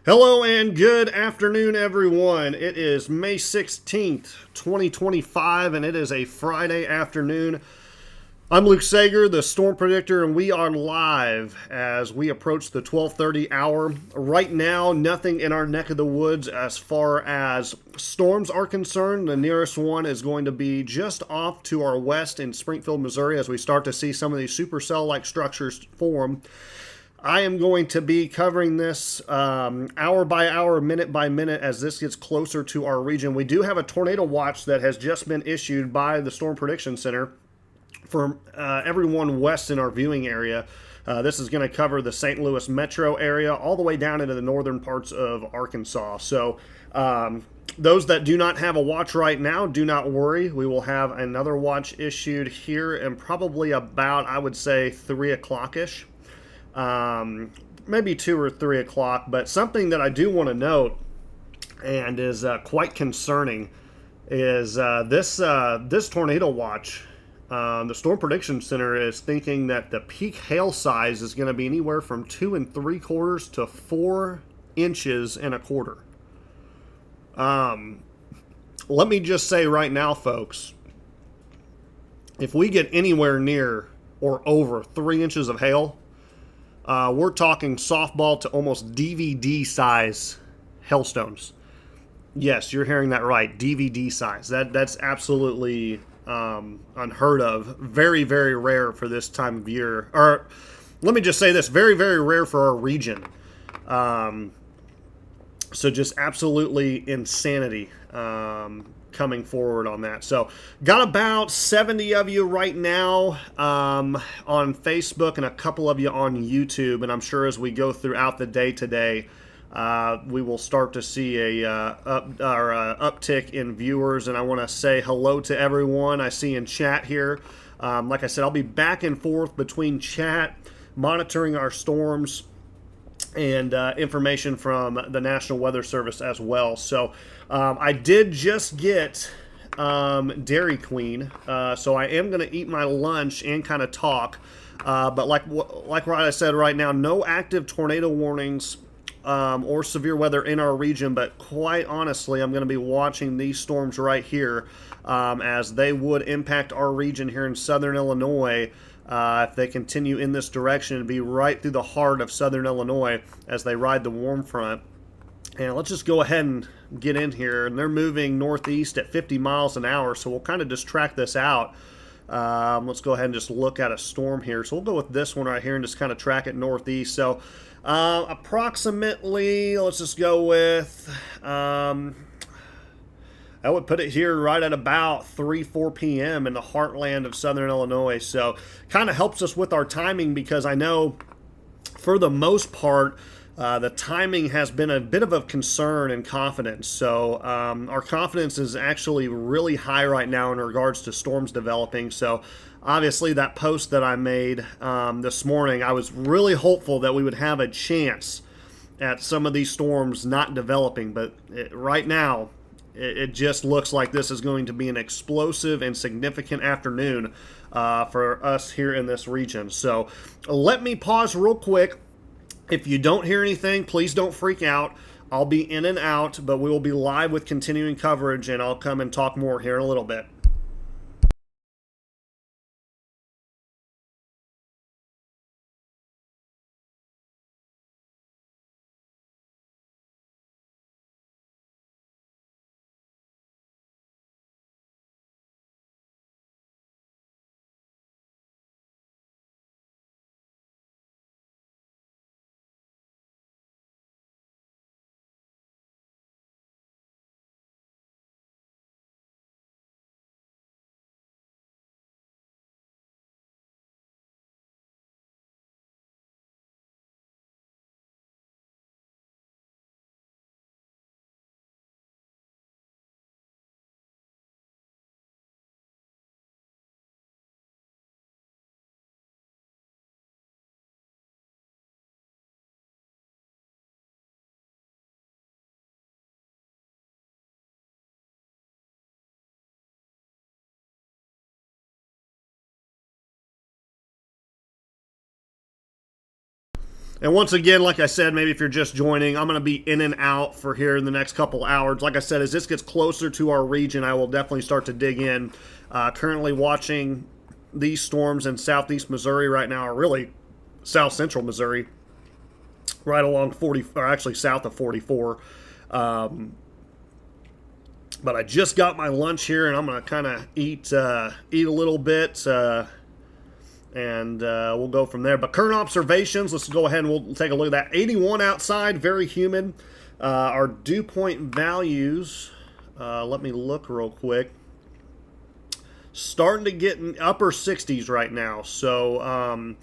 Hello and good afternoon, everyone. It is May 16th, 2025, and it is a Friday afternoon. I'm Luke Sager, the Storm Predictor, and we are live as we approach the 12:30 hour. Right now, nothing in our neck of the woods as far as storms are concerned. The nearest one is going to be just off to our west in Springfield, Missouri, as we start to see some of these supercell-like structures form. I am going to be covering this hour by hour, minute by minute as this gets closer to our region. We do have a tornado watch that has just been issued by the Storm Prediction Center for everyone west in our viewing area. This is going to cover the St. Louis metro area all the way down into the northern parts of Arkansas. So those that do not have a watch right now, do not worry. We will have another watch issued here in probably about, I would say, 3 o'clock-ish. Maybe 2 or 3 o'clock, but something that I do want to note and is quite concerning is this tornado watch. The Storm Prediction Center is thinking that the peak hail size is going to be anywhere from 2 3/4 to 4 inches and a quarter. Let me just say right now, folks, if we get anywhere near or over 3 inches of hail, we're talking softball to almost DVD size hailstones. Yes, you're hearing that right. DVD size. That's absolutely unheard of. Very, very rare for this time of year. Or let me just say this: very, very rare for our region. So just absolutely insanity coming forward on that. So got about 70 of you right now on Facebook and a couple of you on YouTube, and I'm sure as we go throughout the day today, we will start to see a uptick in viewers. And I want to say hello to everyone I see in chat here. Like I said, I'll be back and forth between chat, monitoring our storms, and information from the National Weather Service as well. So I did just get Dairy Queen, so I am going to eat my lunch and kind of talk. But like what I said right now, no active tornado warnings or severe weather in our region, but quite honestly, I'm going to be watching these storms right here as they would impact our region here in southern Illinois. If they continue in this direction, and be right through the heart of southern Illinois as they ride the warm front. And let's just go ahead and get in here. And they're moving northeast at 50 miles an hour, so we'll kind of just track this out. Let's go ahead and just look at a storm here. So we'll go with this one right here and just kind of track it northeast. So approximately, let's just go with... I would put it here right at about 3-4 p.m. in the heartland of southern Illinois. So kind of helps us with our timing, because I know for the most part the timing has been a bit of a concern and confidence. So our confidence is actually really high right now in regards to storms developing. So obviously that post that I made this morning, I was really hopeful that we would have a chance at some of these storms not developing. But right now, it just looks like this is going to be an explosive and significant afternoon for us here in this region. So let me pause real quick. If you don't hear anything, please don't freak out. I'll be in and out, but we will be live with continuing coverage, and I'll come and talk more here in a little bit. And once again, like I said, maybe if you're just joining, I'm going to be in and out for here in the next couple hours. Like I said, as this gets closer to our region, I will definitely start to dig in. Currently watching these storms in southeast Missouri right now, or really south central Missouri, right along 40, or actually south of 44. But I just got my lunch here, and I'm going to kind of eat a little bit. And we'll go from there. But current observations, let's go ahead and we'll take a look at that. 81 outside, very humid. Our dew point values, let me look real quick. Starting to get in upper 60s right now. So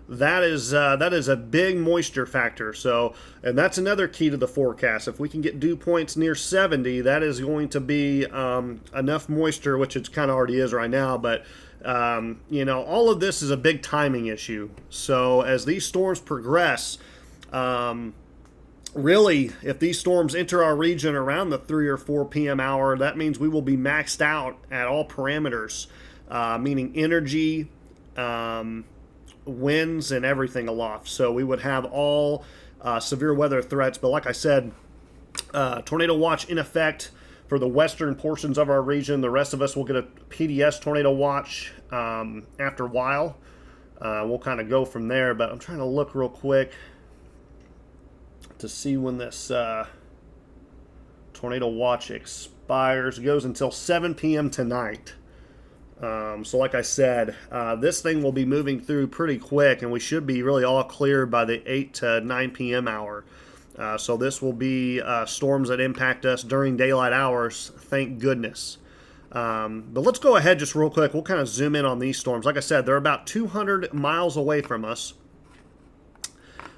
that is a big moisture factor. So, and that's another key to the forecast. If we can get dew points near 70, that is going to be enough moisture, which it kind of already is right now, but all of this is a big timing issue. So as these storms progress, really, if these storms enter our region around the 3 or 4 p.m. hour, that means we will be maxed out at all parameters, meaning energy, winds, and everything aloft. So we would have all severe weather threats. But like I said, tornado watch in effect for the western portions of our region. The rest of us will get a PDS tornado watch after a while. We'll kind of go from there, but I'm trying to look real quick to see when this tornado watch expires. It goes until 7 p.m. tonight. So like I said, this thing will be moving through pretty quick, and we should be really all clear by the 8 to 9 p.m. hour. So this will be storms that impact us during daylight hours, thank goodness. But let's go ahead just real quick. We'll kind of zoom in on these storms. Like I said, they're about 200 miles away from us.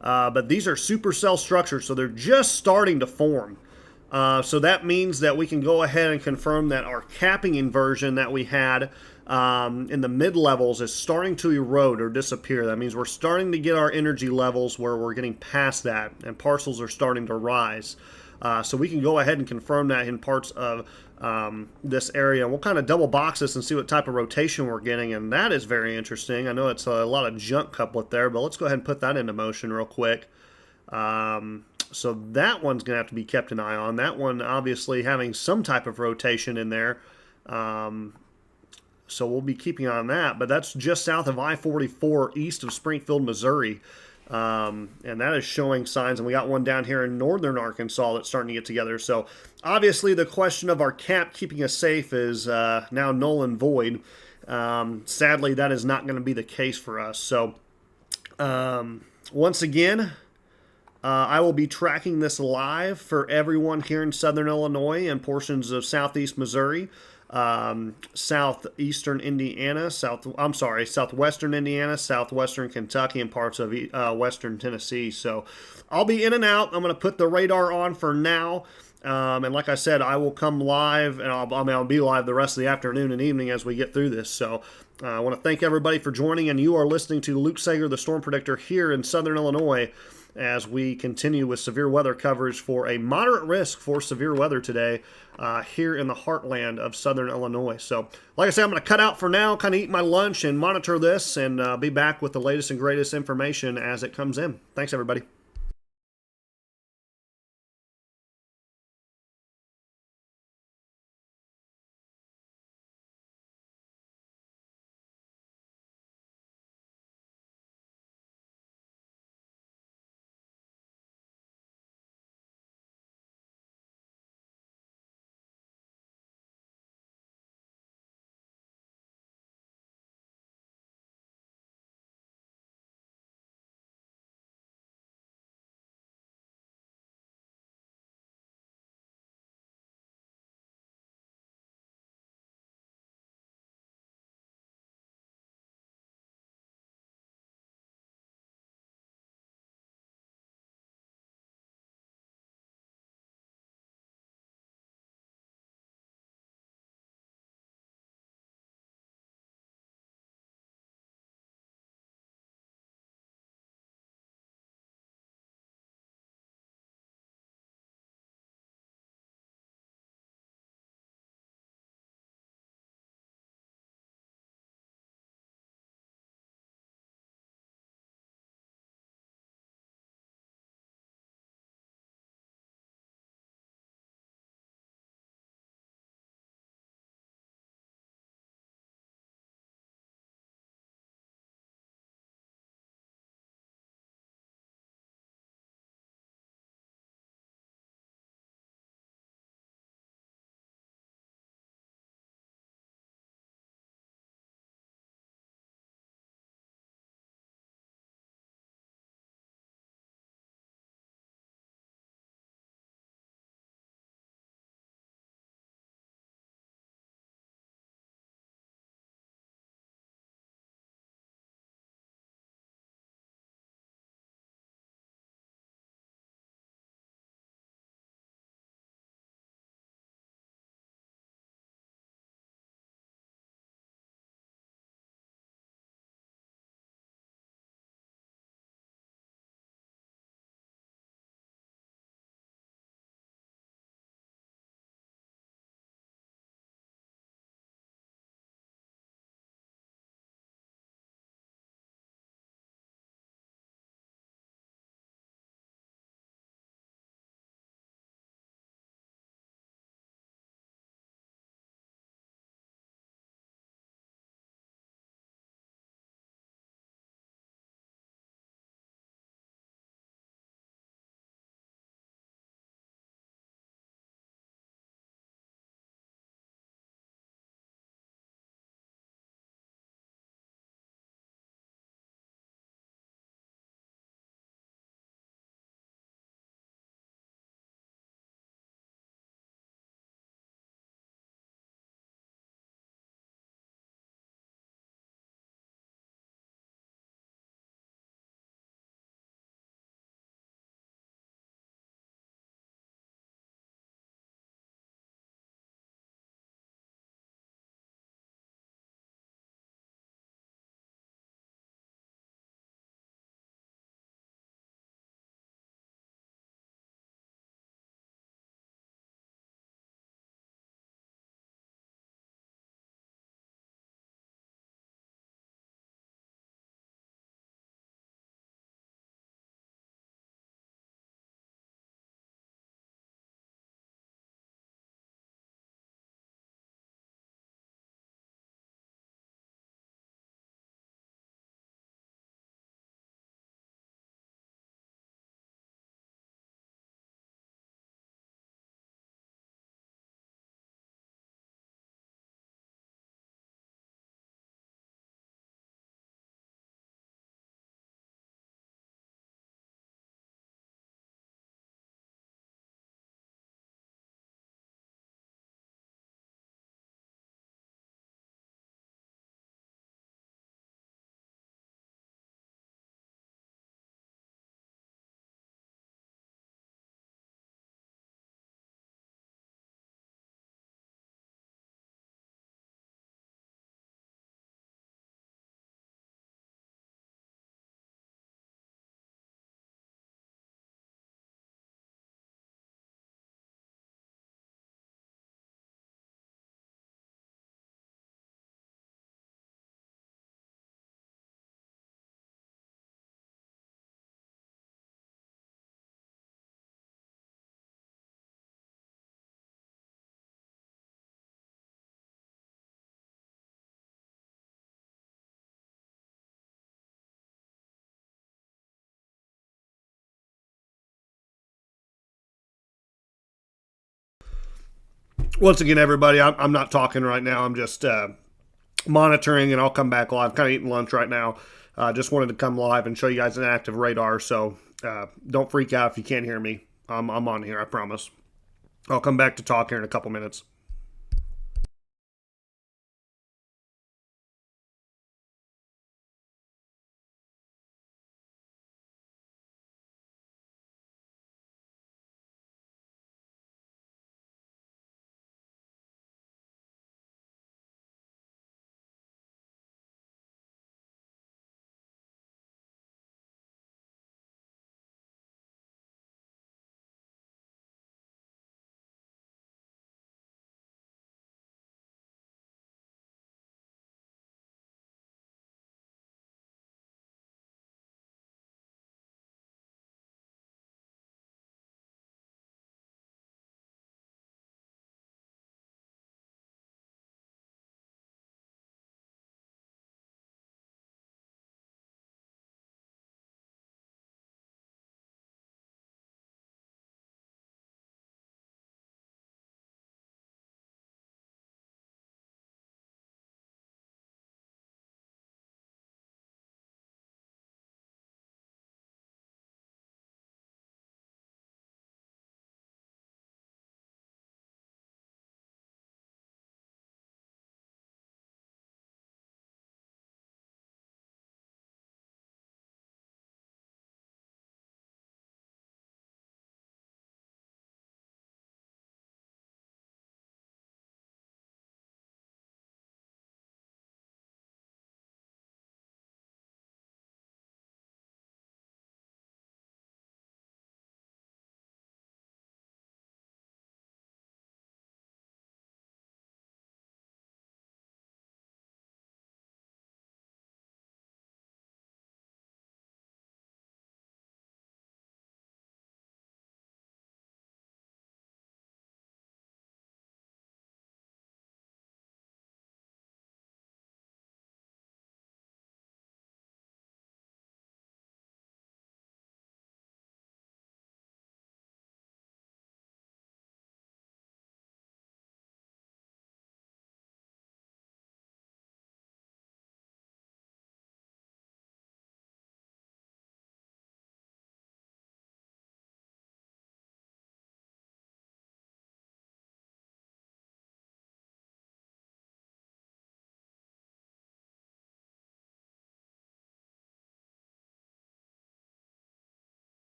But these are supercell structures, so they're just starting to form. So that means that we can go ahead and confirm that our capping inversion that we had in the mid-levels is starting to erode or disappear. That means we're starting to get our energy levels where we're getting past that, and parcels are starting to rise. So we can go ahead and confirm that in parts of this area. We'll kind of double box this and see what type of rotation we're getting, and that is very interesting. I know it's a lot of junk couplet there, but let's go ahead and put that into motion real quick. So that one's going to have to be kept an eye on. That one obviously having some type of rotation in there. So we'll be keeping on that. But that's just south of I-44 east of Springfield, Missouri. And that is showing signs. And we got one down here in northern Arkansas that's starting to get together. So obviously the question of our cap keeping us safe is now null and void. Sadly, that is not going to be the case for us. So once again, I will be tracking this live for everyone here in southern Illinois and portions of southeast Missouri, southeastern Indiana, southwestern Indiana, southwestern Kentucky, and parts of western Tennessee. So I'll be in and out. I'm going to put the radar on for now. And like I said, I will come live, and I'll be live the rest of the afternoon and evening as we get through this. So I want to thank everybody for joining, and you are listening to Luke Sager, the Storm Predictor, here in southern Illinois, as we continue with severe weather coverage for a moderate risk for severe weather today here in the heartland of southern Illinois. So, like I said, I'm going to cut out for now, kind of eat my lunch and monitor this, and be back with the latest and greatest information as it comes in. Thanks, everybody. Once again, everybody, I'm not talking right now. I'm just monitoring, and I'll come back live. Kind of eating lunch right now. Just wanted to come live and show you guys an active radar. So don't freak out if you can't hear me. I'm on here, I promise. I'll come back to talk here in a couple minutes.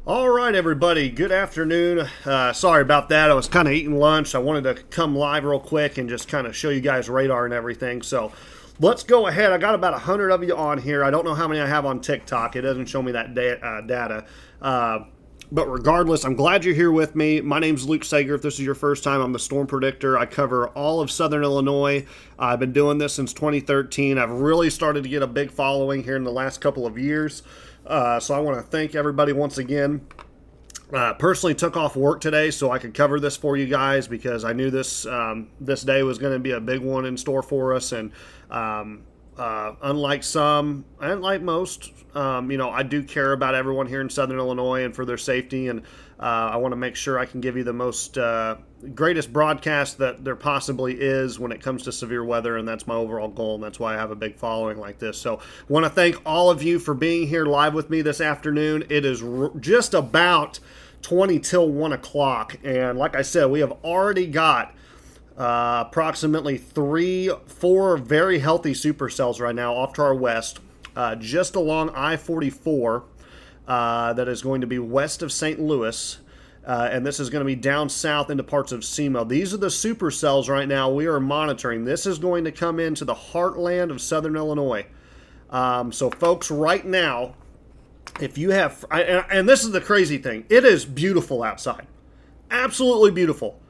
All right, everybody. Good afternoon. Sorry about that. I was kind of eating lunch. I wanted to come live real quick and just kind of show you guys radar and everything. So let's go ahead. I got about 100 of you on here. I don't know how many I have on TikTok. It doesn't show me that data. But regardless, I'm glad you're here with me. My name's Luke Sager. If this is your first time, I'm the Storm Predictor. I cover all of Southern Illinois. I've been doing this since 2013. I've really started to get a big following here in the last couple of years. So I want to thank everybody once again. Personally took off work today so I could cover this for you guys because I knew this this day was going to be a big one in store for us. And unlike some, and like most, I do care about everyone here in Southern Illinois and for their safety. And I want to make sure I can give you the most greatest broadcast that there possibly is when it comes to severe weather, and that's my overall goal, and that's why I have a big following like this. So I want to thank all of you for being here live with me this afternoon. It is just about 20 till 1 o'clock, and like I said, we have already got approximately 3-4 very healthy supercells right now off to our west, just along I-44, that is going to be west of St. Louis. And this is going to be down south into parts of SEMO. These are the supercells right now we are monitoring. This is going to come into the heartland of Southern Illinois. So folks, right now, if you have, and this is the crazy thing, it is beautiful outside. Absolutely beautiful.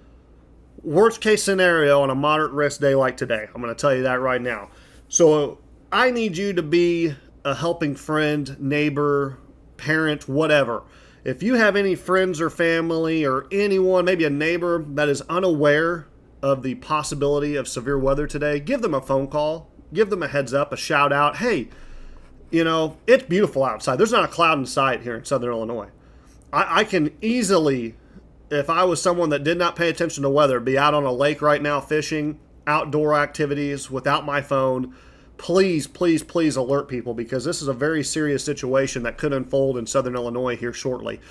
Worst case scenario on a moderate risk day like today. I'm going to tell you that right now. So I need you to be a helping friend, neighbor, parent, whatever. If you have any friends or family or anyone, maybe a neighbor that is unaware of the possibility of severe weather today, give them a phone call, give them a heads up, a shout out. Hey, it's beautiful outside. There's not a cloud in sight here in Southern Illinois. I can easily, if I was someone that did not pay attention to weather, be out on a lake right now fishing, outdoor activities without my phone. Please, please, please alert people because this is a very serious situation that could unfold in Southern Illinois here shortly.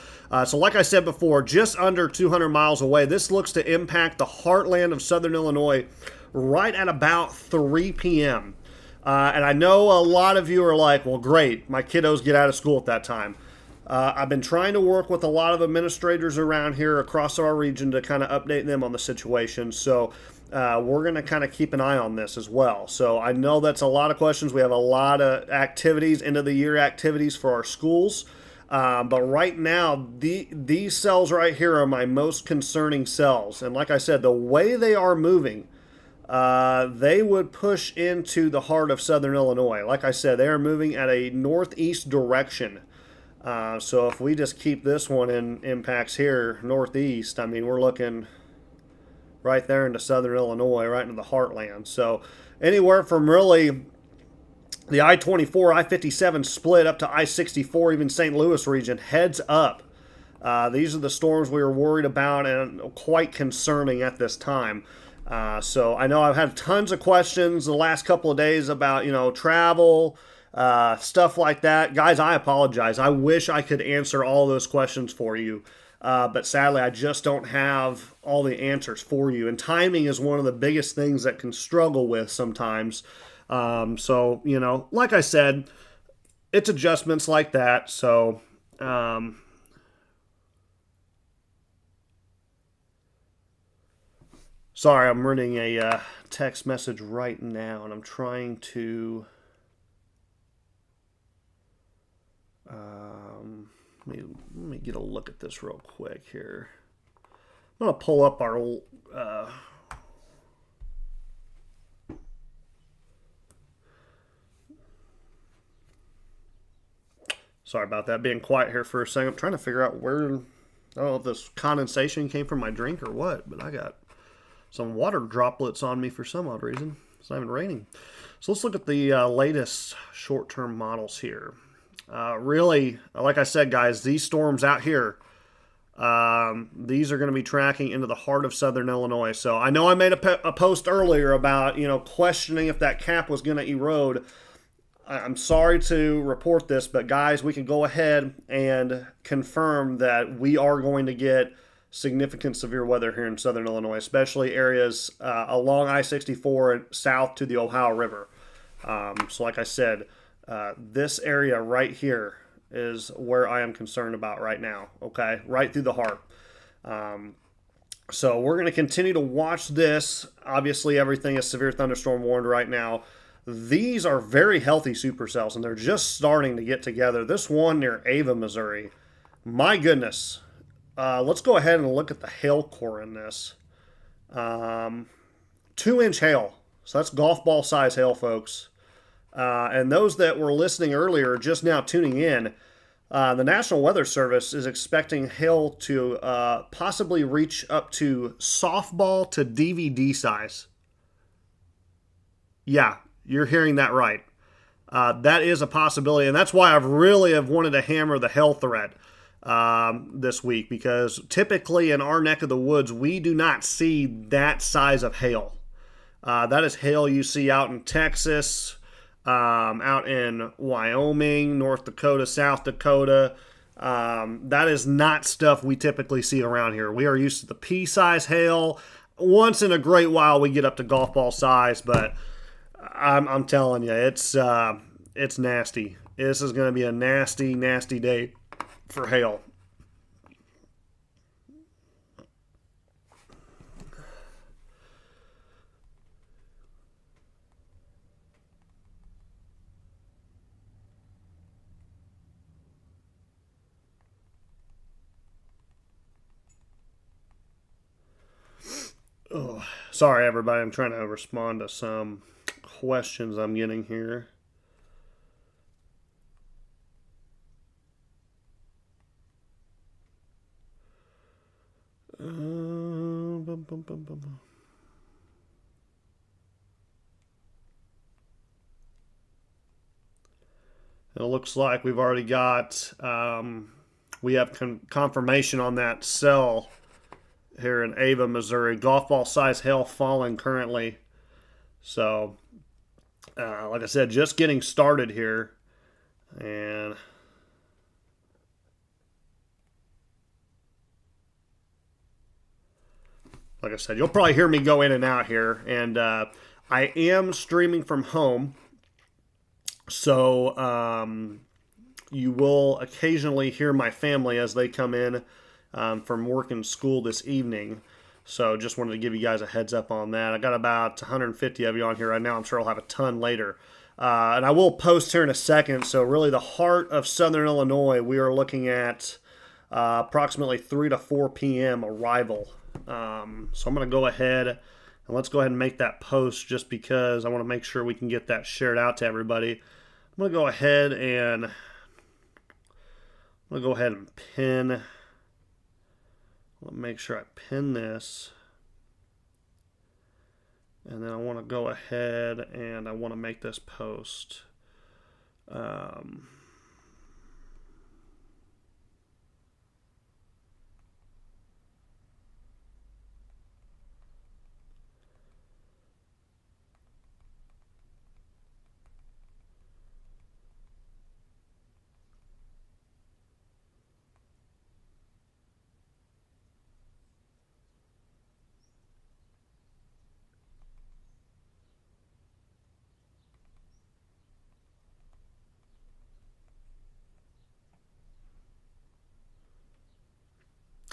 So like I said before, just under 200 miles away, this looks to impact the heartland of Southern Illinois right at about 3 p.m. And I know a lot of you are like, well, great, my kiddos get out of school at that time. I've been trying to work with a lot of administrators around here across our region to kind of update them on the situation. So we're going to kind of keep an eye on this as well. So I know that's a lot of questions. We have a lot of activities, end of the year activities for our schools. But right now, these cells right here are my most concerning cells. And like I said, the way they are moving, they would push into the heart of Southern Illinois. Like I said, they are moving at a northeast direction. So if we just keep this one in impacts here, northeast, I mean, we're looking right there into Southern Illinois, right into the heartland. So anywhere from really the I-24, I-57 split up to I-64, even St. Louis region, heads up. These are the storms we were worried about and quite concerning at this time. So I know I've had tons of questions the last couple of days about, travel, stuff like that. Guys, I apologize. I wish I could answer all those questions for you. But sadly, I just don't have all the answers for you. And timing is one of the biggest things that can struggle with sometimes. So, like I said, it's adjustments like that. So, sorry, I'm reading a text message right now, and I'm trying to... Let me get a look at this real quick here. I'm going to pull up our... sorry about that, being quiet here for a second. I'm trying to figure out where... I don't know if this condensation came from my drink or what, but I got some water droplets on me for some odd reason. It's not even raining. So let's look at the latest short-term models here. Really, like I said, guys, these storms out here, these are going to be tracking into the heart of Southern Illinois. So I know I made a post earlier about, questioning if that cap was going to erode. I'm sorry to report this, but guys, we can go ahead and confirm that we are going to get significant severe weather here in Southern Illinois, especially areas along I-64 and south to the Ohio River. So like I said, this area right here is where I am concerned about right now. Okay, right through the heart. So we're going to continue to watch this. Obviously, everything is severe thunderstorm warned right now. These are very healthy supercells, and they're just starting to get together. This one near Ava, Missouri, my goodness. Let's go ahead and look at the hail core in this. 2-inch hail. So that's golf ball size hail, folks. And those that were listening earlier, just now tuning in, the National Weather Service is expecting hail to possibly reach up to softball to DVD size. Yeah, you're hearing that right. That is a possibility, and that's why I've really have wanted to hammer the hail threat this week, because typically in our neck of the woods, we do not see that size of hail. That is hail you see out in Texas, out in Wyoming, North Dakota, South Dakota. That is not stuff we typically see around here. We are used to the pea-size hail. Once in a great while, we get up to golf ball size, but I'm telling you, it's nasty. This is going to be a nasty, nasty day for hail. Oh, sorry, everybody. I'm trying to respond to some questions I'm getting here. It looks like we've already got, we have confirmation on that cell here in Ava, Missouri. Golf ball size hail falling currently. So, like I said, just getting started here. And like I said, you'll probably hear me go in and out here. And I am streaming from home. So you will occasionally hear my family as they come in from work and school this evening. So just wanted to give you guys a heads up on that. I got about 150 of you on here right now. I'm sure I'll have a ton later. And I will post here in a second. So really the heart of Southern Illinois, we are looking at approximately 3 to 4 p.m. arrival. So I'm going to go ahead and let's go ahead and make that post just because I want to make sure we can get that shared out to everybody. I'm going to go ahead and pin. Let me make sure I pin this. And then I want to go ahead and I want to make this post.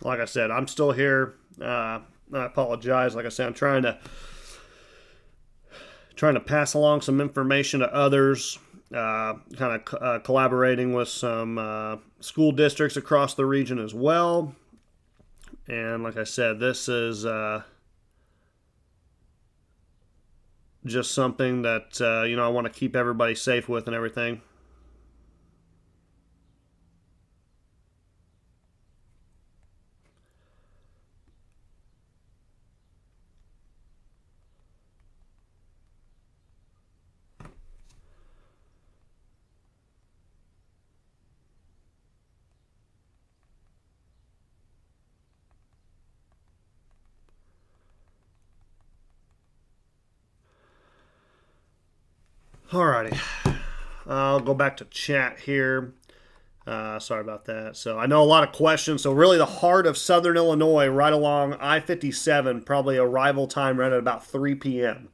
Like I said, I'm still here. I apologize. Like I said, I'm trying to pass along some information to others. Collaborating with some school districts across the region as well. And like I said, this is just something that I want to keep everybody safe with and everything. Alrighty, I'll go back to chat here. Sorry about that. So I know a lot of questions. So really the heart of Southern Illinois, right along I-57, probably arrival time right at about 3 p.m.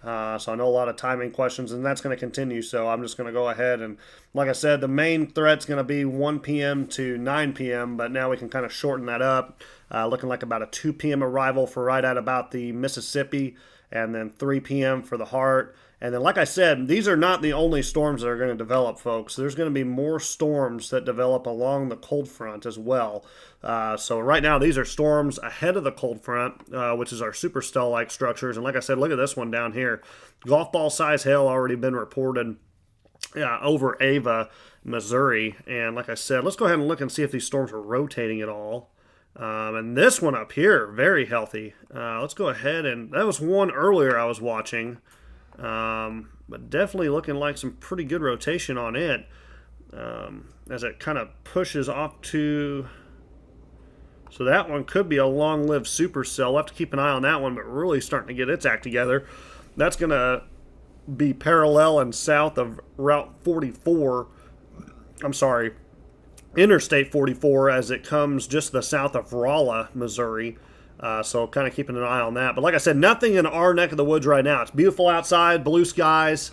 So I know a lot of timing questions, and that's going to continue. So I'm just going to go ahead and, like I said, the main threat's going to be 1 p.m. to 9 p.m., but now we can kind of shorten that up, looking like about a 2 p.m. arrival for right at about the Mississippi, and then 3 p.m. for the heart. And then, like I said, these are not the only storms that are going to develop, folks. There's going to be more storms that develop along the cold front as well. So right now, these are storms ahead of the cold front, which is our supercell-like structures. And like I said, look at this one down here. Golf ball size hail already been reported over Ava, Missouri. And like I said, let's go ahead and look and see if these storms are rotating at all. And this one up here, very healthy. Let's go ahead and that was one earlier I was watching. But definitely looking like some pretty good rotation on it as it kind of pushes off to... So that one could be a long-lived supercell. We'll have to keep an eye on that one, but really starting to get its act together. That's going to be parallel and south of Route 44. I'm sorry, Interstate 44, as it comes just to the south of Rolla, Missouri. So kind of keeping an eye on that. But like I said, nothing in our neck of the woods right now. It's beautiful outside, blue skies.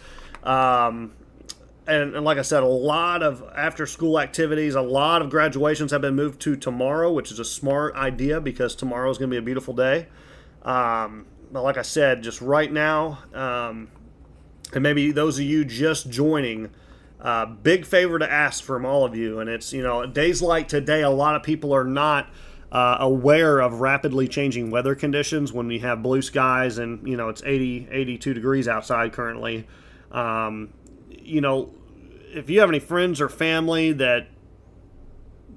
And like I said, a lot of after-school activities, a lot of graduations have been moved to tomorrow, which is a smart idea because tomorrow is going to be a beautiful day. But like I said, just right now, and maybe those of you just joining, big favor to ask from all of you. And it's, days like today, a lot of people are not aware of rapidly changing weather conditions when we have blue skies and, it's 82 degrees outside currently. If you have any friends or family that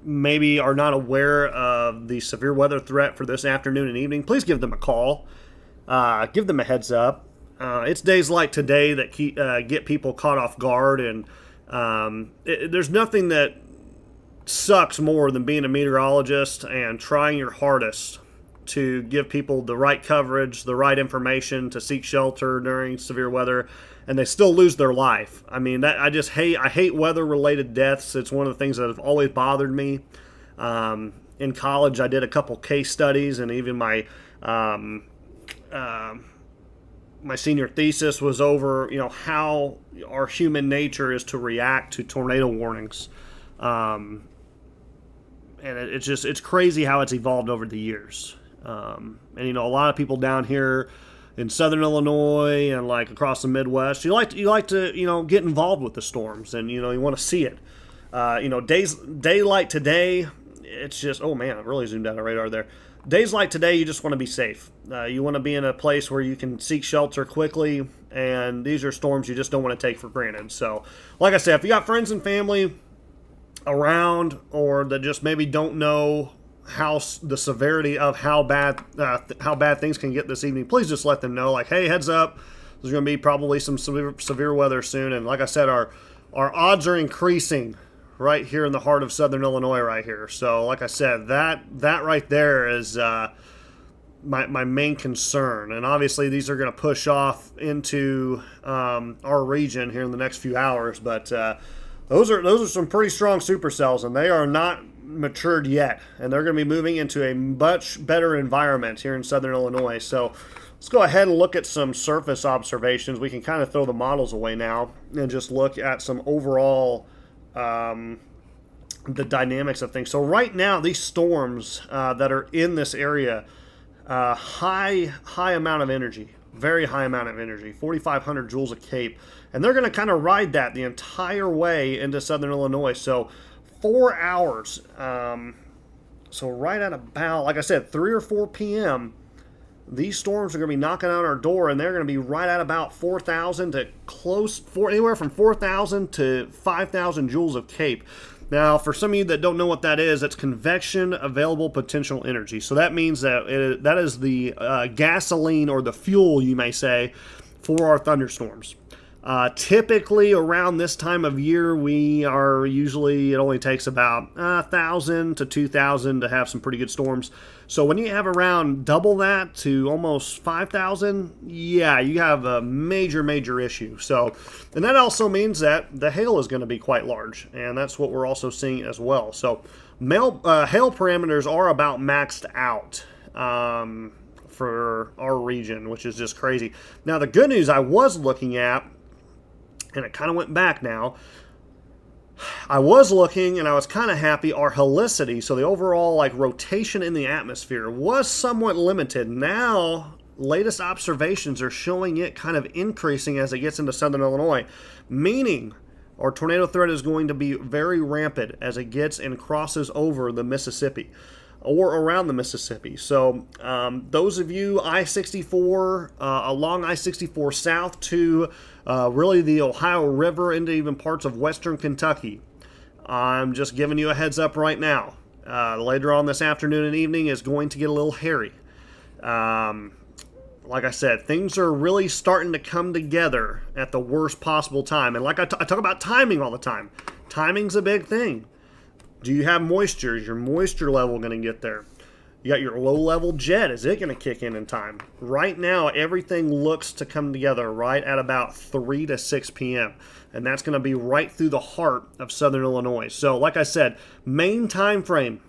maybe are not aware of the severe weather threat for this afternoon and evening, please give them a call. Give them a heads up. It's days like today that get people caught off guard, and there's nothing that sucks more than being a meteorologist and trying your hardest to give people the right coverage, the right information to seek shelter during severe weather, and they still lose their life. I mean, I hate weather-related deaths. It's one of the things that have always bothered me. In college, I did a couple case studies, and even my my senior thesis was over, how our human nature is to react to tornado warnings. And it's crazy how it's evolved over the years. And a lot of people down here in Southern Illinois and like across the Midwest, you like to get involved with the storms, and you want to see it. Day like today, it's just, oh man, I really zoomed out the radar there. Days like today, you just want to be safe. You want to be in a place where you can seek shelter quickly, and these are storms you just don't want to take for granted. So, like I said, if you got friends and family around, or that just maybe don't know the severity of how bad things can get this evening, please just let them know. Like, hey, heads up, there's going to be probably some severe weather soon. And like I said, our odds are increasing right here in the heart of Southern Illinois right here. So like I said, that right there is my main concern. And obviously these are going to push off into our region here in the next few hours. But those are some pretty strong supercells, and they are not matured yet. And they're going to be moving into a much better environment here in Southern Illinois. So let's go ahead and look at some surface observations. We can kind of throw the models away now and just look at some overall the dynamics of things. So right now, these storms that are in this area, high amount of energy, very high amount of energy, 4,500 joules a cape, and they're going to kind of ride that the entire way into Southern Illinois. So 4 hours. So right at about, like I said, 3 or 4 p.m., these storms are going to be knocking on our door, and they're going to be right at about 4,000 to anywhere from 4,000 to 5,000 joules of CAPE. Now, for some of you that don't know what that is, it's convection available potential energy. So that means that that is the gasoline, or the fuel, you may say, for our thunderstorms. Typically around this time of year, it only takes about 1,000 to 2,000 to have some pretty good storms. So when you have around double that to almost 5,000, yeah, you have a major issue. So, and that also means that the hail is going to be quite large, and that's what we're also seeing as well. So hail parameters are about maxed out for our region, which is just crazy. Now, the good news I was looking at, and it kind of went back now, I was looking and I was kind of happy. Our helicity, so the overall like rotation in the atmosphere, was somewhat limited. Now, latest observations are showing it kind of increasing as it gets into southern Illinois, meaning our tornado threat is going to be very rampant as it gets and crosses over the Mississippi or around the Mississippi. So those of you I-64, along I-64 south to really the Ohio River into even parts of western Kentucky, I'm just giving you a heads up right now. Later on this afternoon and evening is going to get a little hairy. Like I said, things are really starting to come together at the worst possible time. And like I talk about timing all the time. Timing's a big thing. Do you have moisture? Is your moisture level going to get there? You got your low-level jet. Is it going to kick in time? Right now, everything looks to come together right at about 3 to 6 p.m. And that's going to be right through the heart of southern Illinois. So, like I said, main time frame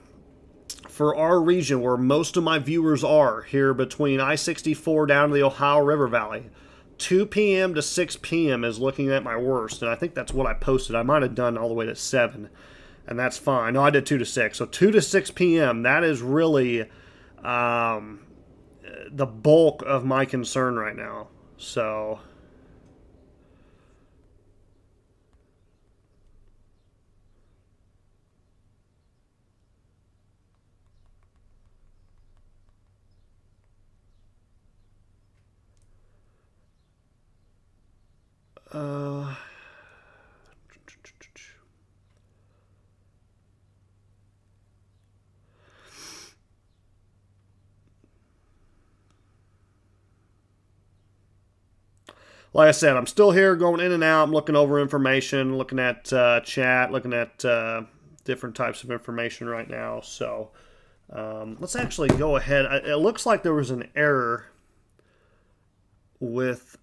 for our region where most of my viewers are here between I-64 down to the Ohio River Valley, 2 p.m. to 6 p.m. is looking at my worst. And I think that's what I posted. I might have done all the way to 7. And that's fine. No, I did 2 to 6. So 2 to 6 p.m., that is really the bulk of my concern right now. So like I said, I'm still here going in and out. I'm looking over information, looking at chat, looking at different types of information right now. So let's actually go ahead. It looks like there was an error with...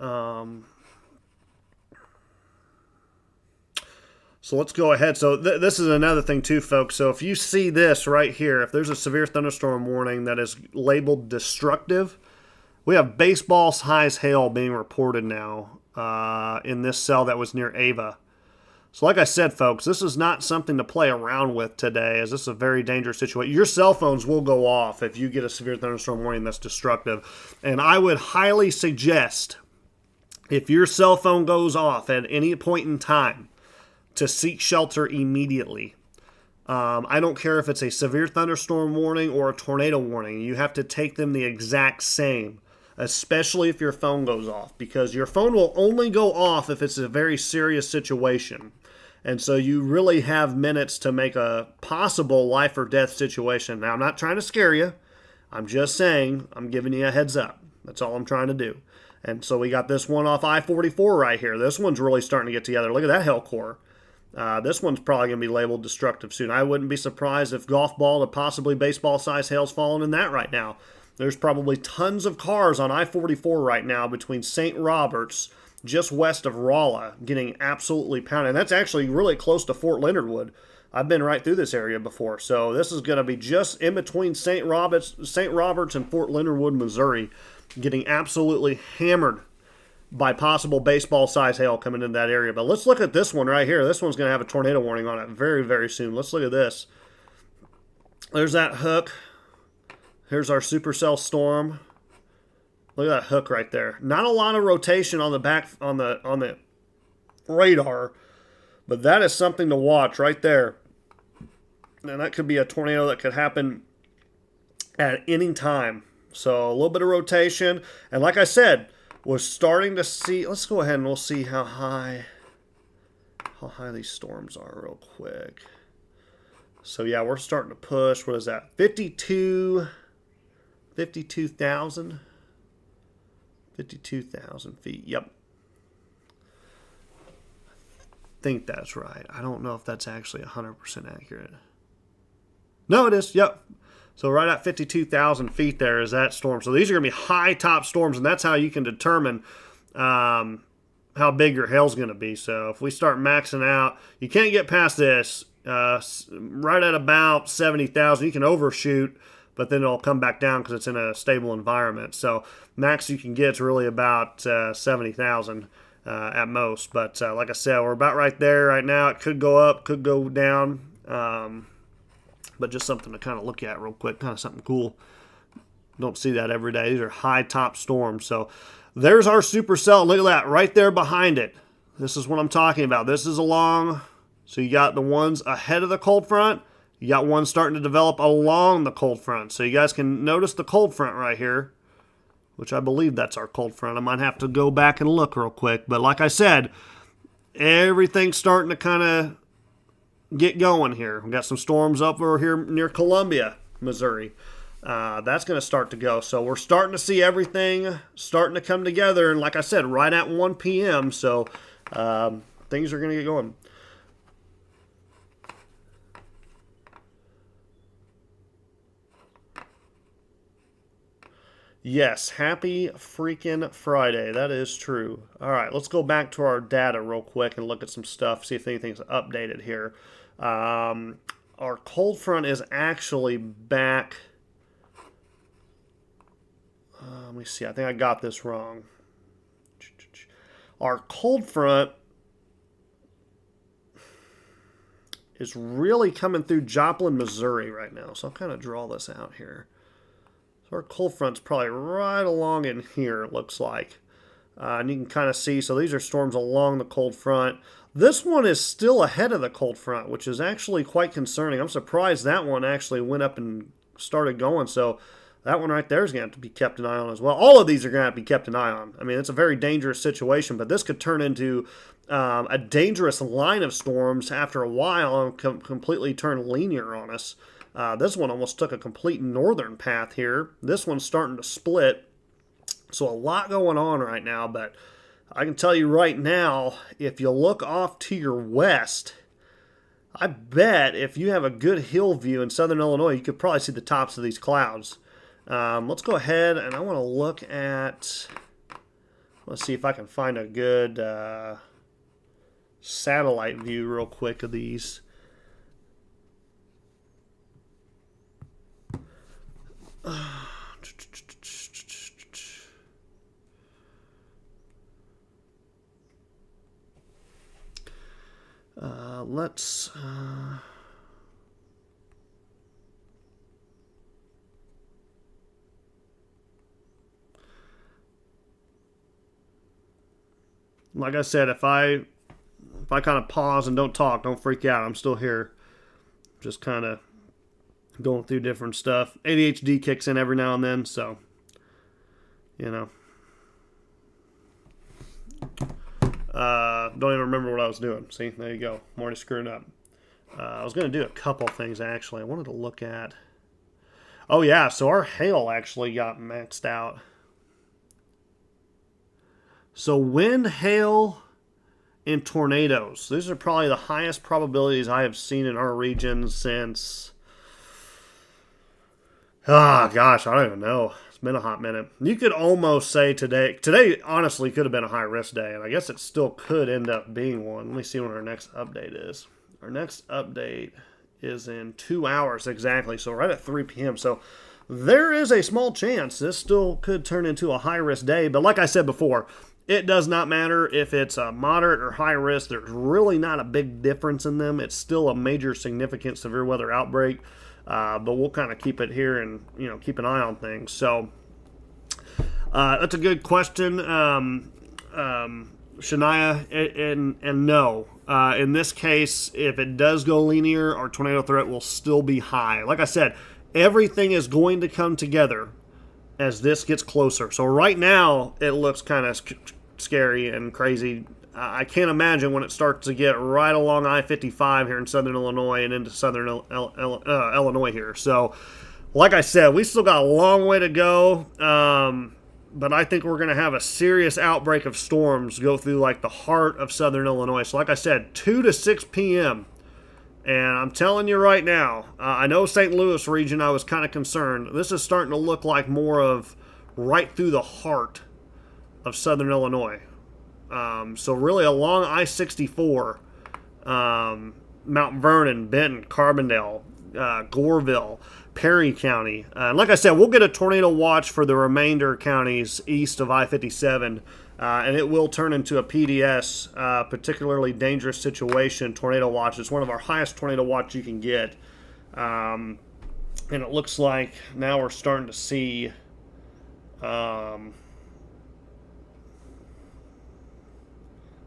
So let's go ahead. So this is another thing too, folks. So if you see this right here, if there's a severe thunderstorm warning that is labeled destructive, we have baseball-size hail being reported now in this cell that was near Ava. So like I said, folks, this is not something to play around with today, as this is a very dangerous situation. Your cell phones will go off if you get a severe thunderstorm warning that's destructive. And I would highly suggest, if your cell phone goes off at any point in time, to seek shelter immediately. I don't care if it's a severe thunderstorm warning or a tornado warning. You have to take them the exact same, especially if your phone goes off, because your phone will only go off if it's a very serious situation. And so you really have minutes to make a possible life or death situation. Now, I'm not trying to scare you. I'm just saying, I'm giving you a heads up. That's all I'm trying to do. And so we got this one off I-44 right here. This one's really starting to get together. Look at that hell core. This one's probably going to be labeled destructive soon. I wouldn't be surprised if golf ball to possibly baseball-sized hail's falling in that right now. There's probably tons of cars on I-44 right now between St. Roberts, just west of Rolla, getting absolutely pounded. And that's actually really close to Fort Leonard Wood. I've been right through this area before. So this is going to be just in between St. Roberts and Fort Leonard Wood, Missouri, getting absolutely hammered by possible baseball-sized hail coming into that area. But let's look at this one right here. This one's going to have a tornado warning on it very, very soon. Let's look at this. There's that hook. Here's our supercell storm. Look at that hook right there. Not a lot of rotation on the back on the radar, but that is something to watch right there. And that could be a tornado that could happen at any time. So a little bit of rotation, and like I said, we're starting to see, let's go ahead and we'll see how high these storms are real quick. So yeah, we're starting to push. What is that? 52,000 feet. Yep. I think that's right. I don't know if that's actually 100% accurate. No, it is. Yep. So right at 52,000 feet there is that storm. So these are going to be high top storms, and that's how you can determine how big your hail's going to be. So if we start maxing out, you can't get past this right at about 70,000. You can overshoot, but then it'll come back down because it's in a stable environment. So max you can get is really about 70,000 at most. But like I said, we're about right there right now. It could go up, could go down, but just something to kind of look at real quick, kind of something cool. Don't see that every day. These are high top storms. So there's our supercell. Look at that right there behind it. This is what I'm talking about. This is along. So you got the ones ahead of the cold front. You got one starting to develop along the cold front. So you guys can notice the cold front right here, which I believe that's our cold front. I might have to go back and look real quick. But like I said, everything's starting to kind of get going here. We got some storms up over here near Columbia, Missouri. That's going to start to go. So we're starting to see everything starting to come together. And like I said, right at 1 p.m. So things are going to get going. Yes, happy freaking Friday. That is true. All right, let's go back to our data real quick and look at some stuff, see if anything's updated here. Our cold front is actually back. Let me see. I think I got this wrong. Our cold front is really coming through Joplin, Missouri right now. So I'll kind of draw this out here. So our cold front's probably right along in here, it looks like. And you can kind of see, so these are storms along the cold front. This one is still ahead of the cold front, which is actually quite concerning. I'm surprised that one actually went up and started going. So that one right there is going to have to be kept an eye on as well. All of these are going to have to be kept an eye on. I mean, it's a very dangerous situation, but this could turn into a dangerous line of storms after a while and completely turn linear on us. This one almost took a complete northern path here. This one's starting to split. So a lot going on right now, but I can tell you right now, if you look off to your west, I bet if you have a good hill view in southern Illinois, you could probably see the tops of these clouds. Let's go ahead and I want to look at, let's see if I can find a good satellite view real quick of these. Let's like I said, if I kind of pause and don't talk, don't freak out. I'm still here, just kind of going through different stuff. ADHD kicks in every now and then, so you know. Don't even remember what I was doing. See, there you go. I'm already screwing up. I was going to do a couple things, actually. I wanted to look at... Oh, yeah, so our hail actually got maxed out. So wind, hail, and tornadoes. These are probably the highest probabilities I have seen in our region since... Ah, gosh, I don't even know. It's been a hot minute. You could almost say today honestly could have been a high risk day, and I guess it still could end up being one. Let me see when our next update is. Our next update is in 2 hours exactly, so right at 3 p.m. So there is a small chance this still could turn into a high risk day, but like I said before, it does not matter if it's a moderate or high risk. There's really not a big difference in them. It's still a major significant severe weather outbreak. But we'll kind of keep it here and, keep an eye on things. So that's a good question, Shania, and no. In this case, if it does go linear, our tornado threat will still be high. Like I said, everything is going to come together as this gets closer. So right now, it looks kind of scary and crazy. I can't imagine when it starts to get right along I-55 here in southern Illinois and into southern Illinois here. So, like I said, we still got a long way to go, but I think we're going to have a serious outbreak of storms go through like the heart of southern Illinois. So, like I said, 2 to 6 p.m., and I'm telling you right now, I know St. Louis region, I was kind of concerned. This is starting to look like more of right through the heart of southern Illinois. So really along I-64, Mount Vernon, Benton, Carbondale, Goreville, Perry County. And like I said, we'll get a tornado watch for the remainder counties east of I-57, and it will turn into a PDS, particularly dangerous situation tornado watch. It's one of our highest tornado watch you can get. And it looks like now we're starting to see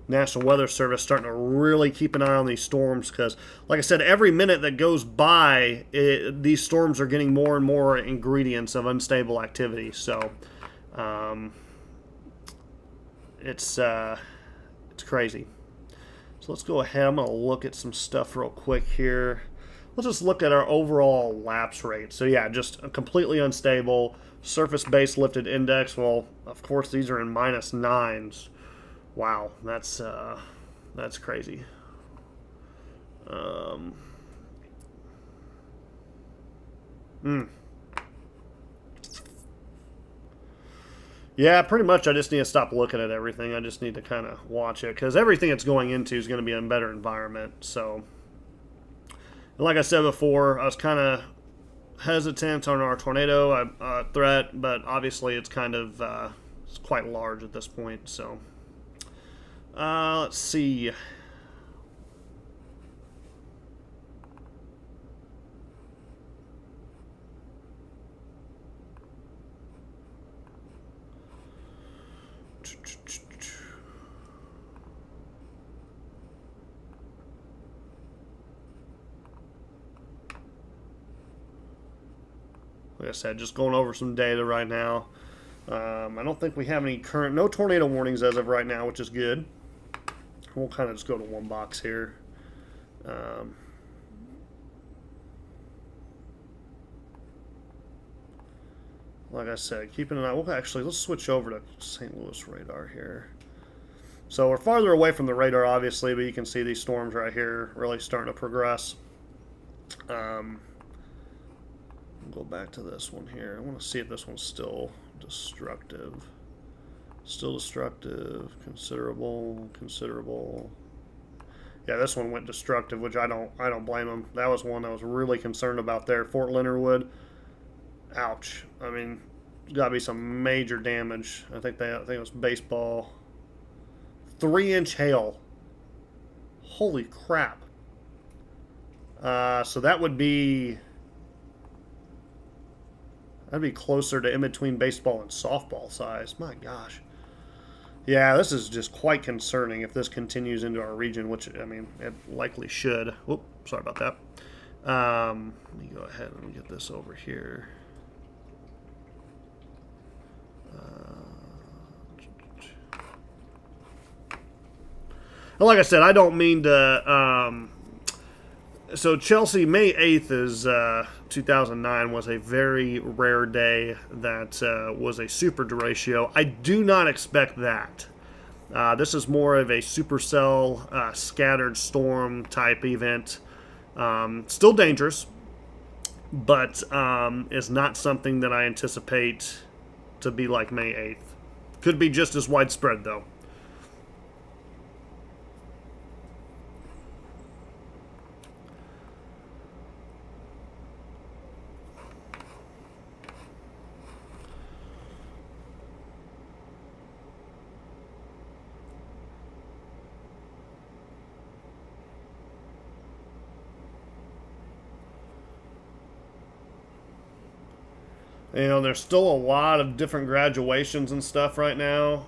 National Weather Service starting to really keep an eye on these storms because, like I said, every minute that goes by, these storms are getting more and more ingredients of unstable activity. So it's crazy. So let's go ahead. I'm going to look at some stuff real quick here. Let's just look at our overall lapse rate. So yeah, just a completely unstable surface-based lifted index. Well, of course, these are in -9s. Wow, that's crazy. Yeah, pretty much I just need to stop looking at everything. I just need to kind of watch it because everything it's going into is going to be in a better environment. So, and like I said before, I was kind of hesitant on our tornado threat, but obviously it's kind of it's quite large at this point. So. Let's see. Like I said, just going over some data right now. I don't think we have any no tornado warnings as of right now, which is good. We'll kind of just go to one box here. Like I said, keeping an eye. Well, actually, let's switch over to St. Louis radar here. So we're farther away from the radar, obviously, but you can see these storms right here really starting to progress. We'll go back to this one here. I want to see if this one's still destructive. Still destructive, considerable. Yeah, this one went destructive, which I don't blame them. That was one I was really concerned about there. Fort Leonard Wood. Ouch. I mean, there's got to be some major damage. I think it was baseball. 3-inch hail. Holy crap. So that'd be closer to in between baseball and softball size. My gosh. Yeah, this is just quite concerning if this continues into our region, which, I mean, it likely should. Whoop, sorry about that. Let me go ahead and get this over here. Like I said, I don't mean to... So Chelsea, May 8th is 2009 was a very rare day that was a super derecho. I do not expect that. This is more of a supercell scattered storm type event. Still dangerous, but is not something that I anticipate to be like May 8th. Could be just as widespread though. You know, there's still a lot of different graduations and stuff right now.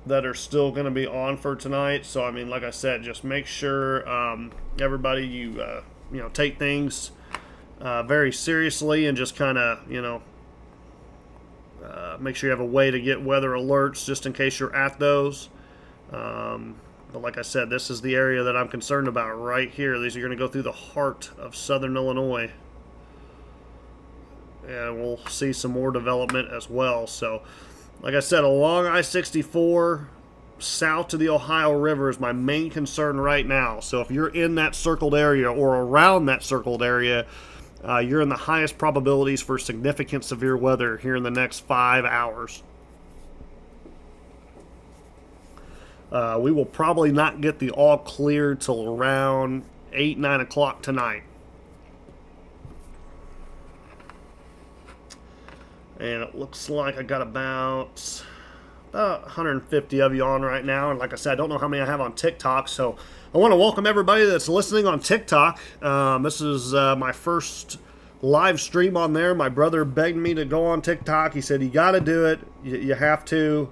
That are still going to be on for tonight. So, I mean, like I said, just make sure everybody, you know, take things very seriously and just kind of, you know, make sure you have a way to get weather alerts just in case you're at those. But like I said, this is the area that I'm concerned about right here. These are going to go through the heart of southern Illinois. And we'll see some more development as well. So, like I said, along I-64, south to the Ohio River is my main concern right now. So if you're in that circled area or around that circled area, you're in the highest probabilities for significant severe weather here in the next 5 hours. We will probably not get the all clear till around 8, 9 o'clock tonight. And it looks like I got about 150 of you on right now. And like I said, I don't know how many I have on TikTok. So I want to welcome everybody that's listening on TikTok. This is my first live stream on there. My brother begged me to go on TikTok. He said, you got to do it. You have to.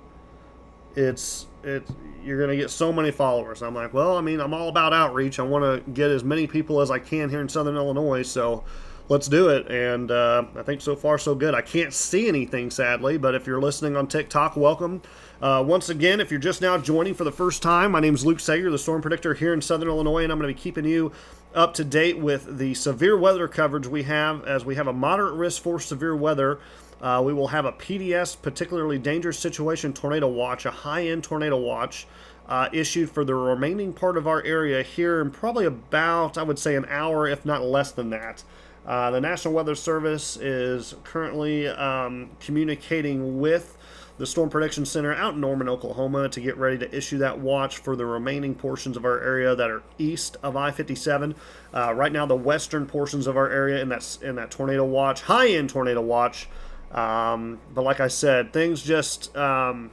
You're going to get so many followers. I'm like, well, I mean, I'm all about outreach. I want to get as many people as I can here in Southern Illinois. So let's do it. And I think so far so good. I can't see anything, sadly, but if you're listening on TikTok, welcome. Once again, if you're just now joining for the first time, my name is Luke Sager, the Storm Predictor here in Southern Illinois, and I'm going to be keeping you up to date with the severe weather coverage we have, as we have a moderate risk for severe weather. We will have a PDS, particularly dangerous situation tornado watch, a high-end tornado watch, issued for the remaining part of our area here in probably about, I would say, an hour, if not less than that. The National Weather Service is currently communicating with the Storm Prediction Center out in Norman, Oklahoma, to get ready to issue that watch for the remaining portions of our area that are east of I-57. Right now, the western portions of our area in that tornado watch, high-end tornado watch. But like I said, things just, I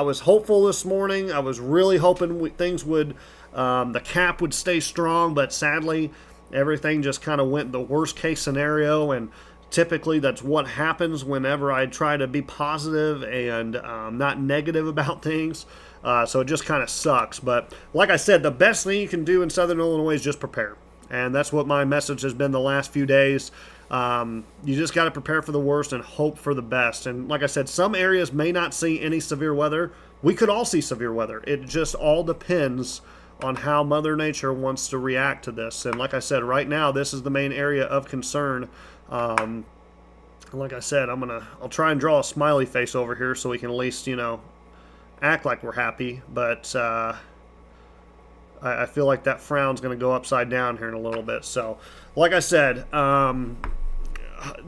was hopeful this morning. I was really hoping things would, the cap would stay strong, but sadly, everything just kind of went the worst case scenario, and typically that's what happens whenever I try to be positive and not negative about things. So it just kind of sucks. But like I said, the best thing you can do in Southern Illinois is just prepare. And that's what my message has been the last few days. You just got to prepare for the worst and hope for the best. And like I said, some areas may not see any severe weather. We could all see severe weather. It just all depends on how Mother Nature wants to react to this. And like I said, right now, this is the main area of concern. Like I said, I'll try and draw a smiley face over here so we can at least, act like we're happy. But I feel like that frown's going to go upside down here in a little bit. So, like I said,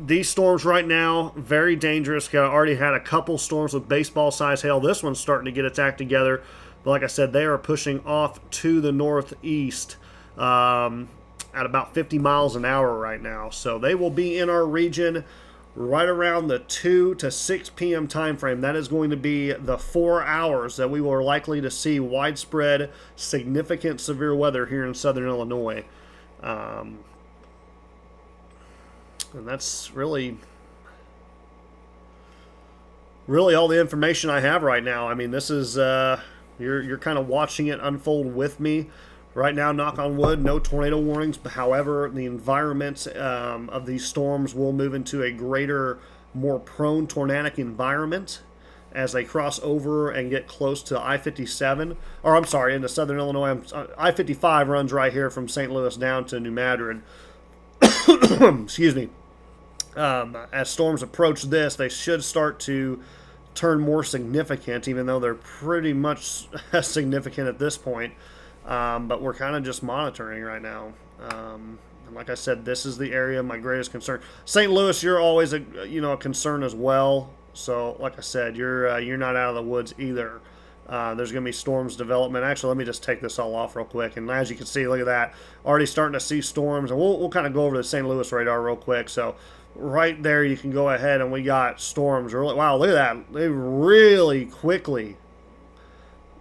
these storms right now, very dangerous. Already had a couple storms with baseball-sized hail. This one's starting to get its act together. But like I said, they are pushing off to the northeast at about 50 miles an hour right now. So they will be in our region right around the 2 to 6 p.m. time frame. That is going to be the 4 hours that we are likely to see widespread, significant severe weather here in Southern Illinois. And that's really all the information I have right now. I mean, this is... You're kind of watching it unfold with me. Right now, knock on wood, no tornado warnings. But however, the environment of these storms will move into a greater, more prone tornadic environment as they cross over and get close to I-57. Or I'm sorry, into Southern Illinois. I-55 runs right here from St. Louis down to New Madrid. Excuse me. As storms approach this, they should start to turn more significant, even though they're pretty much significant at this point. But we're kind of just monitoring right now. And like I said, this is the area of my greatest concern. St. Louis, you're always a concern as well. So like I said, you're not out of the woods either. There's going to be storms development. Actually, let me just take this all off real quick. And as you can see, look at that. Already starting to see storms. And we'll kind of go over the St. Louis radar real quick. So right there, you can go ahead, and we got storms. Wow, look at that. They really quickly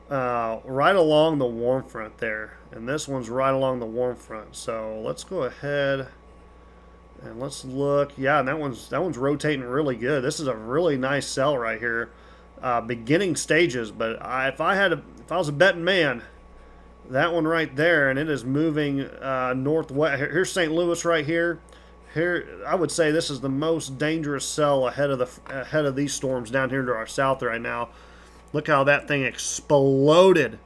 right along the warm front there. And this one's right along the warm front. So let's go ahead and let's look. Yeah, and that one's rotating really good. This is a really nice cell right here. Beginning stages, but if I was a betting man, that one right there, and it is moving northwest. Here's St. Louis right here. Here, I would say this is the most dangerous cell ahead of these storms down here to our south right now. Look how that thing exploded,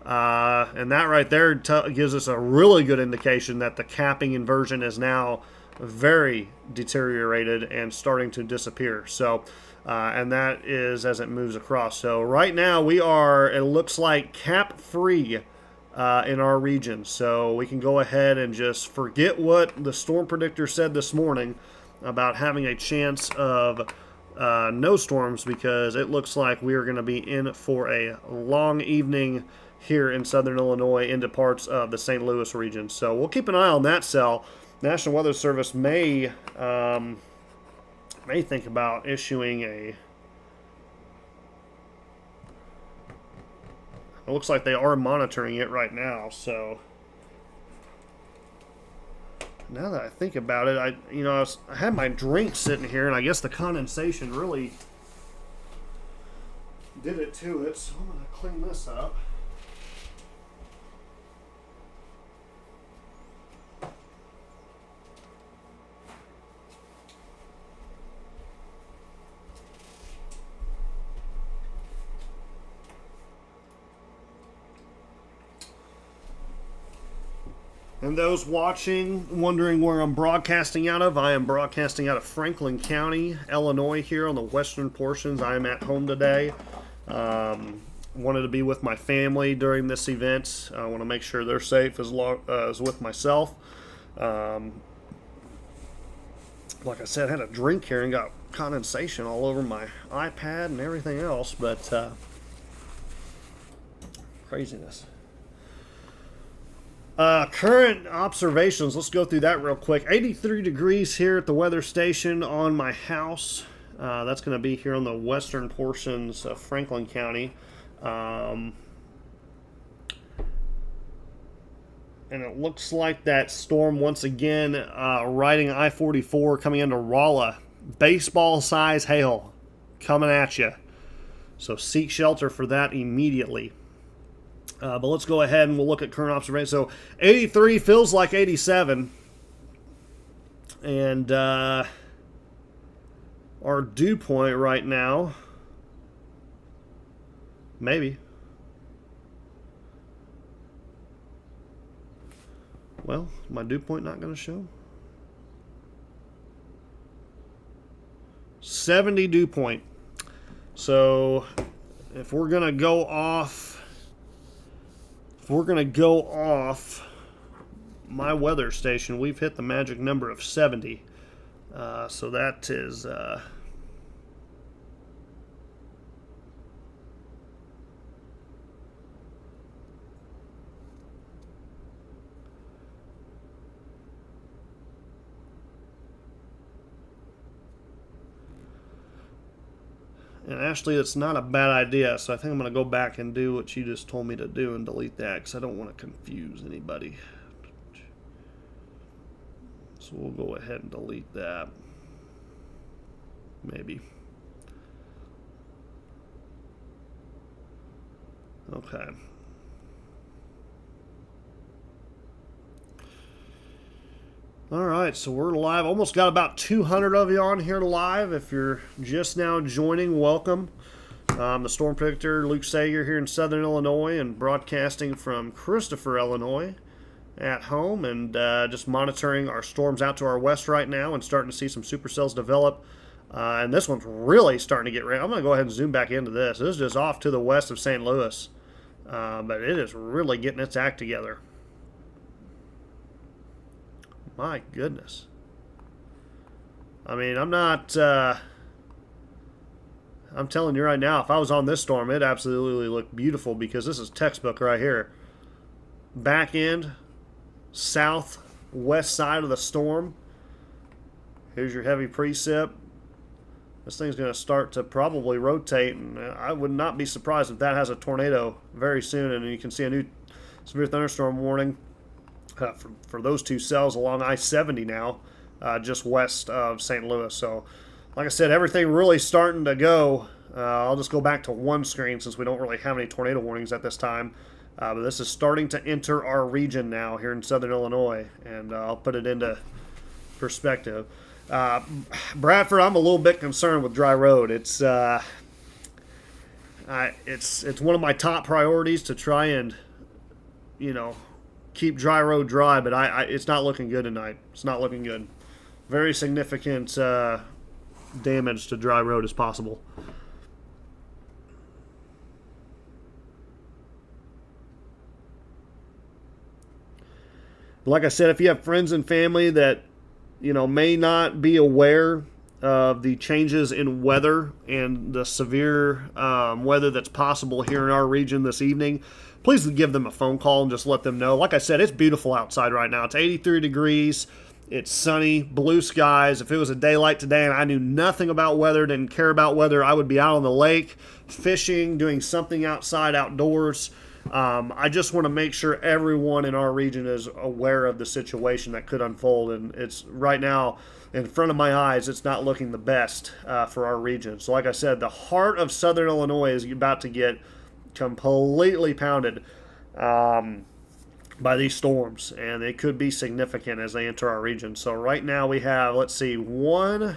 and that right there gives us a really good indication that the capping inversion is now very deteriorated and starting to disappear. So, and that is as it moves across. So right now we are, it looks like, cap free in our region. So we can go ahead and just forget what the storm predictor said this morning about having a chance of no storms, because it looks like we are going to be in for a long evening here in southern Illinois into parts of the St. Louis region. So we'll keep an eye on that cell. National Weather Service may think about issuing a... It looks like they are monitoring it right now, so now that I think about it, I had my drink sitting here, and I guess the condensation really did it to it, so I'm going to clean this up. And those watching, wondering where I'm broadcasting out of, I am broadcasting out of Franklin County, Illinois, here on the western portions. I am at home today. Wanted to be with my family during this event. I want to make sure they're safe as with myself. Like I said, I had a drink here and got condensation all over my iPad and everything else, but craziness. Current observations, let's go through that real quick. 83 degrees here at the weather station on my house. That's going to be here on the western portions of Franklin County. And it looks like that storm once again riding I-44 coming into Rolla. Baseball size hail coming at you. So seek shelter for that immediately. But let's go ahead and we'll look at current observations. So 83 feels like 87. And our dew point right now, maybe. Well, my dew point not going to show. 70 dew point. So if we're going to go off... We're going to go off my weather station. We've hit the magic number of 70. So that is... And Ashley, it's not a bad idea, so I think I'm going to go back and do what you just told me to do and delete that, because I don't want to confuse anybody. So we'll go ahead and delete that. Maybe. Okay. All right, so we're live. Almost got about 200 of you on here live. If you're just now joining, welcome. I'm the Storm Predictor, Luke Sager, here in Southern Illinois, and broadcasting from Christopher, Illinois, at home, and just monitoring our storms out to our west right now, and starting to see some supercells develop. And this one's really starting to get ready. I'm going to go ahead and zoom back into this. This is just off to the west of St. Louis, but it is really getting its act together. My goodness. I mean, I'm telling you right now, if I was on this storm, it absolutely looked beautiful, because this is textbook right here. Back end, southwest side of the storm. Here's your heavy precip. This thing's going to start to probably rotate, and I would not be surprised if that has a tornado very soon, and you can see a new severe thunderstorm warning for those two cells along I-70 now, just west of St. Louis. So, like I said, everything really starting to go. I'll just go back to one screen since we don't really have any tornado warnings at this time. But this is starting to enter our region now here in Southern Illinois, and I'll put it into perspective. Bradford, I'm a little bit concerned with dry road. It's one of my top priorities to try and, keep dry road dry, but it's not looking good tonight. It's not looking good. Very significant damage to dry road as possible. Like I said, if you have friends and family that may not be aware of the changes in weather and the severe weather that's possible here in our region this evening, please give them a phone call and just let them know. Like I said, it's beautiful outside right now. It's 83 degrees. It's sunny, blue skies. If it was a daylight today and I knew nothing about weather, didn't care about weather, I would be out on the lake, fishing, doing something outside, outdoors. I just want to make sure everyone in our region is aware of the situation that could unfold. And it's right now in front of my eyes, it's not looking the best for our region. So like I said, the heart of Southern Illinois is about to get completely pounded by these storms, and they could be significant as they enter our region. So right now we have, let's see, we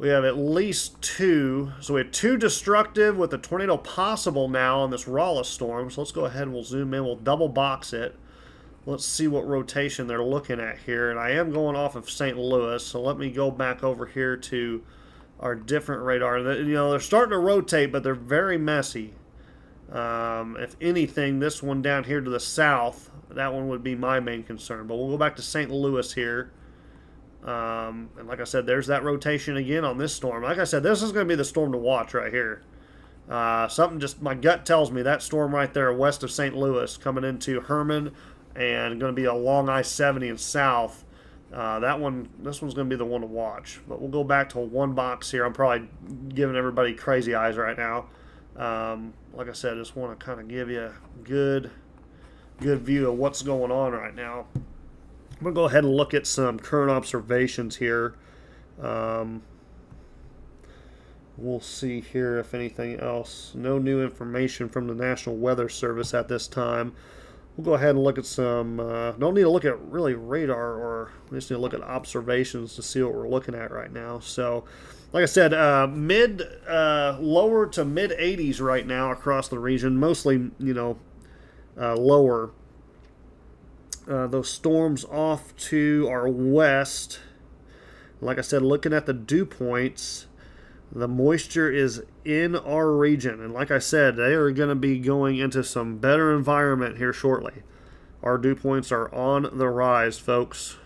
have at least two. So we have two destructive with a tornado possible now on this Raleigh storm. So let's go ahead and we'll zoom in. We'll double box it. Let's see what rotation they're looking at here. And I am going off of St. Louis, so let me go back over here to our different radar. You know, they're starting to rotate, but they're very messy. If anything, this one down here to the south, that one would be my main concern. But we'll go back to St. Louis here. And like I said, there's that rotation again on this storm. Like I said, this is going to be the storm to watch right here. Something just, my gut tells me that storm right there west of St. Louis coming into Herman and going to be along I-70 and south. This one's going to be the one to watch. But we'll go back to one box here. I'm probably giving everybody crazy eyes right now. Like I said, I just want to kind of give you a good view of what's going on right now. I'm going to go ahead and look at some current observations here. We'll see here if anything else. No new information from the National Weather Service at this time. We'll go ahead and look at some, don't need to look at really radar, or we just need to look at observations to see what we're looking at right now. So, like I said, lower to mid 80s right now across the region, mostly, lower. Those storms off to our west, like I said, looking at the dew points, the moisture is in our region. And like I said, they are going to be going into some better environment here shortly. Our dew points are on the rise, folks.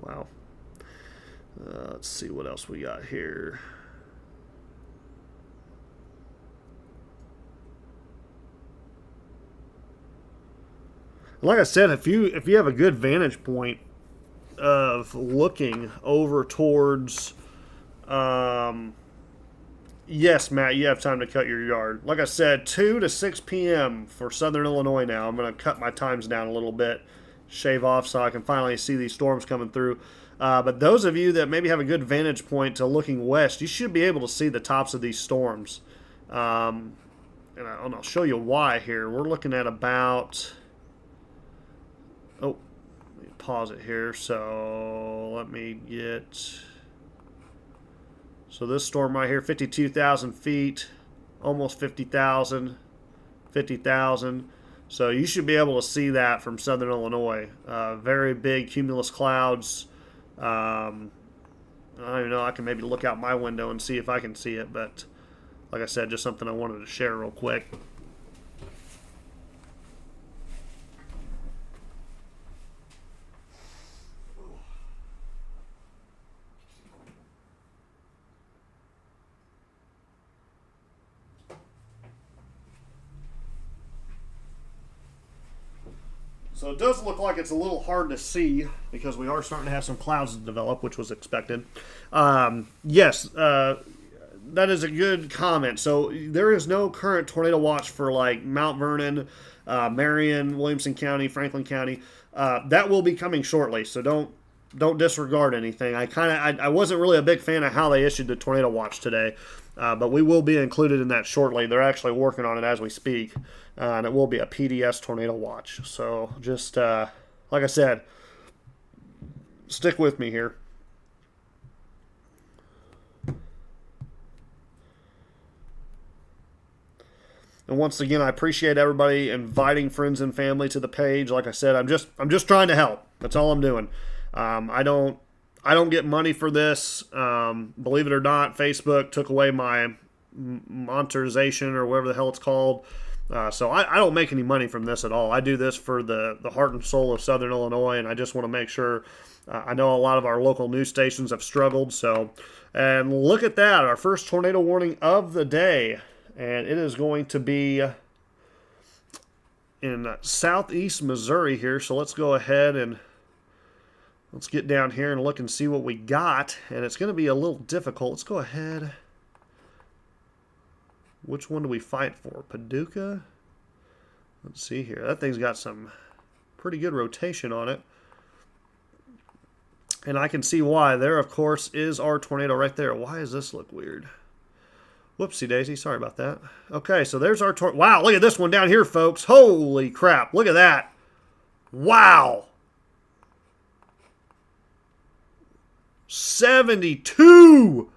Wow. Let's see what else we got here. Like I said, if you have a good vantage point of looking over towards, yes, Matt, you have time to cut your yard. Like I said, 2 to 6 p.m. for Southern Illinois now. I'm going to cut my times down a little bit, shave off so I can finally see these storms coming through. But those of you that maybe have a good vantage point to looking west, you should be able to see the tops of these storms. And I'll show you why here. We're looking at about... Oh, let me pause it here. So let me get... So this storm right here, 52,000 feet, almost 50,000, 50,000. So you should be able to see that from Southern Illinois. Very big cumulus clouds. I don't even know. I can maybe look out my window and see if I can see it. But like I said, just something I wanted to share real quick. So it does look like it's a little hard to see because we are starting to have some clouds develop, which was expected. Yes, that is a good comment. So there is no current tornado watch for like Mount Vernon, Marion, Williamson County, Franklin County. That will be coming shortly. So don't disregard anything. I wasn't really a big fan of how they issued the tornado watch today. But we will be included in that shortly. They're actually working on it as we speak. And it will be a PDS tornado watch. So just, like I said, stick with me here. And once again, I appreciate everybody inviting friends and family to the page. Like I said, I'm just trying to help. That's all I'm doing. I don't get money for this. Believe it or not, Facebook took away my monetization or whatever the hell it's called. So I don't make any money from this at all. I do this for the heart and soul of Southern Illinois, and I just want to make sure. I know a lot of our local news stations have struggled. So, and look at that, our first tornado warning of the day, and it is going to be in southeast Missouri here. So let's go ahead and let's get down here and look and see what we got. And it's going to be a little difficult. Let's go ahead. Which one do we fight for? Paducah? Let's see here. That thing's got some pretty good rotation on it. And I can see why. There, of course, is our tornado right there. Why does this look weird? Whoopsie daisy. Sorry about that. Okay, so there's our tornado. Wow, look at this one down here, folks. Holy crap. Look at that. Wow. 72.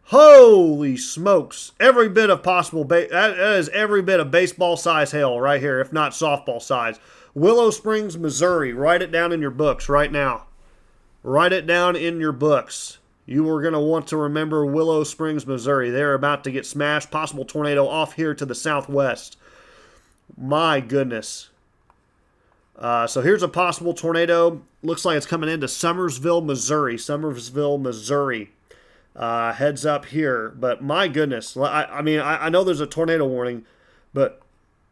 Holy smokes. Every bit of possible, that is every bit of baseball size hail right here, if not softball size. Willow Springs, Missouri. Write it down in your books right now. Write it down in your books. You are going to want to remember Willow Springs, Missouri. They're about to get smashed. Possible tornado off here to the southwest. My goodness. So here's a possible tornado. Looks like it's coming into Summersville, Missouri. Summersville, Missouri. Heads up here. But my goodness. I mean, I know there's a tornado warning, but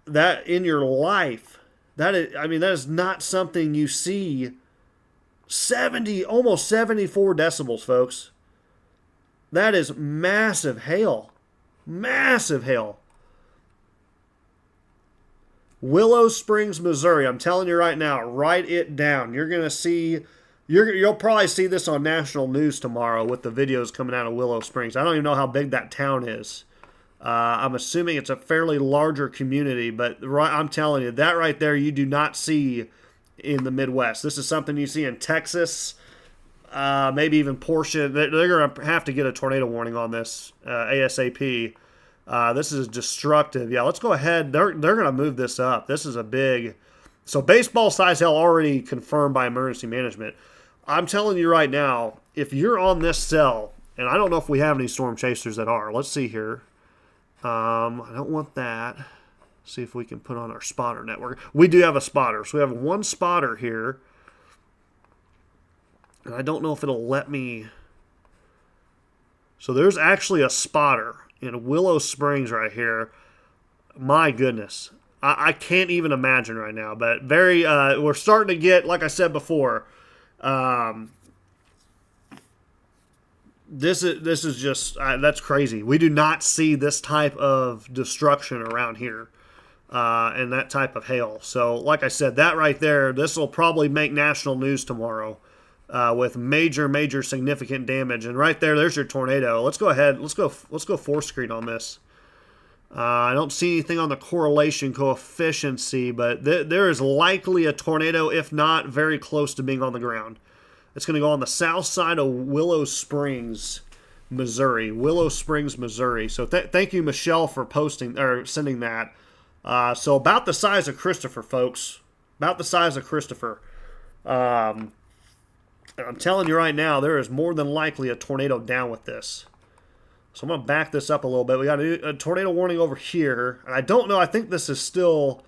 that in your life, that is not something you see. 70, almost 74 decibels, folks. That is massive hail. Massive hail. Willow Springs, Missouri. I'm telling you right now, write it down. You're going to see, you'll probably see this on national news tomorrow with the videos coming out of Willow Springs. I don't even know how big that town is. I'm assuming it's a fairly larger community, but I'm telling you, that right there you do not see in the Midwest. This is something you see in Texas, maybe even portion. They're going to have to get a tornado warning on this ASAP. This is destructive. Yeah, let's go ahead. They're going to move this up. This is a big. So baseball size hail already confirmed by emergency management. I'm telling you right now, if you're on this cell, and I don't know if we have any storm chasers that are. Let's see here. I don't want that. See if we can put on our spotter network. We do have a spotter. So we have one spotter here. And I don't know if it'll let me. So there's actually a spotter in Willow Springs right here. My goodness. I can't even imagine right now. But very, we're starting to get, like I said before, this is just, that's crazy. We do not see this type of destruction around here. And that type of hail. So, like I said, that right there, this will probably make national news tomorrow with major significant damage. And right there, there's your tornado. Let's go ahead. Let's go four screen on this. I don't see anything on the correlation coefficient, but there is likely a tornado, if not very close to being on the ground. It's going to go on the south side of Willow Springs, Missouri. Willow Springs, Missouri. So thank you, Michelle, for posting or sending that. So about the size of Christopher, folks. About the size of Christopher. I'm telling you right now, there is more than likely a tornado down with this. So I'm going to back this up a little bit. We got a tornado warning over here. And I don't know. I think this is still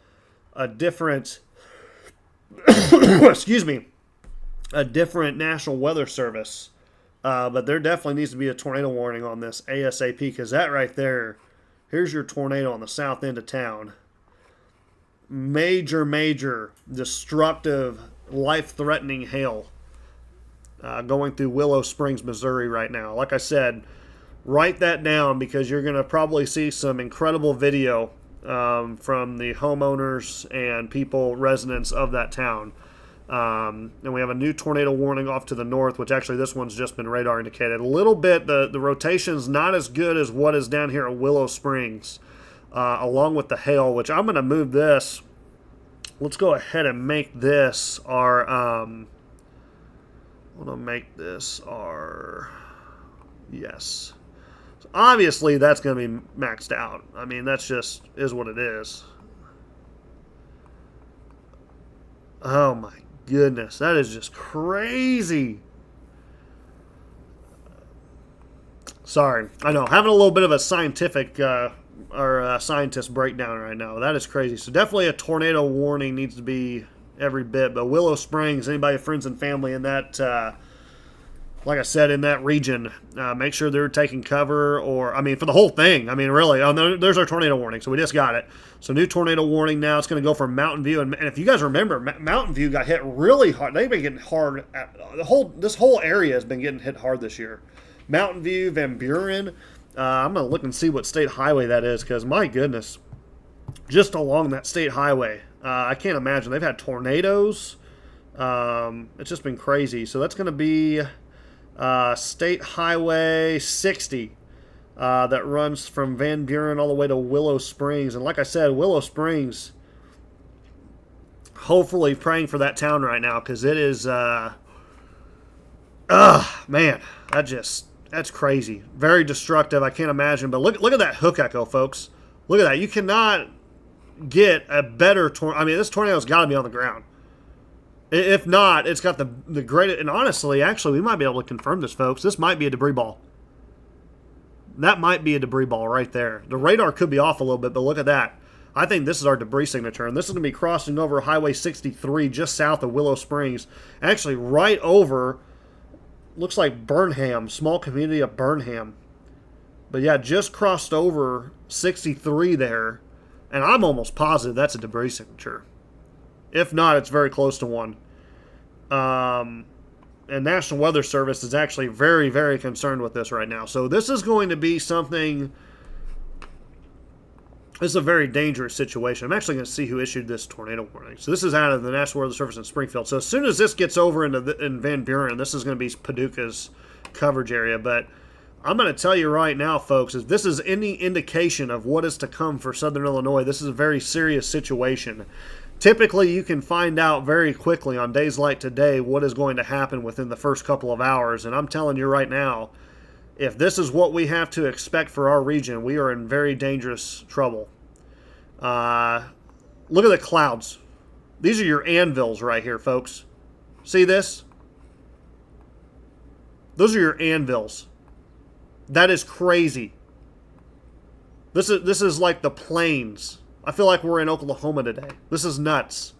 a different, excuse me, a different National Weather Service. But there definitely needs to be a tornado warning on this ASAP, because that right there, here's your tornado on the south end of town. Major destructive, life-threatening hail going through Willow Springs, Missouri right now. Like I said, write that down, because you're going to probably see some incredible video from the homeowners and residents of that town. And we have a new tornado warning off to the north, which actually this one's just been radar indicated. A little bit, the rotation's not as good as what is down here at Willow Springs, along with the hail, which I'm going to move this. Let's go ahead and make this our, yes. So obviously that's going to be maxed out. I mean, that's just is what it is. Oh my goodness, that is just crazy. Sorry, I know, having a little bit of a scientific our scientists break down right now. That is crazy. So definitely a tornado warning needs to be every bit. But Willow Springs, anybody, friends and family in that, like I said, in that region, make sure they're taking cover. Or I mean, for the whole thing. I mean, really. Oh, there's our tornado warning. So we just got it. So new tornado warning now. It's going to go for Mountain View, and if you guys remember, Mountain View got hit really hard. They've been getting hard. This whole area has been getting hit hard this year. Mountain View, Van Buren. I'm going to look and see what state highway that is, because my goodness, just along that state highway, I can't imagine. They've had tornadoes. It's just been crazy. So that's going to be State Highway 60 that runs from Van Buren all the way to Willow Springs. And like I said, Willow Springs, hopefully praying for that town right now, because it is, man, that's crazy. Very destructive. I can't imagine. But look at that hook echo, folks. Look at that. You cannot get a better tornado. I mean, this tornado's got to be on the ground. If not, it's got the greatest. And honestly, actually, we might be able to confirm this, folks. This might be a debris ball. That might be a debris ball right there. The radar could be off a little bit, but look at that. I think this is our debris signature. And this is going to be crossing over Highway 63 just south of Willow Springs. Actually, right over, looks like Burnham, small community of Burnham. But yeah, just crossed over 63 there. And I'm almost positive that's a debris signature. If not, it's very close to one. And National Weather Service is actually very, very concerned with this right now. So this is going to be something. This is a very dangerous situation. I'm actually going to see who issued this tornado warning. So this is out of the National Weather Service in Springfield. So as soon as this gets over in Van Buren, this is going to be Paducah's coverage area. But I'm going to tell you right now, folks, if this is any indication of what is to come for Southern Illinois, this is a very serious situation. Typically, you can find out very quickly on days like today what is going to happen within the first couple of hours. And I'm telling you right now, if this is what we have to expect for our region, we are in very dangerous trouble. Look at the clouds. These are your anvils right here, folks. See this? Those are your anvils. That is crazy. This is like the plains. I feel like we're in Oklahoma today. This is nuts.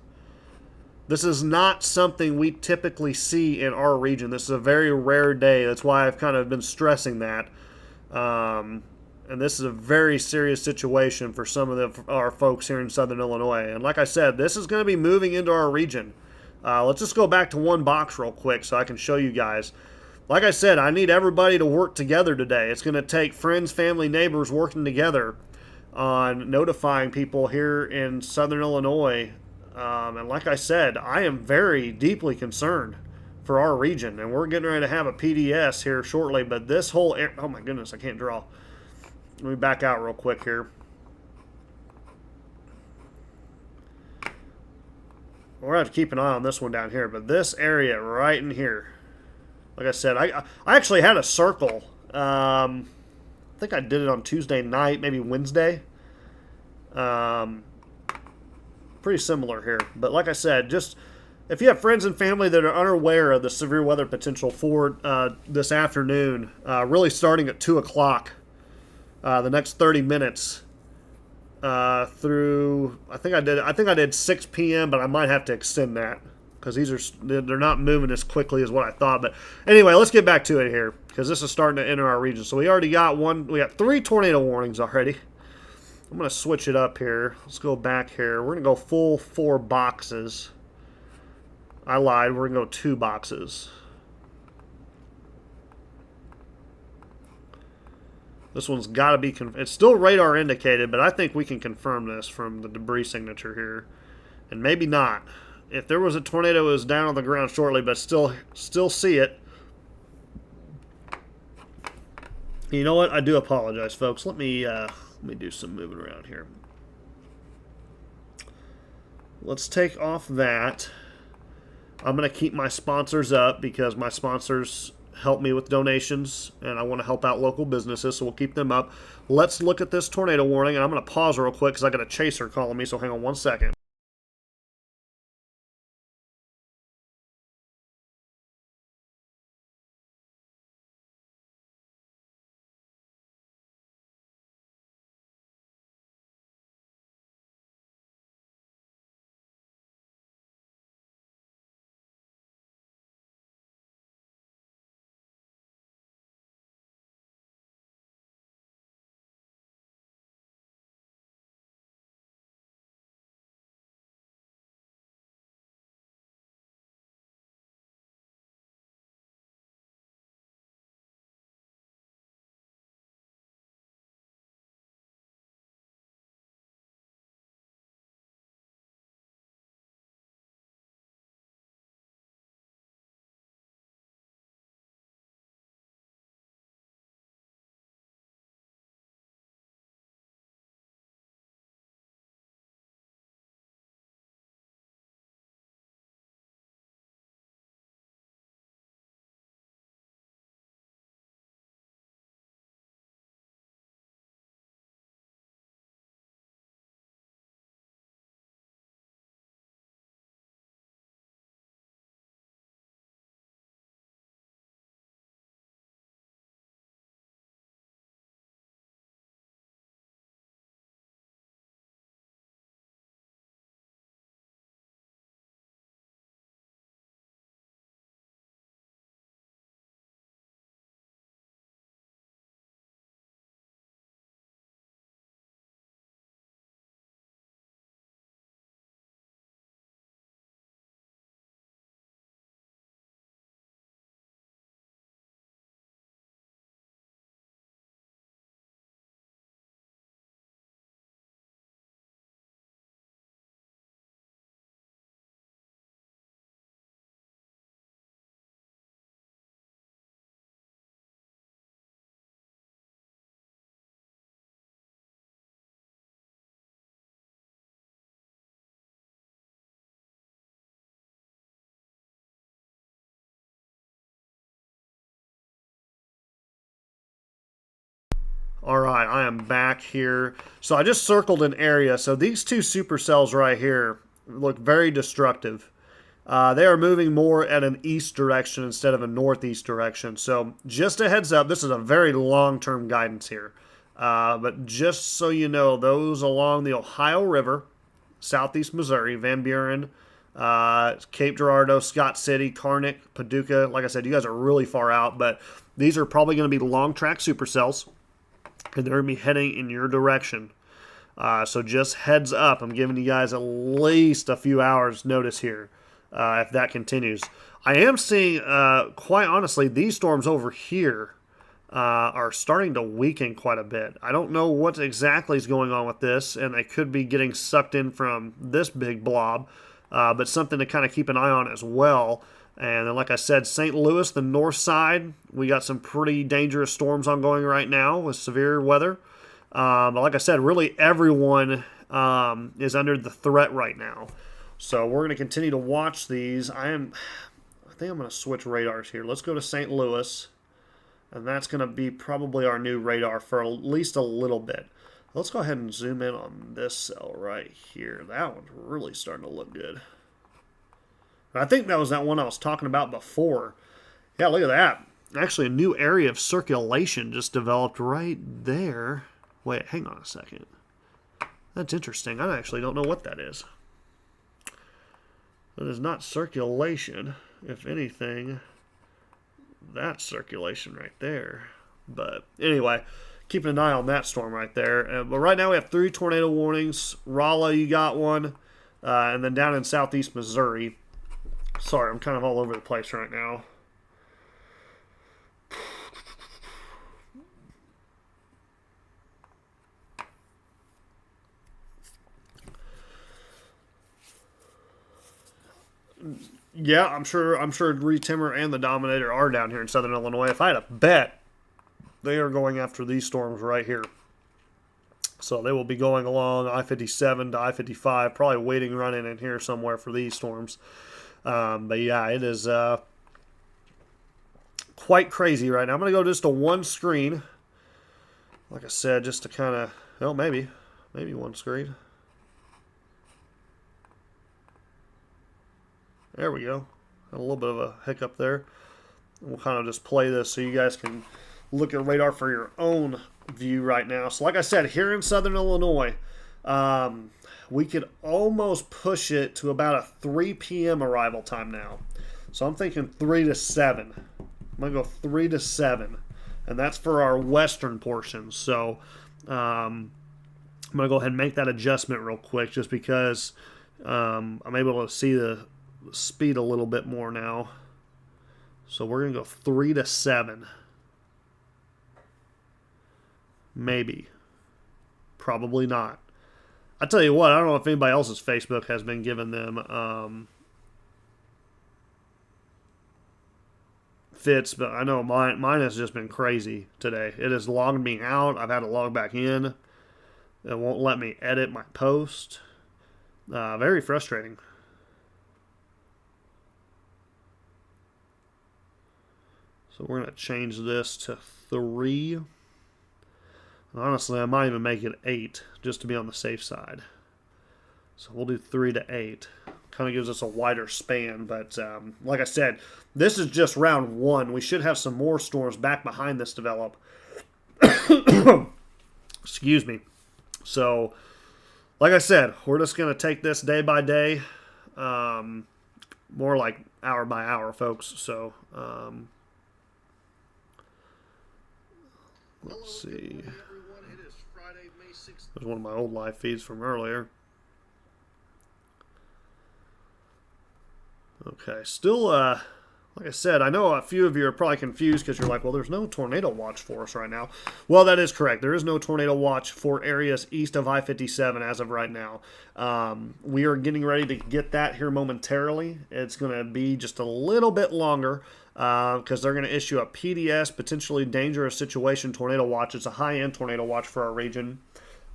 This is not something we typically see in our region. This is a very rare day. That's why I've kind of been stressing that. And this is a very serious situation for some of our folks here in Southern Illinois. And like I said, this is going to be moving into our region. Let's just go back to one box real quick so I can show you guys. Like I said, I need everybody to work together today. It's going to take friends, family, neighbors working together on notifying people here in Southern Illinois. And like I said, I am very deeply concerned for our region. And we're getting ready to have a PDS here shortly. But this whole oh my goodness, I can't draw. Let me back out real quick here. We're going to have to keep an eye on this one down here. But this area right in here, like I said, I actually had a circle. I think I did it on Tuesday night, maybe Wednesday. Pretty similar here. But like I said, just if you have friends and family that are unaware of the severe weather potential for this afternoon, really starting at 2 o'clock, the next 30 minutes through, I think I did 6 p.m., but I might have to extend that, because they're not moving as quickly as what I thought. But anyway, let's get back to it here, because this is starting to enter our region. So we already got we got 3 tornado warnings already. I'm going to switch it up here. Let's go back here. We're going to go full 4 boxes. I lied. We're going to go 2 boxes. This one's got to be, it's still radar indicated, but I think we can confirm this from the debris signature here. And maybe not. If there was a tornado, it was down on the ground shortly, but still see it. You know what? I do apologize, folks. Let me do some moving around here. Let's take off that. I'm going to keep my sponsors up because my sponsors help me with donations, and I want to help out local businesses, so we'll keep them up. Let's look at this tornado warning, and I'm going to pause real quick because I got a chaser calling me, so hang on one second. All right, I am back here. So I just circled an area. So these two supercells right here look very destructive. They are moving more at an east direction instead of a northeast direction. So just a heads up, this is a very long-term guidance here. But just so you know, those along the Ohio River, southeast Missouri, Van Buren, Cape Girardeau, Scott City, Carnick, Paducah. Like I said, you guys are really far out, but these are probably going to be long track supercells, and they're going to be heading in your direction. So just heads up, I'm giving you guys at least a few hours notice here if that continues. I am seeing, quite honestly, these storms over here are starting to weaken quite a bit. I don't know what exactly is going on with this, and they could be getting sucked in from this big blob, but something to kind of keep an eye on as well. And then, like I said, St. Louis, the north side, we got some pretty dangerous storms ongoing right now with severe weather. But like I said, really everyone is under the threat right now. So we're going to continue to watch these. I think I'm going to switch radars here. Let's go to St. Louis. And that's going to be probably our new radar for at least a little bit. Let's go ahead and zoom in on this cell right here. That one's really starting to look good. I think that was that one I was talking about before. Yeah, look at that. Actually, a new area of circulation just developed right there. Wait, hang on a second. That's interesting. I actually don't know what that is. That is not circulation. If anything, that's circulation right there. But anyway, keeping an eye on that storm right there. But right now we have 3 tornado warnings. Rolla, you got one. And then down in southeast Missouri. Sorry, I'm kind of all over the place right now. Yeah, I'm sure Retimmer and the Dominator are down here in southern Illinois. If I had a bet, they are going after these storms right here. So they will be going along I-57 to I-55, probably waiting running in here somewhere for these storms. But yeah, it is quite crazy right now. I'm going to go just to one screen. Like I said, just to kind of, well, maybe one screen. There we go. Had a little bit of a hiccup there. We'll kind of just play this so you guys can look at radar for your own view right now. So like I said, here in southern Illinois, we could almost push it to about a 3 p.m. arrival time now. So I'm thinking 3 to 7. I'm going to go 3 to 7. And that's for our western portion. So I'm going to go ahead and make that adjustment real quick just because I'm able to see the speed a little bit more now. So we're going to go 3 to 7. Maybe. Probably not. I tell you what, I don't know if anybody else's Facebook has been giving them fits, but I know mine has just been crazy today. It has logged me out. I've had to log back in. It won't let me edit my post. Very frustrating. So we're going to change this to 3. Honestly, I might even make it 8 just to be on the safe side. So we'll do 3 to 8. Kind of gives us a wider span, but like I said, this is just round 1. We should have some more storms back behind this develop. Excuse me. So, like I said, we're just going to take this day by day, more like hour by hour, folks. So, let's see. There's one of my old live feeds from earlier. Okay, still, like I said, I know a few of you are probably confused because you're like, well, there's no tornado watch for us right now. Well, that is correct. There is no tornado watch for areas east of I-57 as of right now. We are getting ready to get that here momentarily. It's going to be just a little bit longer because they're going to issue a PDS, potentially dangerous situation tornado watch. It's a high-end tornado watch for our region.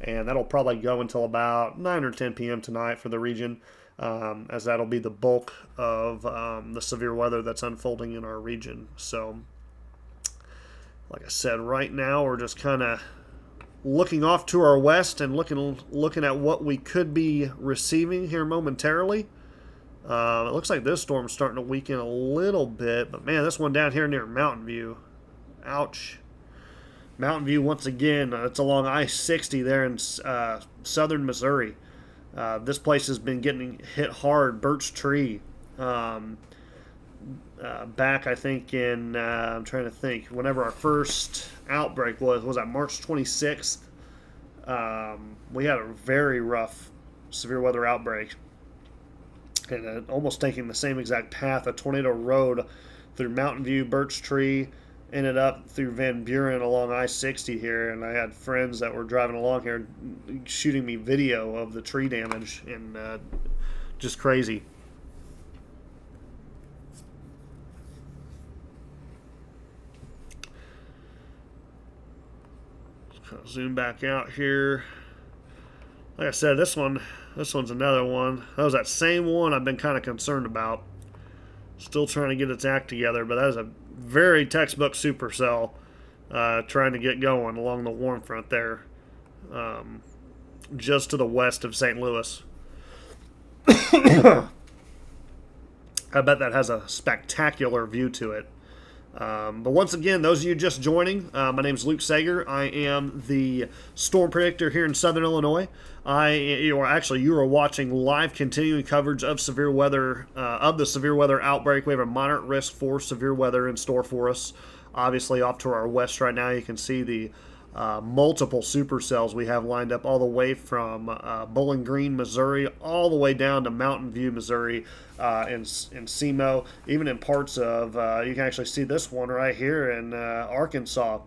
And that'll probably go until about 9 or 10 p.m. tonight for the region, as that'll be the bulk of the severe weather that's unfolding in our region. So, like I said, right now we're just kind of looking off to our west and looking at what we could be receiving here momentarily. It looks like this storm's starting to weaken a little bit, but man, this one down here near Mountain View, ouch. Mountain View once again, it's along I-60 there in southern Missouri. This place has been getting hit hard. Birch Tree. Back, I think, in, I'm trying to think, whenever our first outbreak was that March 26th? We had a very rough severe weather outbreak. And almost taking the same exact path, a tornado rode through Mountain View, Birch Tree, ended up through Van Buren along I-60 here, and I had friends that were driving along here shooting me video of the tree damage, and just crazy. Kind of zoom back out here. Like I said, this one's another one. That was that same one I've been kind of concerned about. Still trying to get its act together, but that is a very textbook supercell trying to get going along the warm front there, just to the west of St. Louis. I bet that has a spectacular view to it. But once again, those of you just joining, my name is Luke Sager. I am the storm predictor here in Southern Illinois. You are watching live continuing coverage of severe weather, of the severe weather outbreak. We have a moderate risk for severe weather in store for us. Obviously, off to our west right now, you can see the multiple supercells we have lined up all the way from Bowling Green, Missouri, all the way down to Mountain View, Missouri, in SEMO, even in parts of, you can actually see this one right here in Arkansas,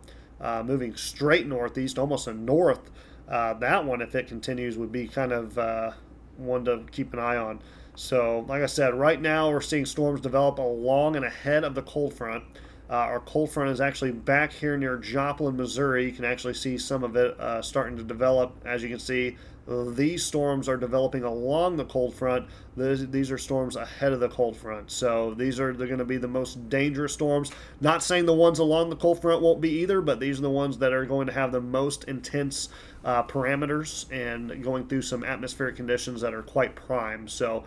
moving straight northeast, almost a north. That one, if it continues, would be kind of one to keep an eye on. So, like I said, right now we're seeing storms develop along and ahead of the cold front. Our cold front is actually back here near Joplin, Missouri. You can actually see some of it starting to develop. As you can see, these storms are developing along the cold front. These are storms ahead of the cold front. So they're going to be the most dangerous storms. Not saying the ones along the cold front won't be either, but these are the ones that are going to have the most intense parameters and going through some atmospheric conditions that are quite prime. So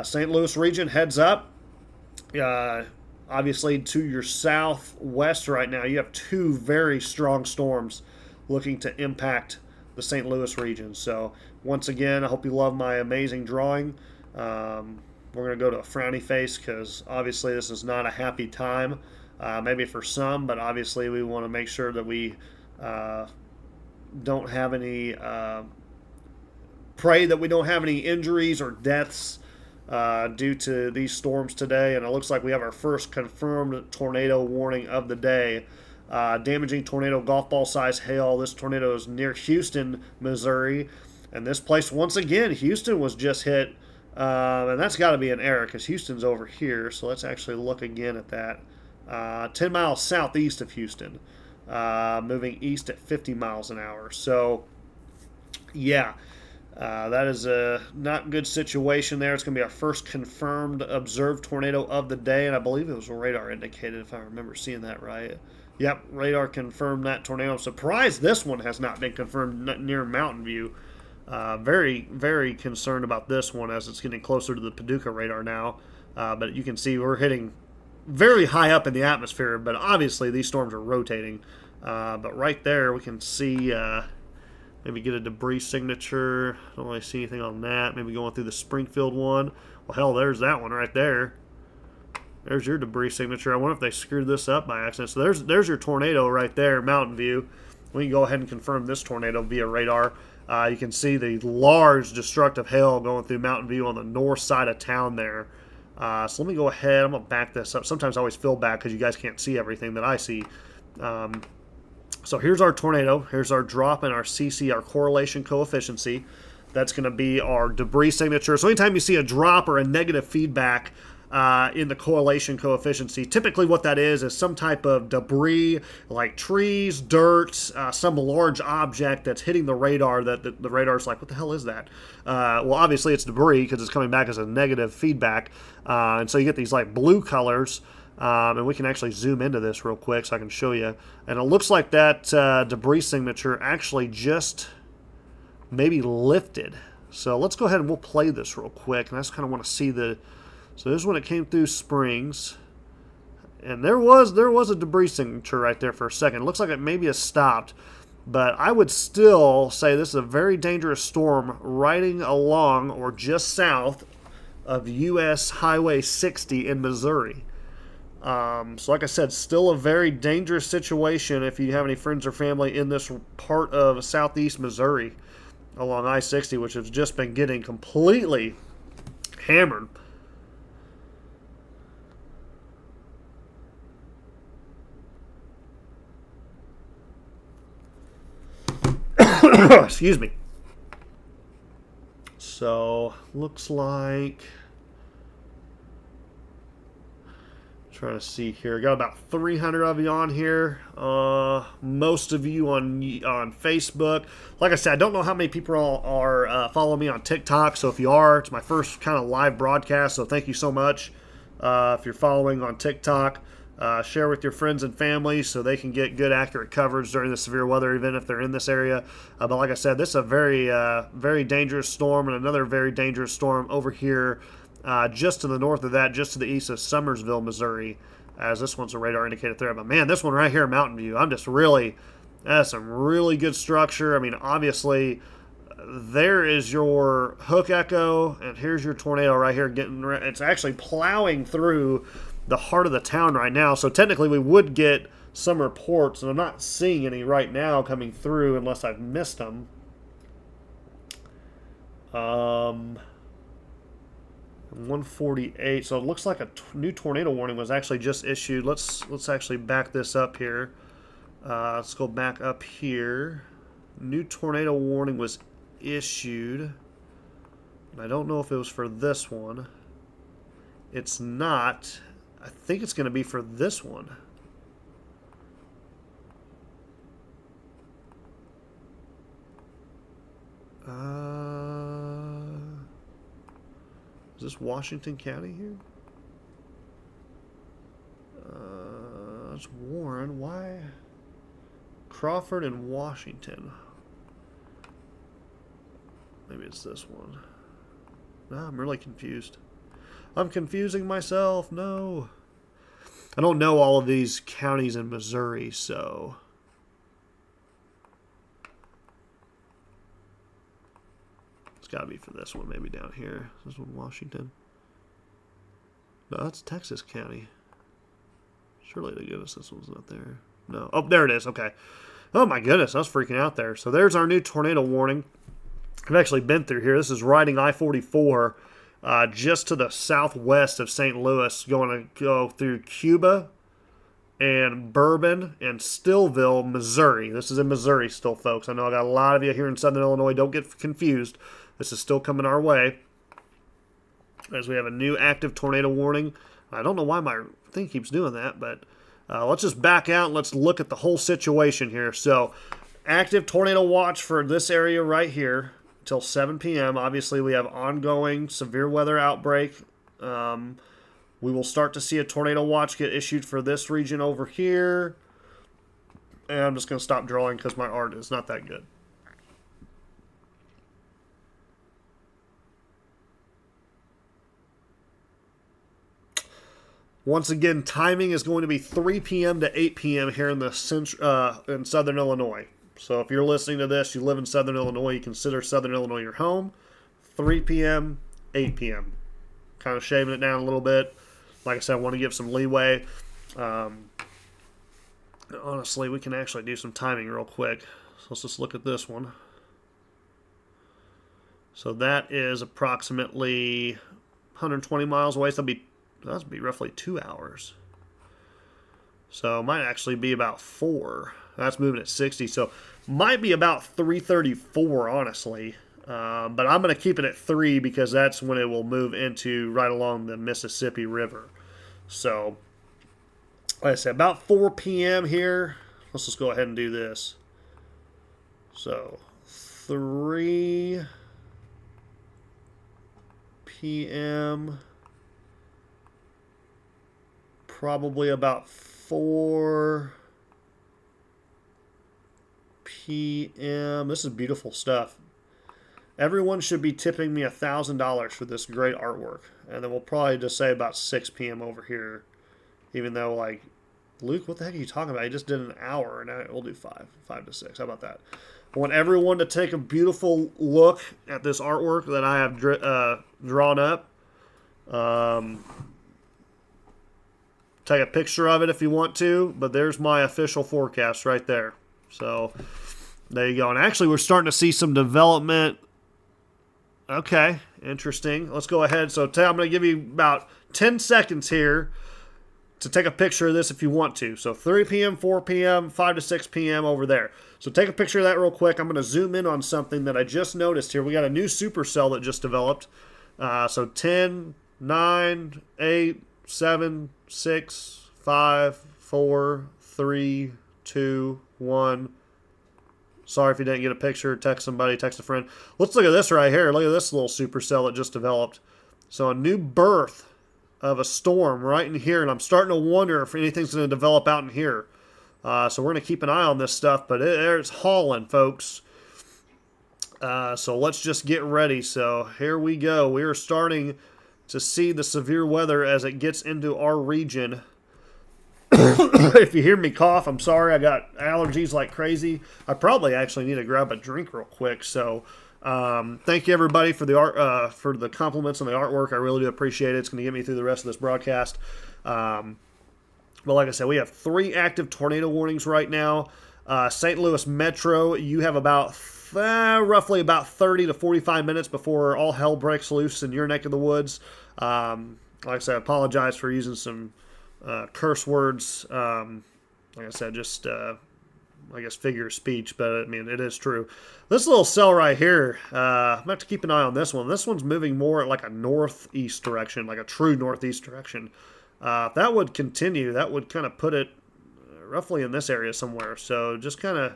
St. Louis region, heads up. Obviously, to your southwest right now, you have two very strong storms looking to impact the St. Louis region. So, once again, I hope you love my amazing drawing. We're going to go to a frowny face because obviously this is not a happy time, maybe for some, but obviously we want to make sure that we don't have any, pray that we don't have any injuries or deaths due to these storms today. And it looks like we have our first confirmed tornado warning of the day. Damaging tornado, golf ball size hail. This tornado is near Houston, Missouri. And this place, once again, Houston was just hit. And that's got to be an error because Houston's over here. So let's actually look again at that. 10 miles southeast of Houston. Moving east at 50 miles an hour. So, yeah. That is a not good situation there. It's going to be our first confirmed observed tornado of the day, and I believe it was radar indicated, if I remember seeing that right. Yep, radar confirmed that tornado. I'm surprised this one has not been confirmed near Mountain View. Very, very concerned about this one as it's getting closer to the Paducah radar now. But you can see we're hitting very high up in the atmosphere, but obviously these storms are rotating. But right there we can see... maybe get a debris signature. Don't really see anything on that. Maybe going through the Springfield one. Well, hell, there's that one right there. There's your debris signature. I wonder if they screwed this up by accident. So there's your tornado right there, Mountain View. We can go ahead and confirm this tornado via radar. You can see the large destructive hail going through Mountain View on the north side of town there. So let me go ahead. I'm going to back this up. Sometimes I always feel bad because you guys can't see everything that I see. So here's our tornado. Here's our drop and our CC, our correlation coefficient. That's going to be our debris signature. So anytime you see a drop or a negative feedback in the correlation coefficient, typically what that is some type of debris like trees, dirt, some large object that's hitting the radar that the radar's like, what the hell is that? Well, obviously it's debris because it's coming back as a negative feedback. And so you get these like blue colors. And we can actually zoom into this real quick so I can show you. And it looks like that debris signature actually just maybe lifted. So let's go ahead and we'll play this real quick. And I just kind of want to see the... So this is when it came through Springs. And there was a debris signature right there for a second. It looks like it maybe has stopped. But I would still say this is a very dangerous storm riding along or just south of U.S. Highway 60 in Missouri. So like I said, still a very dangerous situation if you have any friends or family in this part of southeast Missouri along I-60, which has just been getting completely hammered. Excuse me. So, looks like... Trying to see here. Got about 300 of you on here. Most of you on Facebook. Like I said, I don't know how many people are following me on TikTok. So if you are, it's my first kind of live broadcast. So thank you so much. If you're following on TikTok, share with your friends and family so they can get good, accurate coverage during the severe weather event if they're in this area. But like I said, this is a very, very dangerous storm, and another very dangerous storm over here. Just to the north of that, just to the east of Summersville, Missouri, as this one's a radar indicated threat. But man, this one right here, Mountain View, that's some really good structure. I mean, obviously, there is your hook echo, and here's your tornado right here. It's actually plowing through the heart of the town right now. So technically, we would get some reports, and I'm not seeing any right now coming through unless I've missed them. 148. So it looks like a new tornado warning was actually just issued. Let's actually back this up here. Let's go back up here. New tornado warning was issued. I don't know if it was for this one. It's not. I think it's going to be for this one. Is this Washington County here? It's Warren. Why? Crawford and Washington. Maybe it's this one. No, I'm really confused. I'm confusing myself. No. I don't know all of these counties in Missouri, so... Got to be for this one, maybe down here. This one, Washington. No, that's Texas County. Surely to goodness this one's not there. No. Oh, there it is. Okay. Oh my goodness, I was freaking out there. So there's our new tornado warning. I've actually been through here. This is riding I-44 just to the southwest of St. Louis, going to go through Cuba and Bourbon and Stillville, Missouri. This is in Missouri still, folks. I know I got a lot of you here in Southern Illinois. Don't get confused. This is still coming our way as we have a new active tornado warning. I don't know why my thing keeps doing that, but let's just back out and let's look at the whole situation here. So, active tornado watch for this area right here until 7 p.m. Obviously, we have ongoing severe weather outbreak. We will start to see a tornado watch get issued for this region over here. And I'm just going to stop drawing because my art is not that good. Once again, timing is going to be 3 p.m. to 8 p.m. here in the in Southern Illinois. So if you're listening to this, you live in Southern Illinois, you consider Southern Illinois your home. 3 p.m., 8 p.m. Kind of shaving it down a little bit. Like I said, I want to give some leeway. Honestly, we can actually do some timing real quick. So let's just look at this one. So that is approximately 120 miles away. So that'd be roughly 2 hours. So it might actually be about 4. That's moving at 60. So might be about 3:34, honestly. But I'm going to keep it at 3 because that's when it will move into right along the Mississippi River. So, like I said, about 4 p.m. here. Let's just go ahead and do this. So, 3 p.m. probably about 4 p.m. This is beautiful stuff. Everyone should be tipping me $1,000 for this great artwork. And then we'll probably just say about 6 p.m. over here. Even though, like, Luke, what the heck are you talking about? He just did an hour, and we'll do 5 to 6. How about that? I want everyone to take a beautiful look at this artwork that I have drawn up. Take a picture of it if you want to, but there's my official forecast right there. So there you go. And actually, we're starting to see some development. Okay, interesting. Let's go ahead. So I'm going to give you about 10 seconds here to take a picture of this if you want to. So 3 p.m., 4 p.m., 5 to 6 p.m. over there. So take a picture of that real quick. I'm going to zoom in on something that I just noticed here. We got a new supercell that just developed. So 10, 9, 8, 7, 6, 5, 4, 3, 2, 1. Sorry if you didn't get a picture. Text somebody, text a friend. Let's look at this right here. Look at this little supercell that just developed. So a new birth of a storm right in here. And I'm starting to wonder if anything's going to develop out in here. So we're going to keep an eye on this stuff. But it's hauling, folks. So let's just get ready. So here we go. We are starting to see the severe weather as it gets into our region. If you hear me cough, I'm sorry. I got allergies like crazy. I probably actually need to grab a drink real quick. So thank you everybody for the art, for the compliments on the artwork. I really do appreciate it. It's going to get me through the rest of this broadcast. But like I said, we have 3 active tornado warnings right now. St. Louis Metro, you have about roughly about 30 to 45 minutes before all hell breaks loose in your neck of the woods. Like I said, I apologize for using some curse words. Like I said, just I guess figure of speech, but I mean, it is true. This little cell right here, I'm going to have to keep an eye on this one. This one's moving more like a northeast direction, like a true northeast direction. If that would continue, that would kind of put it roughly in this area somewhere. So just kind of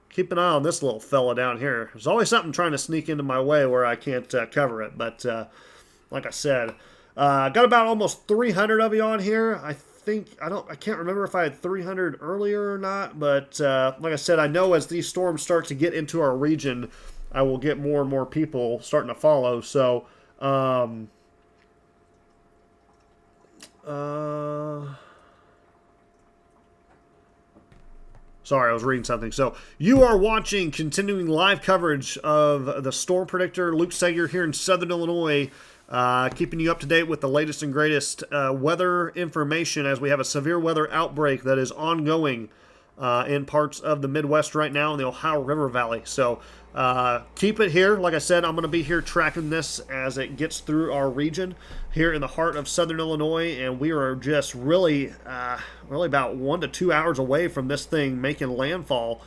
keep an eye on this little fella down here. There's always something trying to sneak into my way where I can't cover it. But like I said, got about almost 300 of you on here. I can't remember if I had 300 earlier or not. But like I said, I know as these storms start to get into our region, I will get more and more people starting to follow. So sorry, I was reading something. So you are watching continuing live coverage of the Storm Predictor. Luke Sager here in Southern Illinois, keeping you up to date with the latest and greatest weather information as we have a severe weather outbreak that is ongoing in parts of the Midwest right now in the Ohio River Valley. So keep it here. Like I said, I'm going to be here tracking this as it gets through our region here in the heart of Southern Illinois, and we are just really about 1 to 2 hours away from this thing making landfall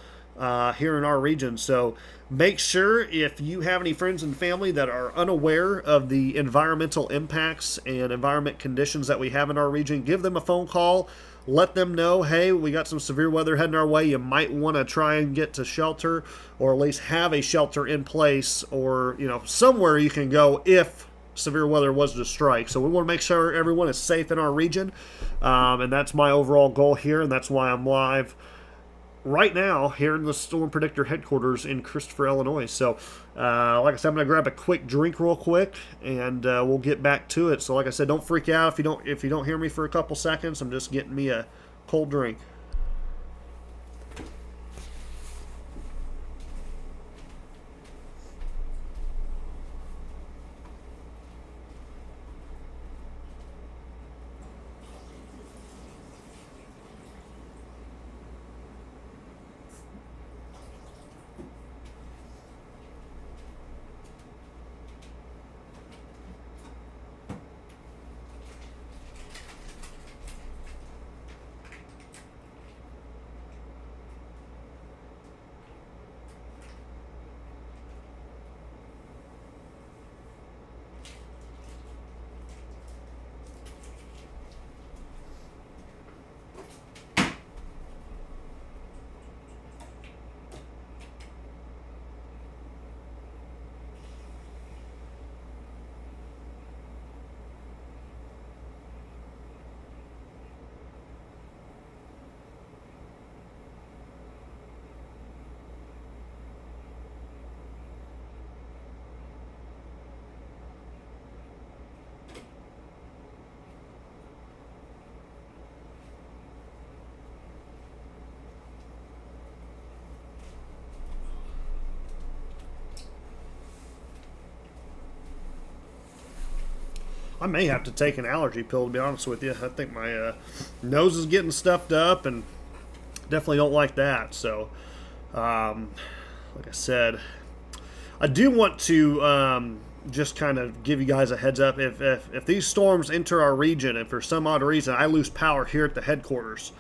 here in our region. So make sure if you have any friends and family that are unaware of the environmental impacts and environment conditions that we have in our region, give them a phone call. Let them know, hey, we got some severe weather heading our way. You might want to try and get to shelter, or at least have a shelter in place, or somewhere you can go if severe weather was to strike. So we want to make sure everyone is safe in our region, and that's my overall goal here, and that's why I'm live right now here in the Storm Predictor headquarters in Christopher, Illinois. So like I said, I'm going to grab a quick drink real quick, and we'll get back to it. So like I said, don't freak out if you don't hear me for a couple seconds. I'm just getting me a cold drink. I may have to take an allergy pill, to be honest with you. I think my nose is getting stuffed up, and definitely don't like that. So, like I said, I do want to just kind of give you guys a heads up. If these storms enter our region, and for some odd reason I lose power here at the headquarters,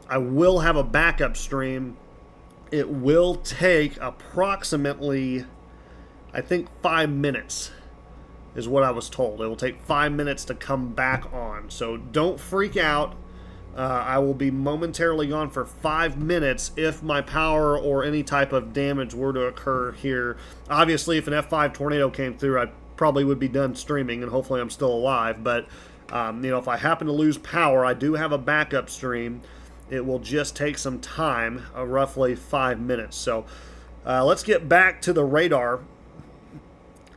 I will have a backup stream. It will take approximately, I think, 5 minutes is what I was told. It will take 5 minutes to come back on. So don't freak out. I will be momentarily gone for 5 minutes if my power or any type of damage were to occur here. Obviously, if an F5 tornado came through, I probably would be done streaming, and hopefully I'm still alive. But, if I happen to lose power, I do have a backup stream. It will just take some time, roughly 5 minutes. So let's get back to the radar.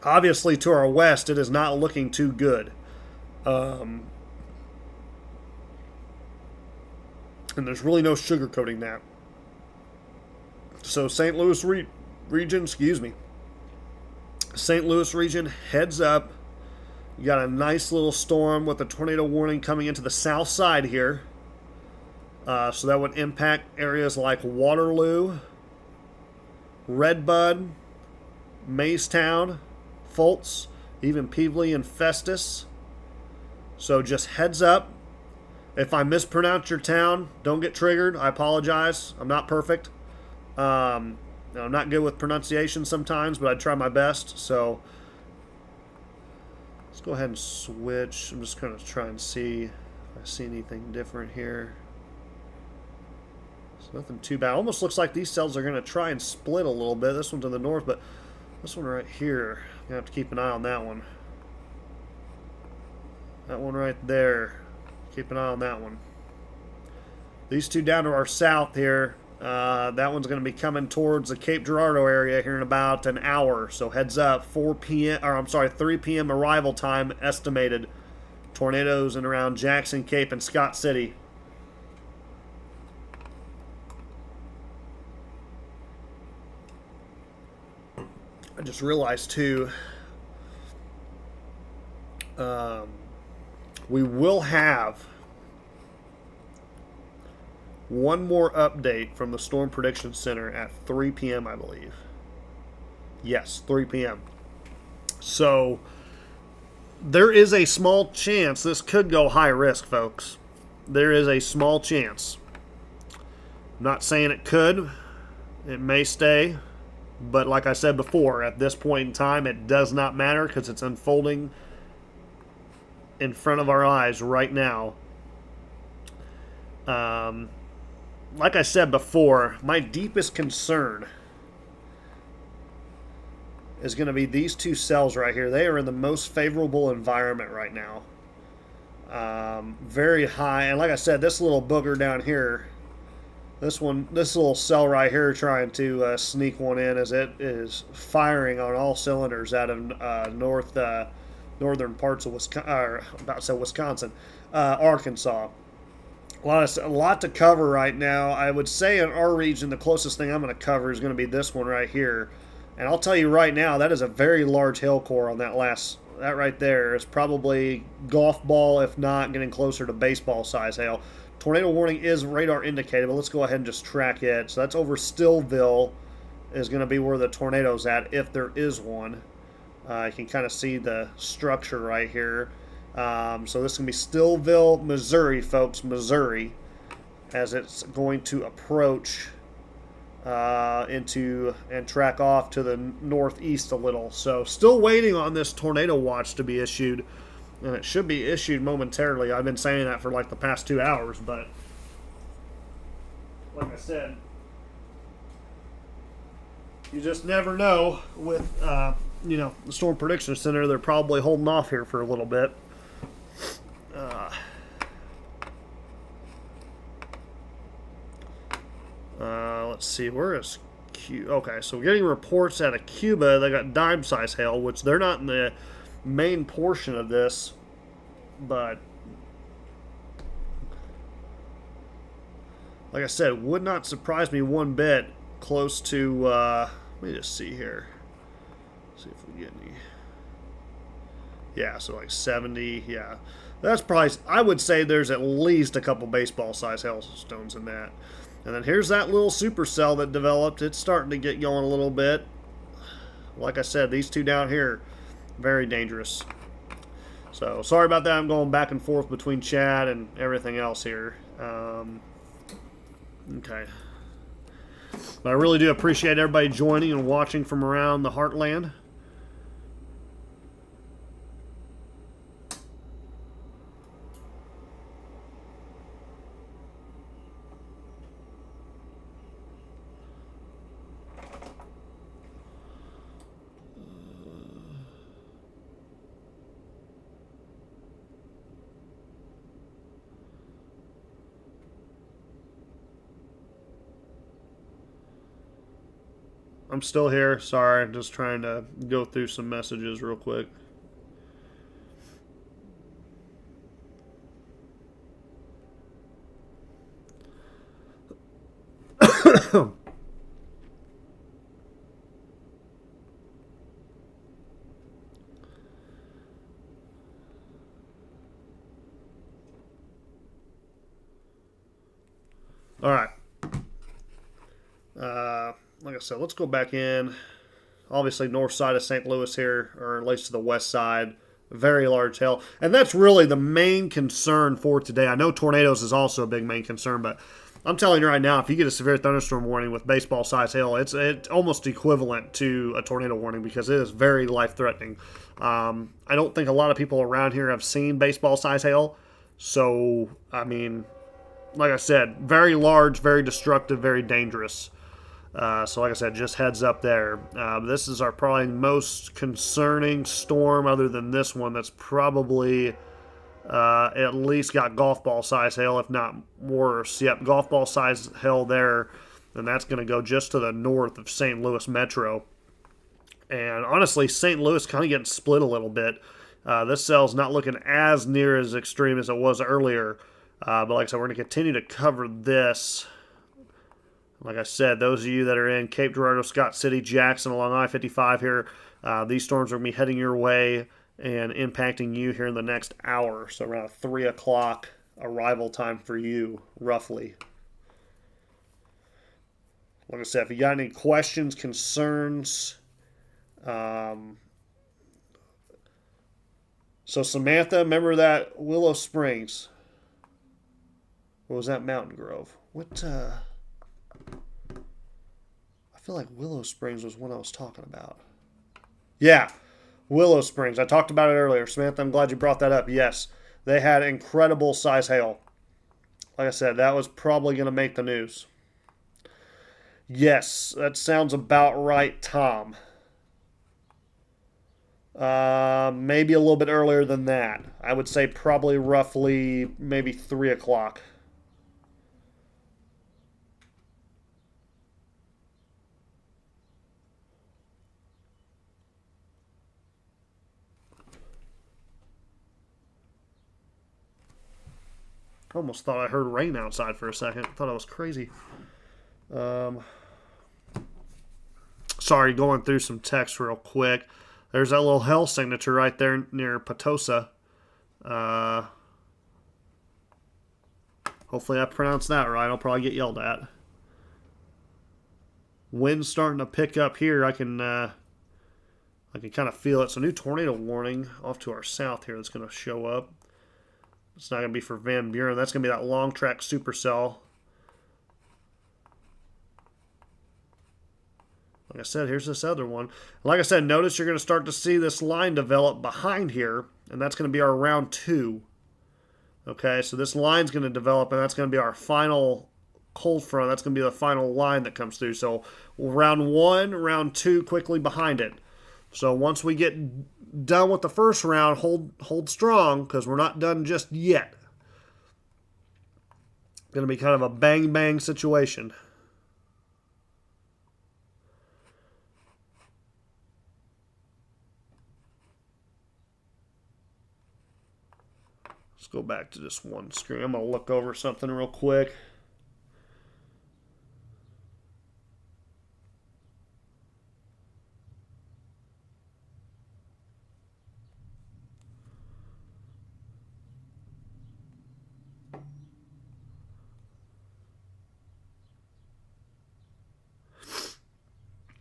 Obviously, to our west, it is not looking too good. And there's really no sugarcoating that. So St. Louis region, St. Louis region, heads up. You got a nice little storm with a tornado warning coming into the south side here. So that would impact areas like Waterloo, Redbud, Maystown, Fultz, even Peevely and Festus. So just heads up. If I mispronounce your town, don't get triggered. I apologize. I'm not perfect. I'm not good with pronunciation sometimes, but I try my best. So let's go ahead and switch. I'm just going to try and see if I see anything different here. It's nothing too bad. Almost looks like these cells are going to try and split a little bit. This one's to the north, but this one right here, I'm going to have to keep an eye on that one. That one right there. Keep an eye on that one. These two down to our south here, that one's going to be coming towards the Cape Girardeau area here in about an hour. So heads up, 3 p.m. arrival time estimated. Tornadoes in around Jackson, Cape, and Scott City. I just realized too, we will have one more update from the Storm Prediction Center at 3 p.m., I believe. Yes, 3 p.m. So there is a small chance this could go high risk, folks. There is a small chance. I'm not saying it could. It may stay. But like I said before, at this point in time, it does not matter because it's unfolding in front of our eyes right now. Like I said before, my deepest concern is going to be these two cells right here. They are in the most favorable environment right now. Very high. And like I said, this little booger down here, this little cell right here trying to sneak one in as it is firing on all cylinders out of northern parts of Wisconsin, Arkansas. A lot to cover right now. I would say in our region, the closest thing I'm going to cover is going to be this one right here. And I'll tell you right now, that is a very large hail core on that right there is probably golf ball, if not getting closer to baseball size hail. Tornado warning is radar indicated, but let's go ahead and just track it. So that's over Stillville is going to be where the tornado's at, if there is one. You can kind of see the structure right here. So this is going to be Stillville, Missouri, folks, Missouri, as it's going to approach into and track off to the northeast a little. So still waiting on this tornado watch to be issued, and it should be issued momentarily. I've been saying that for like the past 2 hours, but like I said, you just never know with the Storm Prediction Center. They're probably holding off here for a little bit. Let's see, where is Cuba? Okay, so we're getting reports out of Cuba. They got dime-size hail, which they're not in the main portion of this, but like I said, it would not surprise me one bit close to, let me just see here. See if we get any. Yeah, so like 70. Yeah, that's probably. I would say there's at least a couple baseball-sized hailstones in that. And then here's that little supercell that developed. It's starting to get going a little bit. Like I said, these two down here, very dangerous. So sorry about that. I'm going back and forth between chat and everything else here. Okay. But I really do appreciate everybody joining and watching from around the Heartland. I'm still here. Sorry, just trying to go through some messages real quick. All right. Like I said, let's go back in. Obviously, north side of St. Louis here, or at least to the west side. Very large hail. And that's really the main concern for today. I know tornadoes is also a big main concern, but I'm telling you right now, if you get a severe thunderstorm warning with baseball-sized hail, it's almost equivalent to a tornado warning because it is very life-threatening. I don't think a lot of people around here have seen baseball-sized hail. So, I mean, like I said, very large, very destructive, very dangerous. So like I said, just heads up there. This is our probably most concerning storm other than this one that's probably at least got golf ball size hail, if not worse. Yep, golf ball size hail there. And that's going to go just to the north of St. Louis Metro. And honestly, St. Louis kind of getting split a little bit. This cell's not looking as near as extreme as it was earlier. But like I said, we're going to continue to cover this. Like I said, those of you that are in Cape Girardeau, Scott City, Jackson, along I-55 here, these storms are going to be heading your way and impacting you here in the next hour. So around 3 o'clock arrival time for you, roughly. Like I said, if you got any questions, concerns, so Samantha, remember that Willow Springs? Or was that Mountain Grove? What, I feel like Willow Springs was one I was talking about. Yeah, Willow Springs. I talked about it earlier. Samantha, I'm glad you brought that up. Yes, they had incredible size hail. Like I said, that was probably going to make the news. Yes, that sounds about right, Tom. Maybe a little bit earlier than that. I would say probably roughly maybe 3 o'clock. Almost thought I heard rain outside for a second. Thought I was crazy. Sorry, going through some text real quick. There's that little hell signature right there near Potosa. Hopefully I pronounced that right. I'll probably get yelled at. Wind's starting to pick up here. I can kind of feel it. So new tornado warning off to our south here that's going to show up. It's not going to be for Van Buren. That's going to be that long track supercell. Like I said, here's this other one. Like I said, notice you're going to start to see this line develop behind here, and that's going to be our round 2. Okay, so this line's going to develop, and that's going to be our final cold front. That's going to be the final line that comes through. So round 1, round 2 quickly behind it. So once we get done with the first round, hold strong because we're not done just yet. It's going to be kind of a bang-bang situation. Let's go back to just one screen. I'm going to look over something real quick.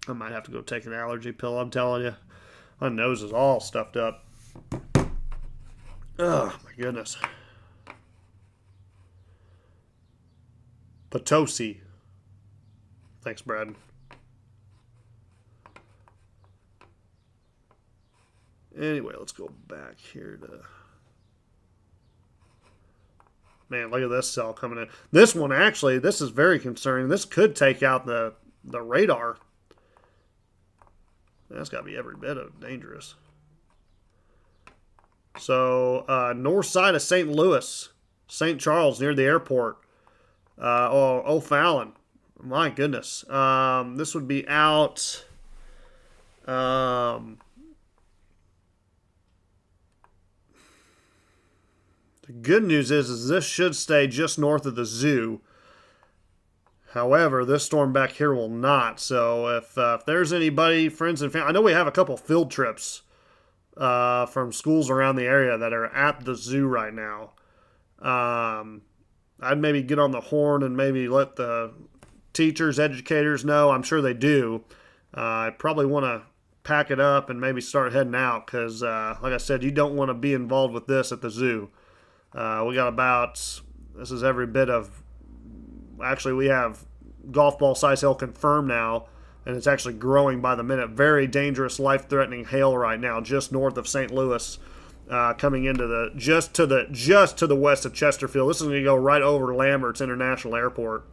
I might have to go take an allergy pill, I'm telling you. My nose is all stuffed up. Oh, my goodness. Potosi. Thanks, Brad. Anyway, let's go back here to... Man, look at this cell coming in. This one, actually, this is very concerning. This could take out the radar. That's got to be every bit of dangerous. So, north side of St. Louis, St. Charles, near the airport. O'Fallon. My goodness. This would be out... The good news is this should stay just north of the zoo. However, this storm back here will not. So if there's anybody, friends and family, I know we have a couple field trips from schools around the area that are at the zoo right now. I'd maybe get on the horn and maybe let the teachers, educators know. I'm sure they do. I probably want to pack it up and maybe start heading out because, like I said, you don't want to be involved with this at the zoo. We got about, this is every bit of, actually we have golf ball size hail confirmed now, and it's actually growing by the minute. Very dangerous, life-threatening hail right now, just north of St. Louis, coming into the, just to the west of Chesterfield. This is going to go right over Lambert's International Airport.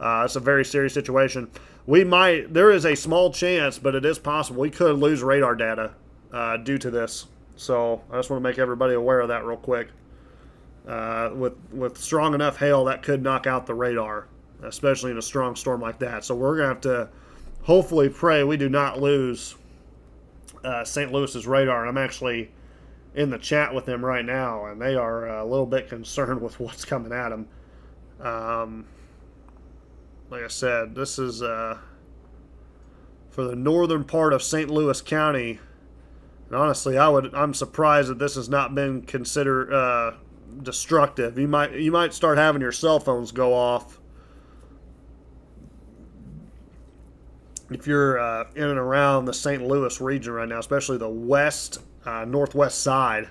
It's a very serious situation. There is a small chance, but it is possible we could lose radar data due to this. So I just want to make everybody aware of that real quick. With strong enough hail, that could knock out the radar, especially in a strong storm like that. So we're going to have to hopefully pray we do not lose St. Louis's radar. And I'm actually in the chat with them right now, and they are a little bit concerned with what's coming at them. Like I said, this is for the northern part of St. Louis County. And honestly, I'm surprised that this has not been considered destructive. You might start having your cell phones go off if you're in and around the St. Louis region right now, especially the west, northwest side.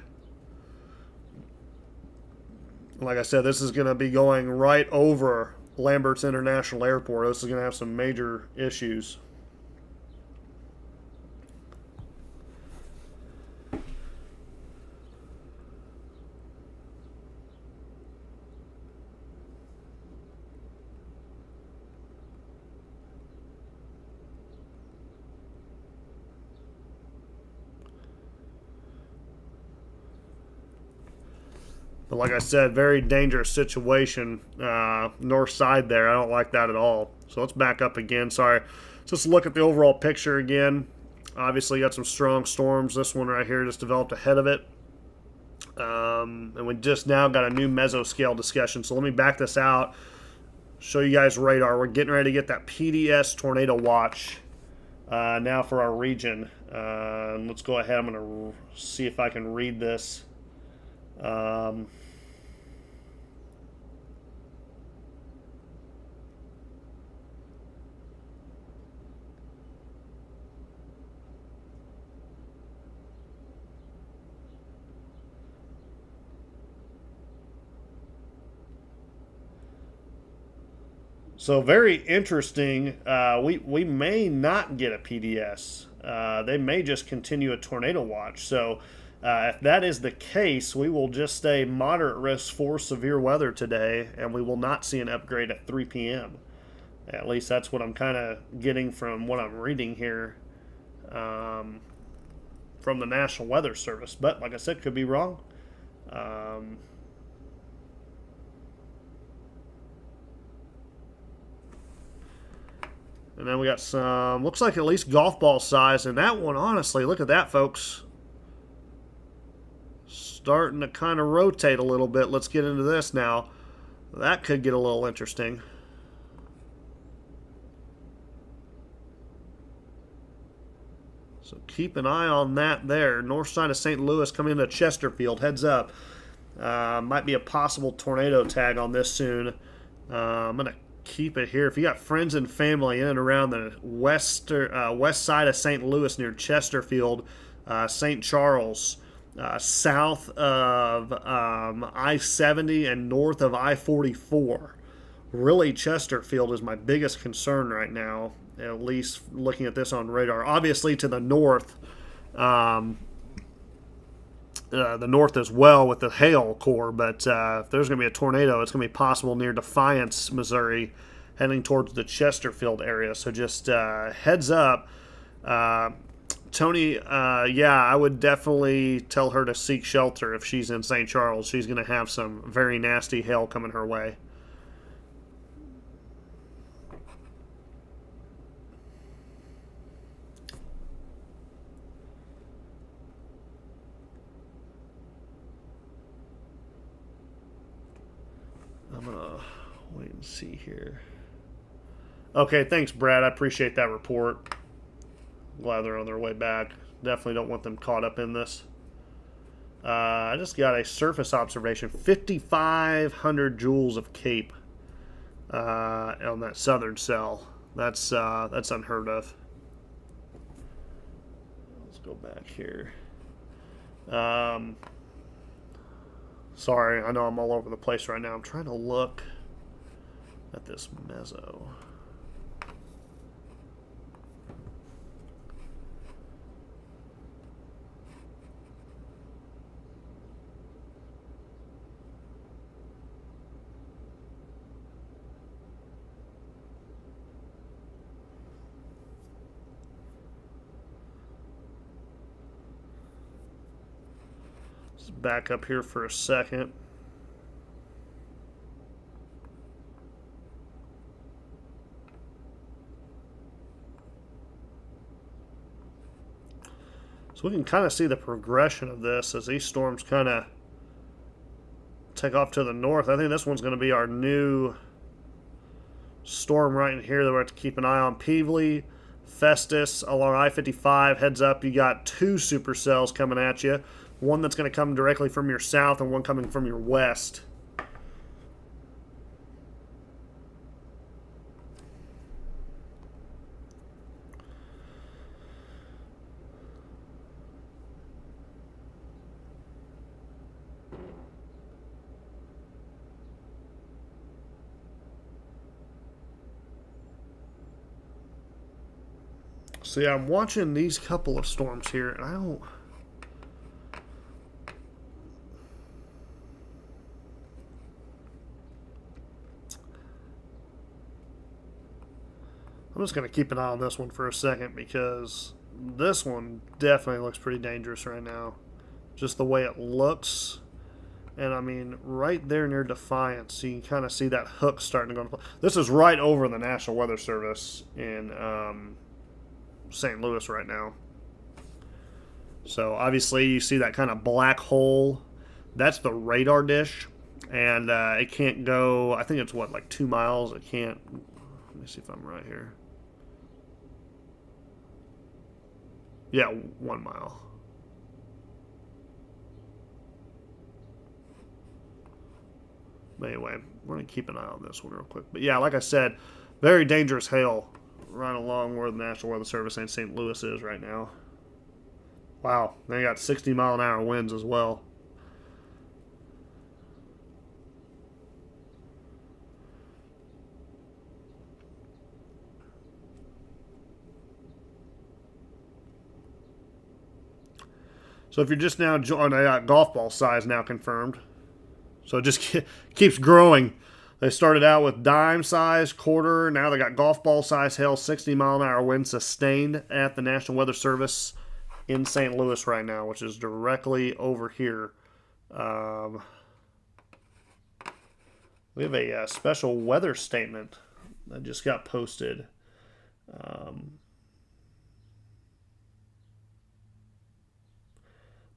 Like I said, this is going to be going right over Lambert's International Airport. This is going to have some major issues. But like I said, very dangerous situation north side there. I don't like that at all. So let's back up again. Sorry. Just look at the overall picture again. Obviously, got some strong storms. This one right here just developed ahead of it. And we just now got a new mesoscale discussion. So let me back this out. Show you guys radar. We're getting ready to get that PDS tornado watch now for our region. Let's go ahead. I'm going to see if I can read this. So very interesting. We may not get a PDS. They may just continue a tornado watch. So if that is the case, we will just stay moderate risk for severe weather today, and we will not see an upgrade at 3 p.m. At least that's what I'm kind of getting from what I'm reading here from the National Weather Service. But like I said, could be wrong. And then we got some, looks like at least golf ball size. And that one, honestly, look at that, folks. Starting to kind of rotate a little bit. Let's get into this now. That could get a little interesting. So keep an eye on that there. North side of St. Louis coming into Chesterfield. Heads up. Might be a possible tornado tag on this soon. I'm going to keep it here. If you got friends and family in and around the west side of St. Louis near Chesterfield, St. Charles, south of I-70 and north of I-44. Really, Chesterfield is my biggest concern right now, at least looking at this on radar. Obviously, to the north, the north as well with the hail core, but if there's going to be a tornado, it's going to be possible near Defiance, Missouri, heading towards the Chesterfield area. So just heads up. Tony, yeah, I would definitely tell her to seek shelter if she's in St. Charles. She's going to have some very nasty hail coming her way. I'm going to wait and see here. Okay, thanks, Brad. I appreciate that report. Glad they're on their way back. Definitely don't want them caught up in this. I just got a surface observation. 5,500 joules of CAPE on that southern cell. That's unheard of. Let's go back here. Sorry, I know I'm all over the place right now. I'm trying to look at this meso. Back up here for a second. So we can kind of see the progression of this as these storms kind of take off to the north. I think this one's going to be our new storm right in here that we have to keep an eye on. Peevely, Festus along I-55. Heads up, you got two supercells coming at you. One that's going to come directly from your south and one coming from your west. See, I'm watching these couple of storms here, and I don't... I'm just going to keep an eye on this one for a second because this one definitely looks pretty dangerous right now. Just the way it looks. And I mean, right there near Defiance, you can kind of see that hook starting to go into play. This is right over the National Weather Service in St. Louis right now. So obviously you see that kind of black hole. That's the radar dish. And it can't go, I think it's what, like 2 miles? It can't, let me see if I'm right here. Yeah, 1 mile. But anyway, we're going to keep an eye on this one real quick. But yeah, like I said, very dangerous hail right along where the National Weather Service and St. Louis is right now. Wow, they got 60-mile-an-hour winds as well. So if you're just now joining, I got golf ball size now confirmed. So it just keeps growing. They started out with dime size, quarter. Now they got golf ball size hail, 60-mile-an-hour wind sustained at the National Weather Service in St. Louis right now, which is directly over here. We have a special weather statement that just got posted.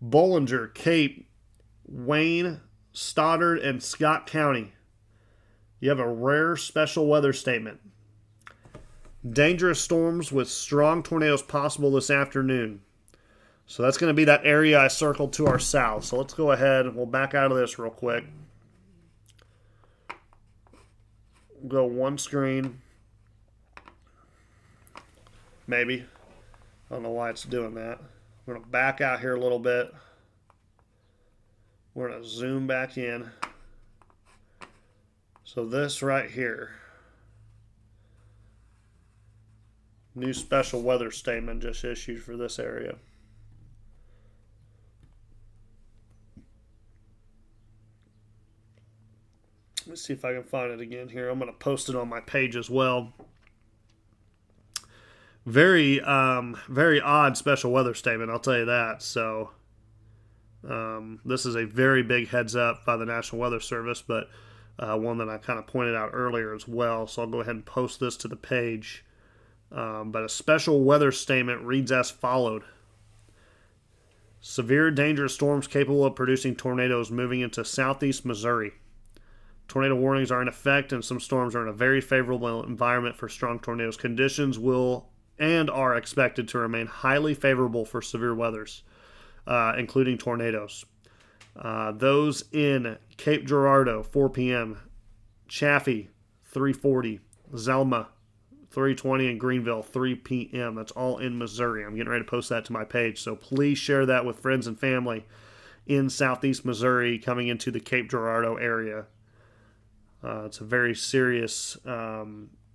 Bollinger, Cape, Wayne, Stoddard, and Scott County. You have a rare special weather statement. Dangerous storms with strong tornadoes possible this afternoon. So that's going to be that area I circled to our south. So let's go ahead and we'll back out of this real quick. go one screen. Maybe. I don't know why it's doing that. We're going to back out here a little bit. We're going to zoom back in. So this right here, new special weather statement just issued for this area. Let's see if I can find it again here. I'm going to post it on my page as well. Very, very odd special weather statement, I'll tell you that. So, this is a very big heads up by the National Weather Service, but one that I kind of pointed out earlier as well. So I'll go ahead and post this to the page. But a special weather statement reads as followed. Severe dangerous storms capable of producing tornadoes moving into southeast Missouri. Tornado warnings are in effect, and some storms are in a very favorable environment for strong tornadoes. Conditions will and are expected to remain highly favorable for severe weathers, including tornadoes. Those in Cape Girardeau, 4 p.m., Chaffee, 3:40, Zelma, 3:20, and Greenville, 3 p.m. That's all in Missouri. I'm getting ready to post that to my page, so please share that with friends and family in southeast Missouri coming into the Cape Girardeau area. It's a very serious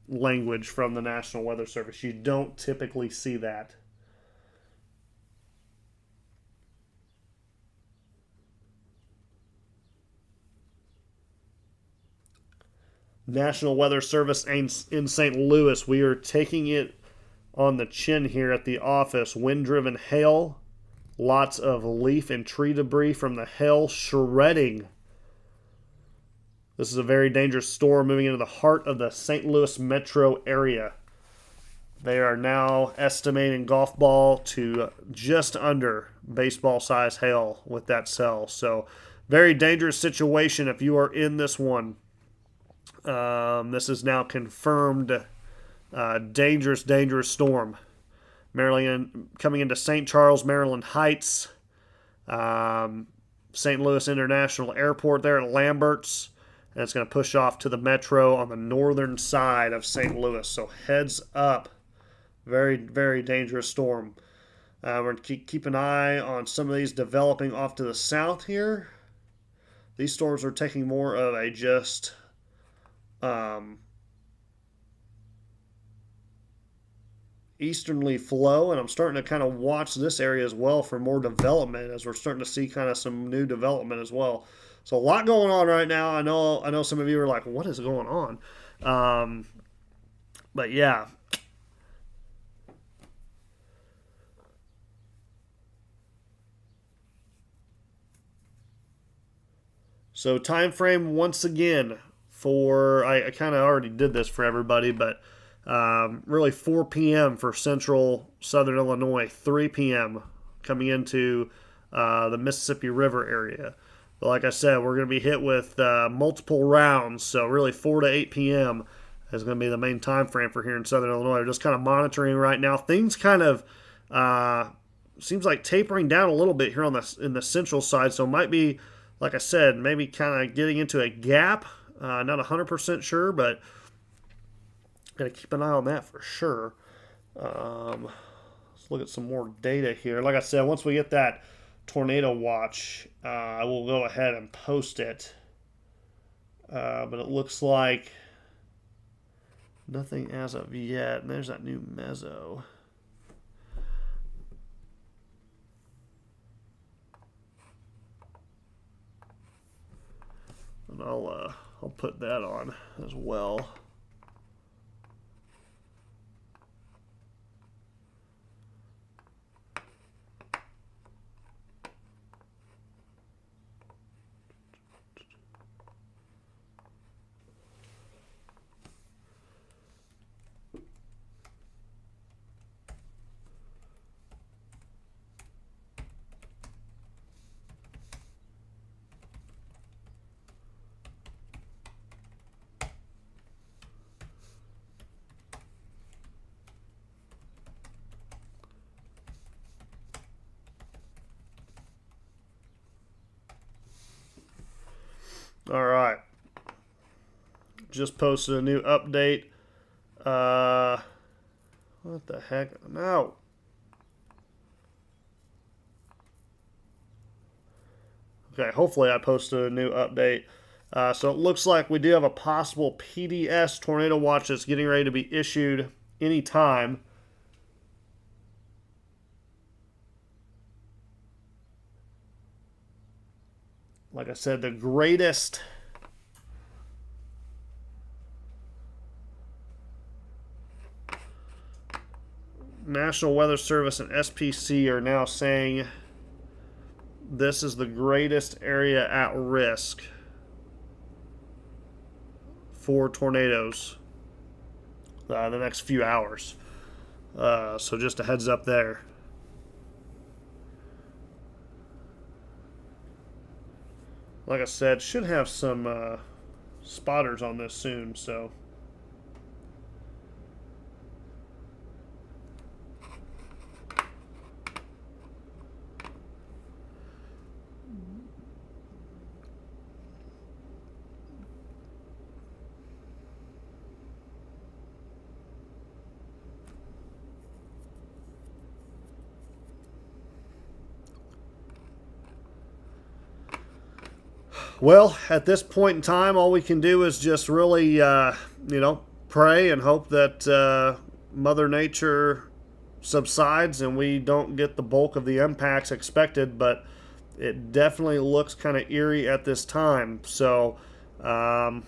language from the National Weather Service. You don't typically see that. National Weather Service in St. Louis. We are taking it on the chin here at the office. Wind-driven hail. Lots of leaf and tree debris from the hail shredding. This is a very dangerous storm moving into the heart of the St. Louis metro area. They are now estimating golf ball to just under baseball size hail with that cell. So very dangerous situation if you are in this one. This is now confirmed dangerous storm. Maryland coming into St. Charles, Maryland Heights. St. Louis International Airport there at Lambert's. And it's going to push off to the metro on the northern side of St. Louis. So heads up. Very, very dangerous storm. We're going to keep an eye on some of these developing off to the south here. These storms are taking more of a just easternly flow, and I'm starting to kind of watch this area as well for more development as we're starting to see kind of some new development as well. So a lot going on right now. I know some of you are like, what is going on? But yeah. So time frame once again for, I kind of already did this for everybody, but really 4 p.m. for central southern Illinois, 3 p.m. coming into the Mississippi River area. But like I said, we're going to be hit with multiple rounds, so really 4 to 8 p.m. is going to be the main time frame for here in southern Illinois. We're just kind of monitoring right now. Things kind of seems like tapering down a little bit here on in the central side, so it might be, like I said, maybe kind of getting into a gap. Not 100% sure, but got to keep an eye on that for sure. Let's look at some more data here. Like I said, once we get that tornado watch, I will go ahead and post it. But it looks like nothing as of yet. And there's that new mezzo. And I'll put that on as well. All right. just posted a new update. What the heck? No. Okay, hopefully I posted a new update. So it looks like we do have a possible PDS tornado watch that's getting ready to be issued anytime. Like I said, the greatest National Weather Service and SPC are now saying this is the greatest area at risk for tornadoes the next few hours. So just a heads up there. Like I said, should have some spotters on this soon, so. Well, at this point in time, all we can do is just really, pray and hope that Mother Nature subsides and we don't get the bulk of the impacts expected, but it definitely looks kind of eerie at this time. So I'm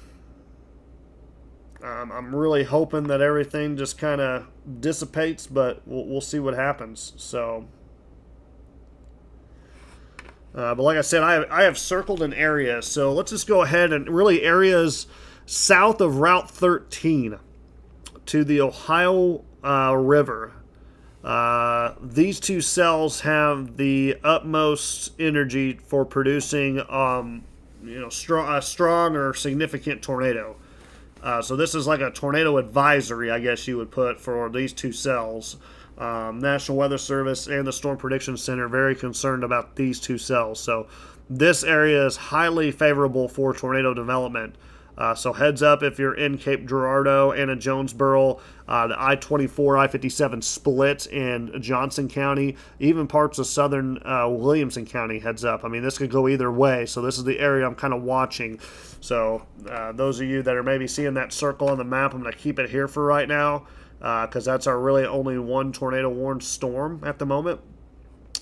really hoping that everything just kind of dissipates, but we'll see what happens. So. But like I said, I have circled an area, so let's just go ahead and really areas south of Route 13 to the Ohio River. These two cells have the utmost energy for producing, a strong or significant tornado. So this is like a tornado advisory, I guess you would put, for these two cells. National Weather Service and the Storm Prediction Center very concerned about these two cells. So this area is highly favorable for tornado development. So heads up if you're in Cape Girardeau and in Jonesboro, the I-24, I-57 split in Johnson County, even parts of southern Williamson County, heads up. I mean, this could go either way. So this is the area I'm kind of watching. So those of you that are maybe seeing that circle on the map, I'm going to keep it here for right now, because that's our really only one tornado warned storm at the moment.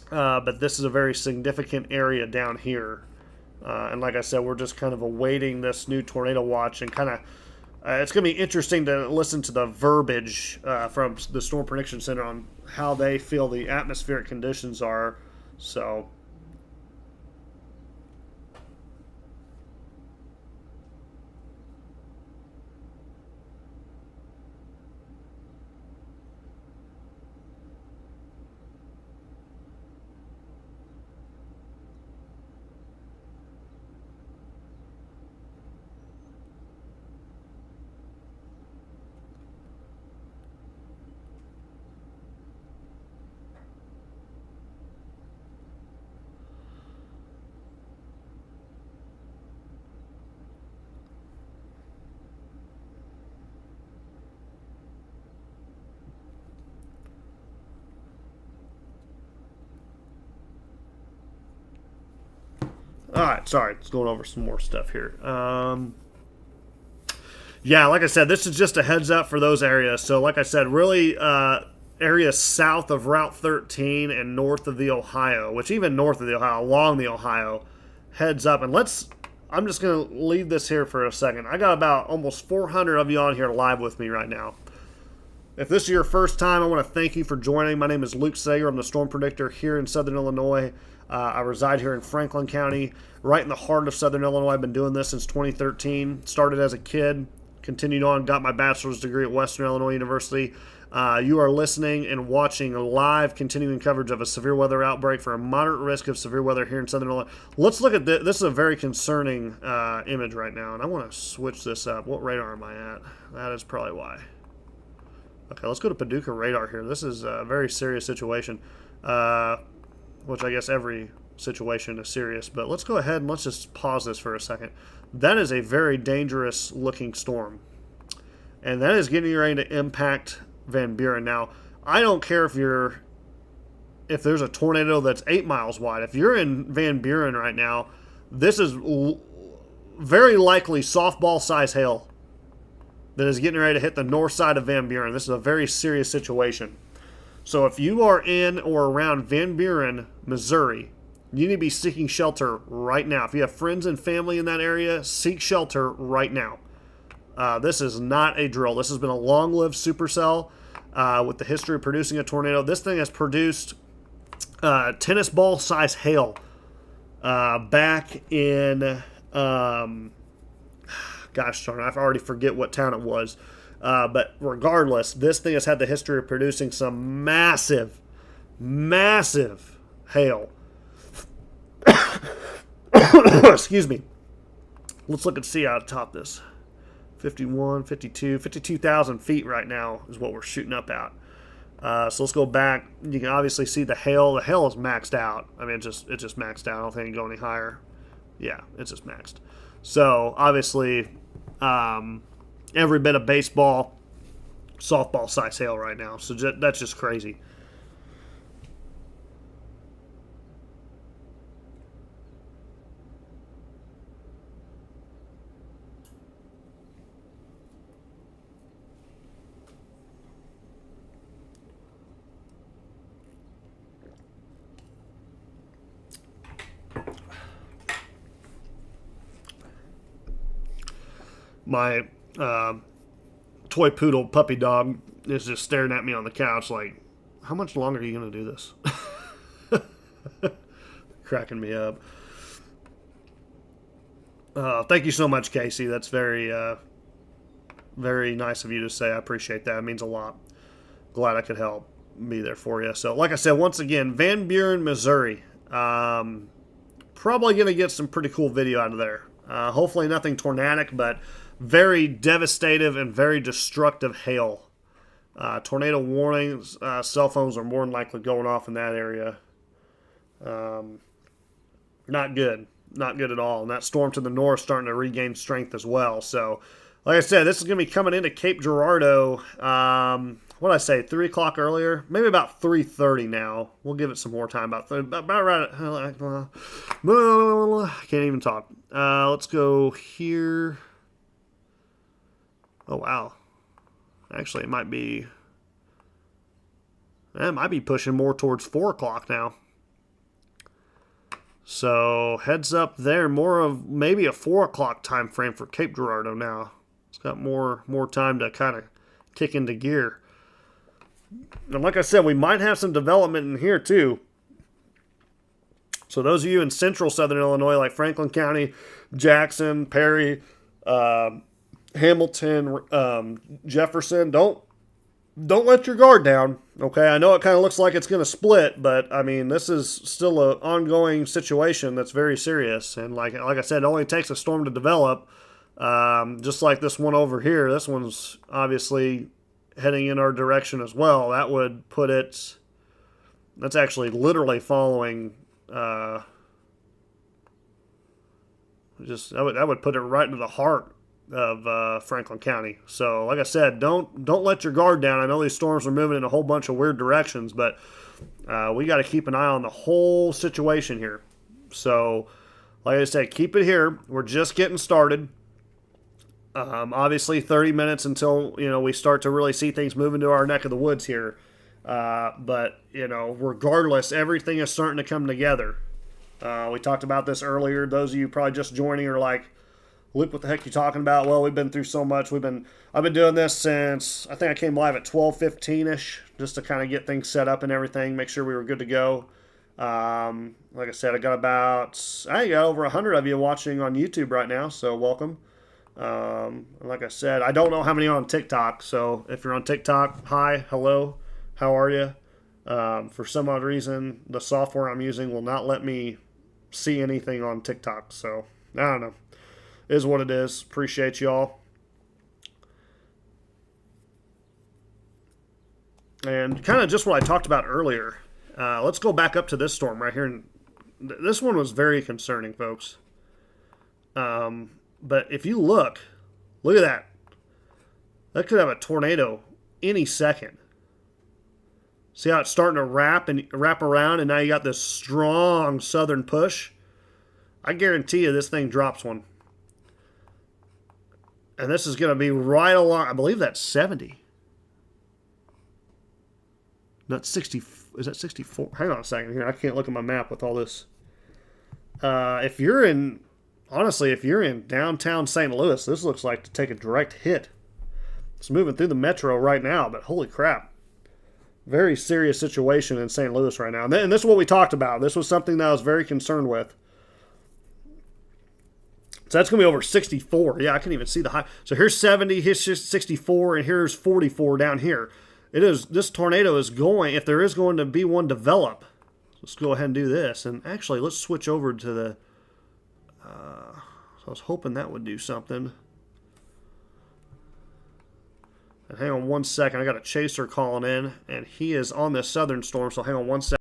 But this is a very significant area down here. And like I said, we're just kind of awaiting this new tornado watch, and kind of it's going to be interesting to listen to the verbiage from the Storm Prediction Center on how they feel the atmospheric conditions are. So. All right, sorry, it's going over some more stuff here. Yeah, like I said, this is just a heads up for those areas. So like I said, really areas south of Route 13 and north of the Ohio, which even north of the Ohio, along the Ohio, heads up. And I'm just going to leave this here for a second. I got about almost 400 of you on here live with me right now. If this is your first time, I want to thank you for joining. My name is Luke Sager. I'm the Storm Predictor here in Southern Illinois. I reside here in Franklin County, right in the heart of Southern Illinois. I've been doing this since 2013. Started as a kid, continued on, got my bachelor's degree at Western Illinois University. You are listening and watching live continuing coverage of a severe weather outbreak for a moderate risk of severe weather here in Southern Illinois. Let's look at this. This is a very concerning image right now, and I want to switch this up. What radar am I at? That is probably why. Okay, let's go to Paducah radar here. This is a very serious situation, which I guess every situation is serious. But let's go ahead and let's just pause this for a second. That is a very dangerous looking storm. And that is getting ready to impact Van Buren. Now, I don't care if there's a tornado that's 8 miles wide. If you're in Van Buren right now, this is very likely softball-size hail that is getting ready to hit the north side of Van Buren. This is a very serious situation. So if you are in or around Van Buren, Missouri, you need to be seeking shelter right now. If you have friends and family in that area, seek shelter right now. This is not a drill. This has been a long-lived supercell with the history of producing a tornado. This thing has produced tennis ball-size hail back in, gosh darn, I already forget what town it was. But regardless, this thing has had the history of producing some massive, massive hail. Excuse me. Let's look and see how to top this. 51, 52, 52,000 feet right now is what we're shooting up at. So let's go back. You can obviously see the hail. The hail is maxed out. I mean, it's just maxed out. I don't think it can go any higher. Yeah, it's just maxed. So obviously, every bit of baseball, softball size hail right now. So that's just crazy. My toy poodle puppy dog is just staring at me on the couch like, how much longer are you going to do this? Cracking me up. Thank you so much, Casey. That's very, very nice of you to say. I appreciate that. It means a lot. Glad I could help be there for you. So, like I said, once again, Van Buren, Missouri. Probably going to get some pretty cool video out of there. Hopefully nothing tornadic, but very devastative and very destructive hail. Tornado warnings, cell phones are more than likely going off in that area. Not good. Not good at all. And that storm to the north starting to regain strength as well. So, like I said, this is going to be coming into Cape Girardeau, what did I say, 3 o'clock earlier? Maybe about 3:30 now. We'll give it some more time. About right at, I can't even talk. Let's go here. Oh, wow. Actually, it might be pushing more towards 4 o'clock now. So, heads up there. More of maybe a 4 o'clock time frame for Cape Girardeau now. It's got more time to kind of kick into gear. And like I said, we might have some development in here too. So those of you in central southern Illinois, like Franklin County, Jackson, Perry, Hamilton, Jefferson, don't let your guard down. Okay, I know it kind of looks like it's going to split, but I mean, this is still an ongoing situation that's very serious. And like I said, it only takes a storm to develop. Just like this one over here. This one's obviously heading in our direction as well. That would put it, that's actually literally following, that would put it right into the heart of Franklin County. So like I said, don't let your guard down. I know these storms are moving in a whole bunch of weird directions, but we got to keep an eye on the whole situation here. So like I said, keep it here. We're just getting started. Obviously 30 minutes until, we start to really see things move into our neck of the woods here. But, regardless, everything is starting to come together. We talked about this earlier. Those of you probably just joining are like, Luke, what the heck are you talking about? Well, we've been through so much. I've been doing this since, I think I came live at 12:15-ish, just to kind of get things set up and everything, make sure we were good to go. Like I said, I got over 100 of you watching on YouTube right now, so welcome. Like I said, I don't know how many are on TikTok, so if you're on TikTok, hi, hello, how are you? For some odd reason, the software I'm using will not let me see anything on TikTok, so I don't know. It is what it is. Appreciate y'all. And kind of just what I talked about earlier. Let's go back up to this storm right here in This one was very concerning, folks. But if you look at that. That could have a tornado any second. See how it's starting to wrap around, and now you got this strong southern push. I guarantee you this thing drops one. And this is going to be right along, I believe that's 70. Not 60. Is that 64? Hang on a second here. I can't look at my map with all this. If you're in, honestly, if you're in downtown St. Louis, this looks like to take a direct hit. It's moving through the metro right now, but holy crap. Very serious situation in St. Louis right now. And this is what we talked about. This was something that I was very concerned with. So that's going to be over 64. Yeah, I can even see the high. So here's 70, here's 64, and here's 44 down here. It is, this tornado is going, if there is going to be one develop, let's go ahead and do this. And actually, let's switch over to the, so I was hoping that would do something. And hang on one second, I got a chaser calling in, and he is on this southern storm, so hang on one second.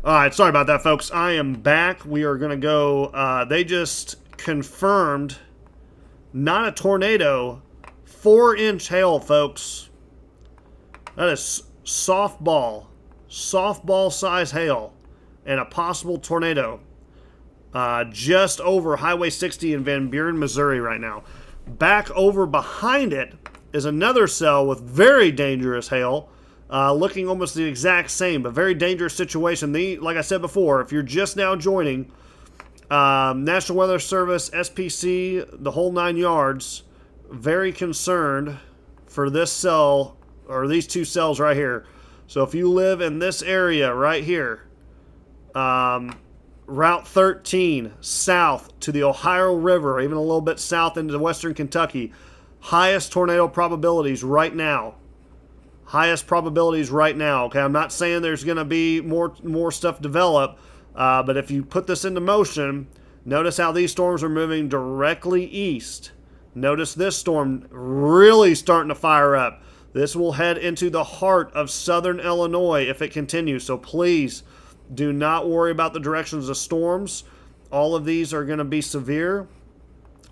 All right, sorry about that, folks. I am back. We are going to go. They just confirmed not a tornado, 4-inch hail, folks. That is softball size hail, and a possible tornado just over Highway 60 in Van Buren, Missouri right now. Back over behind it is another cell with very dangerous hail, looking almost the exact same, but very dangerous situation. Like I said before, if you're just now joining, National Weather Service, SPC, the whole 9 yards, very concerned for this cell, or these two cells right here. So if you live in this area right here, Route 13 south to the Ohio River, even a little bit south into western Kentucky, highest tornado probabilities right now. Highest probabilities right now. Okay, I'm not saying there's going to be more stuff develop, but if you put this into motion, notice how these storms are moving directly east. Notice this storm really starting to fire up. This will head into the heart of southern Illinois if it continues. So please do not worry about the directions of storms. All of these are going to be severe.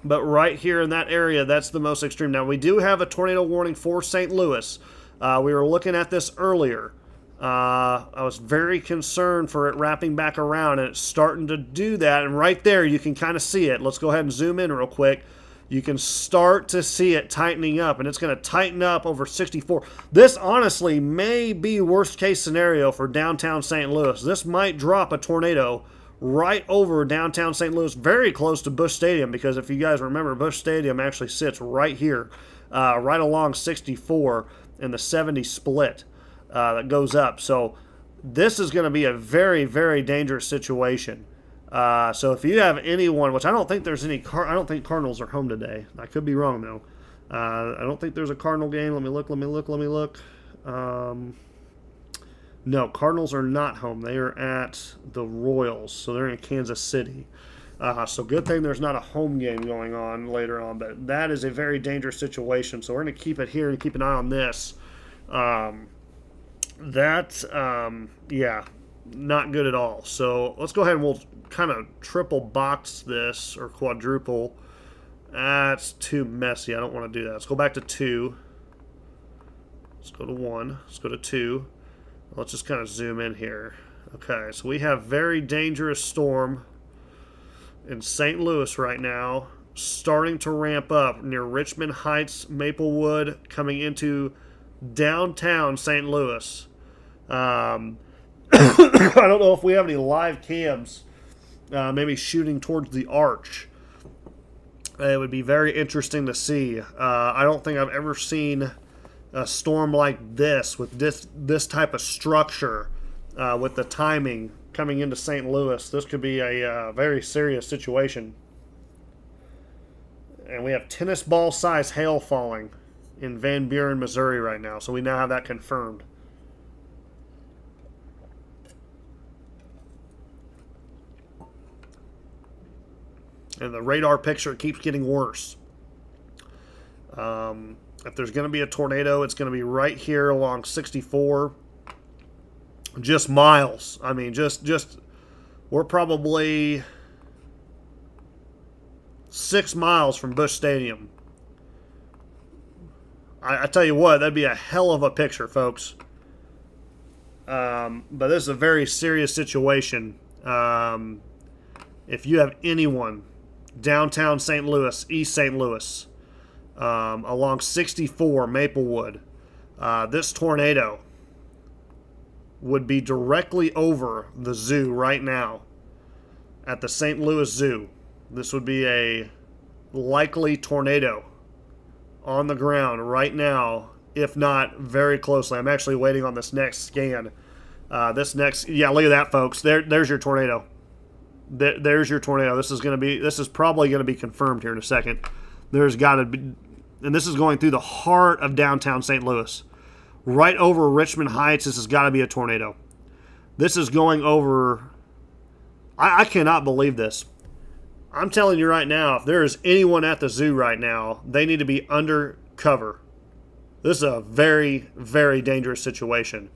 But right here in that area, that's the most extreme. Now, we do have a tornado warning for St. Louis. We were looking at this earlier. I was very concerned for it wrapping back around, and it's starting to do that. And right there, you can kind of see it. Let's go ahead and zoom in real quick. You can start to see it tightening up, and it's going to tighten up over 64. This honestly may be worst case scenario for downtown St. Louis. This might drop a tornado right over downtown St. Louis, very close to Busch Stadium, because if you guys remember, Busch Stadium actually sits right here, right along 64 in the 70 split that goes up. So this is going to be a very, very dangerous situation. So if you have anyone, which I don't think there's any, I don't think Cardinals are home today. I could be wrong though. I don't think there's a Cardinal game. Let me look. No, Cardinals are not home. They are at the Royals, so they're in Kansas City. So good thing there's not a home game going on later on, but that is a very dangerous situation. So we're going to keep it here and keep an eye on this. Yeah, not good at all. So let's go ahead and we'll kind of triple box this, or quadruple. That's too messy. I don't want to do that. Let's go back to 2. Let's go to 1. Let's go to 2. Let's just kind of zoom in here. Okay, so we have very dangerous storm in St. Louis right now, starting to ramp up near Richmond Heights, Maplewood, coming into downtown St. Louis. I don't know if we have any live cams, maybe shooting towards the arch. It would be very interesting to see. I don't think I've ever seen a storm like this with this type of structure, with the timing coming into St. Louis. This could be a very serious situation. And we have tennis ball size hail falling in Van Buren, Missouri right now. So we now have that confirmed. And the radar picture keeps getting worse. If there's going to be a tornado, it's going to be right here along 64. Just miles. I mean, just we're probably 6 miles from Busch Stadium. I tell you what, that'd be a hell of a picture, folks. But this is a very serious situation. If you have anyone downtown St. Louis, East St. Louis, along 64 Maplewood, this tornado would be directly over the zoo right now at the St. Louis Zoo. This would be a likely tornado on the ground right now, if not very closely. I'm actually waiting on this next scan. Yeah, look at that, folks. There's your tornado. There's your tornado. This is probably going to be confirmed here in a second. There's got to be, and this is going through the heart of downtown St. Louis. Right over Richmond Heights, this has got to be a tornado. This is going over, I cannot believe this. I'm telling you right now, if there is anyone at the zoo right now, they need to be under cover. This is a very, very dangerous situation.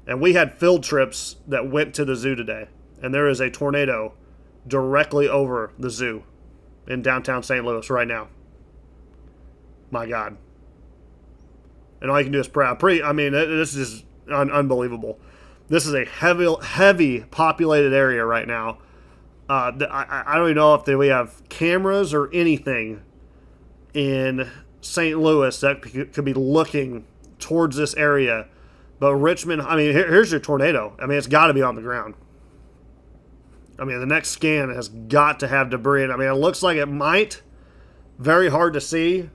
And we had field trips that went to the zoo today. And there is a tornado directly over the zoo in downtown St. Louis right now. My God. And all you can do is pray. This is unbelievable. This is a heavy populated area right now. I don't even know if we have cameras or anything in St. Louis that could be looking towards this area. But Richmond, here's your tornado. It's got to be on the ground. The next scan has got to have debris. It looks like it might. Very hard to see.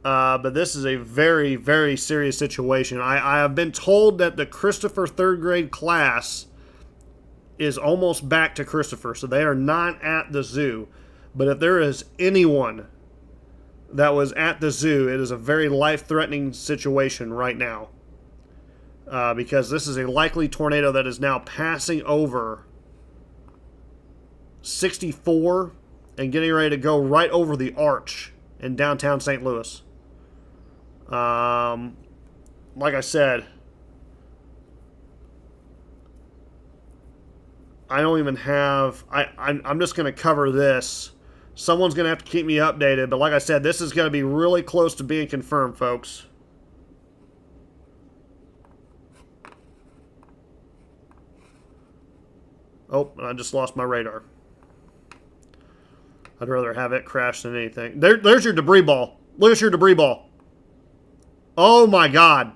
But this is a very, very serious situation. I have been told that the Christopher third grade class is almost back to Christopher, so they are not at the zoo. But if there is anyone that was at the zoo, it is a very life-threatening situation right now. Because this is a likely tornado that is now passing over 64 and getting ready to go right over the arch in downtown St. Louis. Like I said, I don't even have... I'm just going to cover this. Someone's going to have to keep me updated, but like I said, this is going to be really close to being confirmed, folks. Oh, I just lost my radar. I'd rather have it crash than anything. There's your debris ball. Look at your debris ball. Oh my God.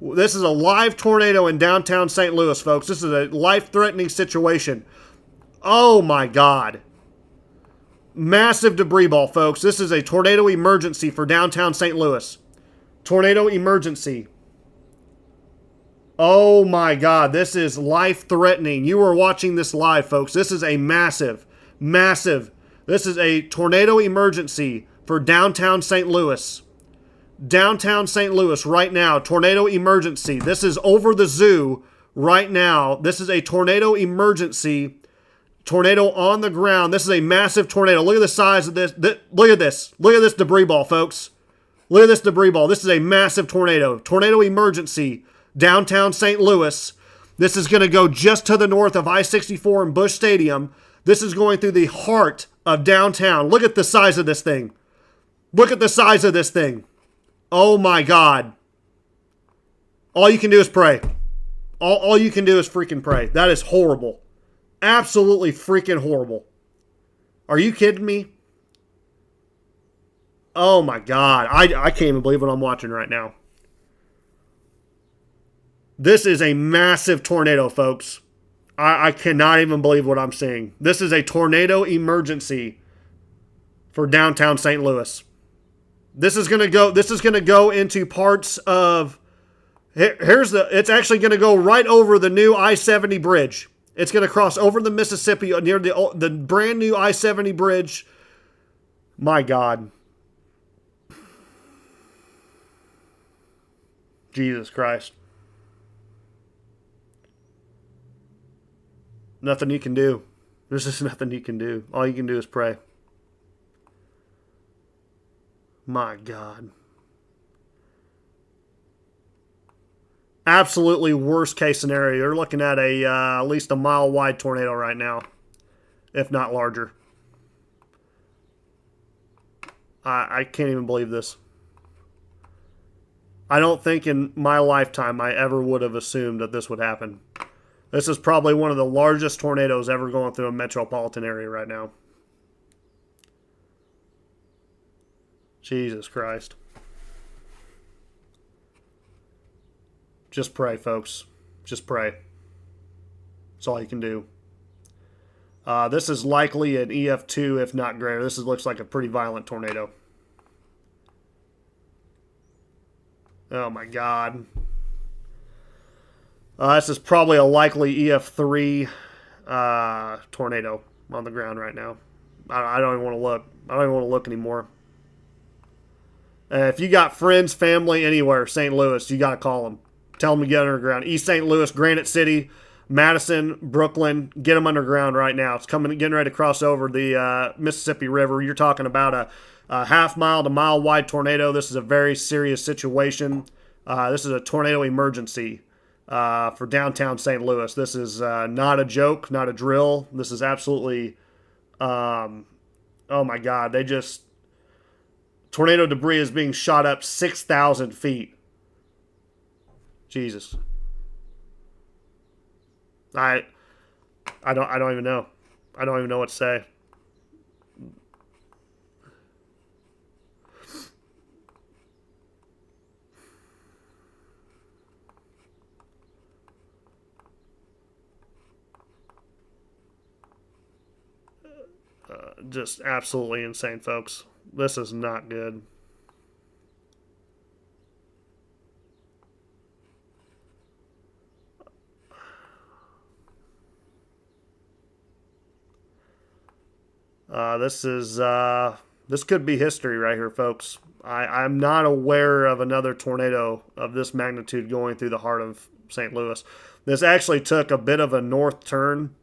This is a live tornado in downtown St. Louis, folks. This is a life-threatening situation. Oh my God. Massive debris ball, folks. This is a tornado emergency for downtown St. Louis. Tornado emergency. Oh my God. This is life-threatening. You are watching this live, folks. This is a massive. This is a tornado emergency for downtown St. Louis. Downtown St. Louis right now, tornado emergency. This is over the zoo right now. This is a tornado emergency. Tornado on the ground. This is a massive tornado. Look at the size of this. Look at this. Look at this debris ball, folks. Look at this debris ball. This is a massive tornado. Tornado emergency. Downtown St. Louis. This is going to go just to the north of I-64 and Busch Stadium. This is going through the heart of downtown. Look at the size of this thing. Look at the size of this thing. Oh my God. All you can do is pray. All you can do is freaking pray. That is horrible. Absolutely freaking horrible. Are you kidding me? Oh my God. I can't even believe what I'm watching right now. This is a massive tornado, folks. I cannot even believe what I'm seeing. This is a tornado emergency for downtown St. Louis. This is going to go into parts of... It's actually going to go right over the new I-70 bridge. It's going to cross over the Mississippi near the brand new I-70 bridge. My God. Jesus Christ. Nothing you can do. There's just nothing you can do. All you can do is pray. My God. Absolutely worst case scenario. You're looking at at least a mile wide tornado right now, if not larger. I can't even believe this. I don't think in my lifetime I ever would have assumed that this would happen. This is probably one of the largest tornadoes ever going through a metropolitan area right now. Jesus Christ. Just pray, folks. Just pray. That's all you can do. This is likely an EF2, if not greater. This looks like a pretty violent tornado. Oh my God. This is probably a likely EF3 tornado on the ground right now. I don't even want to look. I don't even want to look anymore. If you got friends, family, anywhere, St. Louis, you got to call them. Tell them to get underground. East St. Louis, Granite City, Madison, Brooklyn, get them underground right now. It's getting ready to cross over the Mississippi River. You're talking about a half-mile to mile-wide tornado. This is a very serious situation. This is a tornado emergency. for downtown St. Louis. This is not a joke, not a drill. This is absolutely, oh my God, tornado debris is being shot up 6,000 feet. Jesus. I don't even know. I don't even know what to say. Just absolutely insane, folks. This is not good. This could be history right here, folks. I'm not aware of another tornado of this magnitude going through the heart of St. Louis. This actually took a bit of a north turn.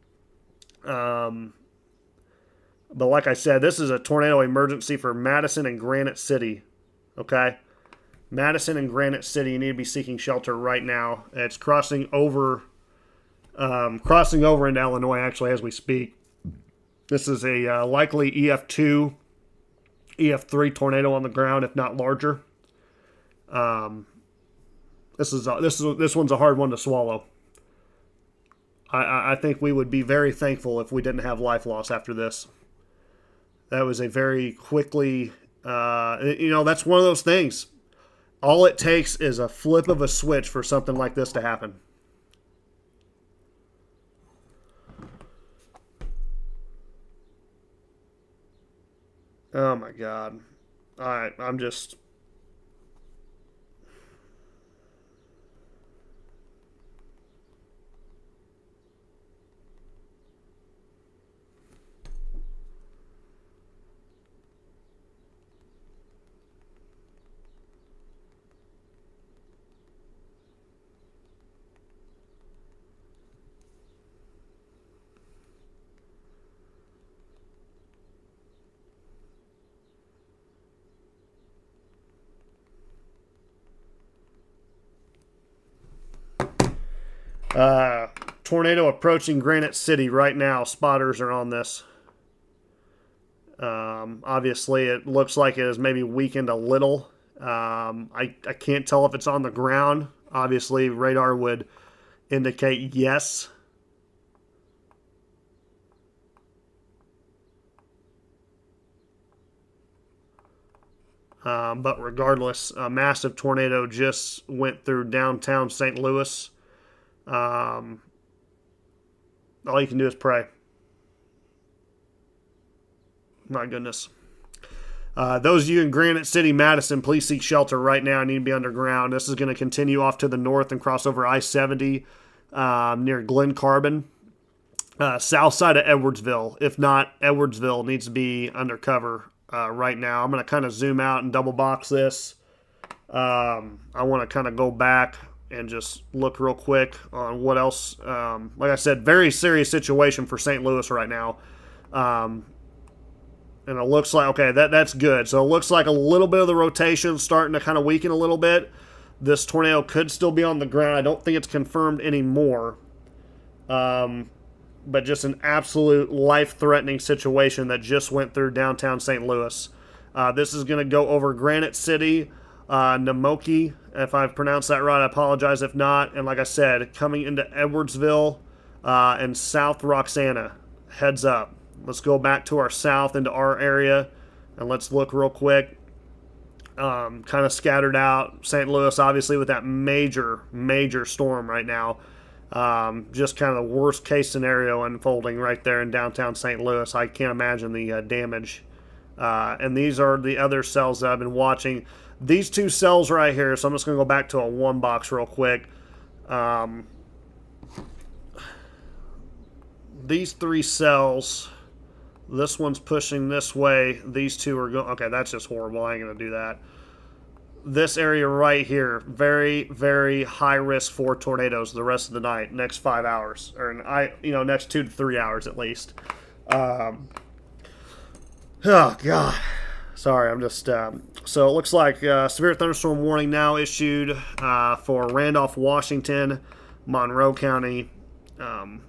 But like I said, this is a tornado emergency for Madison and Granite City. Okay? Madison and Granite City, you need to be seeking shelter right now. It's crossing over into Illinois, actually, as we speak. This is a likely EF2, EF3 tornado on the ground, if not larger. This one's a hard one to swallow. I think we would be very thankful if we didn't have life loss after this. That was a very quickly, that's one of those things. All it takes is a flip of a switch for something like this to happen. Oh my God. I'm just... Tornado approaching Granite City right now. Spotters are on this. Obviously, it looks like it has maybe weakened a little. I can't tell if it's on the ground. Obviously, radar would indicate yes. But regardless, a massive tornado just went through downtown St. Louis. All you can do is pray. My goodness. Those of you in Granite City, Madison, please seek shelter right now. I need to be underground. This is going to continue off to the north and cross over I-70 near Glen Carbon. South side of Edwardsville. If not, Edwardsville needs to be undercover right now. I'm going to kind of zoom out and double box this. I want to kind of go back and just look real quick on what else. Like I said, very serious situation for St. Louis right now. And it looks like, okay, that's good. So it looks like a little bit of the rotation starting to kind of weaken a little bit. This tornado could still be on the ground. I don't think it's confirmed anymore. But just an absolute life-threatening situation that just went through downtown St. Louis. This is going to go over Granite City, Namoki, if I've pronounced that right. I apologize if not. And like I said, coming into Edwardsville and South Roxana. Heads up. Let's go back to our south into our area and let's look real quick. Kind of scattered out. St. Louis, obviously, with that major, major storm right now. Just kind of the worst case scenario unfolding right there in downtown St. Louis. I can't imagine the damage. And these are the other cells that I've been watching. These two cells right here, so I'm just going to go back to a one box real quick. These three cells, this one's pushing this way. These two are going, okay, that's just horrible. I ain't going to do that. This area right here, very, very high risk for tornadoes the rest of the night, next 5 hours, or next 2 to 3 hours at least. Oh God, sorry, I'm just. So it looks like severe thunderstorm warning now issued for Randolph, Washington, Monroe County. Um,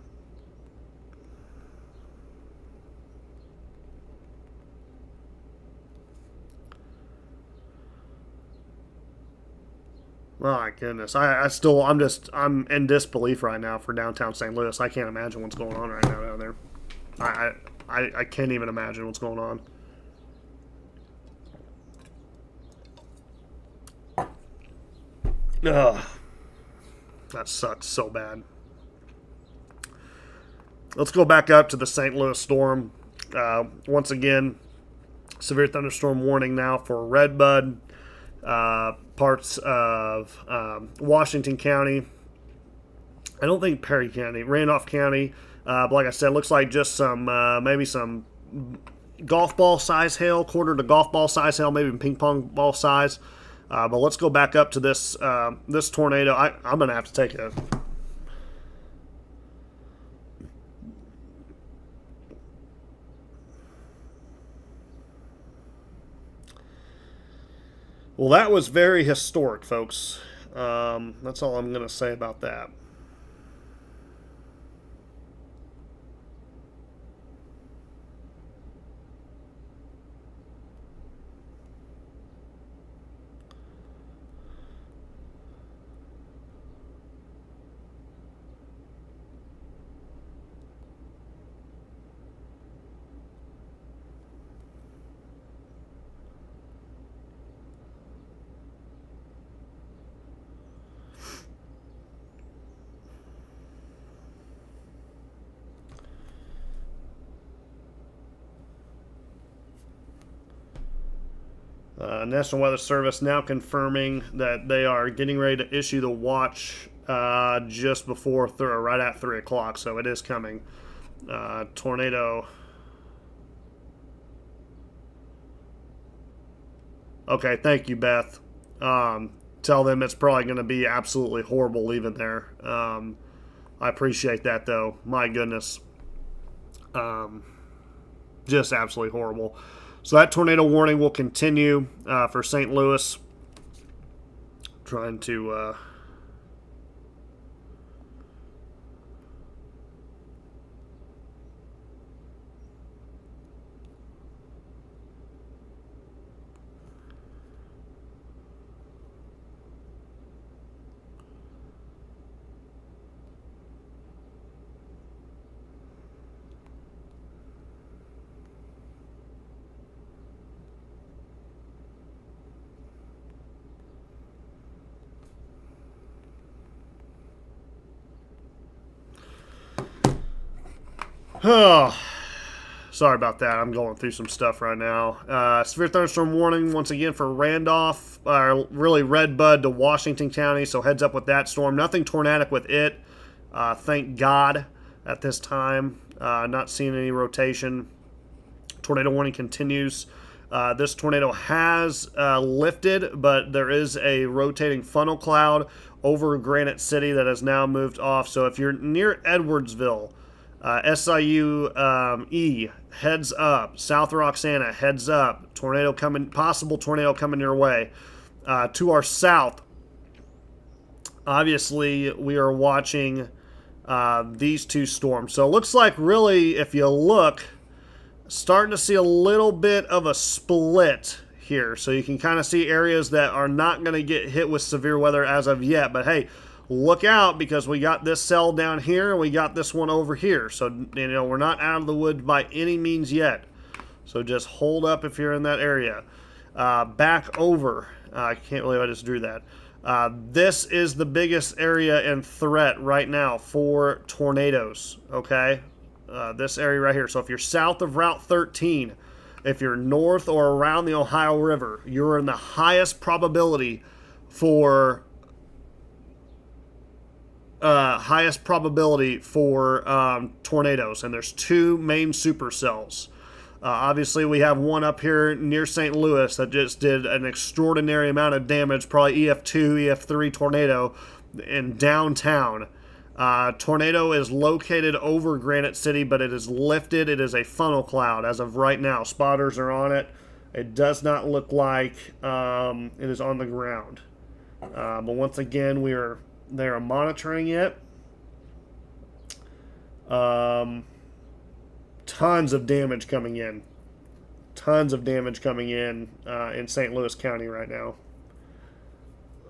my goodness, I'm in disbelief right now for downtown St. Louis. I can't imagine what's going on right now down there. I can't even imagine what's going on. Ugh, that sucks so bad. Let's go back up to the St. Louis storm. Once again, severe thunderstorm warning now for Redbud, parts of Washington County. I don't think Perry County, Randolph County. But like I said, looks like just some maybe some golf ball size hail, quarter to golf ball size hail, maybe ping pong ball size. But let's go back up to this this tornado. I'm gonna have to take a. Well, that was very historic, folks. That's all I'm gonna say about that. National Weather Service now confirming that they are getting ready to issue the watch just before right at 3 o'clock. So it is coming. Tornado. Okay, thank you, Beth. Tell them it's probably going to be absolutely horrible leaving there. I appreciate that, though. My goodness. Just absolutely horrible. So that tornado warning will continue for St. Louis. Trying to oh, sorry about that. I'm going through some stuff right now. Severe thunderstorm warning once again for Randolph, really Redbud to Washington County. So heads up with that storm. Nothing tornadic with it. Thank God at this time. Not seeing any rotation. Tornado warning continues. This tornado has lifted, but there is a rotating funnel cloud over Granite City that has now moved off. So if you're near Edwardsville, SIU E, heads up. South Roxana, heads up. Tornado coming, possible tornado coming your way. To our south, obviously, we are watching these two storms. So it looks like, really, if you look, starting to see a little bit of a split here. So you can kind of see areas that are not going to get hit with severe weather as of yet. But hey, look out, because we got this cell down here and we got this one over here. So, you know, we're not out of the woods by any means yet. So just hold up if you're in that area. Back over. I can't believe I just drew that. This is the biggest area in threat right now for tornadoes, okay? This area right here. So if you're south of Route 13, if you're north or around the Ohio River, you're in the highest probability for tornadoes. And there's two main supercells. Obviously, we have one up here near St. Louis that just did an extraordinary amount of damage, probably EF2, EF3 tornado in downtown. Tornado is located over Granite City, but it is lifted. It is a funnel cloud as of right now. Spotters are on it. It does not look like it is on the ground. But once again, we are They are monitoring it. Tons of damage coming in. Tons of damage coming in St. Louis County right now.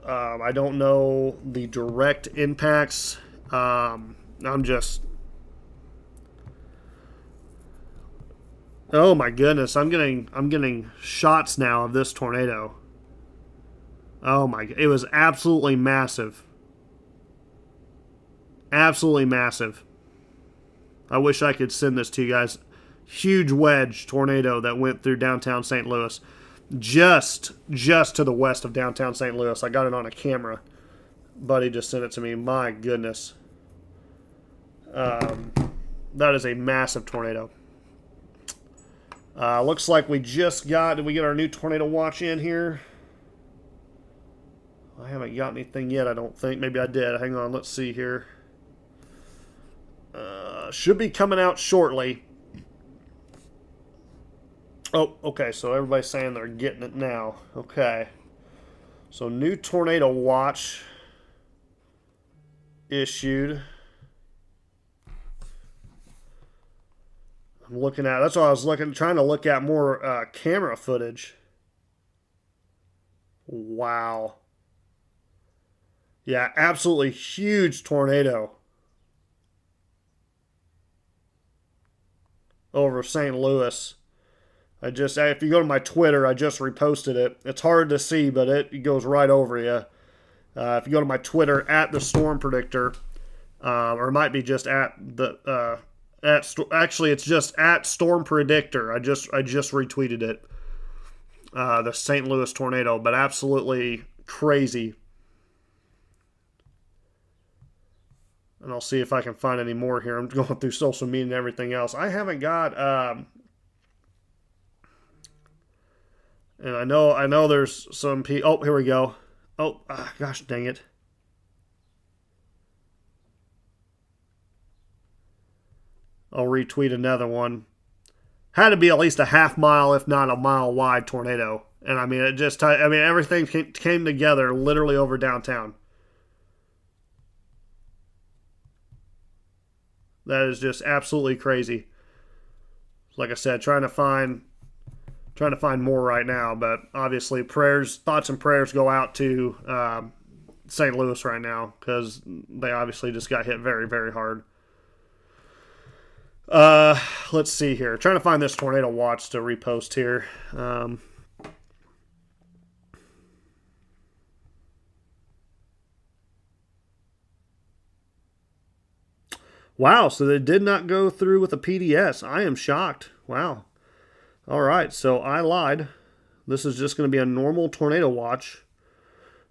I don't know the direct impacts. I'm just... Oh my goodness, I'm getting shots now of this tornado. Oh my, it was absolutely massive. Absolutely massive. I wish I could send this to you guys. Huge wedge tornado that went through downtown St. Louis. Just to the west of downtown St. Louis. I got it on a camera. Buddy just sent it to me. My goodness. That is a massive tornado. Looks like we just got... Did we get our new tornado watch in here? I haven't got anything yet, I don't think. Maybe I did. Hang on, let's see here. Should be coming out shortly. Oh, okay, so everybody's saying they're getting it now. Okay. So, new tornado watch issued. I'm looking at... That's what I was trying to look at more camera footage. Wow. Yeah, absolutely huge tornado over St. Louis. If you go to my Twitter, I just reposted it. It's hard to see, but it goes right over you. If you go to my Twitter at the Storm Predictor, or it might be just at the actually it's just at Storm Predictor. I just retweeted it. The St. Louis tornado, but absolutely crazy. And I'll see if I can find any more here. I'm going through social media and everything else. I haven't got... and I know there's some people... Oh, here we go. Oh, gosh dang it. I'll retweet another one. Had to be at least a half mile, if not a mile wide tornado. And I mean, everything came together literally over downtown. That is just absolutely crazy. Like I said, trying to find more right now, but obviously thoughts and prayers go out to St. Louis right now because they obviously just got hit very, very hard. Let's see here. Trying to find this tornado watch to repost here. Wow, so they did not go through with a PDS. I am shocked. Wow. All right, so I lied. This is just going to be a normal tornado watch.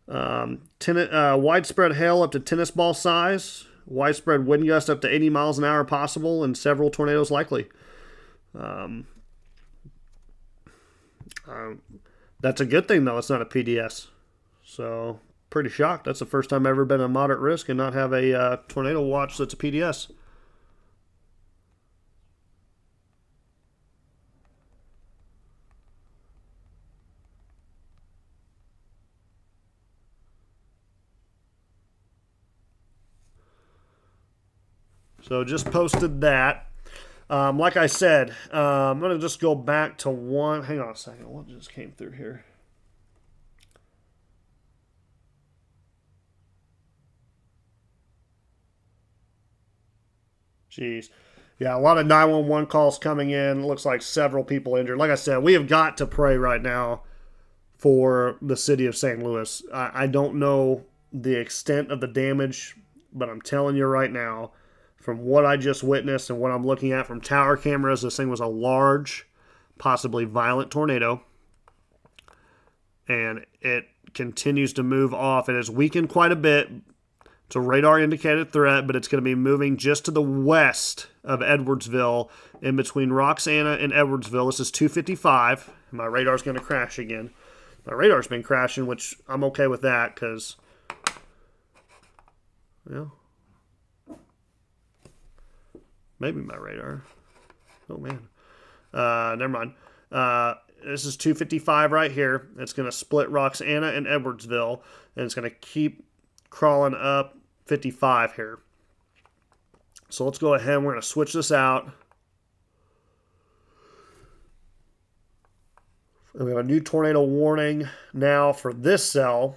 Widespread hail up to tennis ball size. Widespread wind gust up to 80 miles an hour possible, and several tornadoes likely. That's a good thing, though. It's not a PDS. So, pretty shocked. That's the first time I've ever been a moderate risk and not have a tornado watch that's a PDS. So just posted that. Like I said, I'm going to just go back to one. Hang on a second. What just came through here? Jeez. Yeah, a lot of 911 calls coming in. Looks like several people injured. Like I said, we have got to pray right now for the city of St. Louis. I don't know the extent of the damage, but I'm telling you right now, from what I just witnessed and what I'm looking at from tower cameras, this thing was a large, possibly violent tornado. And it continues to move off. It has weakened quite a bit. It's a radar indicated threat, but it's going to be moving just to the west of Edwardsville, in between Roxana and Edwardsville. This is 255. My radar's going to crash again. My radar's been crashing, which I'm okay with that because, well, maybe my radar. Oh, man. Never mind. This is 255 right here. It's going to split Roxana and Edwardsville, and it's going to keep crawling up 55 here. So let's go ahead. We're going to switch this out. And we have a new tornado warning now for this cell.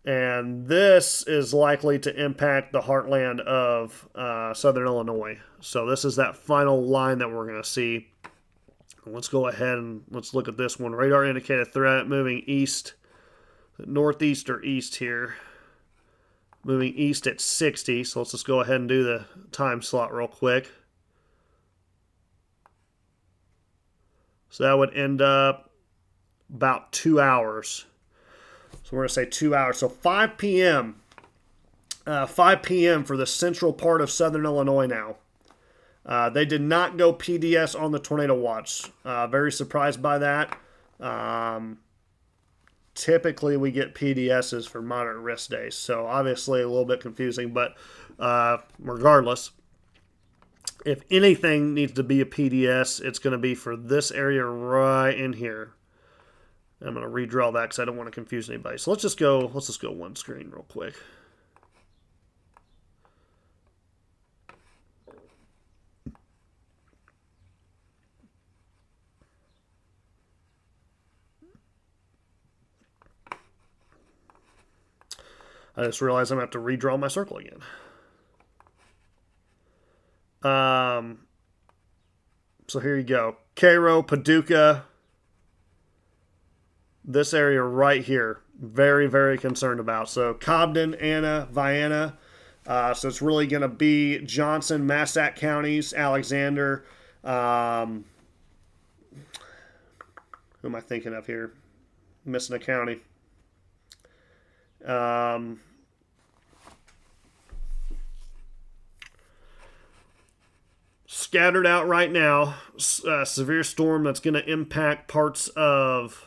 And this is likely to impact the heartland of southern Illinois. So this is that final line that we're going to see. Let's go ahead and let's look at this one. Radar indicated threat moving east, northeast or east here. Moving east at 60. So let's just go ahead and do the time slot real quick. So that would end up about 2 hours. So we're going to say 2 hours. So 5 p.m. 5 p.m. for the central part of southern Illinois now. They did not go PDS on the tornado watch. Very surprised by that. Typically, we get PDSs for moderate risk days. So obviously a little bit confusing. But regardless, if anything needs to be a PDS, it's going to be for this area right in here. I'm going to redraw that because I don't want to confuse anybody. So let's just go one screen real quick. I just realized I'm going to have to redraw my circle again. So here you go. Cairo, Paducah. This area right here, very, very concerned about. So Cobden, Anna, Vienna. So it's really going to be Johnson, Massac counties, Alexander. Who am I thinking of here? Missing a county. Scattered out right now. Severe storm that's going to impact parts of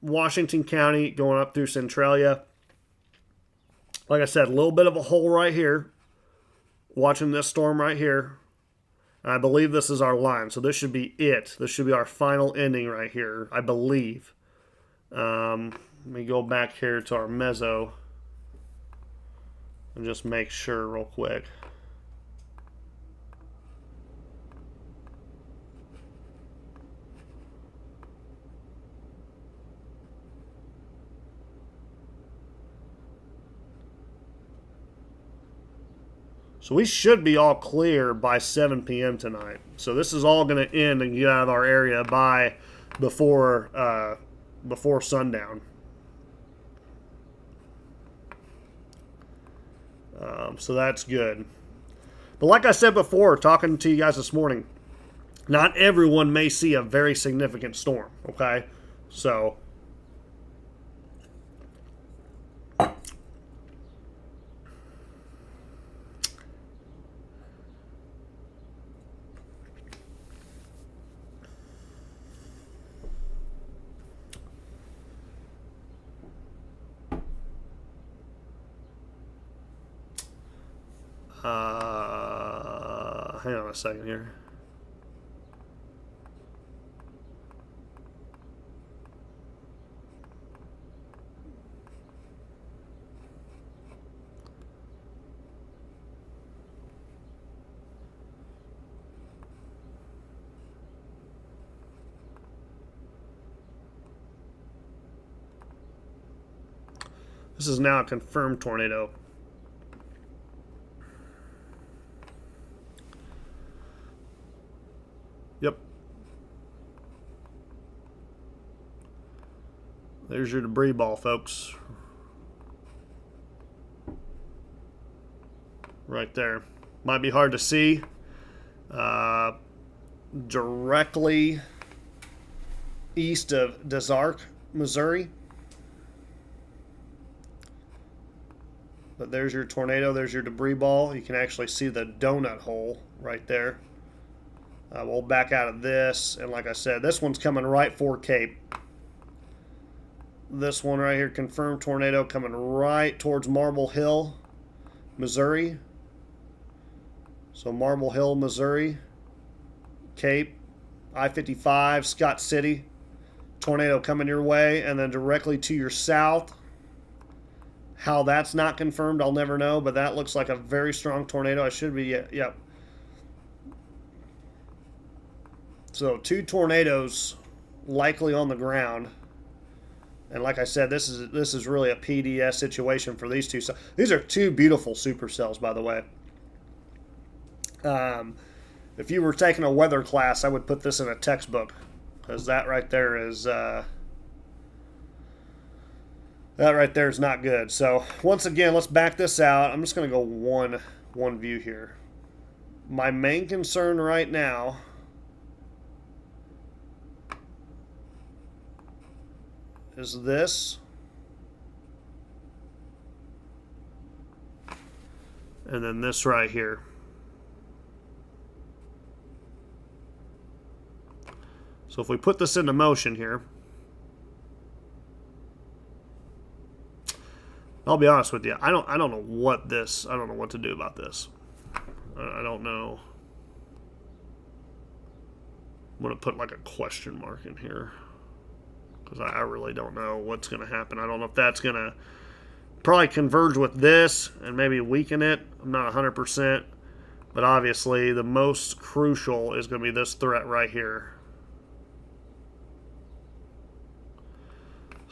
Washington County going up through Centralia. Like I said, a little bit of a hole right here. Watching this storm right here. I believe this is our line. So this should be it. This should be our final ending right here, I believe. Let me go back here to our meso and just make sure real quick. So we should be all clear by 7 p.m. tonight. So this is all going to end and get out of our area by before sundown. So that's good. But like I said before, talking to you guys this morning, not everyone may see a very significant storm, okay? So hang on a second here. This is now a confirmed tornado. Yep. There's your debris ball, folks. Right there. Might be hard to see. Directly east of Des Arc, Missouri. But there's your tornado. There's your debris ball. You can actually see the donut hole right there. We'll back out of this, and like I said, this one's coming right for Cape. This one right here, confirmed tornado, coming right towards Marble Hill, Missouri. So Marble Hill, Missouri, Cape, I-55, Scott City. Tornado coming your way, and then directly to your south, How that's not confirmed, I'll never know, but that looks like a very strong tornado. I should be, yep. So 2 tornadoes likely on the ground. And like I said, this is really a PDS situation for these two. So these are 2 beautiful supercells, by the way. If you were taking a weather class, I would put this in a textbook, because that right there is not good. So once again, let's back this out. I'm just going to go one view here. My main concern right now is this, and then this right here. So if we put this into motion here, I'll be honest with you, I don't know what to do about this. I don't know. I'm going to put like a question mark in here, because I really don't know what's going to happen. I don't know if that's going to probably converge with this and maybe weaken it. I'm not 100%. But obviously the most crucial is going to be this threat right here.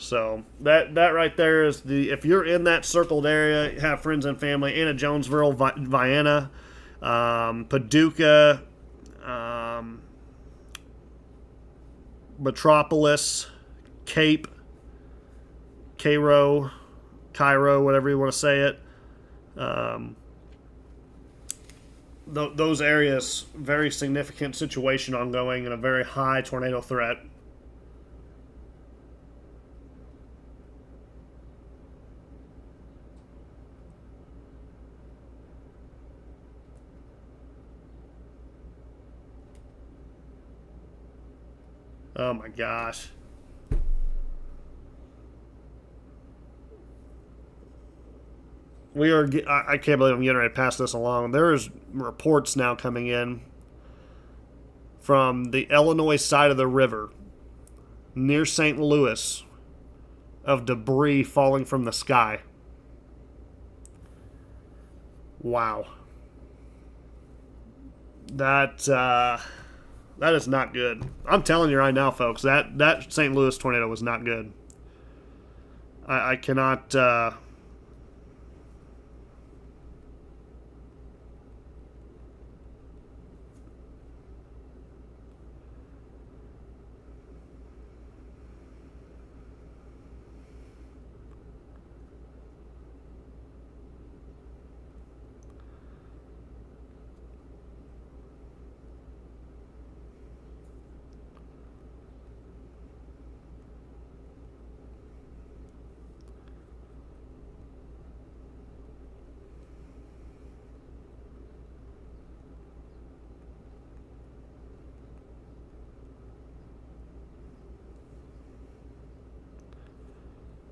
So that right there is if you're in that circled area, you have friends and family, Anna Jonesville, Vienna, Paducah, Metropolis, Cape, Cairo, whatever you want to say it. Those areas, very significant situation ongoing and a very high tornado threat. Oh my gosh. I can't believe I'm getting ready to pass this along. There's reports now coming in from the Illinois side of the river near St. Louis of debris falling from the sky. Wow. That is not good. I'm telling you right now, folks, that St. Louis tornado was not good. I cannot...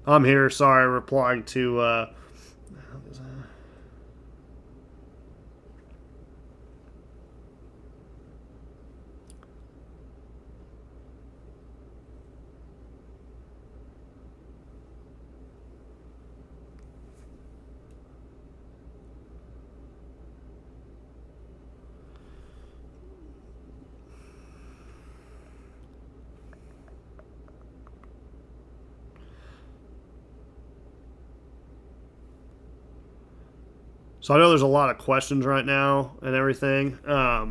I'm here, sorry, replying to So I know there's a lot of questions right now and everything. Let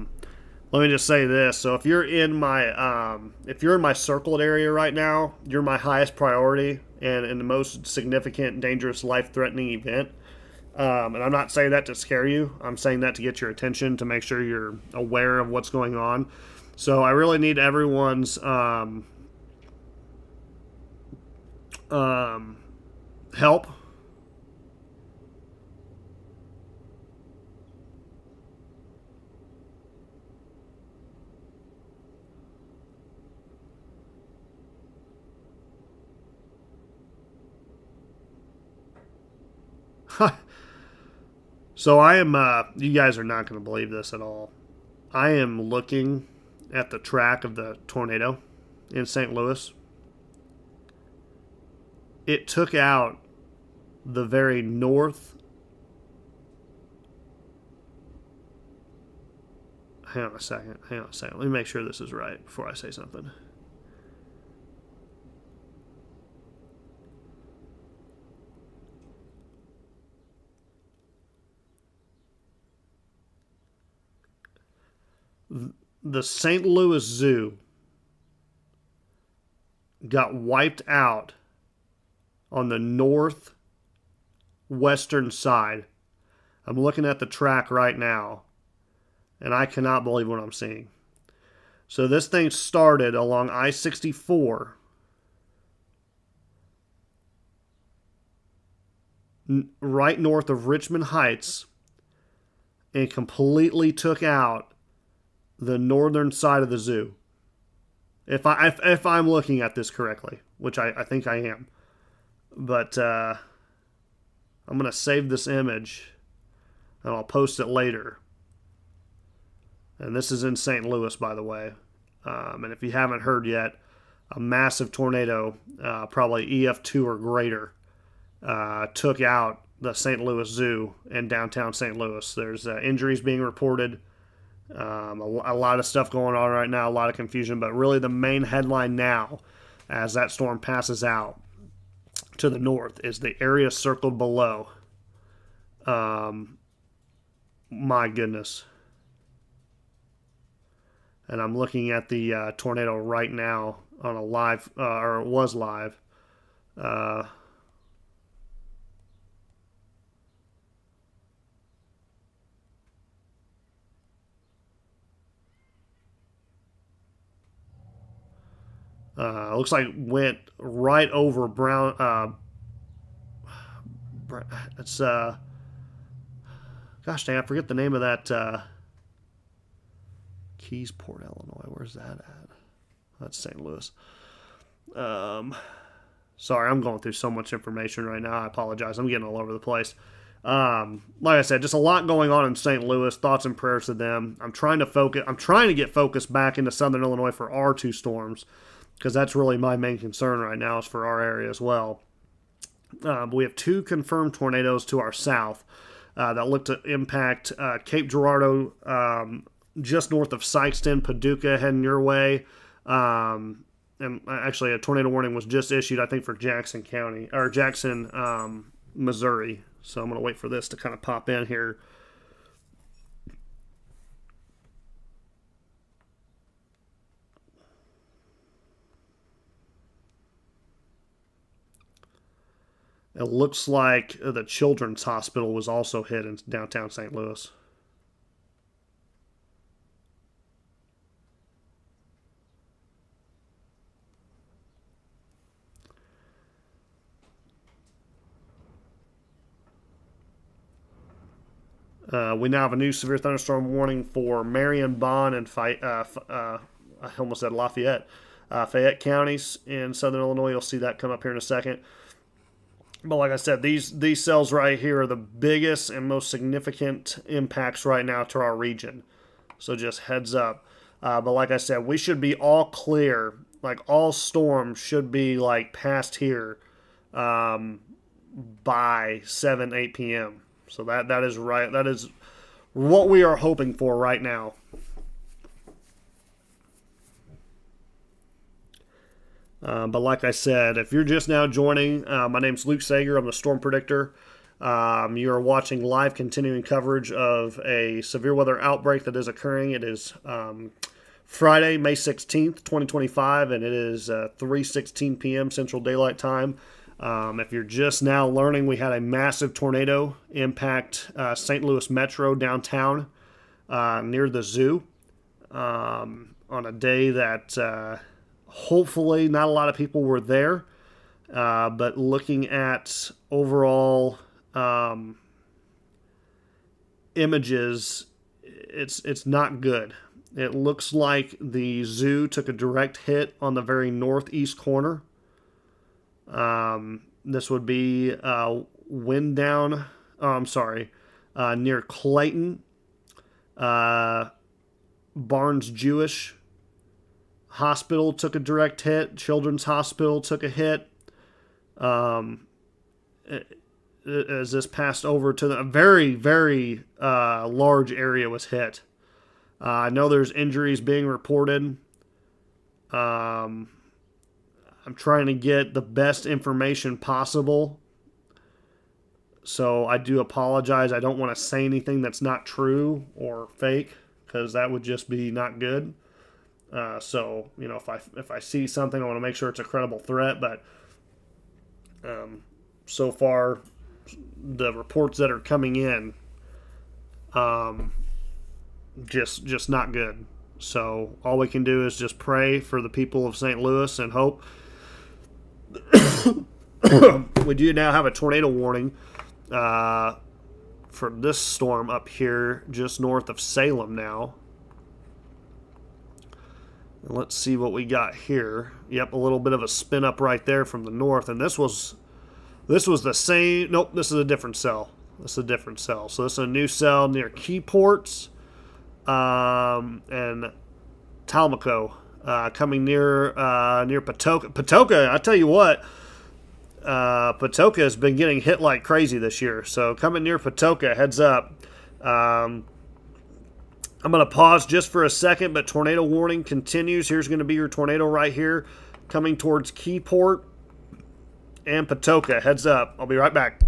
me just say this. So if you're in my circled area right now, you're my highest priority and in the most significant, dangerous, life-threatening event. And I'm not saying that to scare you. I'm saying that to get your attention, to make sure you're aware of what's going on. So I really need everyone's help. So I am, you guys are not going to believe this at all. I am looking at the track of the tornado in St. Louis. It took out the very north. Hang on a second. Let me make sure this is right before I say something. The St. Louis Zoo got wiped out on the northwestern side. I'm looking at the track right now, and I cannot believe what I'm seeing. So this thing started along I-64, right north of Richmond Heights, and completely took out the northern side of the zoo. If I'm looking at this correctly, which I think I am. But I'm going to save this image, and I'll post it later. And this is in St. Louis, by the way. And if you haven't heard yet, a massive tornado, probably EF2 or greater, took out the St. Louis Zoo in downtown St. Louis. There's injuries being reported. A lot of stuff going on right now, a lot of confusion. But really the main headline now, as that storm passes out to the north, is the area circled below. My goodness. And I'm looking at the tornado right now on a live, or it was live. Looks like went right over Brown. It's gosh dang, I forget the name of that. Keysport, Illinois. Where's that at? That's St. Louis. Sorry, I'm going through so much information right now. I apologize. I'm getting all over the place. Like I said, just a lot going on in St. Louis. Thoughts and prayers to them. I'm trying to get focused back into Southern Illinois for our two storms, because that's really my main concern right now, is for our area as well. We have two confirmed tornadoes to our south that look to impact Cape Girardeau, just north of Sykeston, Paducah, heading your way. And actually, a tornado warning was just issued, I think, for Jackson County, or Jackson, Missouri. So I'm going to wait for this to kind of pop in here. It looks like the Children's Hospital was also hit in downtown St. Louis. We now have a new severe thunderstorm warning for Marion, Bond, and I almost said Lafayette. Fayette counties in southern Illinois. You'll see that come up here in a second. But like I said, these cells right here are the biggest and most significant impacts right now to our region. So just heads up. But like I said, we should be all clear. Like all storms should be like past here by 7, 8 p.m. So that is right. That is what we are hoping for right now. But like I said, if you're just now joining, my name's Luke Sager. I'm the Storm Predictor. You are watching live continuing coverage of a severe weather outbreak that is occurring. It is Friday, May 16th, 2025, and it is 3:16 p.m. Central Daylight Time. If you're just now learning, we had a massive tornado impact St. Louis Metro downtown near the zoo on a day that hopefully not a lot of people were there. But looking at overall images, it's not good. It looks like the zoo took a direct hit on the very northeast corner. This would be near Clayton, Barnes Jewish Hospital took a direct hit. Children's Hospital took a hit. as this passed over to a very, very large area was hit. I know there's injuries being reported. I'm trying to get the best information possible. So I do apologize. I don't want to say anything that's not true or fake, because that would just be not good. So, you know, if I see something, I want to make sure it's a credible threat. But so far, the reports that are coming in, just not good. So all we can do is just pray for the people of St. Louis and hope. We do now have a tornado warning for this storm up here just north of Salem now. And let's see what we got here. Yep, a little bit of a spin up right there from the north. And this was the same. Nope, this is a different cell. This is a different cell. So this is a new cell near Keyports and Talmaco, coming near Patoka. Patoka, I tell you what, Patoka has been getting hit like crazy this year. So coming near Patoka, heads up. I'm going to pause just for a second, but tornado warning continues. Here's going to be your tornado right here, coming towards Keyport and Patoka. Heads up. I'll be right back.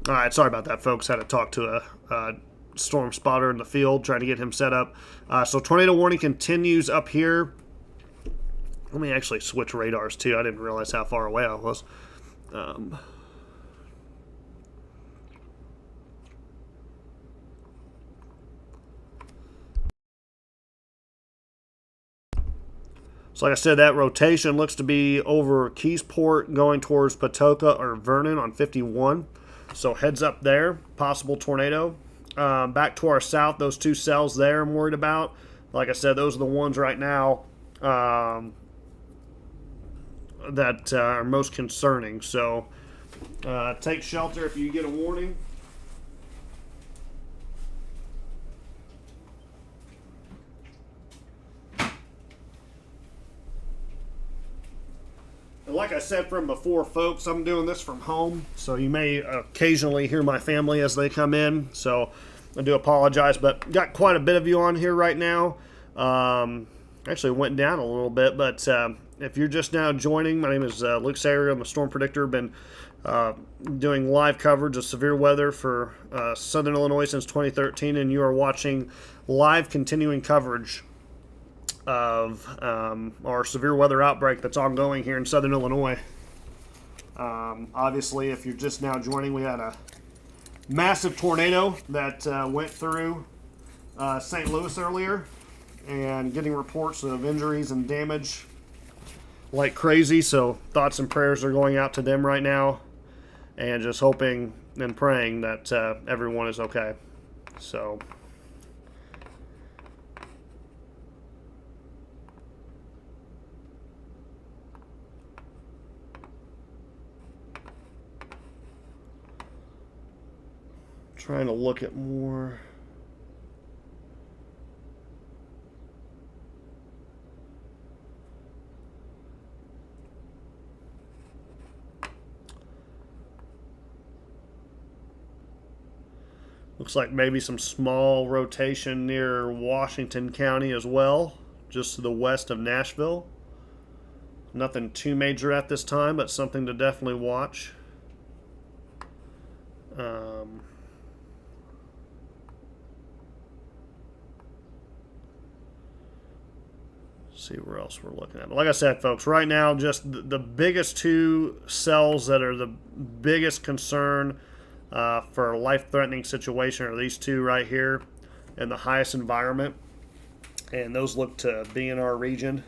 All right, sorry about that, folks. Had to talk to a storm spotter in the field, trying to get him set up. So tornado warning continues up here. Let me actually switch radars, too. I didn't realize how far away I was. So like I said, that rotation looks to be over Keysport going towards Patoka or Vernon on 51. So heads up there, possible tornado. Back to our south, those two cells there I'm worried about. Like I said, those are the ones right now that are most concerning. So take shelter if you get a warning. Like I said from before, folks, I'm doing this from home, so you may occasionally hear my family as they come in. So I do apologize, but got quite a bit of you on here right now. Actually went down a little bit, but if you're just now joining, my name is Luke Sayer. I'm a storm predictor. Been doing live coverage of severe weather for Southern Illinois since 2013, and you are watching live continuing coverage of our severe weather outbreak that's ongoing here in Southern Illinois. Obviously, if you're just now joining, we had a massive tornado that went through St. Louis earlier, and getting reports of injuries and damage like crazy. So thoughts and prayers are going out to them right now, and just hoping and praying that everyone is okay. So trying to look at more. Looks like maybe some small rotation near Washington County as well, just to the west of Nashville. Nothing too major at this time, but something to definitely watch. See where else we're looking at. But like I said, folks, right now, just the biggest two cells that are the biggest concern for a life-threatening situation are these two right here in the highest environment, and those look to be in our region.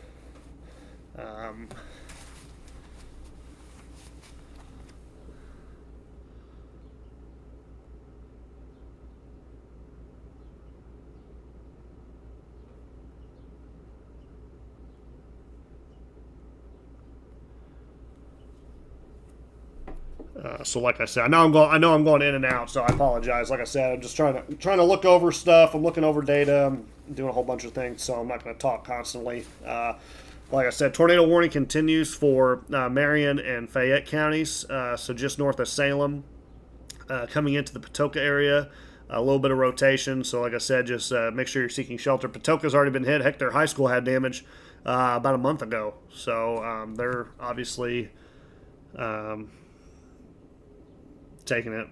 So like I said, I know I'm going in and out, so I apologize. Like I said, I'm just trying to look over stuff. I'm looking over data. I'm doing a whole bunch of things, so I'm not going to talk constantly. Like I said, tornado warning continues for Marion and Fayette counties, so just north of Salem, coming into the Patoka area. A little bit of rotation, so like I said, just make sure you're seeking shelter. Patoka's already been hit. Heck, their high school had damage about a month ago, so they're obviously taking it.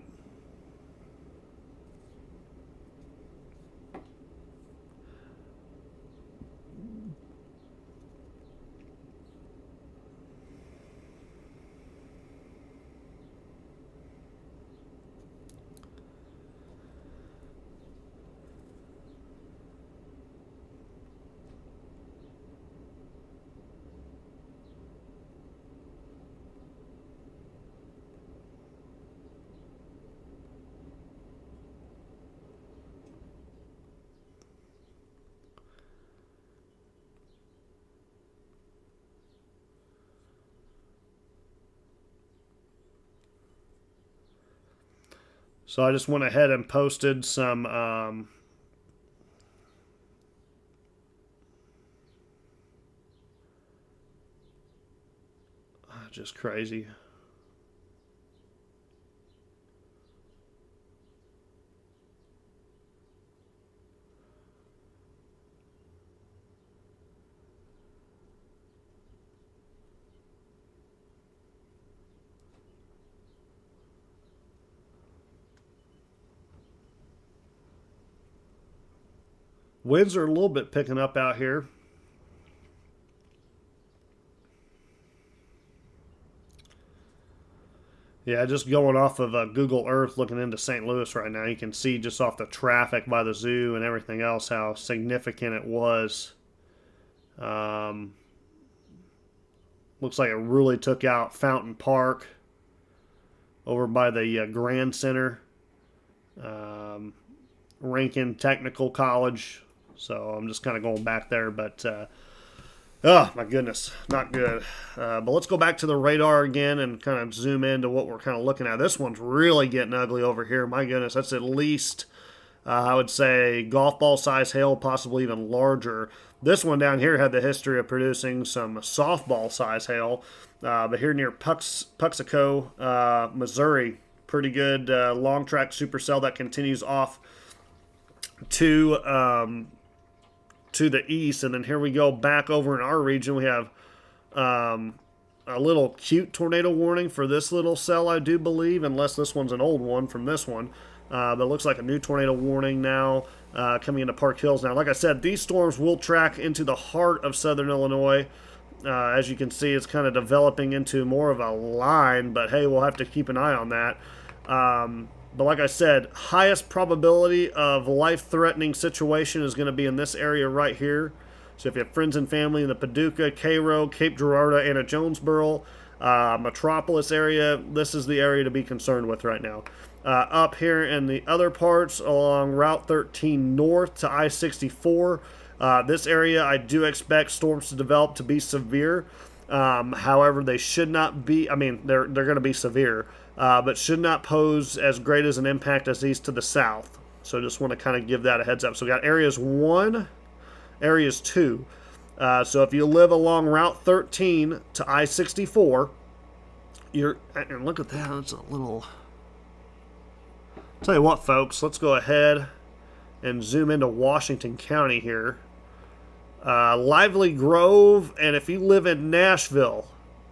So I just went ahead and posted some just crazy. Winds are a little bit picking up out here. Yeah, just going off of Google Earth looking into St. Louis right now, you can see just off the traffic by the zoo and everything else how significant it was. Looks like it really took out Fountain Park over by the Grand Center, Rankin Technical College. So I'm just kind of going back there, but oh my goodness, not good. But let's go back to the radar again and kind of zoom into what we're kind of looking at. This one's really getting ugly over here. My goodness, that's at least, I would say, golf ball size hail, possibly even larger. This one down here had the history of producing some softball size hail. But here near Puxico, Missouri, pretty good long track supercell that continues off to to the east, and then here we go back over in our region. We have a little cute tornado warning for this little cell, I do believe, unless this one's an old one from this one. But it looks like a new tornado warning now coming into Park Hills. Now, like I said, these storms will track into the heart of southern Illinois. As you can see, it's kind of developing into more of a line, but hey, we'll have to keep an eye on that. But like I said, highest probability of life-threatening situation is going to be in this area right here. So if you have friends and family in the Paducah, Cairo, Cape Girardeau, Anna Jonesboro, Metropolis area, this is the area to be concerned with right now. Up here in the other parts along Route 13 north to I-64, this area I do expect storms to develop to be severe. However, they should not be, I mean, they're going to be severe, but should not pose as great as an impact as these to the south. So just want to kind of give that a heads up. So we got areas 1, areas 2. So if you live along Route 13 to I-64, and look at that, it's a little, tell you what, folks, let's go ahead and zoom into Washington County here. Lively Grove, and if you live in Nashville,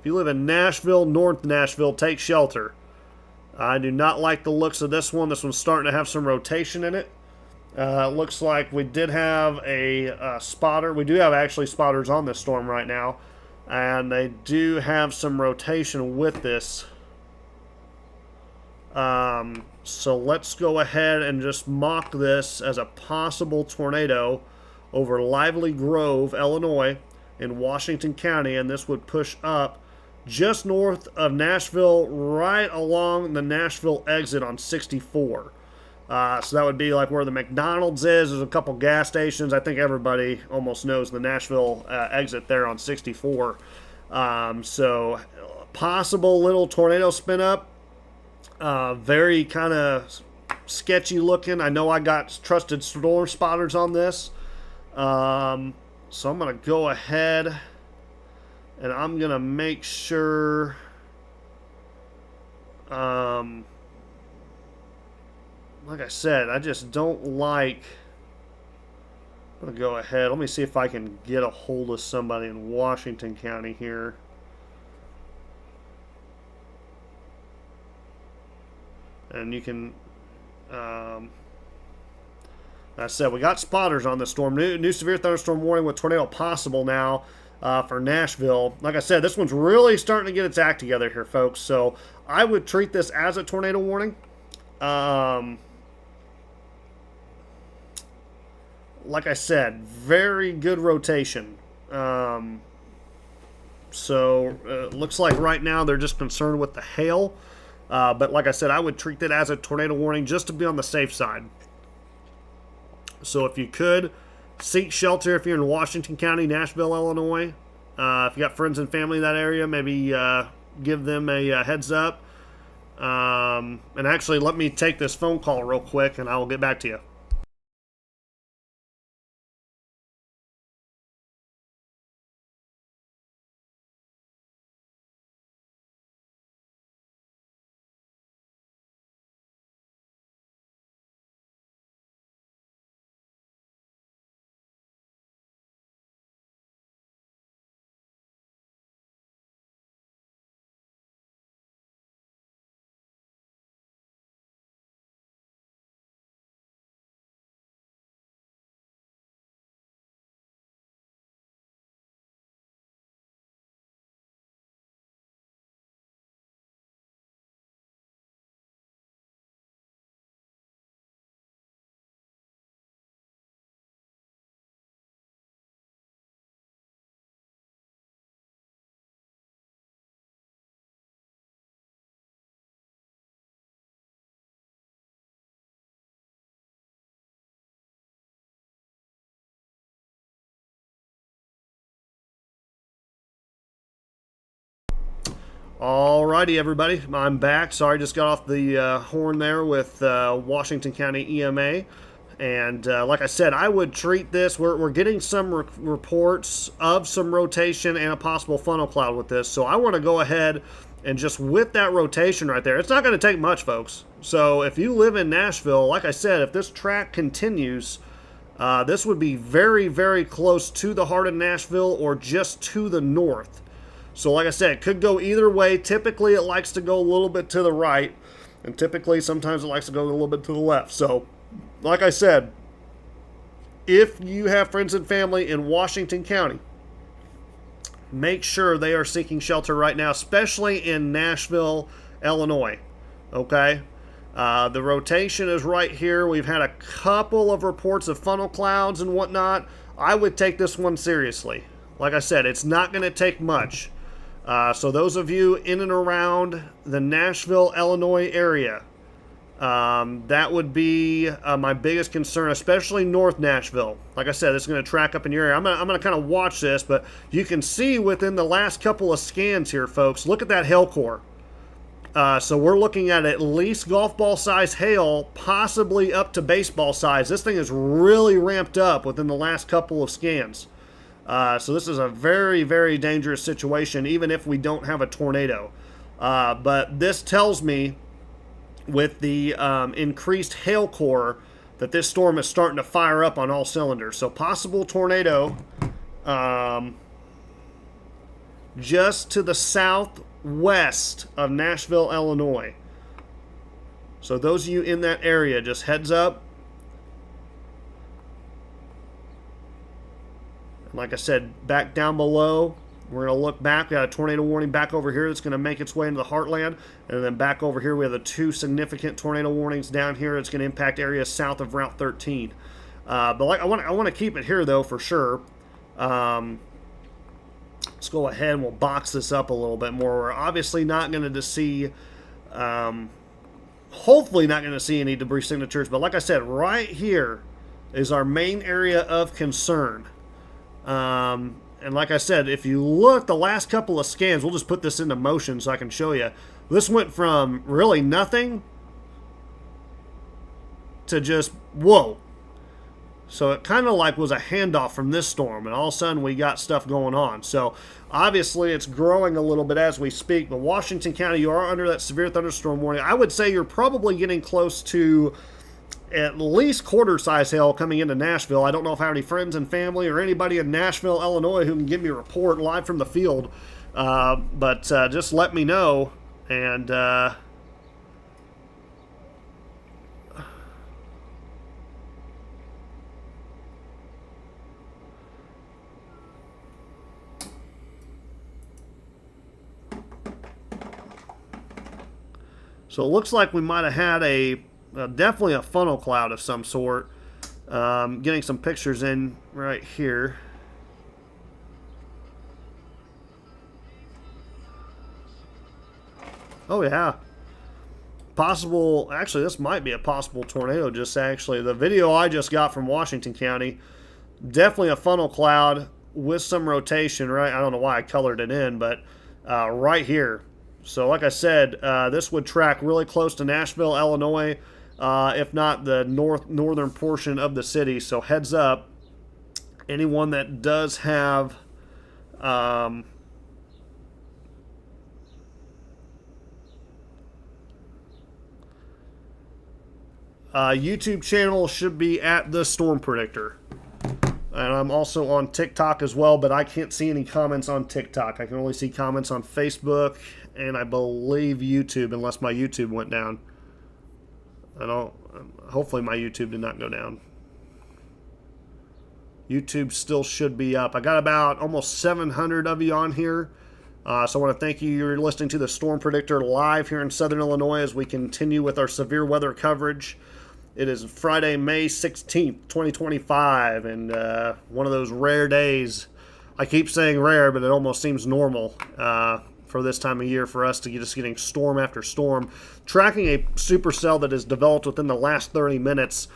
North Nashville, take shelter. I do not like the looks of this one. This one's starting to have some rotation in it. It looks like we did have a spotter. We do have actually spotters on this storm right now, and they do have some rotation with this. So let's go ahead and just mock this as a possible tornado over Lively Grove, Illinois, in Washington County, and this would push up just north of Nashville, right along the Nashville exit on 64. So that would be like where the McDonald's is. There's a couple gas stations. I think everybody almost knows the Nashville exit there on 64. So possible little tornado spin up. Very kind of sketchy looking. I know I got trusted storm spotters on this. So I'm going to go ahead and I'm going to make sure like I said, I just don't like, I'm going to go ahead. Let me see if I can get a hold of somebody in Washington County here. And you can, like I said, we got spotters on this storm. New severe thunderstorm warning with tornado possible now for Nashville. Like I said, this one's really starting to get its act together here, folks. So I would treat this as a tornado warning. Like I said, very good rotation. So looks like right now they're just concerned with the hail. But like I said, I would treat it as a tornado warning just to be on the safe side. So if you could, seek shelter if you're in Washington County, Nashville, Illinois. If you got friends and family in that area, maybe give them a heads up. And actually, let me take this phone call real quick, and I will get back to you. Alrighty, everybody, I'm back. Sorry, just got off the horn there with Washington County EMA. And like I said, I would treat this, we're getting some reports of some rotation and a possible funnel cloud with this. So I want to go ahead And just with that rotation right there, it's not going to take much, folks. So if you live in Nashville, like I said, if this track continues, this would be very, very close to the heart of Nashville or just to the north. So like I said, it could go either way. Typically, it likes to go a little bit to the right. And typically, sometimes it likes to go a little bit to the left. So, like I said, if you have friends and family in Washington County, make sure they are seeking shelter right now, especially in Nashville, Illinois. Okay? The rotation is right here. We've had a couple of reports of funnel clouds and whatnot. I would take this one seriously. Like I said, it's not going to take much. So those of you in and around the Nashville, Illinois area, that would be my biggest concern, especially North Nashville. Like I said, it's going to track up in your area. I'm going to kind of watch this, but you can see within the last couple of scans here, folks, look at that hail core. So we're looking at least golf ball size hail, possibly up to baseball size. This thing is really ramped up within the last couple of scans. So this is a very, very dangerous situation, even if we don't have a tornado. But this tells me, with the increased hail core, that this storm is starting to fire up on all cylinders. So possible tornado just to the southwest of Nashville, Illinois. So those of you in that area, just heads up. Like I said, back down below, we're going to look back. We got a tornado warning back over here that's going to make its way into the heartland. And then back over here, we have the two significant tornado warnings down here. It's going to impact areas south of Route 13. But like, I want to keep it here, though, for sure. Let's go ahead and we'll box this up a little bit more. We're obviously not going to see, hopefully not going to see any debris signatures. But like I said, right here is our main area of concern. And like I said, if you look the last couple of scans, we'll just put this into motion so I can show you. This went from really nothing to just whoa. So it kind of like was a handoff from this storm, and all of a sudden we got stuff going on. So obviously it's growing a little bit as we speak, but Washington County, you are under that severe thunderstorm warning. I would say you're probably getting close to at least quarter-size hail coming into Nashville. I don't know if I have any friends and family or anybody in Nashville, Illinois who can give me a report live from the field. But just let me know. And so it looks like we might have had definitely a funnel cloud of some sort. Getting some pictures in right here. Oh yeah. Possible, actually this might be a possible tornado. Just actually, the video I just got from Washington County, definitely a funnel cloud with some rotation, right? I don't know why I colored it in, but right here. So like I said, this would track really close to Nashville, Illinois, if not the northern portion of the city. So heads up, anyone that does have YouTube channel should be at the Storm Predictor. And I'm also on TikTok as well, but I can't see any comments on TikTok. I can only see comments on Facebook and I believe YouTube, unless my YouTube went down. Hopefully my YouTube did not go down. YouTube still should be up. I got about almost 700 of you on here. So I want to thank you. You're listening to the Storm Predictor live here in Southern Illinois as we continue with our severe weather coverage. It is Friday, May 16th, 2025, and one of those rare days. I keep saying rare, but it almost seems normal for this time of year for us to be just getting storm after storm. Tracking a supercell that has developed within the last 30 minutes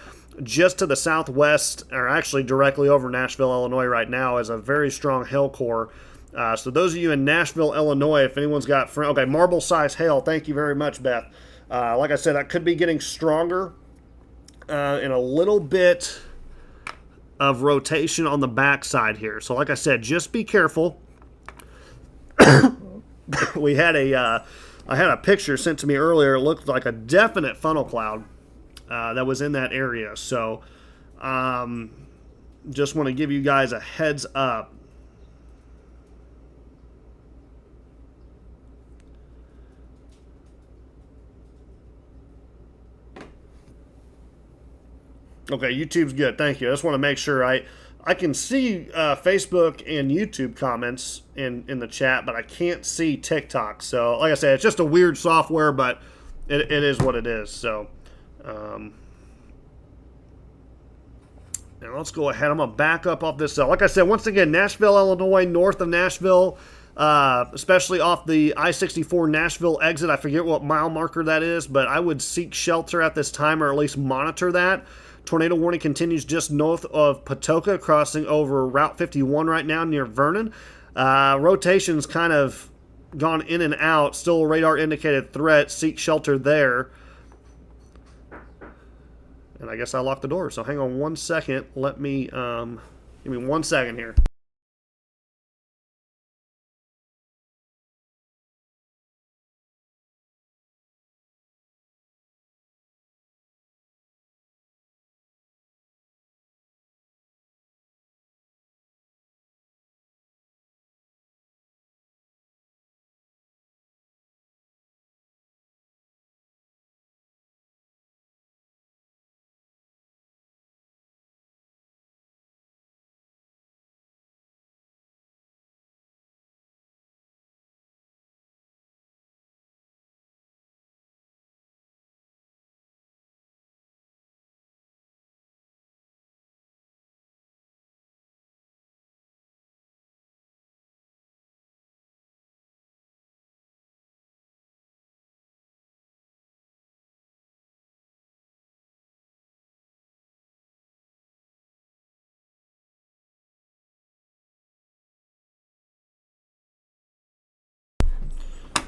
just to the southwest, or actually directly over Nashville, Illinois right now, is a very strong hail core. So those of you in Nashville, Illinois, if anyone's got... Okay, marble-size hail. Thank you very much, Beth. Like I said, that could be getting stronger. And a little bit of rotation on the backside here. So like I said, just be careful. we had I had a picture sent to me earlier. It looked like a definite funnel cloud that was in that area. So just want to give you guys a heads up. Okay, YouTube's good. Thank you. I just want to make sure I can see Facebook and YouTube comments in the chat, but I can't see TikTok. So, like I said, it's just a weird software, but it is what it is. So, and let's go ahead. I'm going to back up off this cell. Like I said, once again, Nashville, Illinois, north of Nashville, especially off the I-64 Nashville exit. I forget what mile marker that is, but I would seek shelter at this time, or at least monitor that. Tornado warning continues just north of Patoka, crossing over Route 51 right now near Vernon. Rotation's kind of gone in and out. Still a radar indicated threat. Seek shelter there. And I guess I locked the door. So hang on 1 second. Let me, give me 1 second here.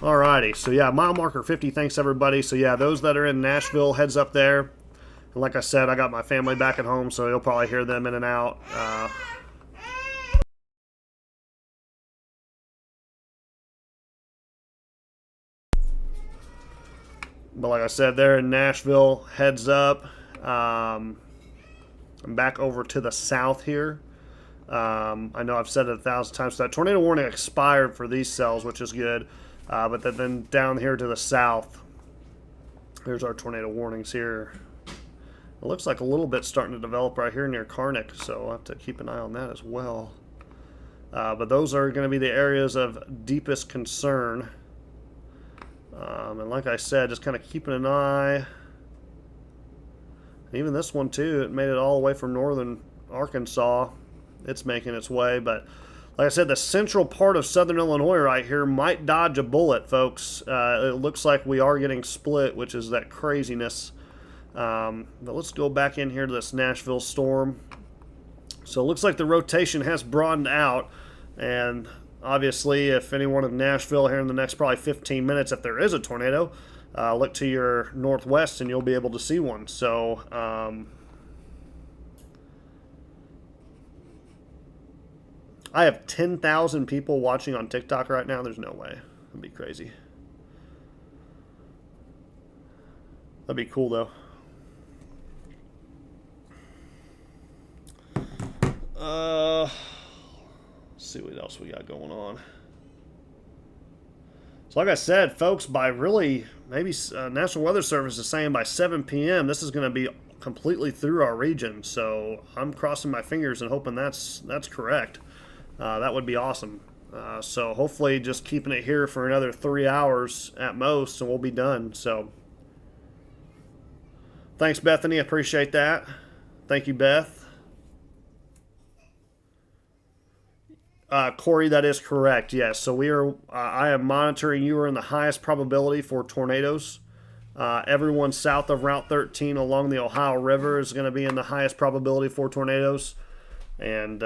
Alrighty, so yeah, mile marker 50, thanks everybody. So yeah, those that are in Nashville, heads up there. And like I said, I got my family back at home, so you'll probably hear them in and out. But like I said, they're in Nashville, heads up. I'm back over to the south here. I know I've said it 1,000 times. So that tornado warning expired for these cells, which is good. But then down here to the south, here's our tornado warnings here. It looks like a little bit starting to develop right here near Karnak, so I'll have to keep an eye on that as well. But those are going to be the areas of deepest concern. And like I said, just kind of keeping an eye. Even this one too, it made it all the way from northern Arkansas. It's making its way, but like I said, the central part of southern Illinois right here might dodge a bullet, folks. It looks like we are getting split, which is that craziness. But let's go back in here to this Nashville storm. So it looks like the rotation has broadened out, and obviously if anyone in Nashville here in the next probably 15 minutes, if there is a tornado, look to your northwest and you'll be able to see one. So I have 10,000 people watching on TikTok right now. There's no way. That'd be crazy. That'd be cool though. Let's see what else we got going on. So like I said, folks, by really, maybe National Weather Service is saying by 7 p.m. this is going to be completely through our region. So I'm crossing my fingers and hoping that's correct. That would be awesome. So hopefully just keeping it here for another 3 hours at most and we'll be done. So thanks, Bethany. I appreciate that. Thank you, Beth. Corey, that is correct. Yes. So we are. I am monitoring. You are in the highest probability for tornadoes. Everyone south of Route 13 along the Ohio River is going to be in the highest probability for tornadoes. And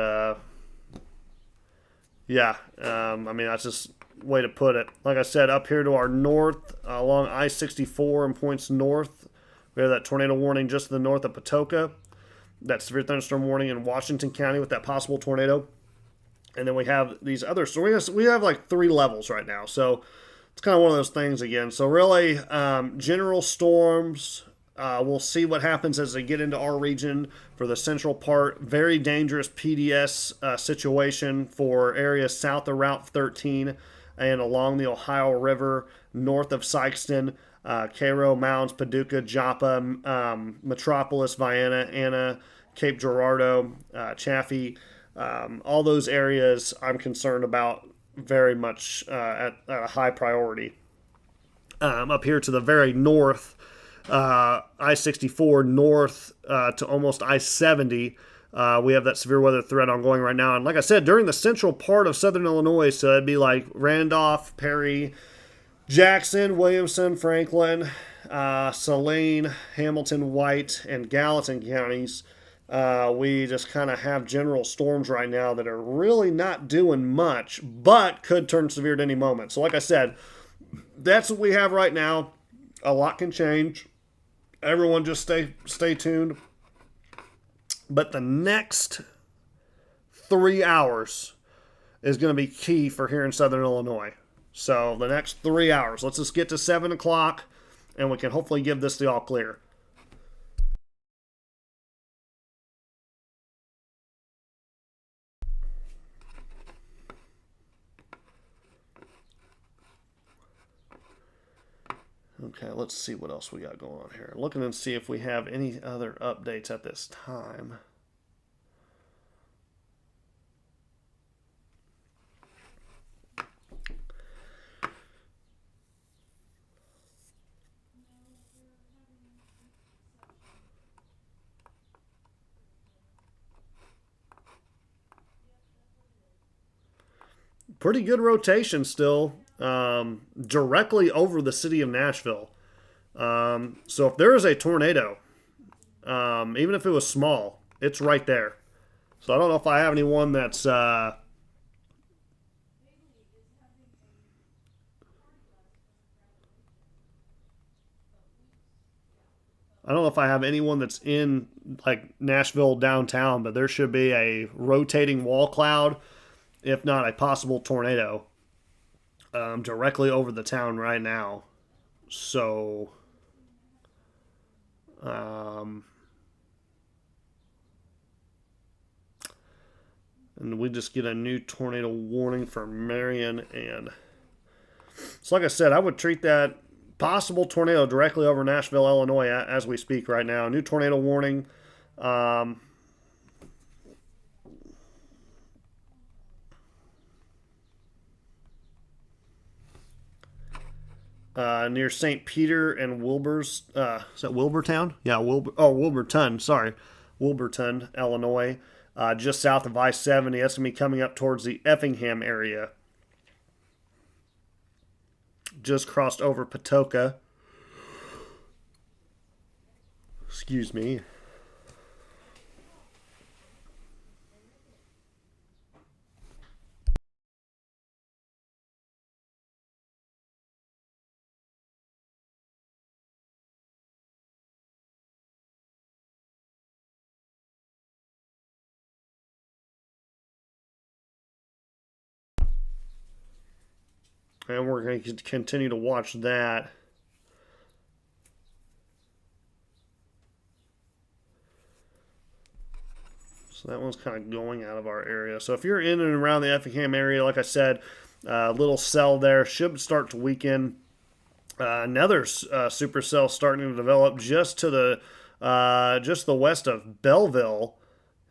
yeah, I mean that's just a way to put it. Like I said, up here to our north along I-64 and points north, we have that tornado warning just to the north of Patoka. That severe thunderstorm warning in Washington County with that possible tornado. And then we have these other, so we have like 3 levels right now. So it's kind of one of those things again. So really, general storms. We'll see what happens as they get into our region for the central part. Very dangerous PDS situation for areas south of Route 13 and along the Ohio River, north of Sykeston, Cairo, Mounds, Paducah, Joppa, Metropolis, Vienna, Anna, Cape Girardeau, Chaffee. All those areas I'm concerned about very much at a high priority. Up here to the very north, I-64 north to almost I-70. We have that severe weather threat ongoing right now. And like I said, during the central part of southern Illinois, so it'd be like Randolph, Perry, Jackson, Williamson, Franklin, Saline, Hamilton, White, and Gallatin counties. We just kind of have general storms right now that are really not doing much, but could turn severe at any moment. So like I said, that's what we have right now. A lot can change. Everyone just stay tuned. But the next 3 hours is going to be key for here in southern Illinois. So the next 3 hours. Let's just get to 7 o'clock, and we can hopefully give this the all clear. Okay, let's see what else we got going on here. Looking and see if we have any other updates at this time. Pretty good rotation still, directly over the city of Nashville. So if there is a tornado, even if it was small, it's right there. So I don't know if I have anyone that's I don't know if I have anyone that's in like Nashville downtown, but there should be a rotating wall cloud, if not a possible tornado, directly over the town right now. So, and we just get a new tornado warning for Marion. And so, like I said, I would treat that possible tornado directly over Nashville, Illinois, as we speak right now. New tornado warning. Near St. Peter and Wilbur's. Is that Wilburtown? Yeah, Wilburton. Sorry, Wilburton, Illinois. Just south of I-70. That's going to be coming up towards the Effingham area. Just crossed over Patoka. Excuse me. And we're going to continue to watch that. So that one's kind of going out of our area. So if you're in and around the Effingham area, like I said, little cell there should start to weaken. Another supercell starting to develop just to the west of Belleville,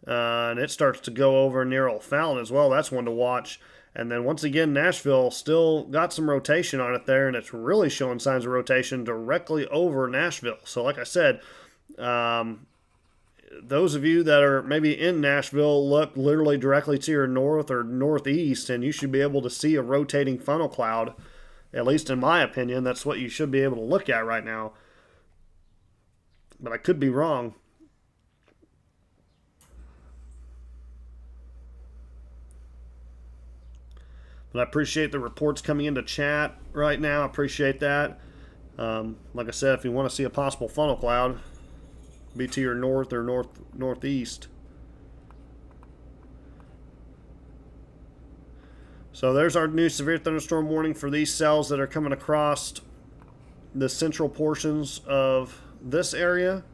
and it starts to go over near O'Fallon as well. That's one to watch. And then once again, Nashville still got some rotation on it there, and it's really showing signs of rotation directly over Nashville. So like I said, those of you that are maybe in Nashville, look literally directly to your north or northeast, and you should be able to see a rotating funnel cloud. At least in my opinion, that's what you should be able to look at right now. But I could be wrong. But I appreciate the reports coming into chat right now. I appreciate that. Like I said, if you want to see a possible funnel cloud, be to your north or northeast. So there's our new severe thunderstorm warning for these cells that are coming across the central portions of this area.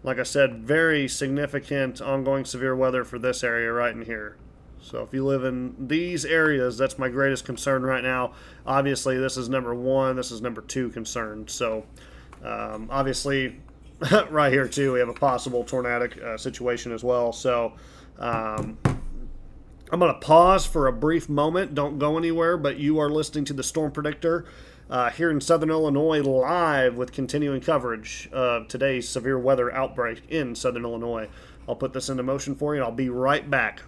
Like I said, very significant ongoing severe weather for this area right in here. So if you live in these areas, that's my greatest concern right now. Obviously, this is number one. This is number two concern. So obviously, right here too, we have a possible tornadic situation as well. So I'm going to pause for a brief moment. Don't go anywhere, but you are listening to the Storm Predictor here in Southern Illinois, live with continuing coverage of today's severe weather outbreak in Southern Illinois. I'll put this into motion for you, and I'll be right back.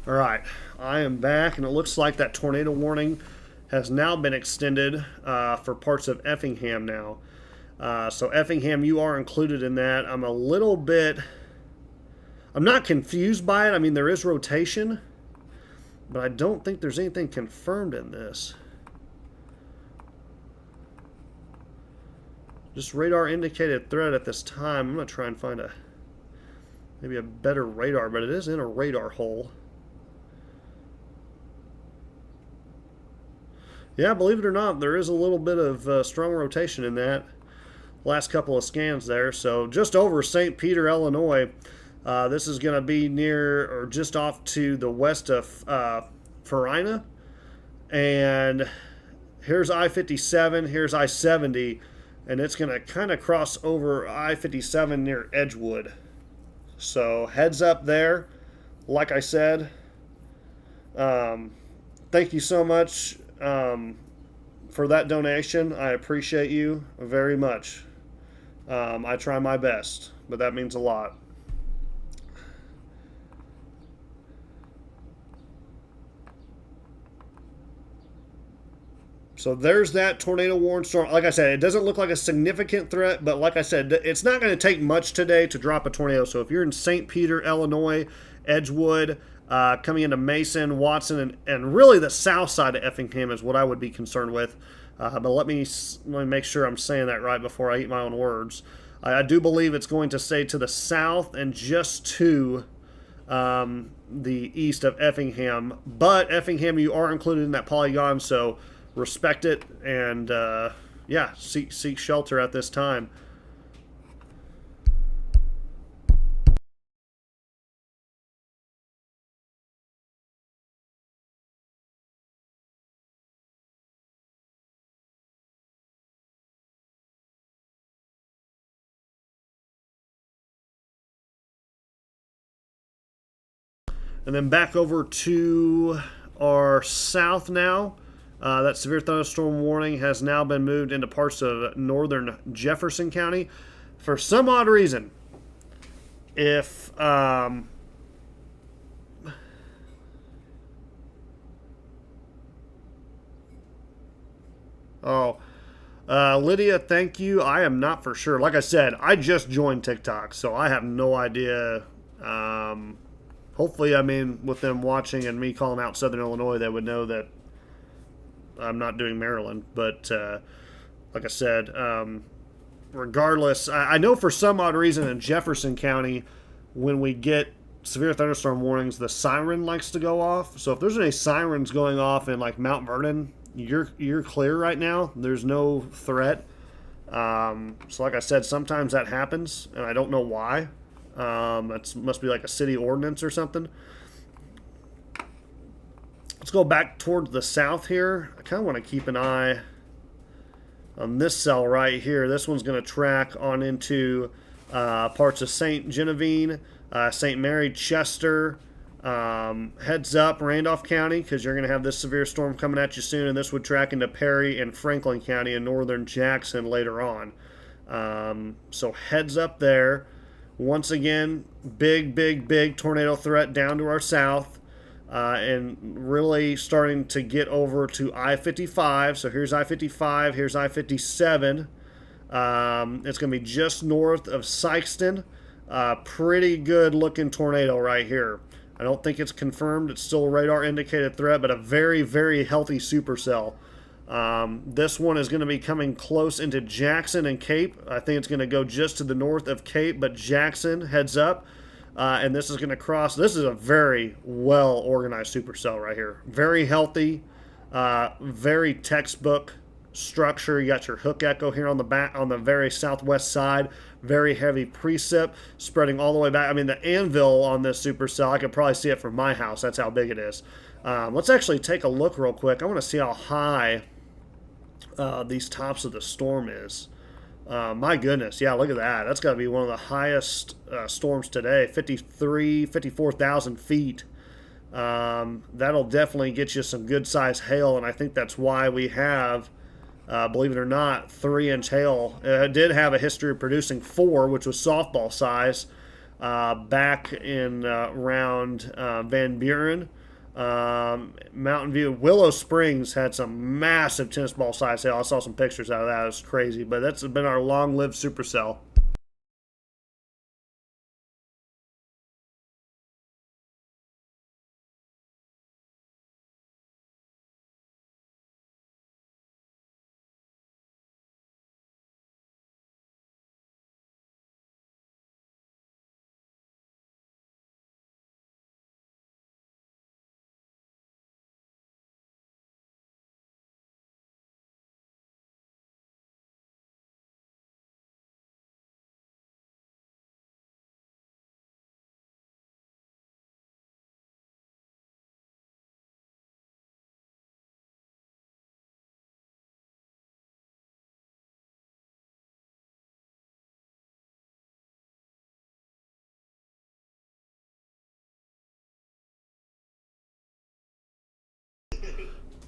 All right, I am back, and it looks like that tornado warning has now been extended for parts of Effingham now. So Effingham, you are included in that. I'm not confused by it. I mean, there is rotation, but I don't think there's anything confirmed in this. Just radar indicated threat at this time. I'm going to try and find maybe a better radar, but it is in a radar hole. Yeah, believe it or not, there is a little bit of strong rotation in that last couple of scans there. So just over St. Peter, Illinois. This is going to be near or just off to the west of Farina. And here's I-57, here's I-70, and it's going to kind of cross over I-57 near Edgewood. So heads up there. Like I said, thank you so much for that donation. I appreciate you very much. I try my best, but that means a lot. So there's that tornado warning storm. Like I said, it doesn't look like a significant threat, but like I said, it's not going to take much today to drop a tornado. So if you're in St. Peter, Illinois, Edgewood, coming into Mason, Watson, and really the south side of Effingham is what I would be concerned with. But let me make sure I'm saying that right before I eat my own words. I do believe it's going to stay to the south and just to the east of Effingham. But Effingham, you are included in that polygon, so respect it and yeah, seek shelter at this time. And then back over to our south now. That severe thunderstorm warning has now been moved into parts of northern Jefferson County. For some odd reason, if Lydia, thank you. I am not for sure. Like I said, I just joined TikTok, so I have no idea. Hopefully, I mean, with them watching and me calling out Southern Illinois, they would know that I'm not doing Maryland. But like I said, regardless, I know for some odd reason in Jefferson County, when we get severe thunderstorm warnings, the siren likes to go off. So if there's any sirens going off in like Mount Vernon, you're clear right now. There's no threat. So like I said, sometimes that happens, and I don't know why. It must be like a city ordinance or something. Let's go back towards the south here. I kind of want to keep an eye on this cell right here. This one's going to track on into parts of St. Genevieve, St. Mary, Chester. Heads up, Randolph County, because you're going to have this severe storm coming at you soon, and this would track into Perry and Franklin County in northern Jackson later on. So heads up there. Once again, big tornado threat down to our south. And really starting to get over to I-55. So here's I-55, here's I-57. It's going to be just north of Sykeston. Pretty good looking tornado right here. I don't think it's confirmed. It's still a radar indicated threat, but a very healthy supercell. This one is going to be coming close into Jackson and Cape. I think it's going to go just to the north of Cape, but Jackson heads up. And this is going to cross. This is a very well organized supercell right here. Very healthy, very textbook structure. You got your hook echo here on the back, on the very southwest side. Very heavy precip spreading all the way back. I mean, the anvil on this supercell, I could probably see it from my house. That's how big it is. Let's actually take a look real quick. I want to see how high these tops of the storm is. My goodness, yeah, look at that. That's got to be one of the highest storms today, 54,000 feet. That'll definitely get you some good size hail, and I think that's why we have, believe it or not, 3-inch hail. It did have a history of producing 4, which was softball size, back in around Van Buren. Mountain View, Willow Springs had some massive tennis ball size hail. I saw some pictures out of that. It was crazy, but that's been our long-lived supercell.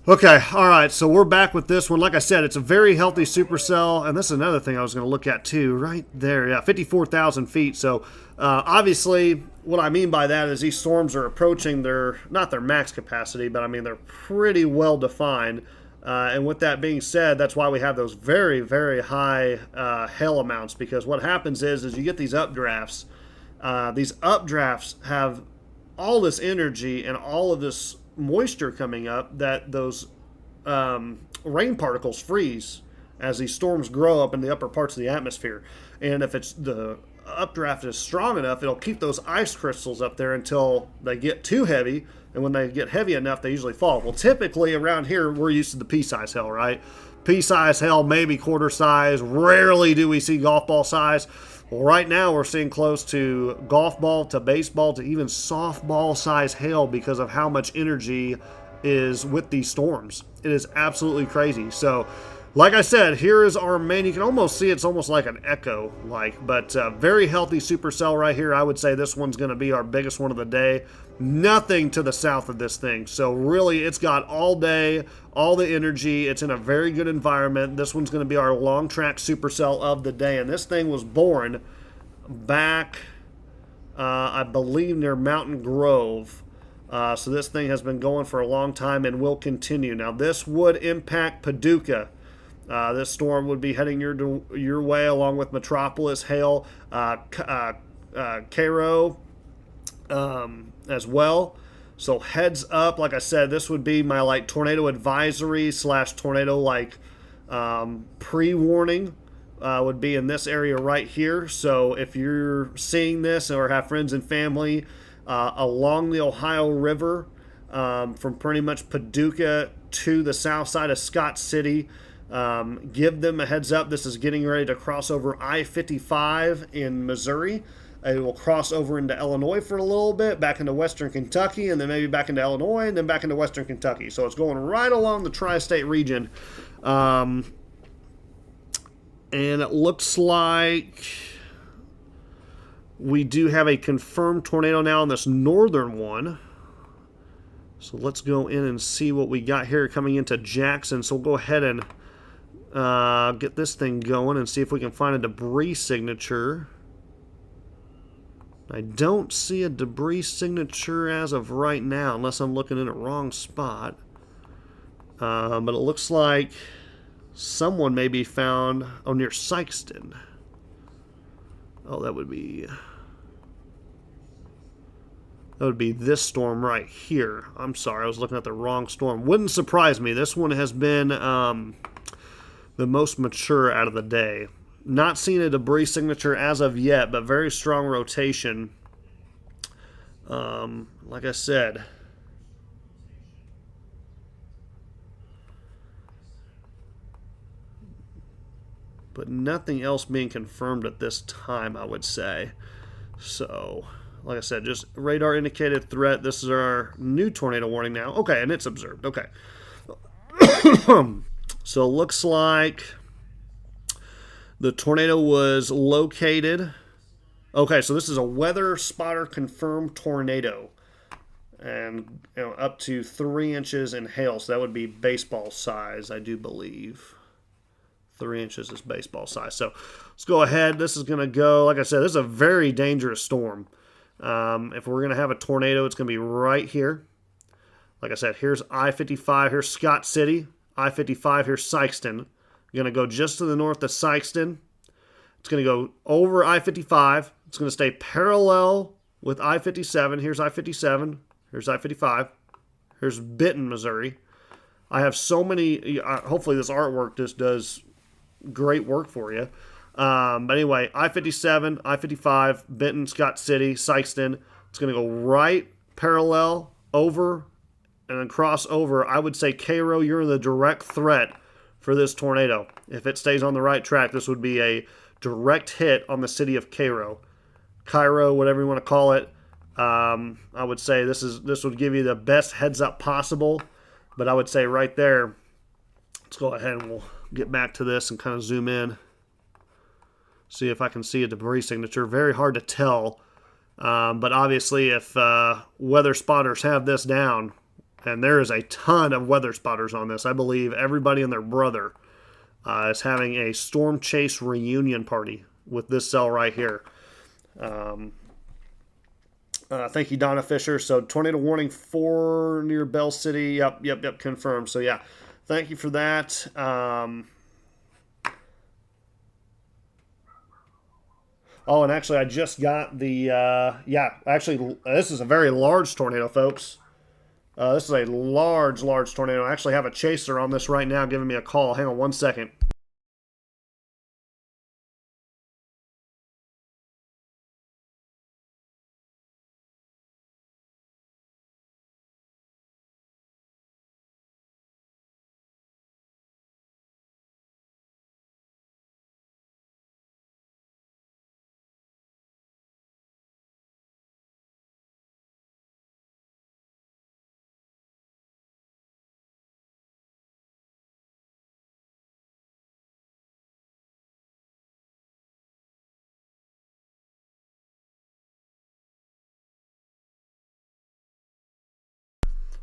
Okay, all right, so we're back with this one. Like I said, it's a very healthy supercell, and this is another thing I was going to look at too, right there. Yeah, 54,000 feet. So obviously, what I mean by that is these storms are approaching not their max capacity, but I mean they're pretty well defined. And with that being said, that's why we have those very high hail amounts, because what happens is you get these updrafts. These updrafts have all this energy and all of this moisture coming up that those rain particles freeze as these storms grow up in the upper parts of the atmosphere. And if it's the updraft is strong enough, it'll keep those ice crystals up there until they get too heavy. And when they get heavy enough, they usually fall. Well, typically around here, we're used to the pea-size hail, right? Pea-size hail, maybe quarter size. Rarely do we see golf ball size. Well, right now we're seeing close to golf ball to baseball to even softball size hail because of how much energy is with these storms. It is absolutely crazy. So, like I said, here is our main. You can almost see it's almost like an echo, but very healthy supercell right here. I would say this one's going to be our biggest one of the day. Nothing to the south of this thing. So really, it's got all day, all the energy. It's in a very good environment. This one's going to be our long track supercell of the day. And this thing was born back, I believe, near Mountain Grove. So this thing has been going for a long time and will continue. Now, this would impact Paducah. This storm would be heading your way along with Metropolis, hail, Cairo as well. So heads up, like I said, this would be my tornado advisory / tornado pre-warning would be in this area right here. So if you're seeing this or have friends and family along the Ohio River from pretty much Paducah to the south side of Scott City, give them a heads up. This is getting ready to cross over I-55 in Missouri. It will cross over into Illinois for a little bit, back into western Kentucky, and then maybe back into Illinois, and then back into western Kentucky. So it's going right along the tri-state region. And it looks like we do have a confirmed tornado now on this northern one. So let's go in and see what we got here coming into Jackson. So we'll go ahead and get this thing going and see if we can find a debris signature. I don't see a debris signature as of right now, unless I'm looking in the wrong spot. But it looks like someone may be found near Sykeston. Oh, that would be this storm right here. I'm sorry, I was looking at the wrong storm. Wouldn't surprise me. This one has been the most mature out of the day. Not seeing a debris signature as of yet, but very strong rotation. Like I said, but nothing else being confirmed at this time, I would say. So, like I said, just radar indicated threat. This is our new tornado warning now. Okay, and it's observed. Okay. So it looks like the tornado was located. Okay, so this is a weather spotter confirmed tornado. And up to 3 inches in hail. So that would be baseball size, I do believe. 3 inches is baseball size. So let's go ahead. This is going to go, like I said, this is a very dangerous storm. If we're going to have a tornado, it's going to be right here. Like I said, here's I-55. Here's Scott City. I-55. Here's Sykeston. Going to go just to the north of Sykeston. It's going to go over I-55. It's going to stay parallel with I-57. Here's I-57. Here's I-55. Here's Benton, Missouri. I have so many. Hopefully this artwork just does great work for you. But anyway, I-57, I-55, Benton, Scott City, Sykeston. It's going to go right parallel over and then cross over. I would say, Cairo, you're in the direct threat for this tornado. If it stays on the right track, this would be a direct hit on the city of Cairo. Cairo, whatever you want to call it. I would say this would give you the best heads up possible. But I would say right there, let's go ahead and we'll get back to this and kind of zoom in. See if I can see a debris signature. Very hard to tell. But obviously if weather spotters have this down, and there is a ton of weather spotters on this. I believe everybody and their brother is having a storm chase reunion party with this cell right here. Thank you, Donna Fisher. So tornado warning 4 near Bell City. Yep, confirmed. So yeah, thank you for that. Oh, and actually, I just got the, actually, this is a very large tornado, folks. This is a large tornado. I actually have a chaser on this right now giving me a call. Hang on one second.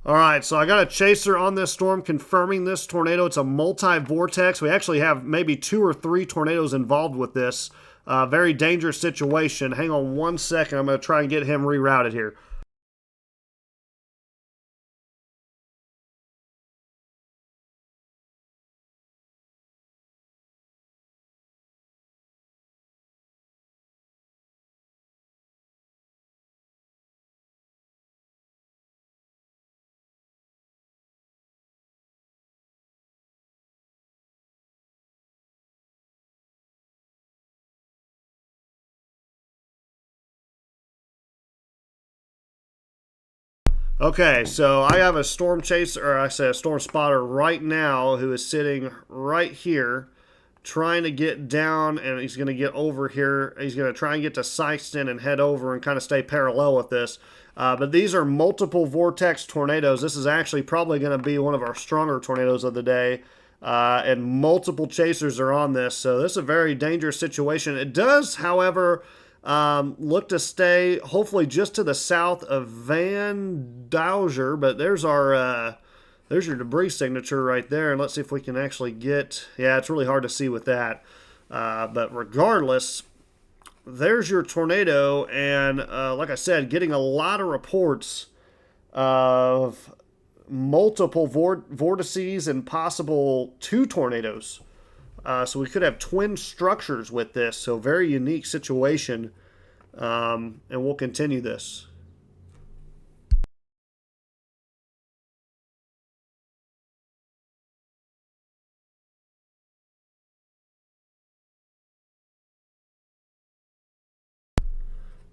All right, so I got a chaser on this storm confirming this tornado. It's a multi-vortex. We actually have maybe 2 or 3 tornadoes involved with this. Very dangerous situation. Hang on one second. I'm going to try and get him rerouted here. Okay, so I have a storm chaser, or I say a storm spotter right now who is sitting right here trying to get down, and he's going to get over here. He's going to try and get to Sykeston and head over and kind of stay parallel with this. But these are multiple vortex tornadoes. This is actually probably going to be one of our stronger tornadoes of the day. And multiple chasers are on this. So this is a very dangerous situation. It does, however, look to stay hopefully just to the south of Van Douger, but there's our There's your debris signature right there. And let's see if we can actually get... Yeah, it's really hard to see with that. But regardless, there's your tornado. And like I said, getting a lot of reports of multiple vortices and possible 2 tornadoes. So we could have twin structures with this. So very unique situation. And we'll continue this.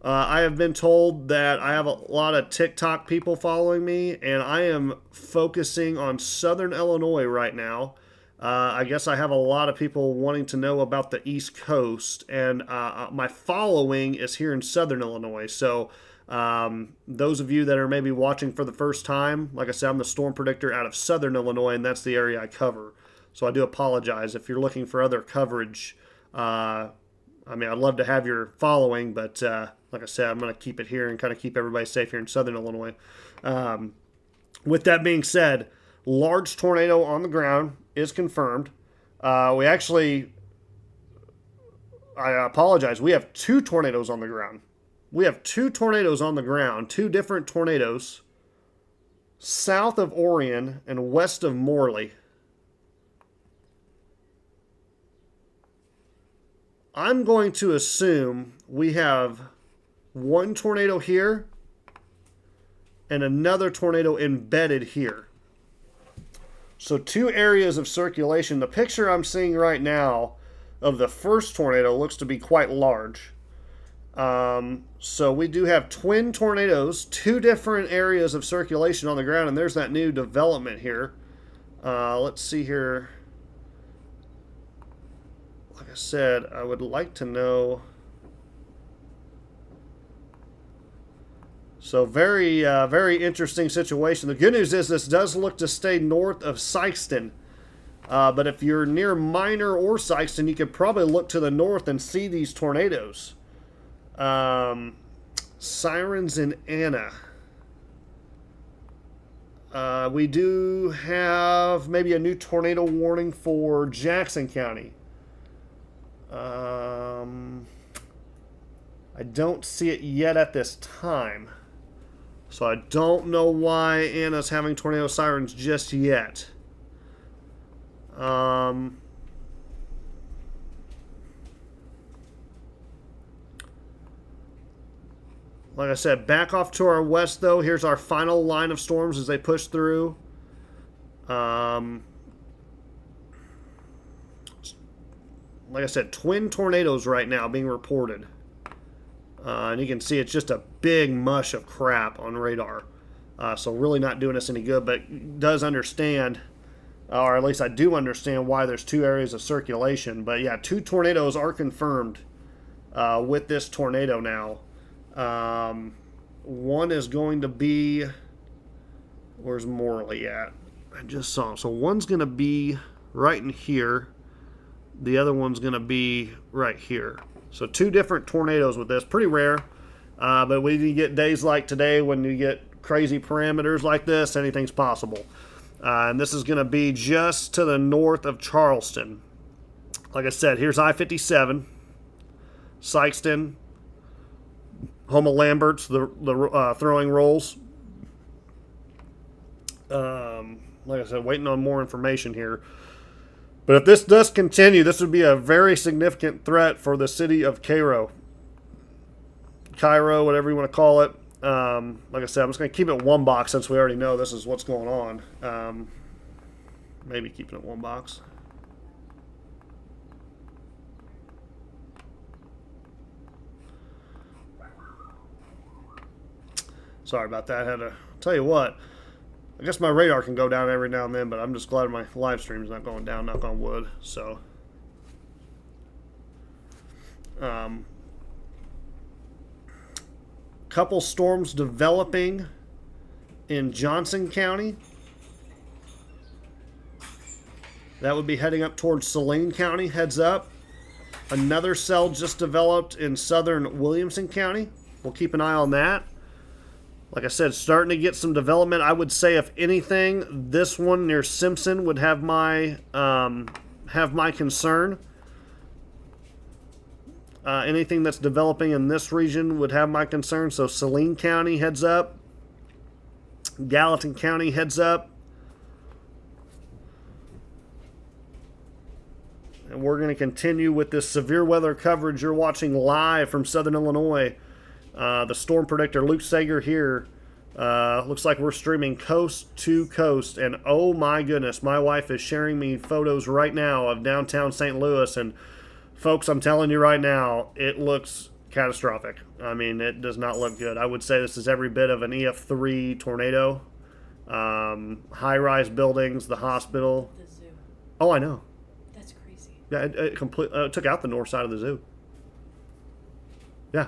I have been told that I have a lot of TikTok people following me, and I am focusing on Southern Illinois right now. I guess I have a lot of people wanting to know about the East Coast, and my following is here in Southern Illinois. So those of you that are maybe watching for the first time, like I said, I'm the storm predictor out of Southern Illinois, and that's the area I cover. So I do apologize if you're looking for other coverage. I mean, I'd love to have your following, but like I said, I'm going to keep it here and kind of keep everybody safe here in Southern Illinois. With that being said, large tornado on the ground is confirmed. We actually, I apologize, we have 2 tornadoes on the ground. We have 2 tornadoes on the ground, 2 different tornadoes, south of Orion and west of Morley. I'm going to assume we have 1 tornado here and another tornado embedded here. So 2 areas of circulation. The picture I'm seeing right now of the first tornado looks to be quite large. So we do have twin tornadoes, 2 different areas of circulation on the ground, and there's that new development here. Let's see here. Like I said, I would like to know. So very, very interesting situation. The good news is this does look to stay north of Sikeston. But if you're near Minor or Sikeston, you could probably look to the north and see these tornadoes. Sirens in Anna. We do have maybe a new tornado warning for Jackson County. I don't see it yet at this time. So I don't know why Anna's having tornado sirens just yet. Like I said, back off to our west, though. Here's our final line of storms as they push through. Like I said, twin tornadoes right now being reported. And you can see it's just a big mush of crap on radar. So really not doing us any good, but does understand, or at least I do understand why there's 2 areas of circulation. But yeah, 2 tornadoes are confirmed with this tornado now. One is going to be, where's Morley at? I just saw him. So one's going to be right in here. The other one's going to be right here. So 2 different tornadoes with this. Pretty rare. But when you get days like today, when you get crazy parameters like this, anything's possible. And this is going to be just to the north of Charleston. Like I said, here's I-57, Sikeston, home of Lambert's, the throwing rolls. Like I said, waiting on more information here. But if this does continue, this would be a very significant threat for the city of Cairo, whatever you want to call it. Like I said, I'm just going to keep it 1 box since we already know this is what's going on. Maybe keeping it 1 box. Sorry about that. I had to tell you what. I guess my radar can go down every now and then, but I'm just glad my live stream's not going down, knock on wood. So, couple storms developing in Johnson County. That would be heading up towards Saline County, heads up. Another cell just developed in southern Williamson County. We'll keep an eye on that. Like I said, starting to get some development. I would say, if anything, this one near Simpson would have my concern. Anything that's developing in this region would have my concern. So Saline County, heads up. Gallatin County, heads up. And we're going to continue with this severe weather coverage you're watching live from Southern Illinois. The storm predictor, Luke Sager here. Looks like we're streaming coast to coast. And oh my goodness, my wife is sharing me photos right now of downtown St. Louis. And folks, I'm telling you right now, it looks catastrophic. I mean, it does not look good. I would say this is every bit of an EF3 tornado. High-rise buildings, the hospital. The zoo. Oh, I know. That's crazy. Yeah, it took out the north side of the zoo. Yeah.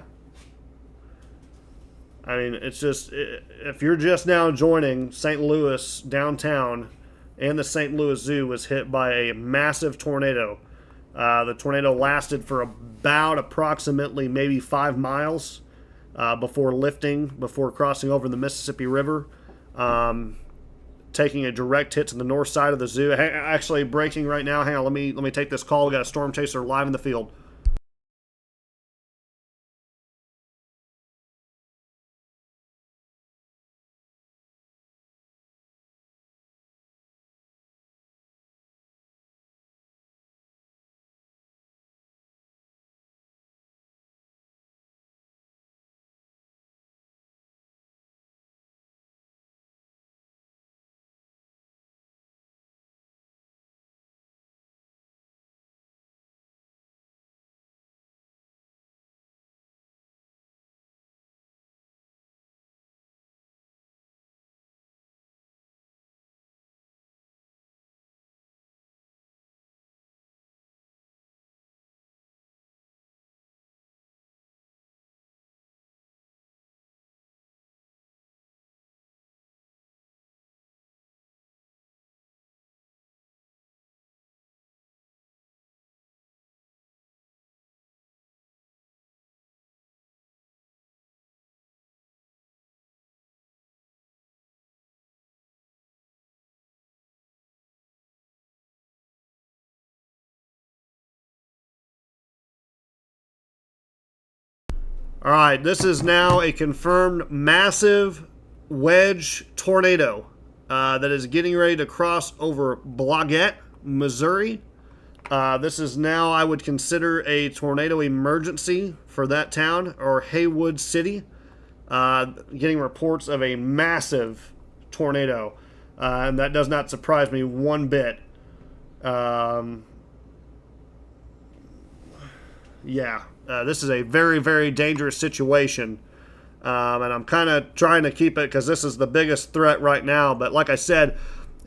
I mean, it's just, if you're just now joining, St. Louis downtown and the St. Louis Zoo was hit by a massive tornado. The tornado lasted for about approximately maybe 5 miles before lifting, before crossing over the Mississippi River, taking a direct hit to the north side of the zoo. Actually, breaking right now. Hang on, let me take this call. We got a storm chaser live in the field. All right, this is now a confirmed massive wedge tornado that is getting ready to cross over Blodgett, Missouri. This is now, I would consider, a tornado emergency for that town, or Haywood City. Getting reports of a massive tornado, and that does not surprise me one bit. Yeah. This is a very, very dangerous situation. And I'm kind of trying to keep it because this is the biggest threat right now. But like I said,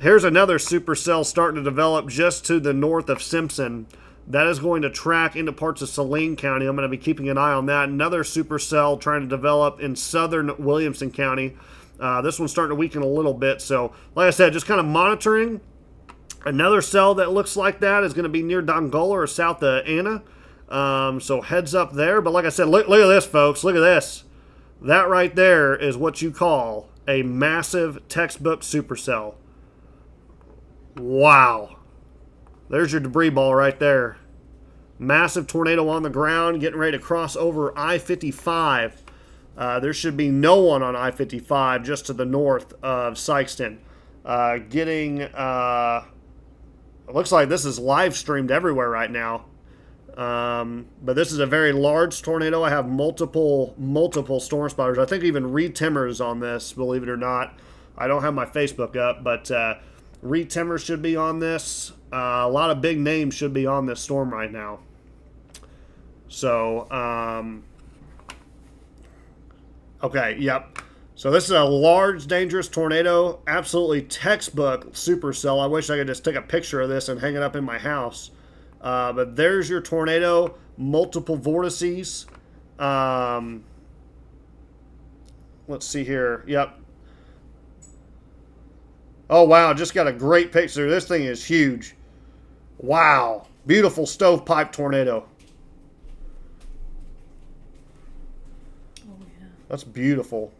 here's another supercell starting to develop just to the north of Simpson. That is going to track into parts of Saline County. I'm going to be keeping an eye on that. Another supercell trying to develop in southern Williamson County. This one's starting to weaken a little bit. So, like I said, just kind of monitoring. Another cell that looks like that is going to be near Dongola or south of Anna. So heads up there. But like I said, look at this, folks. Look at this. That right there is what you call a massive textbook supercell. Wow. There's your debris ball right there. Massive tornado on the ground, getting ready to cross over I-55. There should be no one on I-55 just to the north of Sykeston. It looks like this is live streamed everywhere right now. But this is a very large tornado. I have multiple storm spotters. I think even Reed Timmer's on this, believe it or not. I don't have my Facebook up, but Reed Timmer should be on this. A lot of big names should be on this storm right now. So, okay, yep. So this is a large, dangerous tornado. Absolutely textbook supercell. I wish I could just take a picture of this and hang it up in my house. But there's your tornado, multiple vortices. Let's see here. Yep. Oh, wow. Just got a great picture. This thing is huge. Wow. Beautiful stovepipe tornado. Oh, yeah. That's beautiful.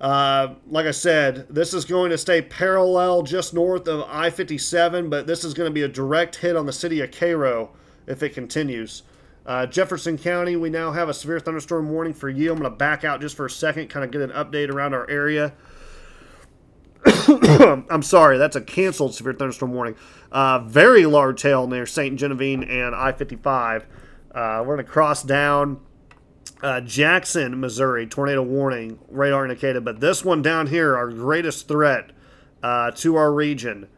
Like I said, this is going to stay parallel just north of I-57, but this is going to be a direct hit on the city of Cairo if it continues. Jefferson County, we now have a severe thunderstorm warning for you. I'm going to back out just for a second, kind of get an update around our area. I'm sorry, that's a canceled severe thunderstorm warning. Very large hail near St. Genevieve and I-55. We're going to cross down Jackson, Missouri, tornado warning, radar indicated. But this one down here, our greatest threat to our region,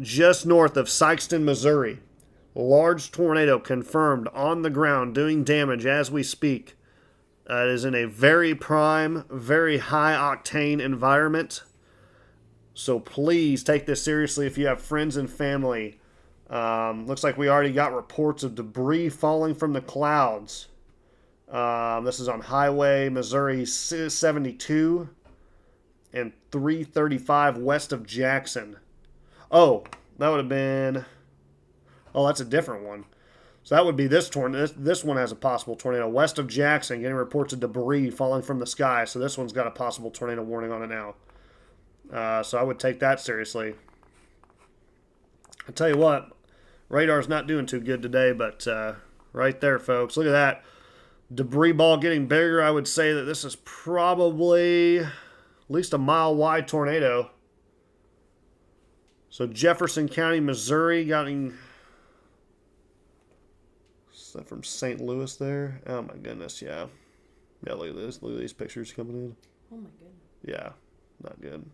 just north of Sikeston, Missouri. Large tornado confirmed on the ground, doing damage as we speak. It is in a very prime, very high-octane environment. So please take this seriously if you have friends and family. Looks like we already got reports of debris falling from the clouds. This is on Highway Missouri 72 and 335 west of Jackson. Oh, that would have been... Oh, that's a different one. So that would be this tornado. This one has a possible tornado. West of Jackson, getting reports of debris falling from the sky. So this one's got a possible tornado warning on it now. So I would take that seriously. I tell you what, radar's not doing too good today, but right there, folks. Look at that. Debris ball getting bigger. I would say that this is probably at least a mile-wide tornado. So Jefferson County, Missouri, getting... from St. Louis there. Oh my goodness, yeah. Yeah, look at this. Look at these pictures coming in. Oh my goodness. Yeah, not good.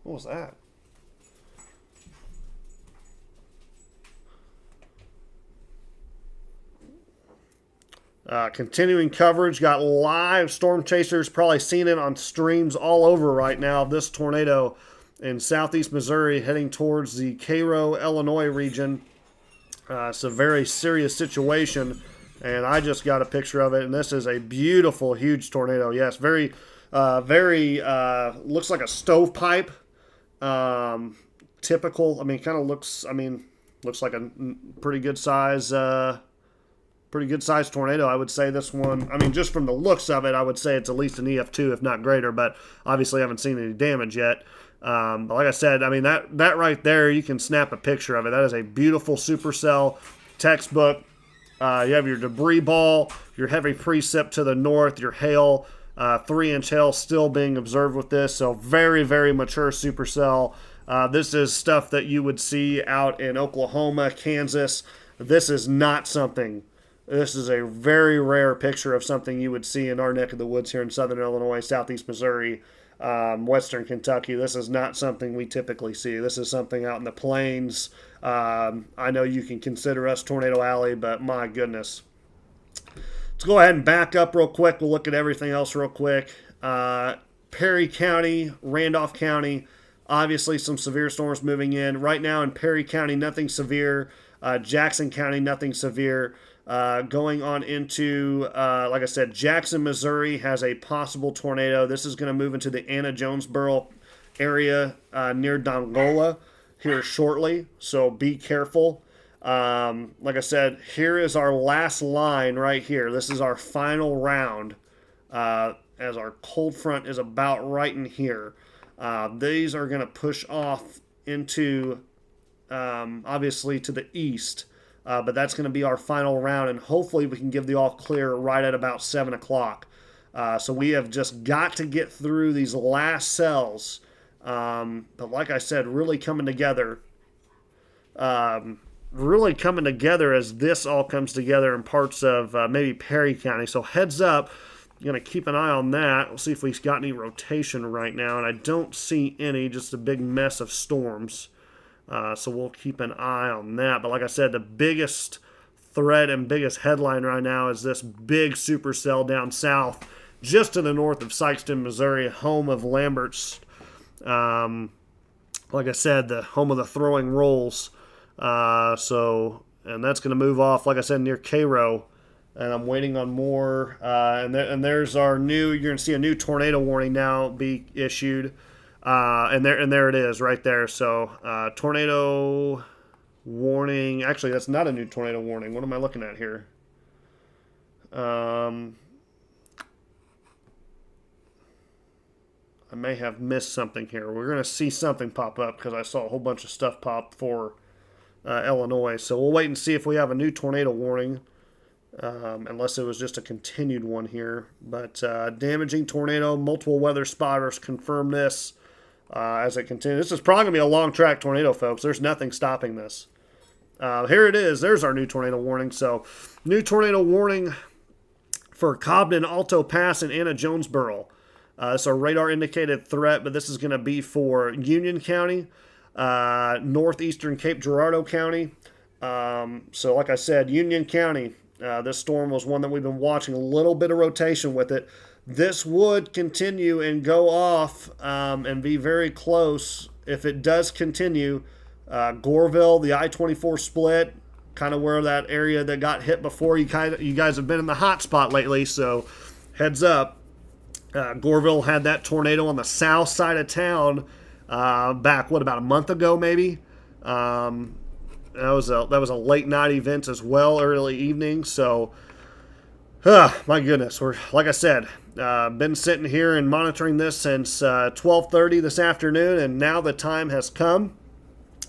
What was that? Continuing coverage. Got live storm chasers. Probably seen it on streams all over right now of this tornado in southeast Missouri heading towards the Cairo, Illinois region. It's a very serious situation, and I just got a picture of it, and this is a beautiful, huge tornado. Yes, very, looks like a stovepipe. Typical, kind of looks, looks like a pretty good size tornado. I would say this one, just from the looks of it, I would say it's at least an EF2, if not greater, but obviously I haven't seen any damage yet. But like I said, that right there, you can snap a picture of it. That is a beautiful supercell textbook. You have your debris ball, your heavy precip to the north, your hail, 3-inch hail still being observed with this. So very, very mature supercell. This is stuff that you would see out in Oklahoma, Kansas. This is not something. This is a very rare picture of something you would see in our neck of the woods here in southern Illinois, southeast Missouri, western Kentucky. This is not something we typically see. This is something out in the plains. I know you can consider us Tornado Alley, but my goodness. Let's go ahead and back up real quick. We'll look at everything else real quick. Perry County, Randolph County, obviously some severe storms moving in. Right now in Perry County, nothing severe. Jackson County, nothing severe. Going on into, like I said, Jackson, Missouri has a possible tornado. This is going to move into the Anna Jonesboro area near Dongola here shortly, so be careful. Like I said, here is our last line right here. This is our final round as our cold front is about right in here. These are going to push off into, obviously, to the east. But that's going to be our final round, and hopefully we can give the all clear right at about 7 o'clock. So we have just got to get through these last cells. But like I said, really coming together. Really coming together as this all comes together in parts of maybe Perry County. So heads up, I'm going to keep an eye on that. We'll see if we've got any rotation right now, and I don't see any, just a big mess of storms. So we'll keep an eye on that. But like I said, the biggest threat and biggest headline right now is this big supercell down south, just to the north of Sikeston, Missouri, home of Lambert's. Like I said, the home of the throwing rolls. And that's going to move off, like I said, near Cairo. And I'm waiting on more. And there's our new, you're going to see a new tornado warning now be issued. And there it is right there. So tornado, warning. Actually, that's not a new tornado warning. What am I looking at here? I may have missed something here. We're going to see something pop up because I saw a whole bunch of stuff pop for Illinois. So we'll wait and see if we have a new tornado warning, unless it was just a continued one here. But damaging tornado, multiple weather spotters confirm this as it continues. This is probably going to be a long track tornado, folks. There's nothing stopping this. Here it is. There's our new tornado warning. So new tornado warning for Cobden, Alto Pass, and Anna Jonesboro. It's a radar indicated threat, but this is going to be for Union County, northeastern Cape Girardeau County. So like I said, Union County, this storm was one that we've been watching, a little bit of rotation with it. This would continue and go off and be very close if it does continue. Goreville, the I-24 split, kind of where that area that got hit before. You guys have been in the hot spot lately, so heads up. Goreville had that tornado on the south side of town back, about a month ago maybe. That was a late night event as well, early evening. So, my goodness, we're, like I said, been sitting here and monitoring this since 12:30 this afternoon, and now the time has come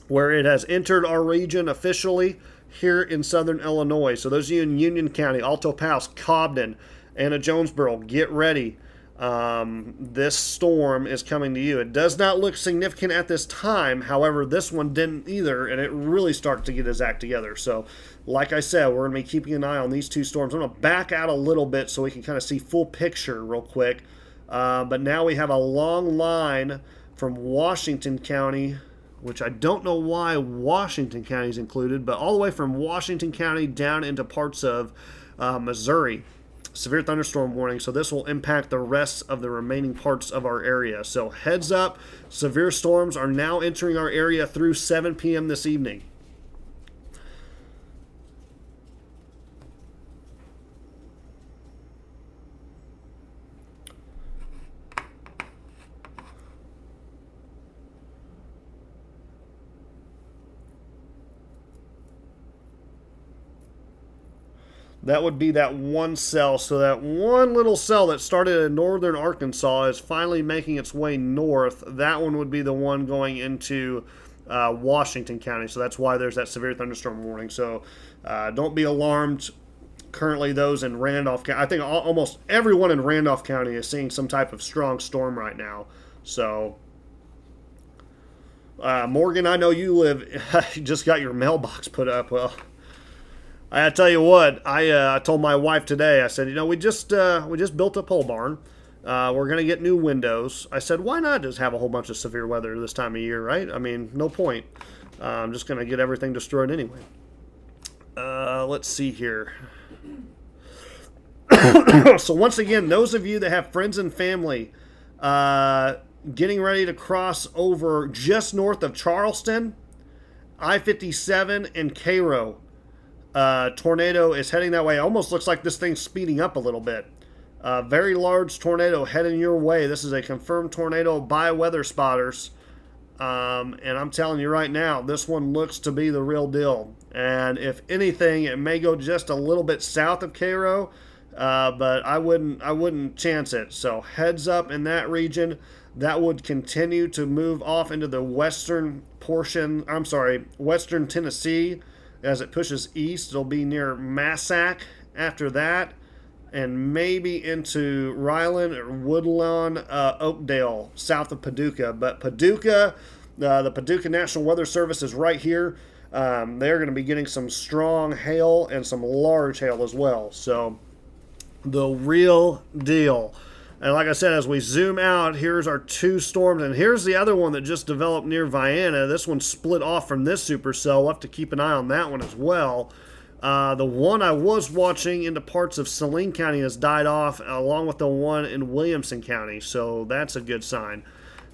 where it has entered our region officially here in southern Illinois. So those of you in Union County, Alto Pass, Cobden, Anna Jonesboro, get ready. This storm is coming to you. It does not look significant at this time. However, this one didn't either, and it really started to get his act together. So, like I said, we're going to be keeping an eye on these two storms. I'm going to back out a little bit so we can kind of see full picture real quick. But now we have a long line from Washington County, which I don't know why Washington County is included, but all the way from Washington County down into parts of Missouri. Severe thunderstorm warning, so this will impact the rest of the remaining parts of our area. So heads up, severe storms are now entering our area through 7 p.m. this evening. That would be that one cell. So that one little cell that started in northern Arkansas is finally making its way north. That one would be the one going into Washington County. So that's why there's that severe thunderstorm warning. So don't be alarmed. Currently, those in Randolph County, I think almost everyone in Randolph County is seeing some type of strong storm right now. So, Morgan, I know you you just got your mailbox put up. Well, I tell you what, I told my wife today, I said, we just built a pole barn. We're going to get new windows. I said, why not just have a whole bunch of severe weather this time of year, right? I mean, no point. I'm just going to get everything destroyed anyway. Let's see here. So once again, those of you that have friends and family getting ready to cross over just north of Charleston, I-57 and Cairo, tornado is heading that way. Almost looks like this thing's speeding up a little bit. Very large tornado heading your way. This is a confirmed tornado by weather spotters. And I'm telling you right now, this one looks to be the real deal. And if anything, it may go just a little bit south of Cairo, but I wouldn't chance it. So heads up in that region. That would continue to move off into the western Tennessee. As it pushes east, it'll be near Massac after that, and maybe into Ryland or Woodlawn, Oakdale, south of Paducah. But Paducah, the Paducah National Weather Service is right here. They're going to be getting some strong hail and some large hail as well. So the real deal. And like I said, as we zoom out, here's our two storms. And here's the other one that just developed near Vienna. This one split off from this supercell. We'll have to keep an eye on that one as well. The one I was watching into parts of Saline County has died off, along with the one in Williamson County. So that's a good sign.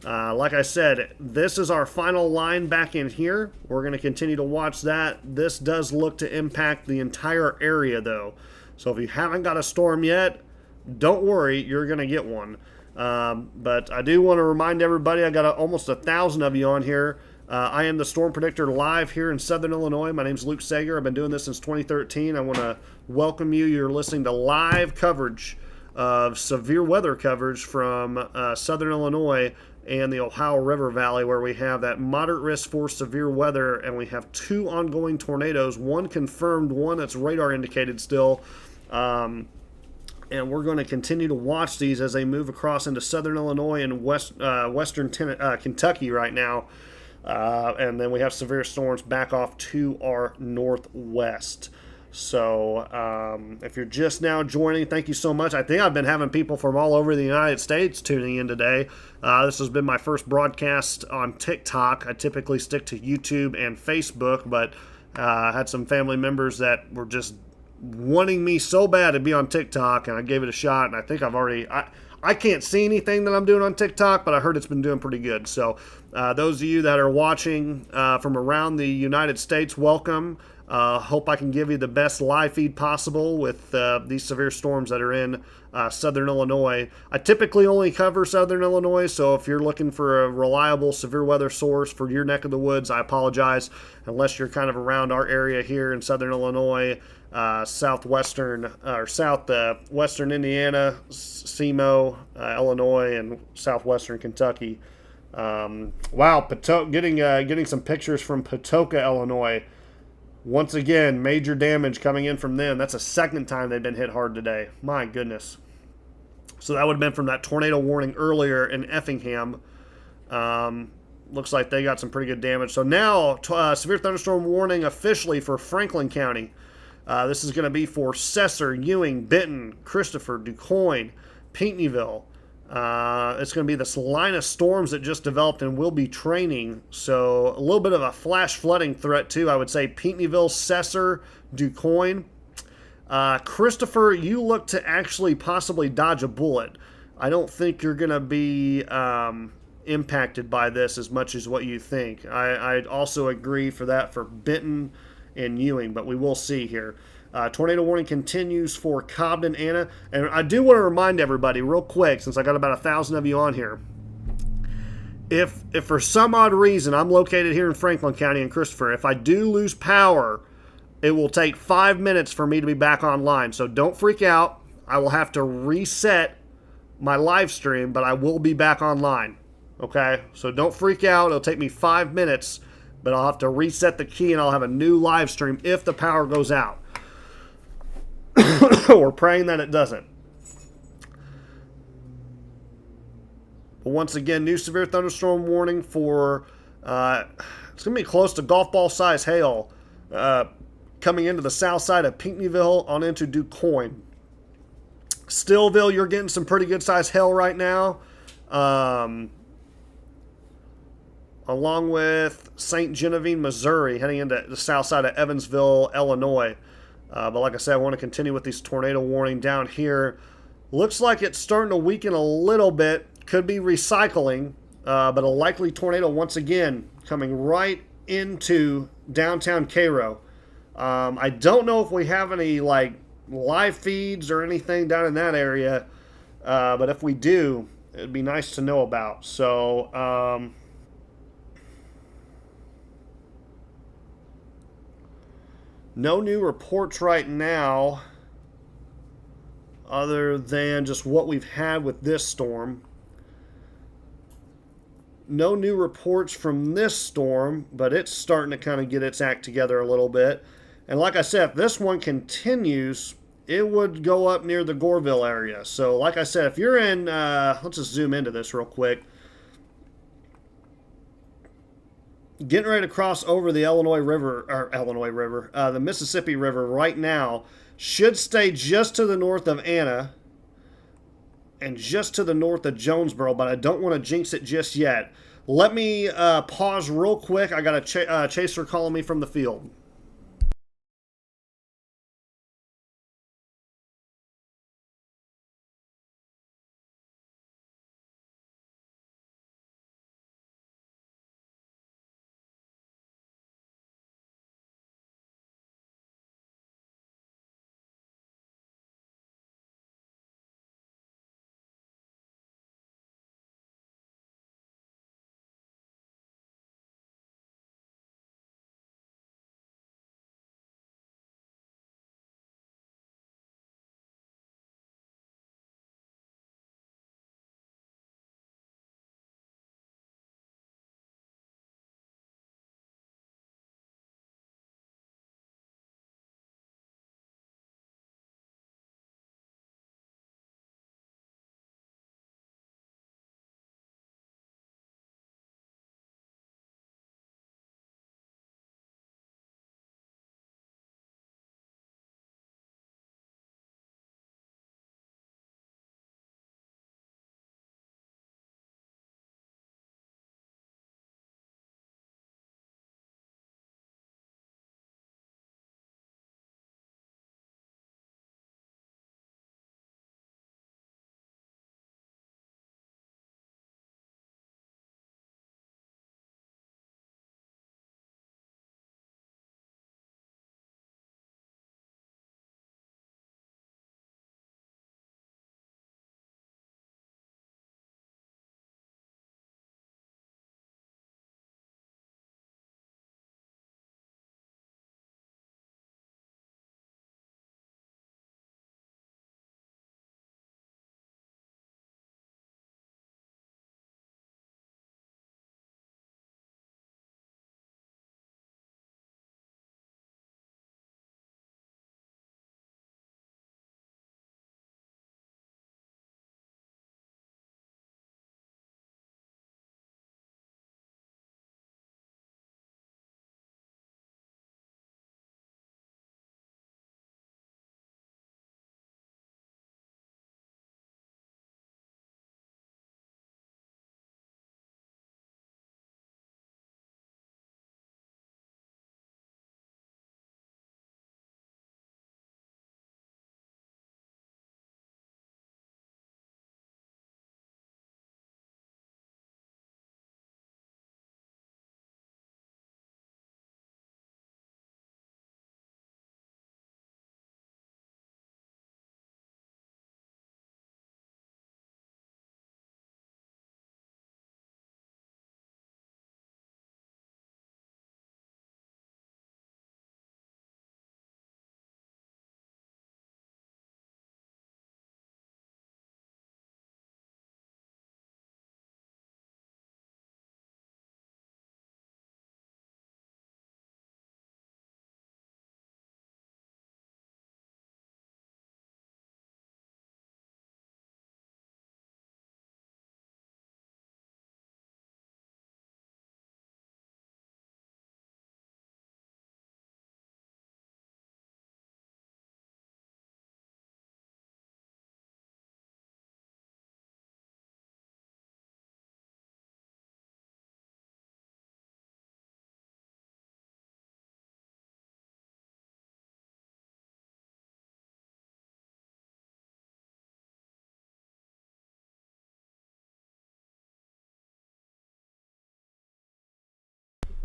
Like I said, this is our final line back in here. We're going to continue to watch that. This does look to impact the entire area, though. So if you haven't got a storm yet, don't worry, you're going to get one. But I do want to remind everybody, I got almost 1,000 of you on here. I am the Storm Predictor live here in Southern Illinois. My name is Luke Sager. I've been doing this since 2013. I want to welcome you. You're listening to live coverage of severe weather coverage from Southern Illinois and the Ohio River Valley, where we have that moderate risk for severe weather, and we have 2 ongoing tornadoes, one confirmed, one that's radar indicated still. And we're going to continue to watch these as they move across into Southern Illinois and western Kentucky right now. And then we have severe storms back off to our northwest. So if you're just now joining, thank you so much. I think I've been having people from all over the United States tuning in today. This has been my first broadcast on TikTok. I typically stick to YouTube and Facebook, but I had some family members that were just wanting me so bad to be on TikTok, and I gave it a shot, and I think I can't see anything that I'm doing on TikTok, but I heard it's been doing pretty good. So those of you that are watching from around the United States, welcome. Hope I can give you the best live feed possible with these severe storms that are in Southern Illinois. I typically only cover Southern Illinois, so if you're looking for a reliable severe weather source for your neck of the woods, I apologize. Unless you're kind of around our area here in Southern Illinois, southwestern Indiana, SEMO, Illinois, and southwestern Kentucky. Wow, getting some pictures from Patoka, Illinois. Once again, major damage coming in from them. That's the second time they've been hit hard today. My goodness. So that would have been from that tornado warning earlier in Effingham. Looks like they got some pretty good damage. So now, severe thunderstorm warning officially for Franklin County. This is going to be for Cesar, Ewing, Benton, Christopher, DuQuoin, Pinckneyville. It's going to be this line of storms that just developed and will be training. So a little bit of a flash flooding threat too. I would say Pinckneyville, Cesar, DuQuoin. Christopher, you look to actually possibly dodge a bullet. I don't think you're going to be impacted by this as much as what you think. I'd also agree for that for Benton and Ewing, but we will see here. Tornado warning continues for Cobden, Anna. And I do want to remind everybody real quick, since I got about 1,000 of you on here, if for some odd reason I'm located here in Franklin County and Christopher, if I do lose power, it will take 5 minutes for me to be back online. So don't freak out. I will have to reset my live stream, but I will be back online. Okay? So don't freak out. It'll take me 5 minutes, but I'll have to reset the key and I'll have a new live stream if the power goes out. We're praying that it doesn't. But once again, new severe thunderstorm warning for it's going to be close to golf ball size hail coming into the south side of Pinckneyville on into DuQuoin. Stillville, you're getting some pretty good size hail right now. Along with St. Genevieve, Missouri, heading into the south side of Evansville, Illinois. But like I said, I want to continue with these tornado warning down here. Looks like it's starting to weaken a little bit. Could be recycling, but a likely tornado once again coming right into downtown Cairo. I don't know if we have any like live feeds or anything down in that area, but if we do, it'd be nice to know about. So no new reports right now other than just what we've had with this storm. No new reports from this storm, but it's starting to kind of get its act together a little bit. And like I said, if this one continues, it would go up near the Goreville area. So like I said, if you're in, let's just zoom into this real quick. Getting ready to cross over the the Mississippi River right now. Should stay just to the north of Anna and just to the north of Jonesboro, but I don't want to jinx it just yet. Let me pause real quick. I got a chaser calling me from the field.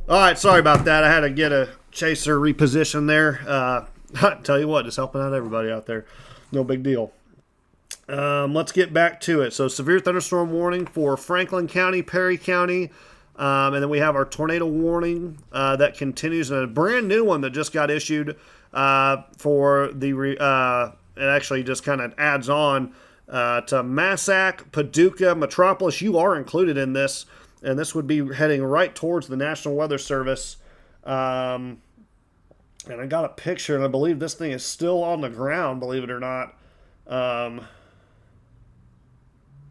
All right, sorry about that. I had to get a chaser repositioned there. Tell you what, just helping out everybody out there. No big deal. Let's get back to it. So severe thunderstorm warning for Franklin County, Perry County, and then we have our tornado warning that continues, and a brand new one that just got issued for the. It actually just kind of adds on to Massac, Paducah, Metropolis. You are included in this, and this would be heading right towards the National Weather Service. And I got a picture, and I believe this thing is still on the ground, believe it or not.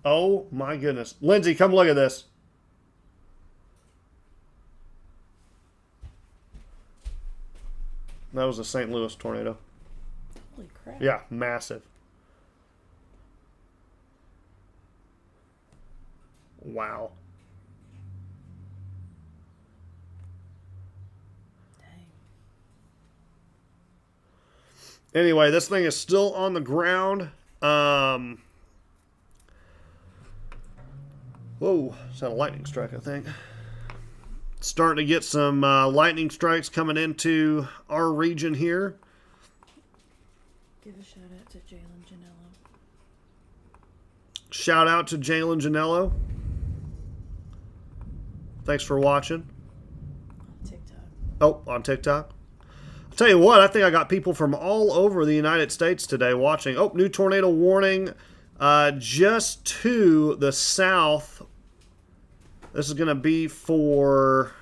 Oh, my goodness. Lindsay, come look at this. That was a St. Louis tornado. Holy crap. Yeah, massive. Wow. Dang. Anyway, this thing is still on the ground. Whoa, is that a lightning strike, I think? Starting to get some lightning strikes coming into our region here. Give a shout out to Jalen Janello. Shout out to Jalen Janello. Thanks for watching. On TikTok. Oh, on TikTok. I'll tell you what, I think I got people from all over the United States today watching. Oh, new tornado warning just to the south. This is going to be for,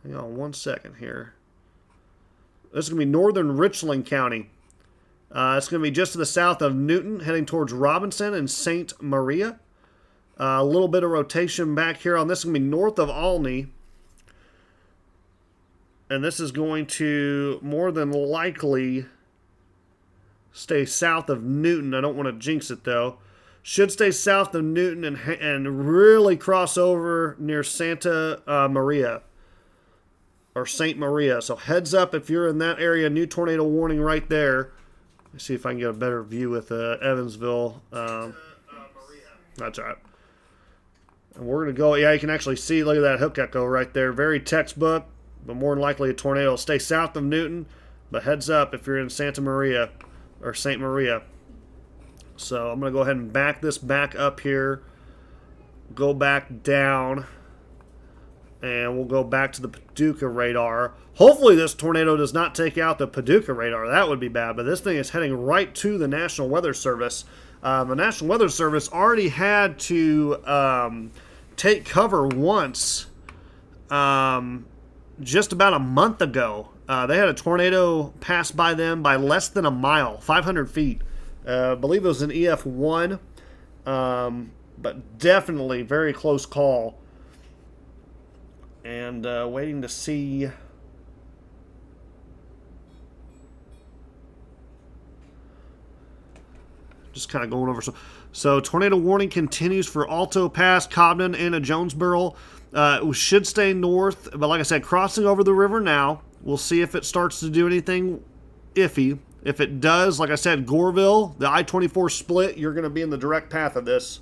hang on one second here. This is going to be northern Richland County. It's going to be just to the south of Newton, heading towards Robinson and St. Maria. A little bit of rotation back here on this. Is going to be north of Olney. And this is going to more than likely stay south of Newton. I don't want to jinx it, though. Should stay south of Newton and really cross over near Santa Maria. Or St. Maria. So heads up if you're in that area. New tornado warning right there. Let's see if I can get a better view with Evansville. That's all right. And we're going to go, yeah, you can actually see, look at that hook echo right there. Very textbook, but more than likely a tornado will stay south of Newton. But heads up if you're in Santa Maria or St. Maria. So I'm going to go ahead and back this back up here. Go back down. And we'll go back to the Paducah radar. Hopefully this tornado does not take out the Paducah radar. That would be bad. But this thing is heading right to the National Weather Service. The National Weather Service already had to take cover once just about a month ago. They had a tornado pass by them by less than a mile, 500 feet. I believe it was an EF1, but definitely very close call. And waiting to see. Just kind of going over. So tornado warning continues for Alto Pass, Cobden, and Jonesboro. It should stay north, but like I said, crossing over the river now. We'll see if it starts to do anything iffy. If it does, like I said, Goreville, the I-24 split, you're going to be in the direct path of this.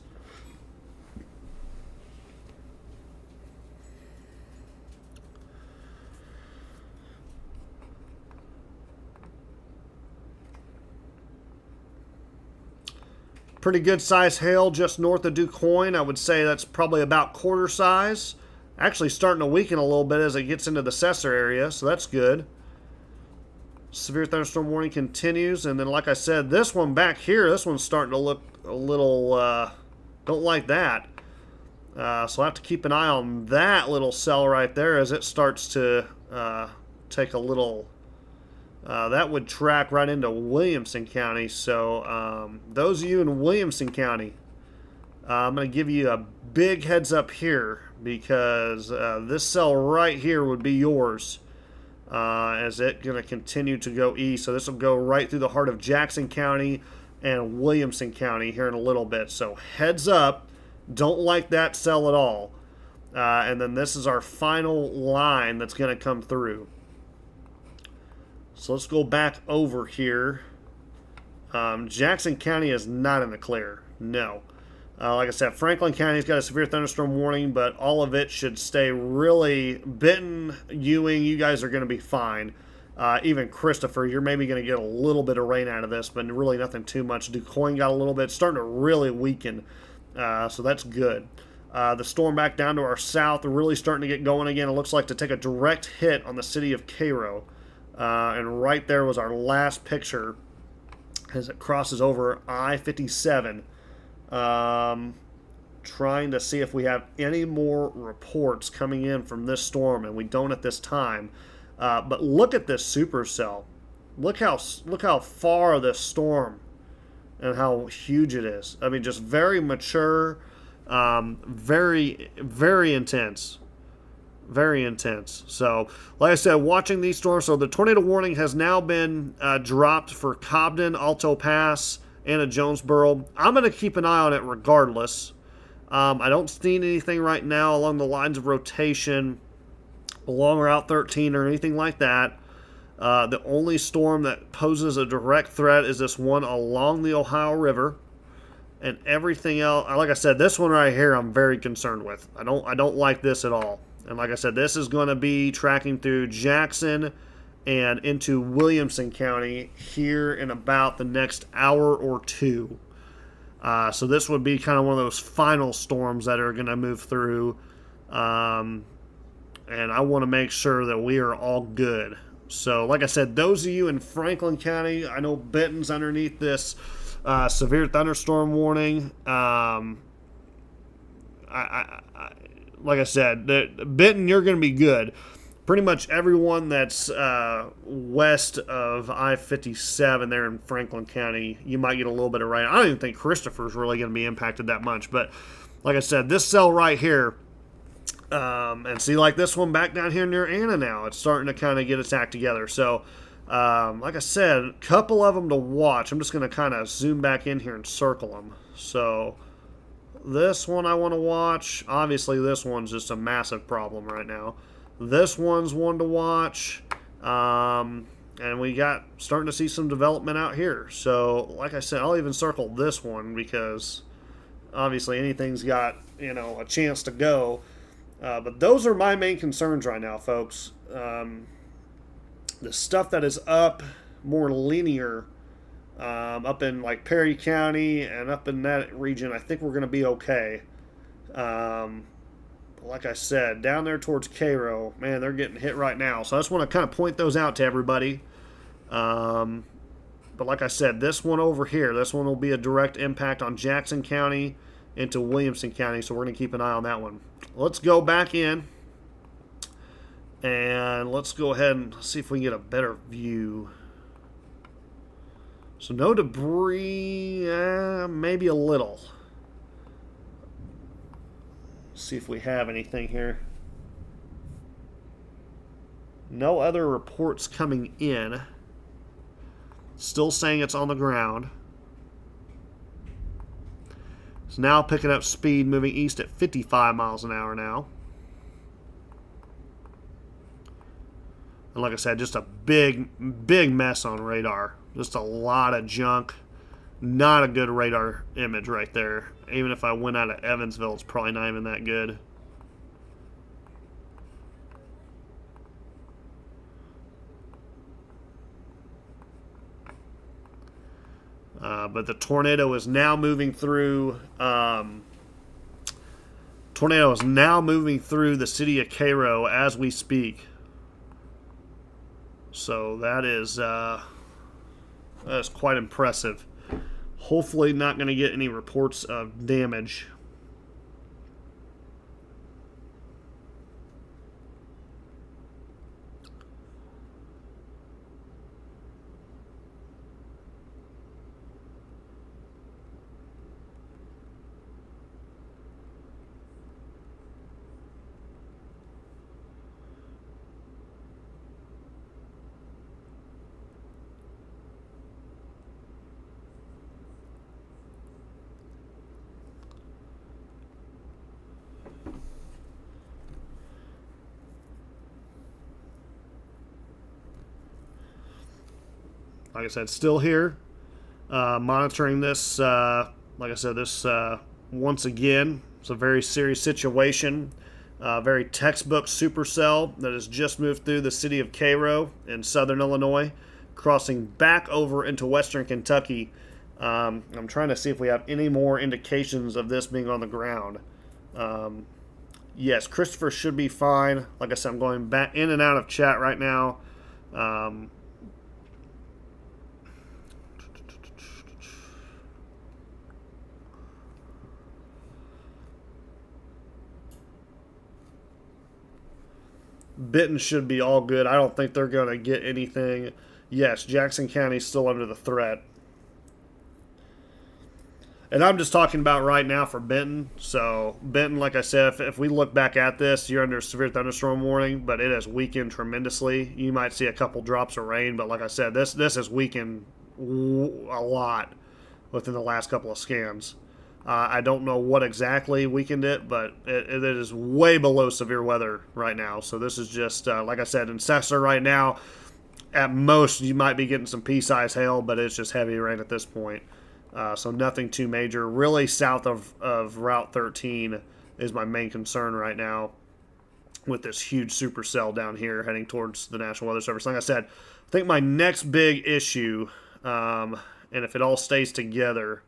Pretty good size hail just north of DuQuoin. I would say that's probably about quarter size. Actually starting to weaken a little bit as it gets into the Cesar area, so that's good. Severe thunderstorm warning continues. And then, like I said, this one back here, this one's starting to look a little, don't like that. So I'll have to keep an eye on that little cell right there as it starts to take a little, that would track right into Williamson County. So those of you in Williamson County, I'm going to give you a big heads up here because this cell right here would be yours. As it's going to continue to go east. So this will go right through the heart of Jackson County and Williamson County here in a little bit. So heads up, don't like that cell at all. And then this is our final line that's going to come through. So let's go back over here. Jackson County is not in the clear. No. Like I said, Franklin County's got a severe thunderstorm warning, but all of it should stay really. Benton, Ewing, you guys are going to be fine. Even Christopher, you're maybe going to get a little bit of rain out of this, but really nothing too much. DuQuoin got a little bit, starting to really weaken, so that's good. The storm back down to our south, really starting to get going again. It looks like to take a direct hit on the city of Cairo. And right there was our last picture as it crosses over I-57. Trying to see if we have any more reports coming in from this storm, and we don't at this time. But look at this supercell. Look how far this storm and how huge it is. I mean, just very mature, very, very intense. Very intense. So, like I said, watching these storms. So the tornado warning has now been dropped for Cobden, Alto Pass, and Jonesboro. I'm going to keep an eye on it regardless. I don't see anything right now along the lines of rotation along Route 13 or anything like that. The only storm that poses a direct threat is this one along the Ohio River. And everything else, like I said, this one right here I'm very concerned with. I don't like this at all. And like I said, this is going to be tracking through Jackson and into Williamson County here in about the next hour or two. So this would be kind of one of those final storms that are going to move through. And I want to make sure that we are all good. So like I said, those of you in Franklin County, I know Benton's underneath this severe thunderstorm warning. Like I said, Benton, you're going to be good. Pretty much everyone that's west of I-57 there in Franklin County, you might get a little bit of rain. I don't even think Christopher's really going to be impacted that much. But like I said, this cell right here, and see, like this one back down here near Anna now, it's starting to kind of get its act together. So, like I said, a couple of them to watch. I'm just going to kind of zoom back in here and circle them. So this one I want to watch. Obviously, this one's just a massive problem right now. This one's one to watch. And we got starting to see some development out here. So, like I said, I'll even circle this one because obviously anything's got, a chance to go. But those are my main concerns right now, folks. The stuff that is up more linear, up in like Perry County and up in that region, I think we're going to be okay. Like I said, down there towards Cairo, man, they're getting hit right now. So I just want to kind of point those out to everybody. But like I said, this one over here, this one will be a direct impact on Jackson County into Williamson County. So we're going to keep an eye on that one. Let's go back in. And let's go ahead and see if we can get a better view. So no debris, maybe a little. See if we have anything here. No other reports coming in. Still saying it's on the ground. It's now picking up speed, moving east at 55 miles an hour now. And like I said, just a big mess on radar. Just a lot of junk. Not a good radar image right there. Even if I went out of Evansville, it's probably not even that good. But the tornado is now moving through. Tornado is now moving through the city of Cairo as we speak. So that is quite impressive. Hopefully not going to get any reports of damage. Like I said, still here, monitoring this. Like I said, this once again, it's a very serious situation. Very textbook supercell that has just moved through the city of Cairo in southern Illinois, crossing back over into western Kentucky. I'm trying to see if we have any more indications of this being on the ground. Yes, Christopher should be fine. Like I said, I'm going back in and out of chat right now. Benton should be all good. I don't think they're going to get anything. Yes, Jackson County's still under the threat. And I'm just talking about right now for Benton. So, Benton, like I said, if we look back at this, you're under a severe thunderstorm warning, but it has weakened tremendously. You might see a couple drops of rain, but like I said, this has weakened a lot within the last couple of scans. I don't know what exactly weakened it, but it is way below severe weather right now. So this is just, like I said, in Cessna right now, at most you might be getting some pea-sized hail, but it's just heavy rain at this point. So nothing too major. Really south of Route 13 is my main concern right now with this huge supercell down here heading towards the National Weather Service. Like I said, I think my next big issue, and if it all stays together,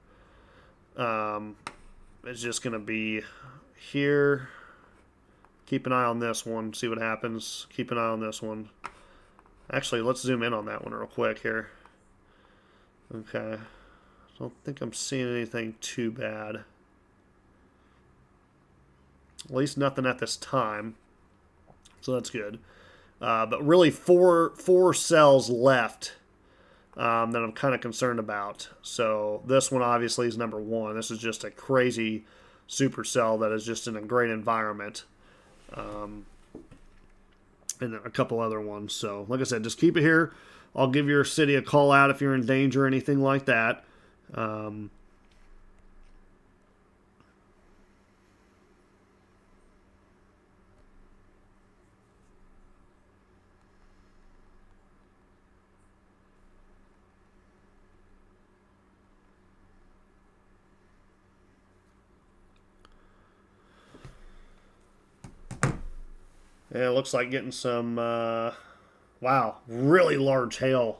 it's just going to be here. Keep an eye on this one. See what happens. Keep an eye on this one. Actually, let's zoom in on that one real quick here. Okay. I don't think I'm seeing anything too bad. At least nothing at this time. So that's good. But really four cells left that I'm kind of concerned about. So this one obviously is number one. This is just a crazy supercell that is just in a great environment. And a couple other ones. So like I said, just keep it here. I'll give your city a call out if you're in danger or anything like that. And it looks like getting some, wow, really large hail,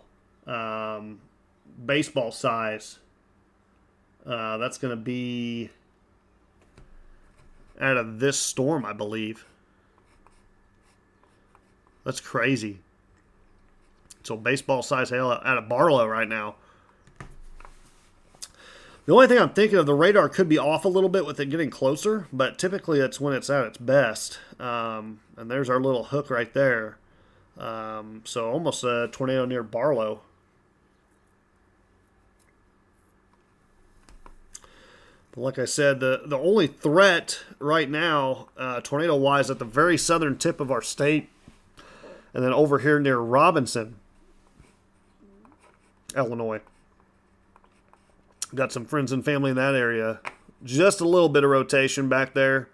baseball size. That's going to be out of this storm, I believe. That's crazy. So baseball size hail out of Barlow right now. The only thing I'm thinking of, the radar could be off a little bit with it getting closer, but typically it's when it's at its best. And there's our little hook right there. So almost a tornado near Barlow. But like I said, the only threat right now, tornado-wise, at the very southern tip of our state, and then over here near Robinson, Illinois. Got some friends and family in that area. Just a little bit of rotation back there.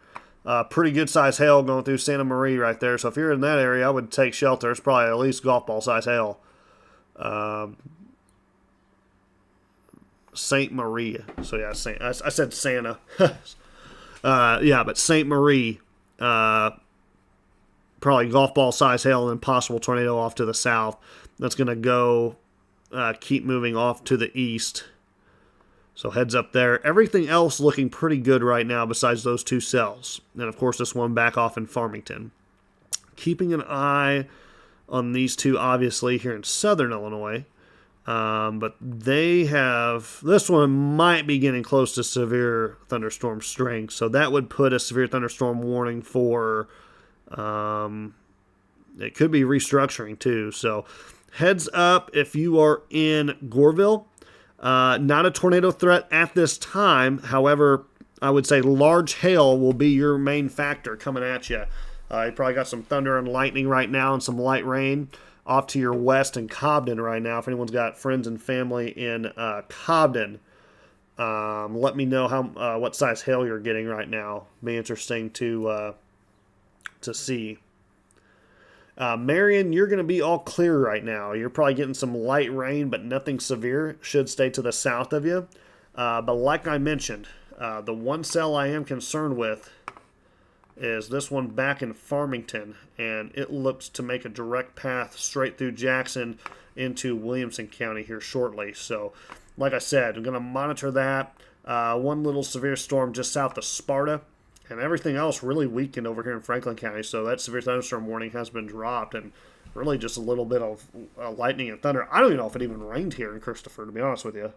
Pretty good size hail going through Santa Maria right there. So if you're in that area, I would take shelter. It's probably at least golf ball size hail. Saint Maria. So yeah, I said Santa. Yeah, but Saint Marie. Probably golf ball size hail and possible tornado off to the south. That's going to go keep moving off to the east. So heads up there. Everything else looking pretty good right now besides those two cells. And of course this one back off in Farmington. Keeping an eye on these two obviously here in southern Illinois. But they have, this one might be getting close to severe thunderstorm strength. So that would put a severe thunderstorm warning for, it could be restructuring too. So heads up if you are in Goreville. Not a tornado threat at this time. However, I would say large hail will be your main factor coming at you. You probably got some thunder and lightning right now and some light rain off to your west in Cobden right now. If anyone's got friends and family in Cobden, let me know how what size hail you're getting right now. Be interesting to see. Marion, you're going to be all clear right now. You're probably getting some light rain, but nothing severe. Should stay to the south of you. But like I mentioned, The one cell I am concerned with is this one back in Farmington, and it looks to make a direct path straight through Jackson into Williamson County here shortly. So, like I said, I'm going to monitor that. One little severe storm just south of Sparta, and everything else really weakened over here in Franklin County. So that severe thunderstorm warning has been dropped, and really just a little bit of lightning and thunder. I don't even know if it even rained here in Christopher, to be honest with you.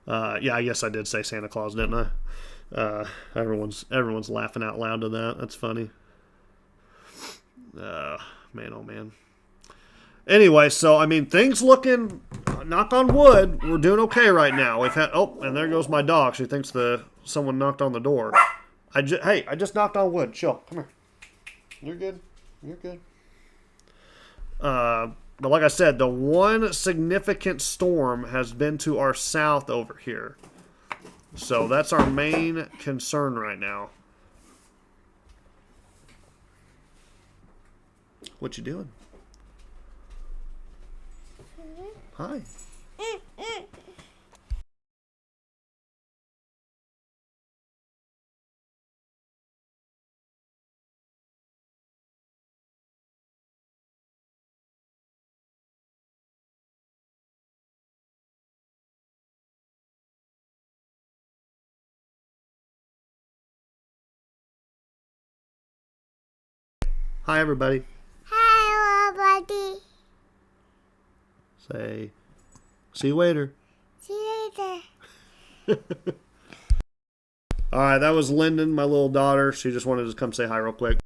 Yeah, I guess I did say Santa Claus, didn't I? Everyone's laughing out loud to that. That's funny. Man, oh man. Anyway, so I mean, things looking, knock on wood, we're doing okay right now. We've had and there goes my dog. She thinks someone knocked on the door. Hey, I just knocked on wood. Chill, come here. You're good. You're good. But like I said, the one significant storm has been to our south over here. So that's our main concern right now. What you doing? Hi. Hi, everybody. Hi, everybody. Say, see you later. See you later. All right, that was Lyndon, my little daughter. She just wanted to come say hi real quick.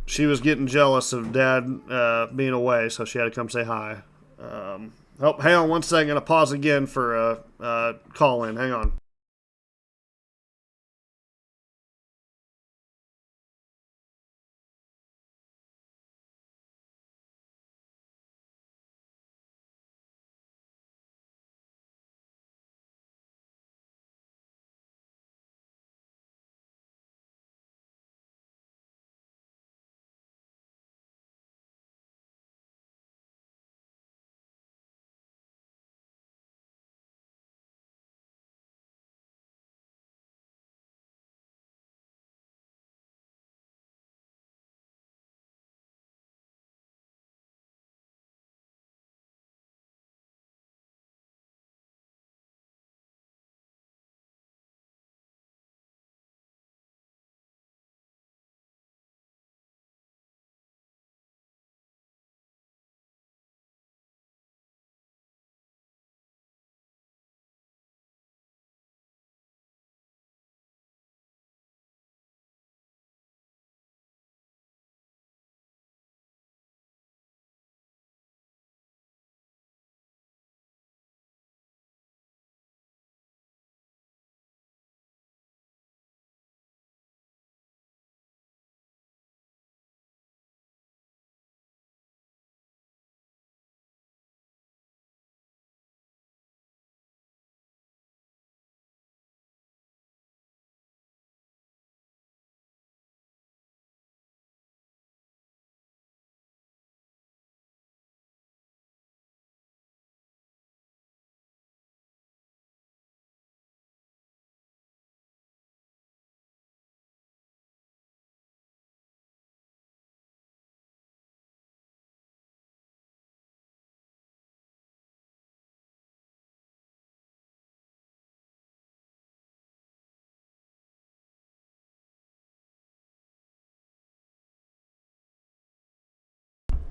She was getting jealous of Dad being away, so she had to come say hi. Hang on one second. I'll pause again for a call in. Hang on.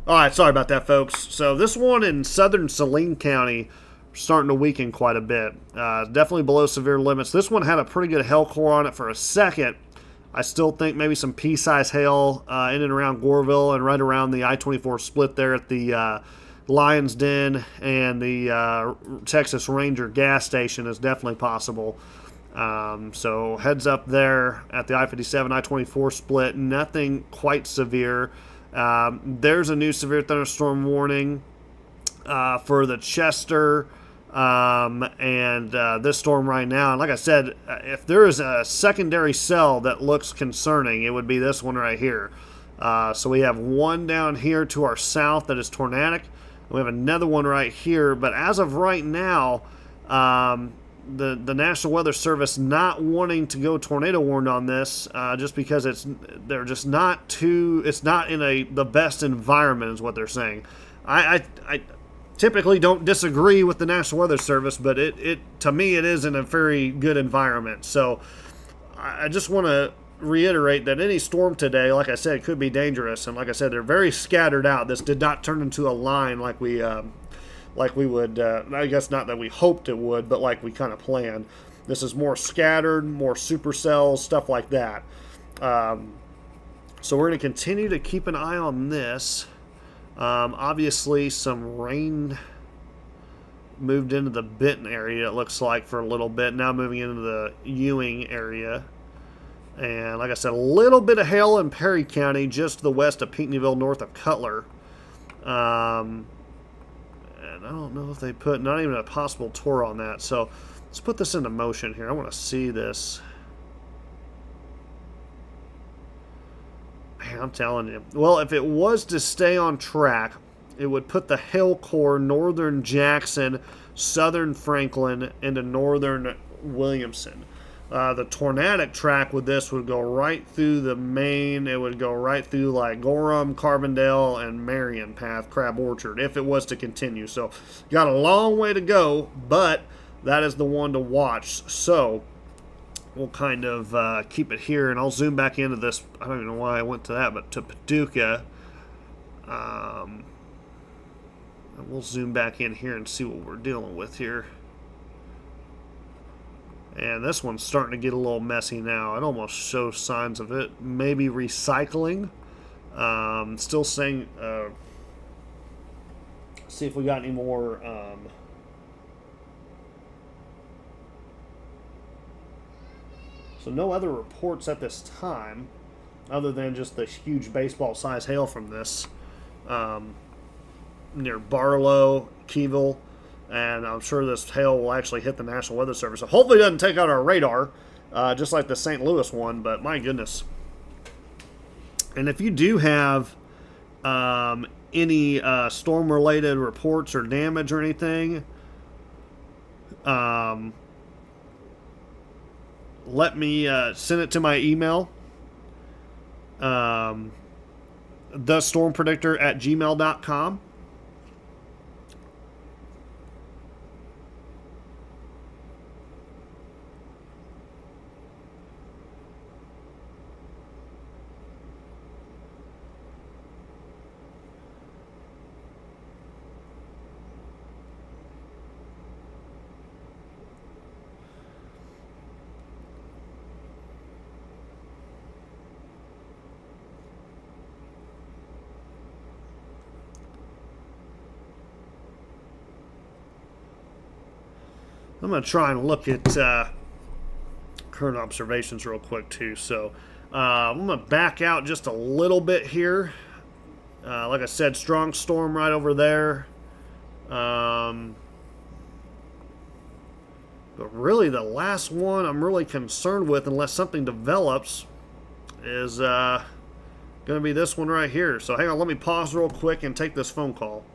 All right, sorry about that, folks. So this one in southern Saline County starting to weaken quite a bit. Definitely below severe limits. This one had a pretty good hail core on it for a second. I still think maybe some pea-size hail in and around Goreville and right around the I-24 split there at the Lion's Den and the Texas Ranger gas station is definitely possible. So heads up there at the I-57, I-24 split. Nothing quite severe. There's a new severe thunderstorm warning for the Chester and this storm right now. And like I said, if there is a secondary cell that looks concerning, it would be this one right here. So we have one down here to our south that is tornadic. We have another one right here. But as of right now, the National Weather Service not wanting to go tornado warned on this, just because it's not in the best environment is what they're saying. I typically don't disagree with the National Weather Service, but it to me it is in a very good environment. So I just want to reiterate that any storm today, like I said, could be dangerous, and like I said, they're very scattered out. This did not turn into a line like we would. I guess not that we hoped it would, but like we kind of planned. This is more scattered, more supercells, stuff like that. So we're going to continue to keep an eye on this. Obviously, some rain moved into the Benton area, it looks like, for a little bit. Now moving into the Ewing area. And like I said, a little bit of hail in Perry County, just to the west of Pinckneyville, north of Cutler. And I don't know if they put, not even a possible tour on that. So let's put this into motion here. I want to see this. Man, I'm telling you. Well, if it was to stay on track, it would put the hail core northern Jackson, southern Franklin, into northern Williamson. The tornadic track with this would go right through the main. It would go right through like Gorham, Carbondale, and Marion Path, Crab Orchard, if it was to continue. So, got a long way to go, but that is the one to watch. So, we'll kind of keep it here, and I'll zoom back into this. I don't even know why I went to that, but to Paducah. We'll zoom back in here and see what we're dealing with here. And this one's starting to get a little messy now. It almost shows signs of it maybe recycling. Still saying, see if we got any more. So no other reports at this time, other than just the huge baseball-sized hail from this near Barlow, Keyville. And I'm sure this hail will actually hit the National Weather Service. So hopefully it doesn't take out our radar, just like the St. Louis one, but my goodness. And if you do have any storm-related reports or damage or anything, let me send it to my email, thestormpredictor@gmail.com. I'm going to try and look at current observations real quick too. So I'm going to back out just a little bit here. Like I said, strong storm right over there. But really the last one I'm really concerned with, unless something develops, is going to be this one right here. So hang on, let me pause real quick and take this phone call.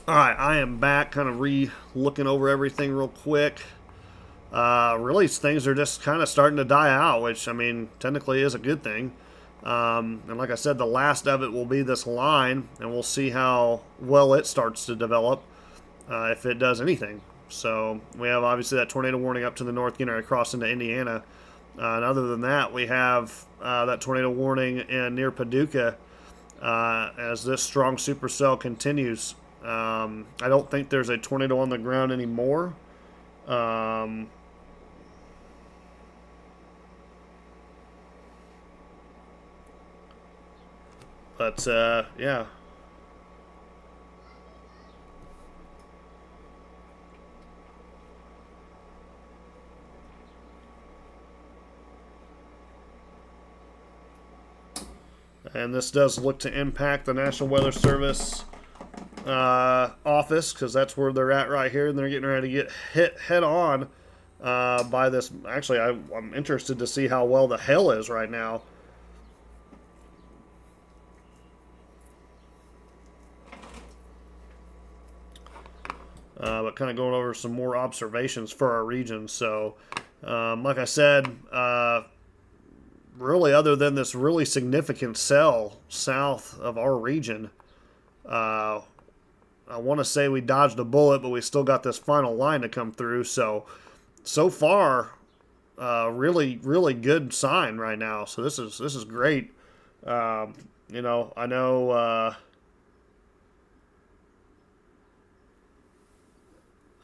All right, I am back, kind of looking over everything real quick. Really, things are just kind of starting to die out, which, I mean, technically is a good thing. And like I said, the last of it will be this line, and we'll see how well it starts to develop, if it does anything. So we have obviously that tornado warning up to the north, getting across into Indiana. And other than that, we have that tornado warning near Paducah as this strong supercell continues. I don't think there's a tornado on the ground anymore. Um, but yeah. And this does look to impact the National Weather Service office, because that's where they're at right here, and they're getting ready to get hit head on by this. Actually, I'm interested to see how well the hail is right now. But kind of going over some more observations for our region. So, like I said, really, other than this really significant cell south of our region, I want to say we dodged a bullet, but we still got this final line to come through. So far, really, really good sign right now. So this is great. You know, I know.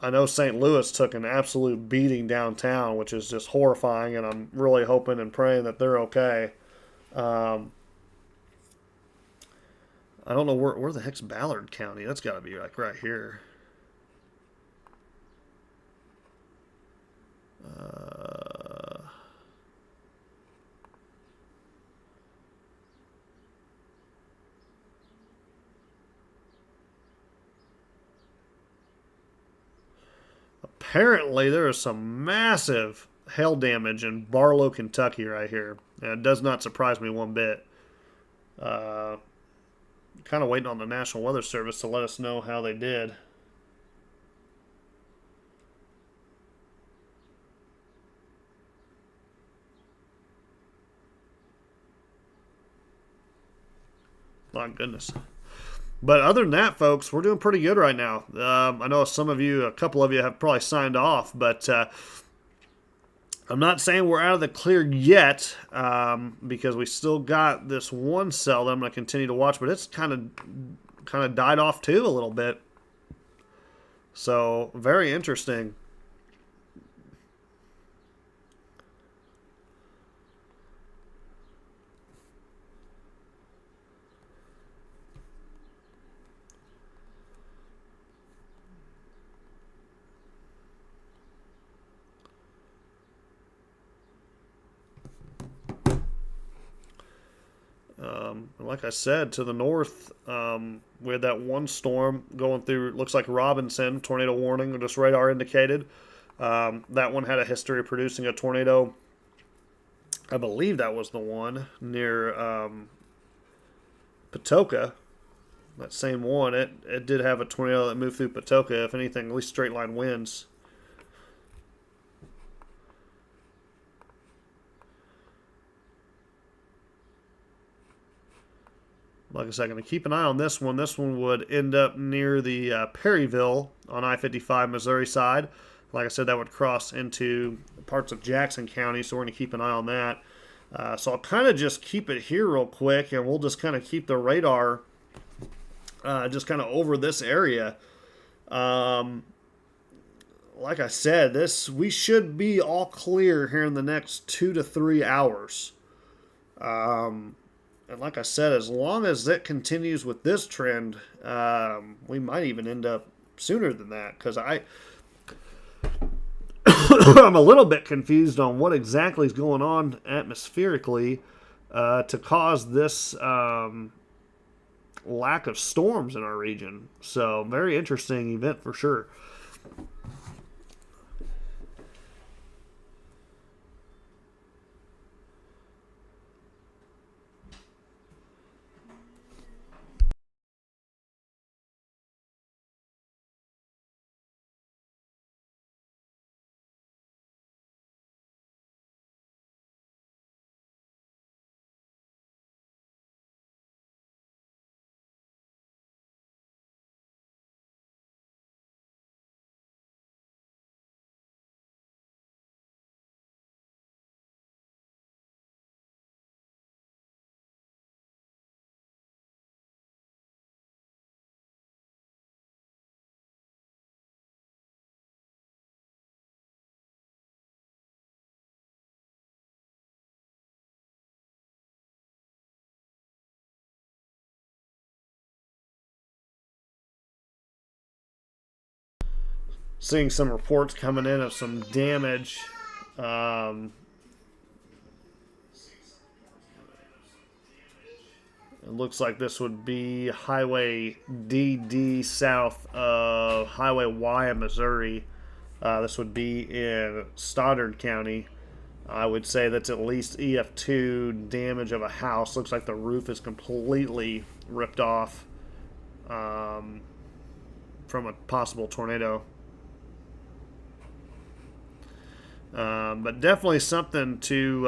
I know St. Louis took an absolute beating downtown, which is just horrifying, and I'm really hoping and praying that they're okay. Um, I don't know where the heck's Ballard County. That's got to be like right here. Uh, Apparently, there is some massive hail damage in Barlow, Kentucky, right here, and it does not surprise me one bit. Uh, Kind of waiting on the National Weather Service to let us know how they did. My goodness. But other than that, folks, we're doing pretty good right now. I know a couple of you have probably signed off, but I'm not saying we're out of the clear yet, because we still got this one cell that I'm going to continue to watch, but it's kind of died off too a little bit. So very interesting. Like I said, to the north, we had that one storm going through. It looks like Robinson, tornado warning, just radar indicated. That one had a history of producing a tornado. I believe that was the one near Patoka. That same one, it did have a tornado that moved through Patoka. If anything, at least straight line winds. Like I said, I'm going to keep an eye on this one. This one would end up near the Perryville on I-55 Missouri side. Like I said, that would cross into parts of Jackson County, so we're going to keep an eye on that. So I'll kind of just keep it here real quick, and we'll just kind of keep the radar just kind of over this area. Like I said, we should be all clear here in the next 2 to 3 hours. And like I said, as long as it continues with this trend, we might even end up sooner than that, because I'm a little bit confused on what exactly is going on atmospherically to cause this lack of storms in our region. So, very interesting event for sure. Seeing some reports coming in of some damage. It looks like this would be Highway DD south of Highway Y in Missouri. This would be in Stoddard County. I would say that's at least EF2 damage of a house. Looks like the roof is completely ripped off from a possible tornado. But definitely something to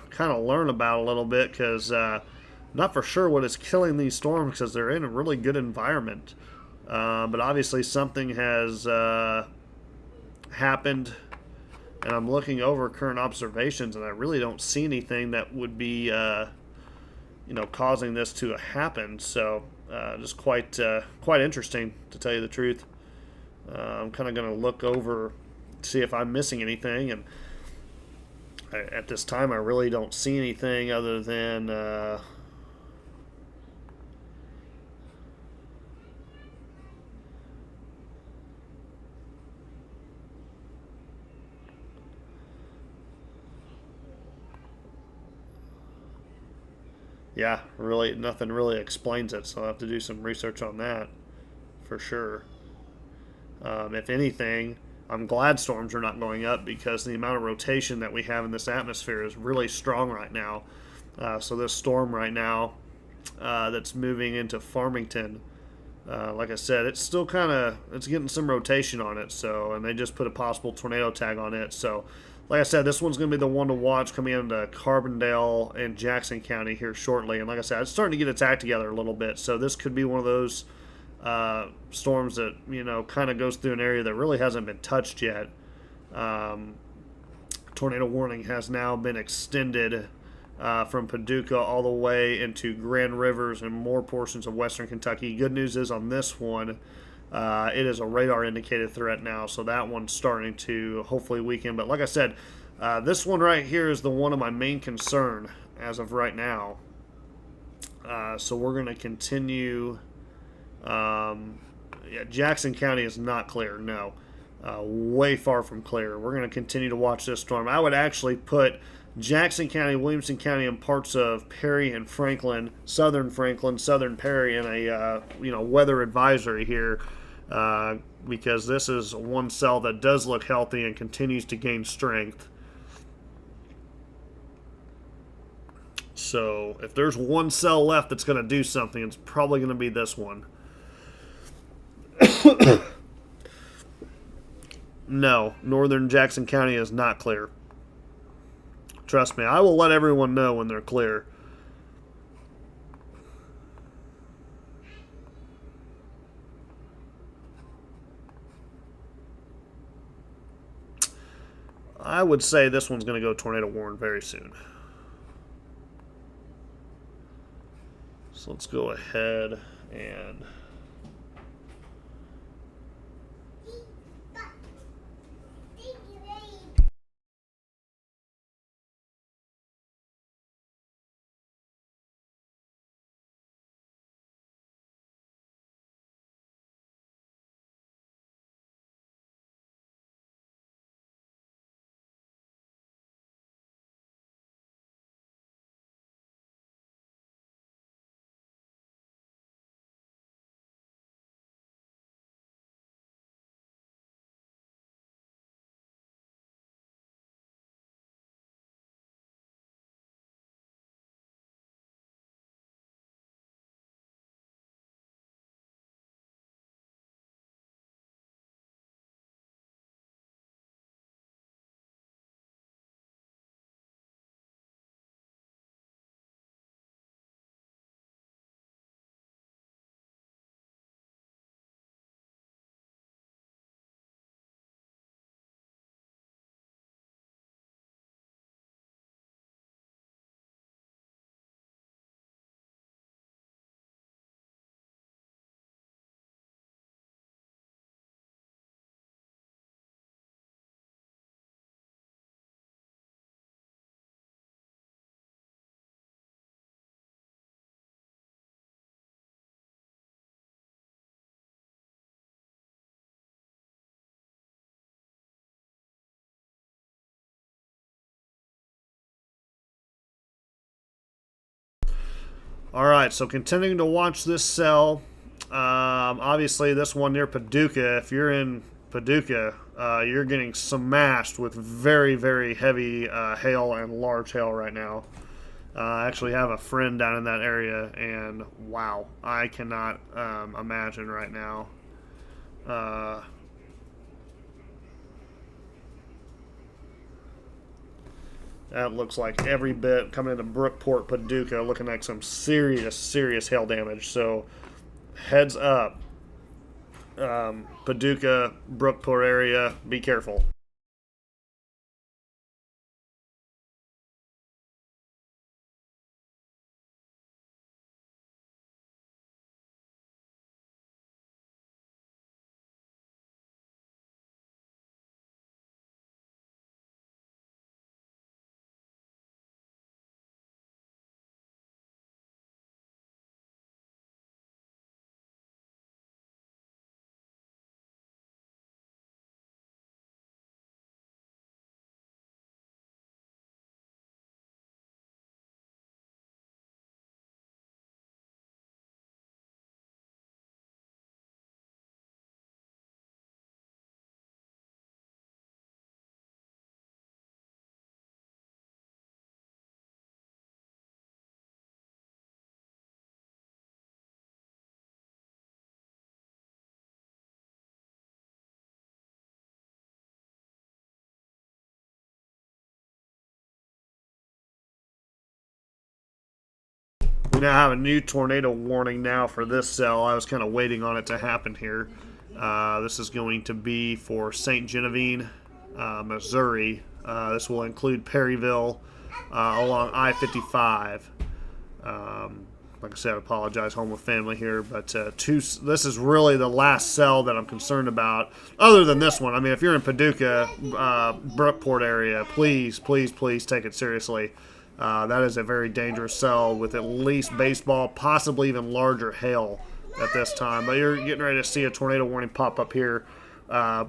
kind of learn about a little bit, because not for sure what is killing these storms, because they're in a really good environment. But obviously something has happened, and I'm looking over current observations, and I really don't see anything that would be causing this to happen. So just quite interesting, to tell you the truth. I'm kind of going to look over, see if I'm missing anything, and at this time I really don't see anything other than yeah, really nothing really explains it, so I'll have to do some research on that for sure. If anything, I'm glad storms are not going up, because the amount of rotation that we have in this atmosphere is really strong right now. So this storm right now that's moving into Farmington, like I said, it's still it's getting some rotation on it. So, and they just put a possible tornado tag on it. So, like I said, this one's going to be the one to watch coming into Carbondale and Jackson County here shortly. And like I said, it's starting to get its act together a little bit. So this could be one of those storms that kind of goes through an area that really hasn't been touched yet. Tornado warning has now been extended from Paducah all the way into Grand Rivers and more portions of western Kentucky. Good news is on this one, it is a radar indicated threat now, so that one's starting to hopefully weaken. But like I said, this one right here is the one of my main concern as of right now. So we're going to continue. Jackson County is not clear, no. Way far from clear. We're going to continue to watch this storm. I would actually put Jackson County, Williamson County, and parts of Perry and Franklin, southern Perry, in a weather advisory here, because this is one cell that does look healthy and continues to gain strength. So if there's one cell left that's going to do something, it's probably going to be this one. No, northern Jackson County is not clear. Trust me, I will let everyone know when they're clear. I would say this one's going to go tornado warn very soon. So let's go ahead and All right, so continuing to watch this cell. Obviously, this one near Paducah. If you're in Paducah, you're getting smashed with very, very heavy hail and large hail right now. I actually have a friend down in that area, and wow, I cannot imagine right now. That looks like every bit coming into Brookport, Paducah, looking like some serious, serious hail damage. So, heads up, Paducah, Brookport area, be careful. We now have a new tornado warning now for this cell. I was kind of waiting on it to happen here. This is going to be for St. Genevieve, Missouri. This will include Perryville along I-55. Like I said, I apologize, home with family here, but this is really the last cell that I'm concerned about, other than this one. I mean, if you're in Paducah, Brookport area, please, please, please take it seriously. That is a very dangerous cell with at least baseball, possibly even larger hail at this time. But you're getting ready to see a tornado warning pop up here here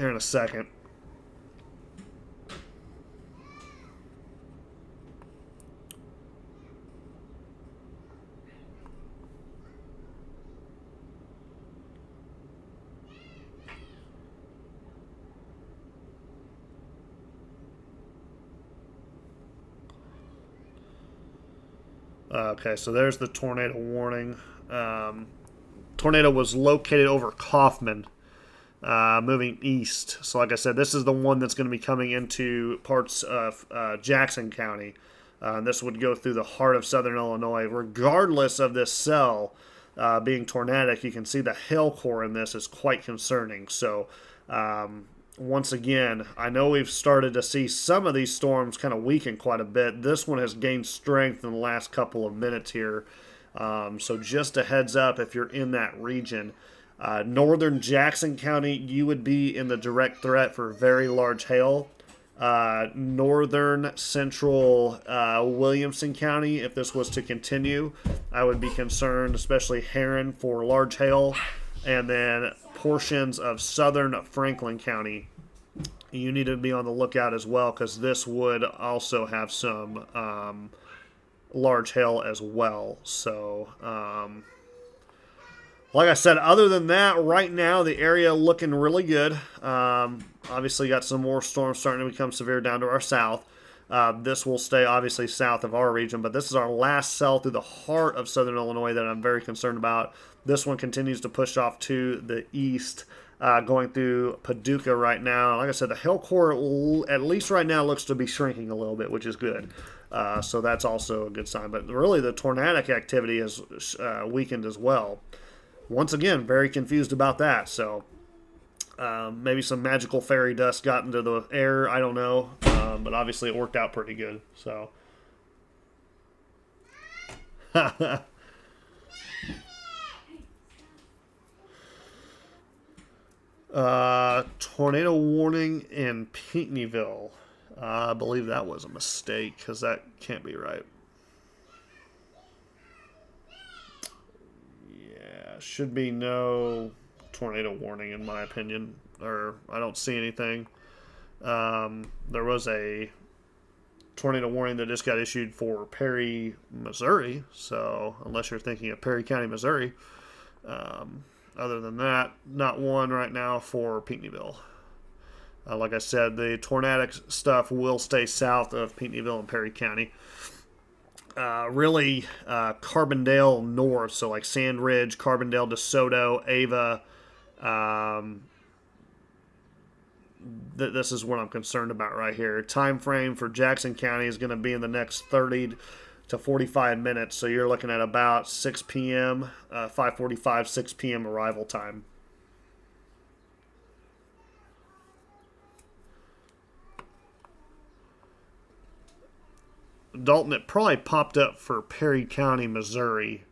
in a second. Okay, so there's the tornado warning. Tornado was located over Kaufman, moving east. So, like I said, this is the one that's going to be coming into parts of Jackson County. This would go through the heart of southern Illinois. Regardless of this cell being tornadic, you can see the hail core in this is quite concerning. So, once again, I know we've started to see some of these storms kind of weaken quite a bit. This one has gained strength in the last couple of minutes here. So just a heads up if you're in that region. Northern Jackson County, you would be in the direct threat for very large hail. Northern central Williamson County, if this was to continue, I would be concerned, especially Heron, for large hail. And then portions of southern Franklin County, you need to be on the lookout as well, because this would also have some large hail as well. So, like I said, other than that, right now the area looking really good. Obviously got some more storms starting to become severe down to our south. This will stay obviously south of our region, but this is our last cell through the heart of southern Illinois that I'm very concerned about. This one continues to push off to the east, going through Paducah right now. Like I said, the hail core, at least right now, looks to be shrinking a little bit, which is good. So that's also a good sign. But really, the tornadic activity has weakened as well. Once again, very confused about that. So maybe some magical fairy dust got into the air. I don't know. But obviously, it worked out pretty good. So. Tornado warning in Pinckneyville. I believe that was a mistake, because that can't be right. Yeah, should be no tornado warning in my opinion, or I don't see anything. There was a tornado warning that just got issued for Perry, Missouri. So unless you're thinking of Perry County, Missouri, other than that, not one right now for Pinckneyville. Like I said, the tornadic stuff will stay south of Pinckneyville and Perry County. Really, Carbondale north, so like Sand Ridge, Carbondale, DeSoto, Ava. This is what I'm concerned about right here. Time frame for Jackson County is going to be in the next 30 to 45 minutes, so you're looking at about 6 p.m., 5:45, 6 p.m. arrival time. Dalton, it probably popped up for Perry County, Missouri.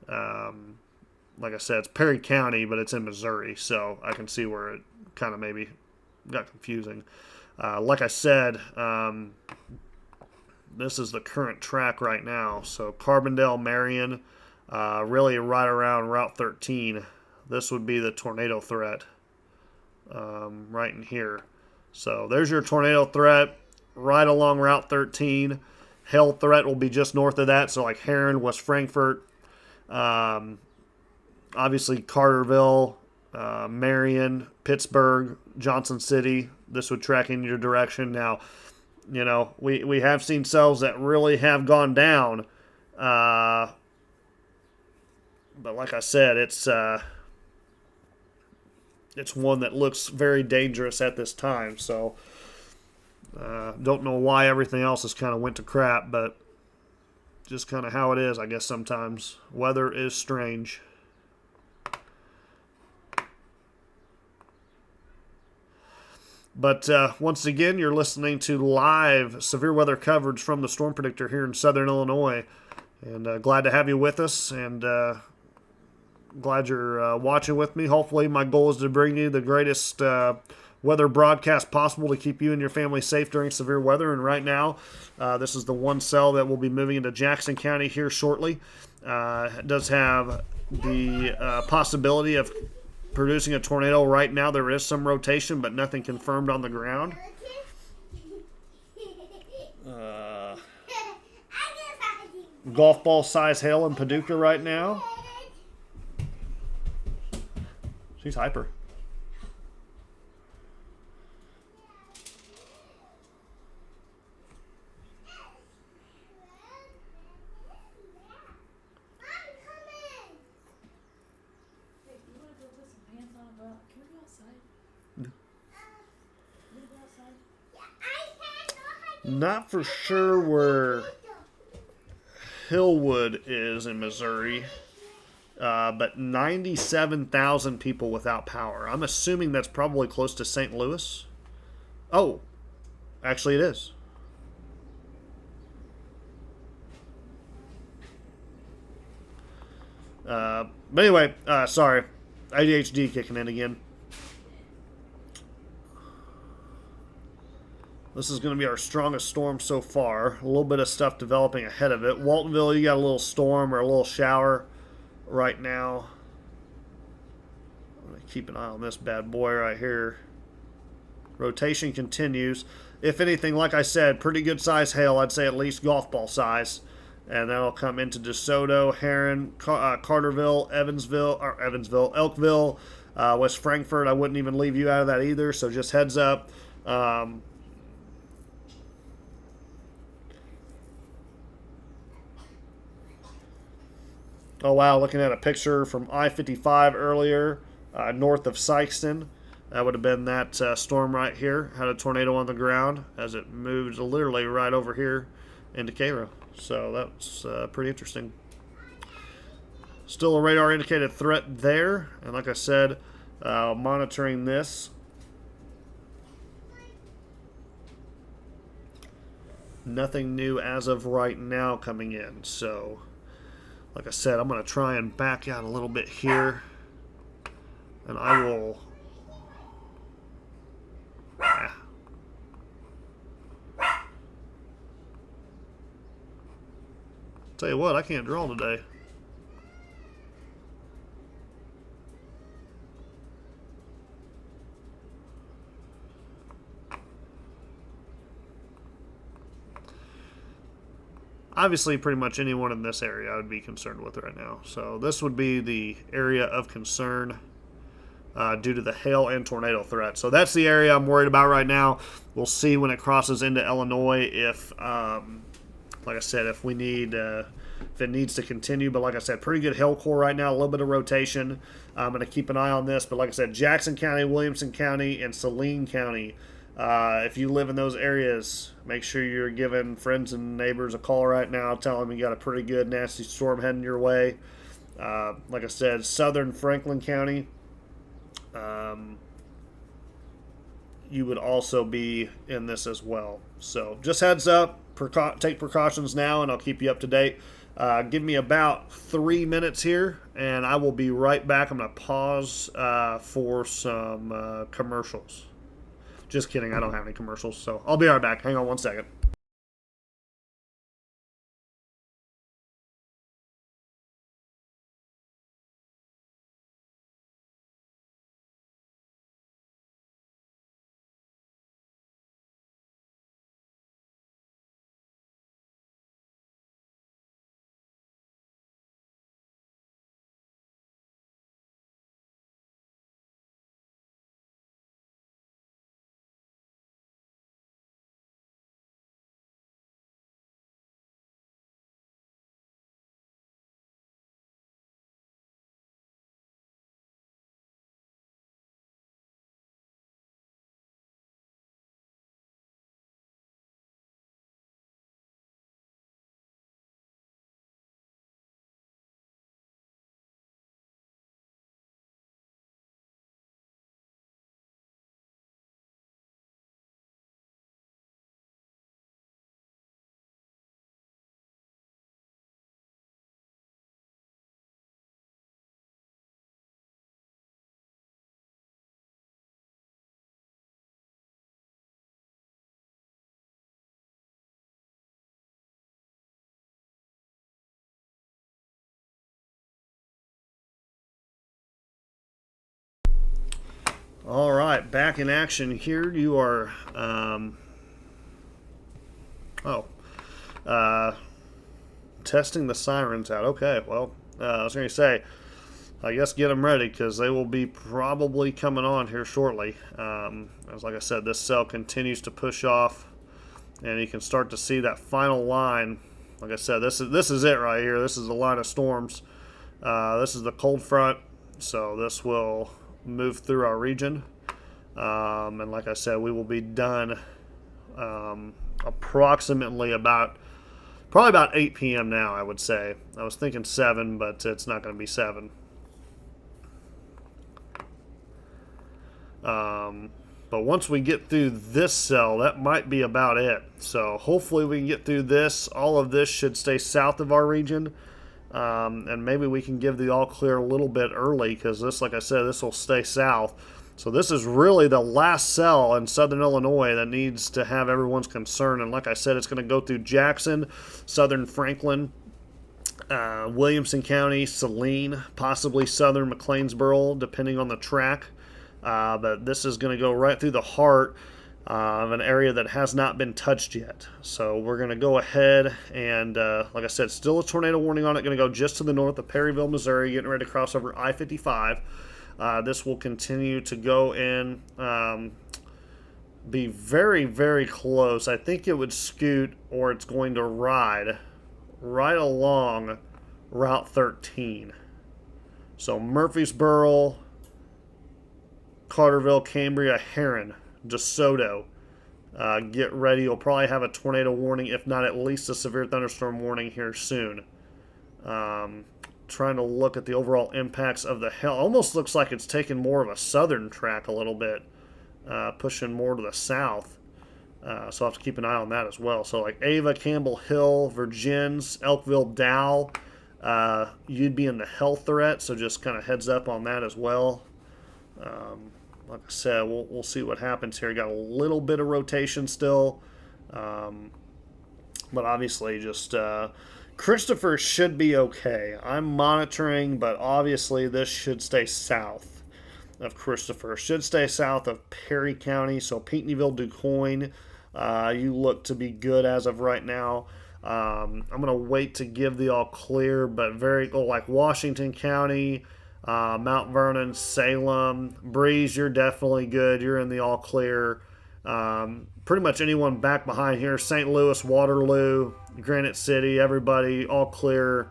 Like I said, it's Perry County, but it's in Missouri, so I can see where it kind of maybe got confusing. Like I said, this is the current track right now. So Carbondale, Marion, really right around Route 13. This would be the tornado threat right in here. So there's your tornado threat right along Route 13. Hail threat will be just north of that, so like Heron, West Frankfort, obviously Carterville, Marion, Pittsburgh, Johnson City. This would track in your direction. Now, you know, we have seen cells that really have gone down, but like I said, it's one that looks very dangerous at this time. So. Don't know why everything else has kind of went to crap, but just kind of how it is, I guess, sometimes. Weather is strange. But once again, you're listening to live severe weather coverage from the Storm Predictor here in Southern Illinois. And glad to have you with us, and glad you're watching with me. Hopefully my goal is to bring you the greatest weather broadcast possible to keep you and your family safe during severe weather. And right now, this is the one cell that will be moving into Jackson County here shortly. It does have the possibility of producing a tornado right now. There is some rotation, but nothing confirmed on the ground. Golf ball size hail in Paducah right now. She's hyper. Not for sure where Hillwood is in Missouri, but 97,000 people without power. I'm assuming that's probably close to St. Louis. Oh, actually it is. But anyway, sorry. ADHD kicking in again. This is going to be our strongest storm so far. A little bit of stuff developing ahead of it. Waltonville, you got a little storm or a little shower right now. I'm going to keep an eye on this bad boy right here. Rotation continues. If anything, like I said, pretty good size hail. I'd say at least golf ball size. And that'll come into DeSoto, Heron, Carterville, Elkville, West Frankfort. I wouldn't even leave you out of that either, so just heads up. Oh, wow, looking at a picture from I-55 earlier, north of Sykeston. That would have been that storm right here. Had a tornado on the ground as it moved literally right over here into Cairo. So that's pretty interesting. Still a radar indicated threat there. And like I said, monitoring this. Nothing new as of right now coming in. So, like I said, I'm going to try and back out a little bit here. And I will... Tell you what, I can't draw today. obviously pretty much anyone in this area I would be concerned with right now. So this would be the area of concern due to the hail and tornado threat. So that's the area I'm worried about right now. We'll see when it crosses into Illinois if, like I said, if we need, if it needs to continue. But like I said, pretty good hail core right now, a little bit of rotation. I'm going to keep an eye on this. But like I said, Jackson County, Williamson County, and Saline County, if you live in those areas, make sure you're giving friends and neighbors a call right now. Tell them you got a pretty good nasty storm heading your way. Like I said, southern Franklin County, you would also be in this as well. So just heads up, take precautions now, and I'll keep you up to date. Give me about 3 minutes here, and I will be right back. I'm going to pause for some commercials. Just kidding, I don't have any commercials, so I'll be right back. Hang on 1 second. All right, back in action here. You are, testing the sirens out. Okay, well, I was going to say, I guess get them ready because they will be probably coming on here shortly. As like I said, this cell continues to push off, and you can start to see that final line. Like I said, this is it right here. This is the line of storms. This is the cold front, so this will move through our region, and like I said, we will be done approximately probably about 8 p.m. now, I would say. I was thinking 7, but it's not going to be 7. But once we get through this cell, that might be about it. So hopefully we can get through this. All of this should stay south of our region. And maybe we can give the all clear a little bit early because this, like I said, this will stay south. So this is really the last cell in southern Illinois that needs to have everyone's concern. And like I said, it's going to go through Jackson, southern Franklin, Williamson County, Saline, possibly southern McLeansboro, depending on the track. But this is going to go right through the heart of an area that has not been touched yet. So we're going to go ahead and, like I said, still a tornado warning on it. Going to go just to the north of Perryville, Missouri, getting ready to cross over I-55. This will continue to go in, be very, very close. I think it would scoot, or it's going to ride right along Route 13. So Murfreesboro, Carterville, Cambria, Heron, DeSoto. Get ready. You'll probably have a tornado warning, if not at least a severe thunderstorm warning here soon. Trying to look at the overall impacts of the hail. Almost looks like it's taking more of a southern track a little bit, pushing more to the south. So I'll have to keep an eye on that as well. So like Ava, Campbell Hill, Virgins, Elkville, Dow, you'd be in the hail threat, so just kind of heads up on that as well. Like I said, we'll see what happens here. Got a little bit of rotation still, but obviously just Christopher should be okay. I'm monitoring, but obviously this should stay south of Christopher. Should stay south of Perry County, so Pinckneyville, DuQuoin, you look to be good as of right now. I'm going to wait to give the all clear, but like Washington County, Mount Vernon, Salem, Breeze, you're definitely good. You're in the all clear. Pretty much anyone back behind here, St. Louis, Waterloo, Granite City, everybody all clear.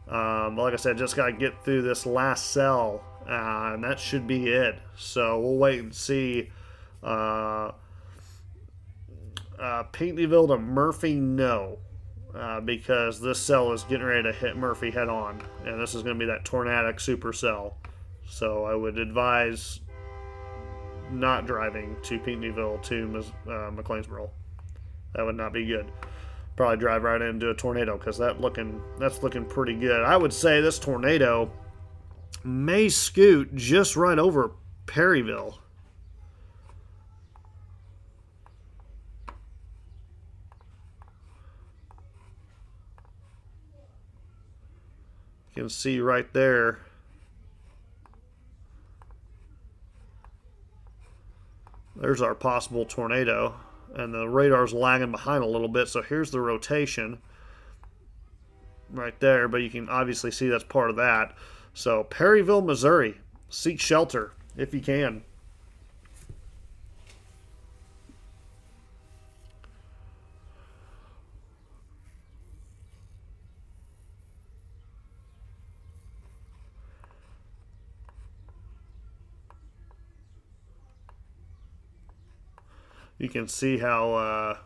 Like I said, just got to get through this last cell, and that should be it. So we'll wait and see. Pinckneyville to Murphy, no. Because this cell is getting ready to hit Murphy head on, and this is going to be that tornadic supercell. So I would advise not driving to Pinckneyville to McLeansboro. That would not be good. Probably drive right into a tornado because that's looking pretty good. I would say this tornado may scoot just right over Perryville. You can see right there. There's our possible tornado. And the radar's lagging behind a little bit, so here's the rotation right there. But you can obviously see that's part of that. So Perryville, Missouri. Seek shelter if you can. You can see how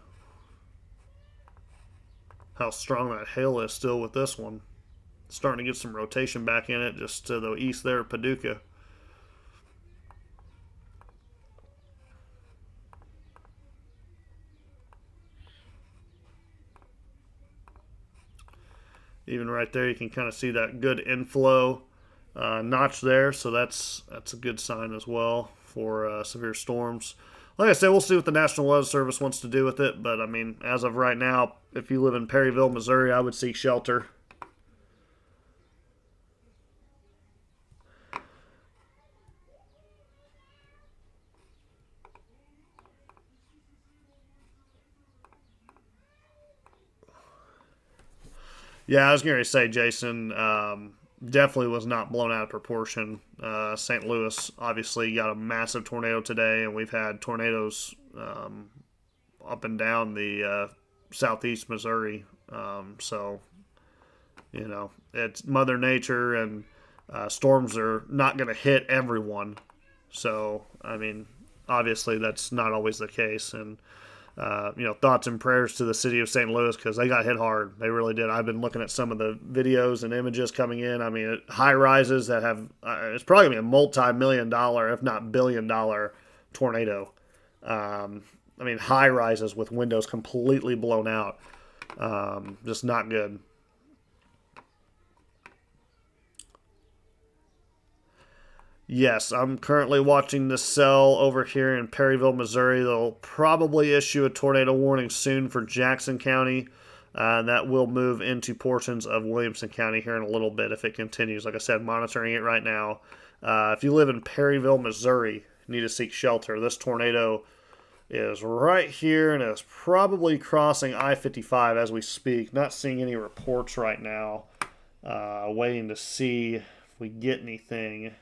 strong that hail is still with this one. Starting to get some rotation back in it just to the east there of Paducah. Even right there, you can kind of see that good inflow notch there, so that's a good sign as well for severe storms. Like I said, we'll see what the National Weather Service wants to do with it, but I mean, as of right now, if you live in Perryville, Missouri, I would seek shelter. Yeah, I was going to say, Jason, definitely was not blown out of proportion. St. Louis obviously got a massive tornado today, and we've had tornadoes up and down the southeast Missouri. So, you know, it's Mother Nature, and storms are not going to hit everyone. So, I mean, obviously that's not always the case. And thoughts and prayers to the city of St. Louis because they got hit hard. They really did. I've been looking at some of the videos and images coming in. I mean, high rises that have, it's probably going to be a multi-million-dollar, if not billion-dollar tornado. I mean, high rises with windows completely blown out. Just not good. Yes, I'm currently watching the cell over here in Perryville, Missouri. They'll probably issue a tornado warning soon for Jackson County. That will move into portions of Williamson County here in a little bit if it continues. Like I said, monitoring it right now. If you live in Perryville, Missouri, you need to seek shelter. This tornado is right here and is probably crossing I-55 as we speak. Not seeing any reports right now. Waiting to see if we get anything.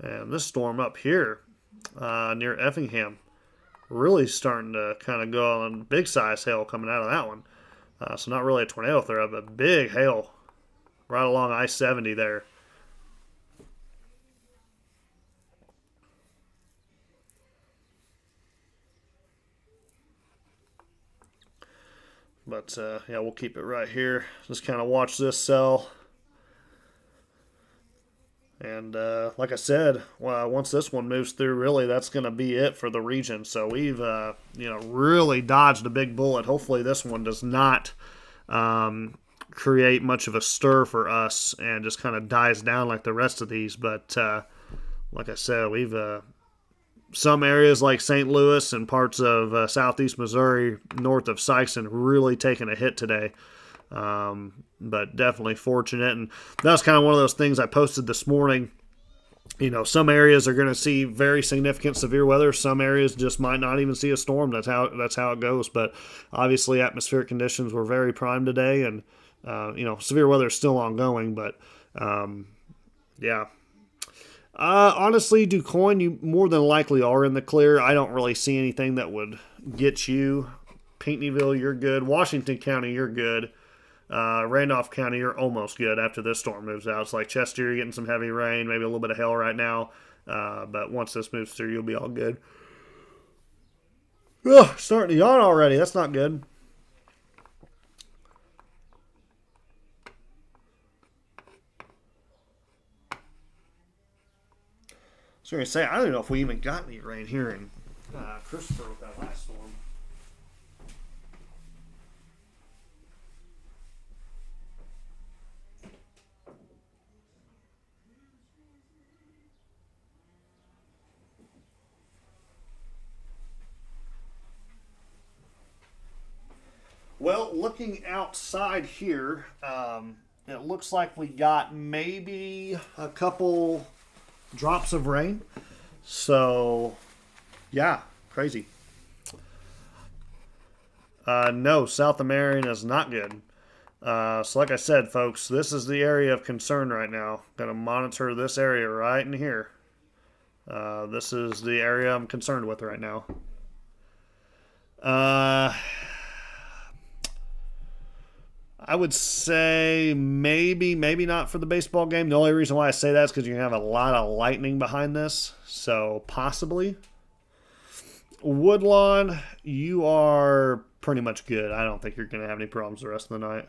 And this storm up here near Effingham really starting to kind of go on big size hail coming out of that one. So not really a tornado threat, but big hail right along I-70 there. But yeah, we'll keep it right here. Just kind of watch this cell. And like I said, once this one moves through, really, that's going to be it for the region. So we've, really dodged a big bullet. Hopefully this one does not create much of a stir for us and just kind of dies down like the rest of these. But like I said, we've some areas like St. Louis and parts of southeast Missouri, north of Sikeston, really taking a hit today. But definitely fortunate. And that was kind of one of those things I posted this morning. Some areas are going to see very significant severe weather. Some areas just might not even see a storm. That's how it goes. But obviously, atmospheric conditions were very prime today, and severe weather is still ongoing. But yeah. Honestly, DuQuoin, you more than likely are in the clear. I don't really see anything that would get you. Pinckneyville, you're good. Washington County, you're good. Randolph County, you're almost good after this storm moves out. It's like Chester, you're getting some heavy rain, maybe a little bit of hail right now. But once this moves through, you'll be all good. Ugh, starting to yawn already. That's not good. So I was going to say, I don't know if we even got any rain here in Christopher with that last storm. Well, looking outside here, it looks like we got maybe a couple drops of rain. So, yeah, crazy. No, South of Marion is not good. So like I said, folks, this is the area of concern right now. Going to monitor this area right in here. This is the area I'm concerned with right now. I would say maybe not for the baseball game. The only reason why I say that is because you're going to have a lot of lightning behind this. So possibly. Woodlawn, you are pretty much good. I don't think you're going to have any problems the rest of the night.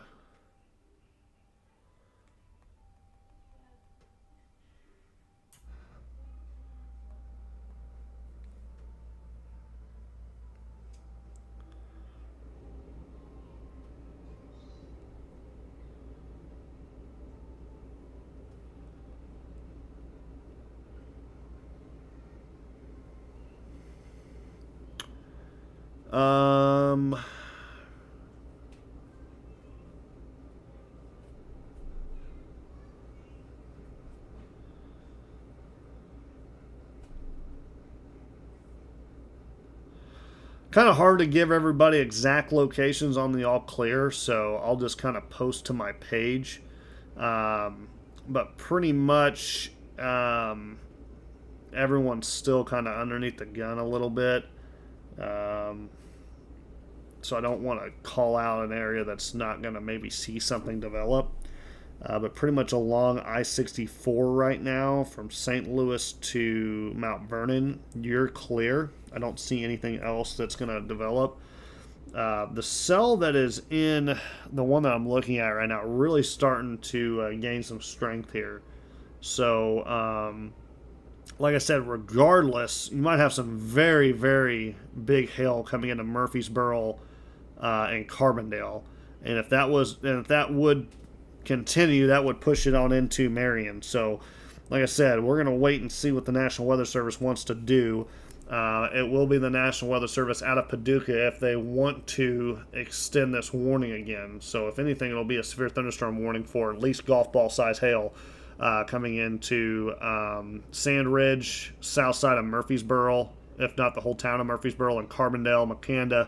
Kind of hard to give everybody exact locations on the all clear, so I'll just kind of post to my page. But pretty much everyone's still kind of underneath the gun a little bit. So I don't want to call out an area that's not going to maybe see something develop. But pretty much along I-64 right now from St. Louis to Mount Vernon, you're clear. I don't see anything else that's going to develop. The cell that is in the one that I'm looking at right now really starting to gain some strength here. So, like I said, regardless, you might have some very, very big hail coming into Murfreesboro and Carbondale. And if that would continue, that would push it on into Marion. So, like I said, we're going to wait and see what the National Weather Service wants to do. It will be the National Weather Service out of Paducah if they want to extend this warning again. So, if anything, it'll be a severe thunderstorm warning for at least golf ball size hail coming into Sand Ridge, south side of Murfreesboro, if not the whole town of Murfreesboro, and Carbondale, McCanda,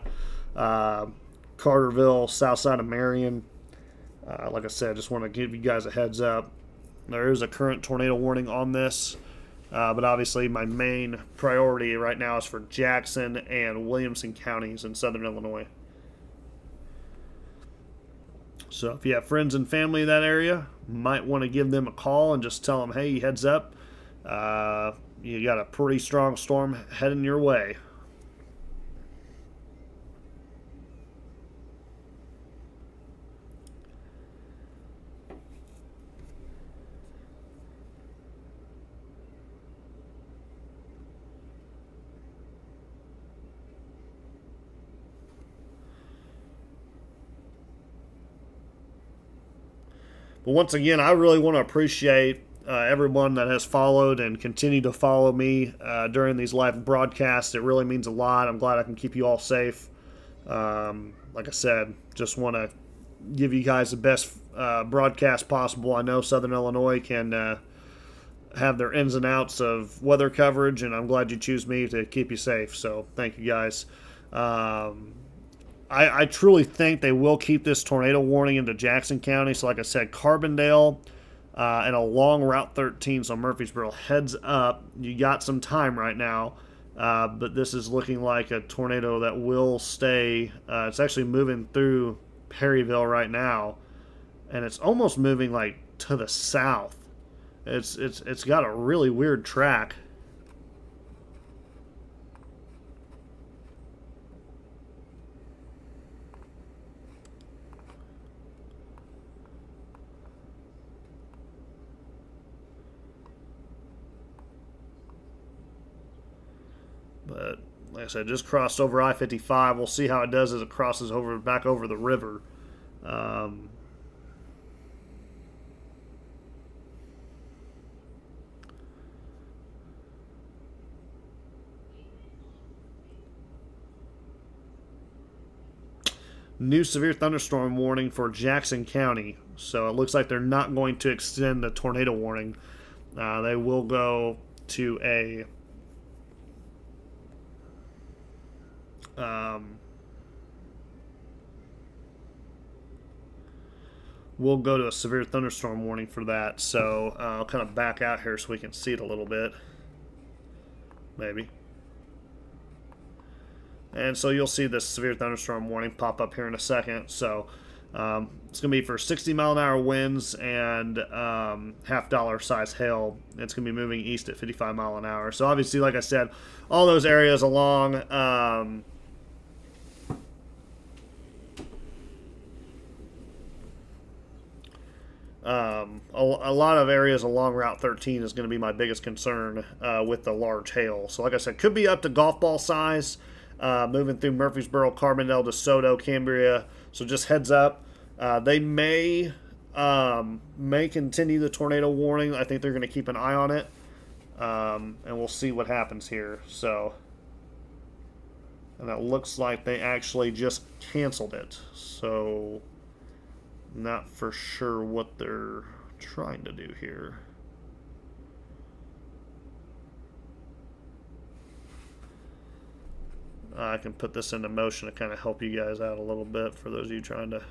Carterville, south side of Marion. Like I said, just want to give you guys a heads up. There is a current tornado warning on this, but obviously my main priority right now is for Jackson and Williamson counties in southern Illinois. So if you have friends and family in that area, might want to give them a call and just tell them, hey, heads up, you got a pretty strong storm heading your way. But once again, I really want to appreciate everyone that has followed and continue to follow me during these live broadcasts. It really means a lot. I'm glad I can keep you all safe. Like I said, just want to give you guys the best broadcast possible. I know Southern Illinois can have their ins and outs of weather coverage, and I'm glad you choose me to keep you safe. So thank you guys. I truly think they will keep this tornado warning into Jackson County. So like I said, Carbondale and along Route 13, so Murfreesboro, heads up. You got some time right now, but this is looking like a tornado that will stay. It's actually moving through Perryville right now, and it's almost moving like to the south. It's got a really weird track. But like I said, just crossed over I-55. We'll see how it does as it crosses back over the river. New severe thunderstorm warning for Jackson County. So it looks like they're not going to extend the tornado warning. They will go to a we'll go to a severe thunderstorm warning for that. So I'll kind of back out here so we can see it a little bit. Maybe. And so you'll see this severe thunderstorm warning pop up here in a second. So it's going to be for 60-mile-an-hour winds and half-dollar size hail. It's going to be moving east at 55 mile an hour. So obviously, like I said, all those areas along a lot of areas along Route 13 is going to be my biggest concern with the large hail. So like I said, could be up to golf ball size. Moving through Murfreesboro, Carbondale, DeSoto, Cambria. So just heads up. They may continue the tornado warning. I think they're going to keep an eye on it. And we'll see what happens here. So, and it looks like they actually just canceled it. So, not for sure what they're trying to do here. I can put this into motion to kind of help you guys out a little bit for those of you trying to.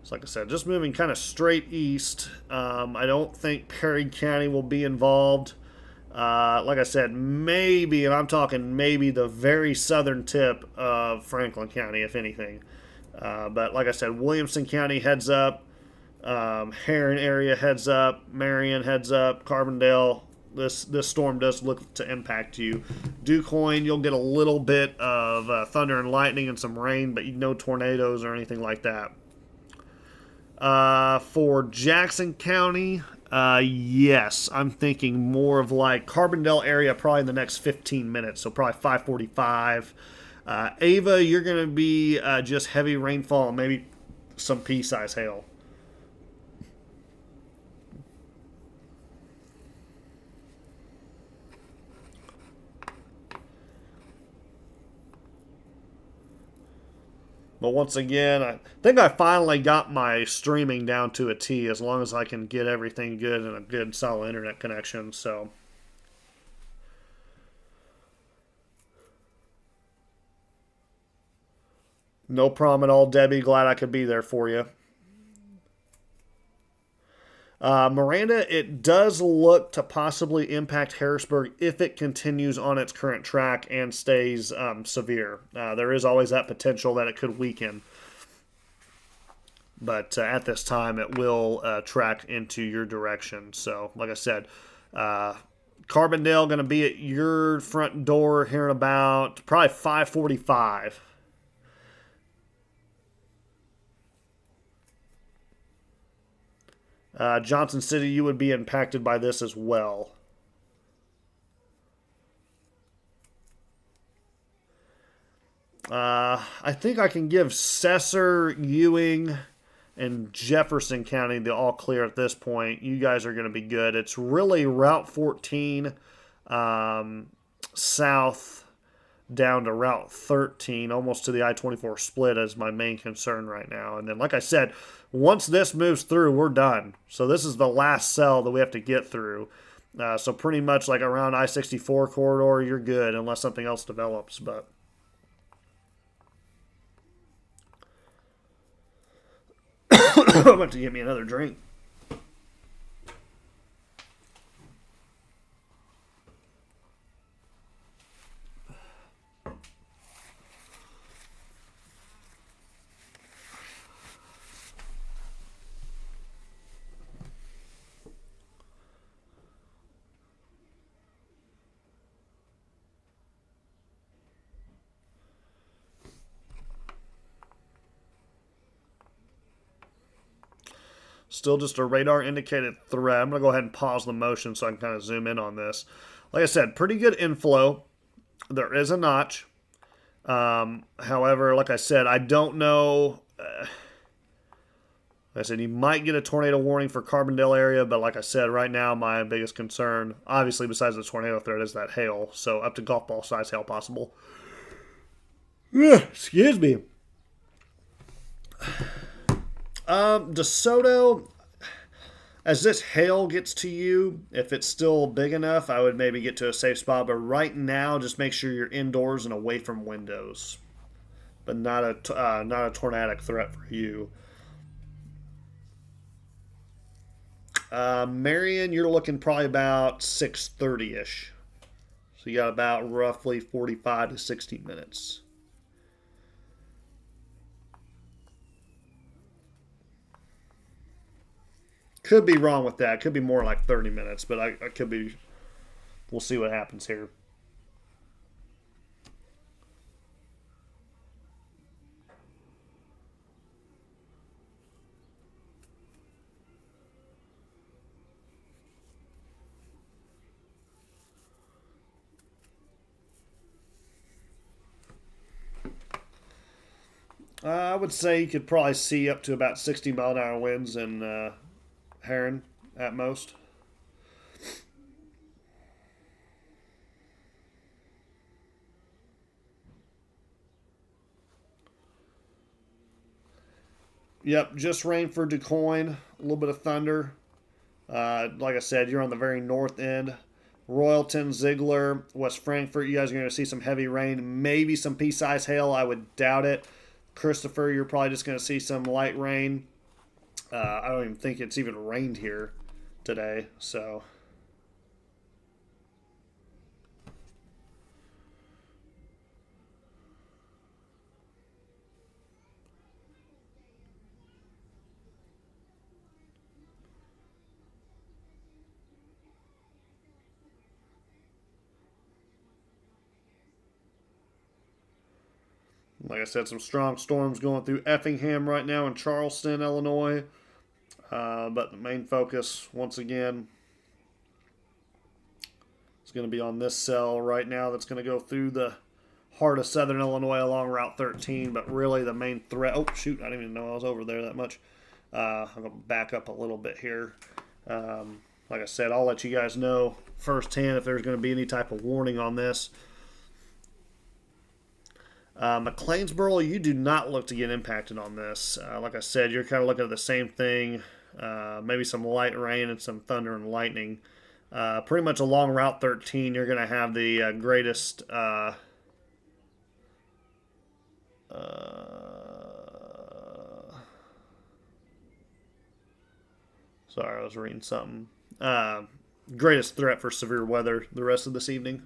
So like I said, just moving kind of straight east. I don't think Perry County will be involved. Like I said, maybe, and I'm talking maybe the very southern tip of Franklin County, if anything. But like I said, Williamson County heads up. Heron area heads up, Marion heads up, Carbondale. This storm does look to impact you. DuQuoin, you'll get a little bit of thunder and lightning and some rain, but no tornadoes or anything like that. For Jackson County, yes, I'm thinking more of like Carbondale area probably in the next 15 minutes, so probably 5:45. Ava, you're going to be just heavy rainfall and maybe some pea-size hail. But once again, I think I finally got my streaming down to a T as long as I can get everything good and a good solid internet connection. So, no problem at all, Debbie. Glad I could be there for you. Miranda, it does look to possibly impact Harrisburg if it continues on its current track and stays severe. There is always that potential that it could weaken. But at this time, it will track into your direction. So, like I said, Carbondale going to be at your front door here in about probably 5:45. Johnson City, you would be impacted by this as well. I think I can give Cesar, Ewing, and Jefferson County the all clear at this point. You guys are going to be good. It's really Route 14 south down to Route 13, almost to the I-24 split is my main concern right now. And then, like I said, once this moves through, we're done. So this is the last cell that we have to get through. So pretty much like around I-64 corridor, you're good unless something else develops. But I'm about to get me another drink. Still just a radar indicated threat. I'm going to go ahead and pause the motion so I can kind of zoom in on this. Like I said, pretty good inflow. There is a notch. However, like I said, I don't know. Like I said, you might get a tornado warning for Carbondale area, but like I said, right now my biggest concern, obviously besides the tornado threat, is that hail. So up to golf ball size hail possible. Excuse me. DeSoto, as this hail gets to you, if it's still big enough, I would maybe get to a safe spot. But right now, just make sure you're indoors and away from windows. But not a tornadic threat for you. Marion, you're looking probably about 6:30-ish. So you got about roughly 45 to 60 minutes. Could be wrong with that. Could be more like 30 minutes, but I could be. We'll see what happens here. I would say you could probably see up to about 60-mile-an-hour winds in Heron at most. Yep, just rain for DuQuoin. A little bit of thunder. Like I said, you're on the very north end. Royalton, Ziegler, West Frankfort, you guys are going to see some heavy rain. Maybe some pea-sized hail. I would doubt it. Christopher, you're probably just going to see some light rain. I don't even think it's even rained here today. So, like I said, some strong storms going through Effingham right now in Charleston, Illinois. But the main focus, once again, is going to be on this cell right now that's going to go through the heart of southern Illinois along Route 13. But really the main threat... Oh, shoot, I didn't even know I was over there that much. I'm going to back up a little bit here. Like I said, I'll let you guys know firsthand if there's going to be any type of warning on this. McLeansboro, you do not look to get impacted on this. Like I said, you're kind of looking at the same thing. Maybe some light rain and some thunder and lightning. Pretty much along Route 13, you're going to have the greatest... sorry, I was reading something. Greatest threat for severe weather the rest of this evening.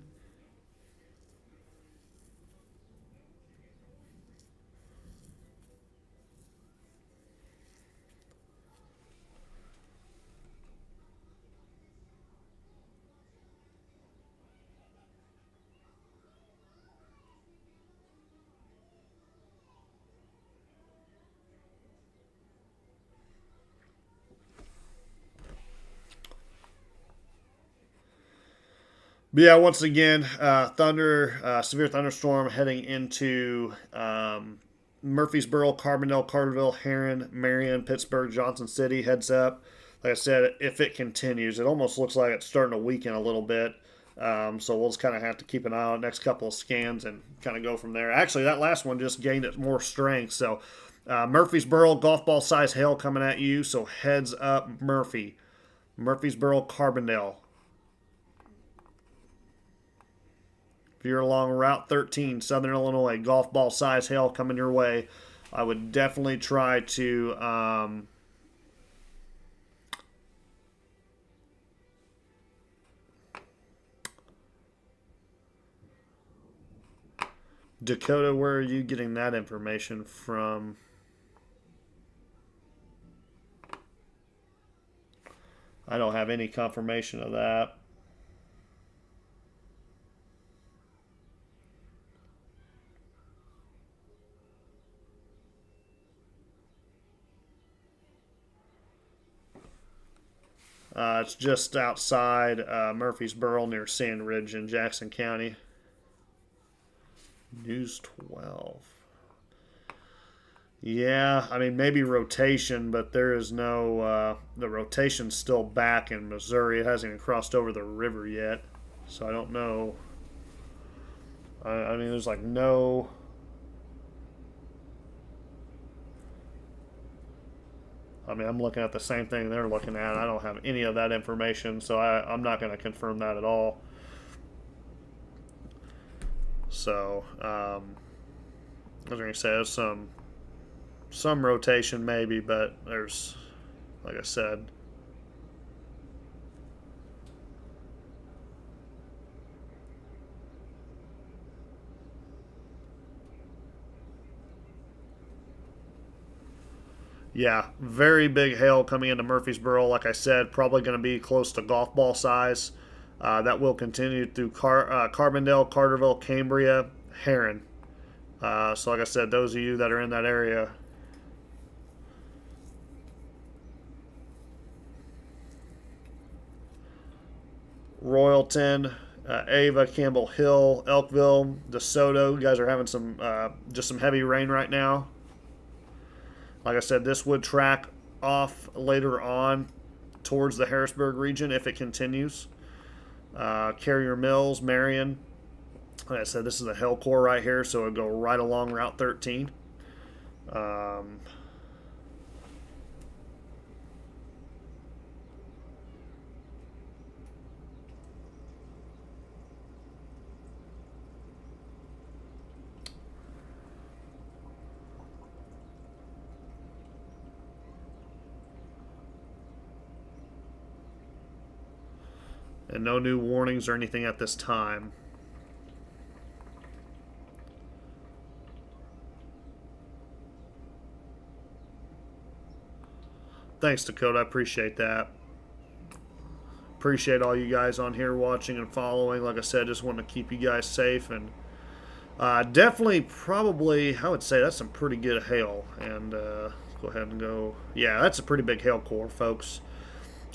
But yeah, once again, severe thunderstorm heading into Murfreesboro, Carbondale, Carterville, Heron, Marion, Pittsburgh, Johnson City. Heads up. Like I said, if it continues, it almost looks like it's starting to weaken a little bit. So we'll just kind of have to keep an eye on the next couple of scans and kind of go from there. Actually, that last one just gained it more strength. So Murfreesboro, golf ball size hail coming at you. So heads up, Murfreesboro, Carbondale. If you're along Route 13, Southern Illinois, golf ball size hail coming your way, I would definitely try to Dakota, where are you getting that information from? I don't have any confirmation of that. It's just outside Murfreesboro near Sand Ridge in Jackson County. News 12. Yeah, I mean, maybe rotation, but there is no. The rotation's still back in Missouri. It hasn't even crossed over the river yet. So I don't know. I mean, there's like no. I mean, I'm looking at the same thing they're looking at. I don't have any of that information, so I'm not going to confirm that at all. So, I was going to say there's some rotation maybe, but there's, like I said, yeah, very big hail coming into Murfreesboro. Like I said, probably going to be close to golf ball size. That will continue through Carbondale, Carterville, Cambria, Heron. So like I said, those of you that are in that area, Royalton, Ava, Campbell Hill, Elkville, DeSoto. You guys are having some just some heavy rain right now. Like I said, this would track off later on towards the Harrisburg region if it continues. Carrier Mills, Marion. Like I said, this is a hail core right here, so it would go right along Route 13. And no new warnings or anything at this time. Thanks, Dakota. I appreciate that. Appreciate all you guys on here watching and following. Like I said, just want to keep you guys safe. And definitely, probably, I would say that's some pretty good hail. And let's go ahead and go. Yeah, that's a pretty big hail core, folks.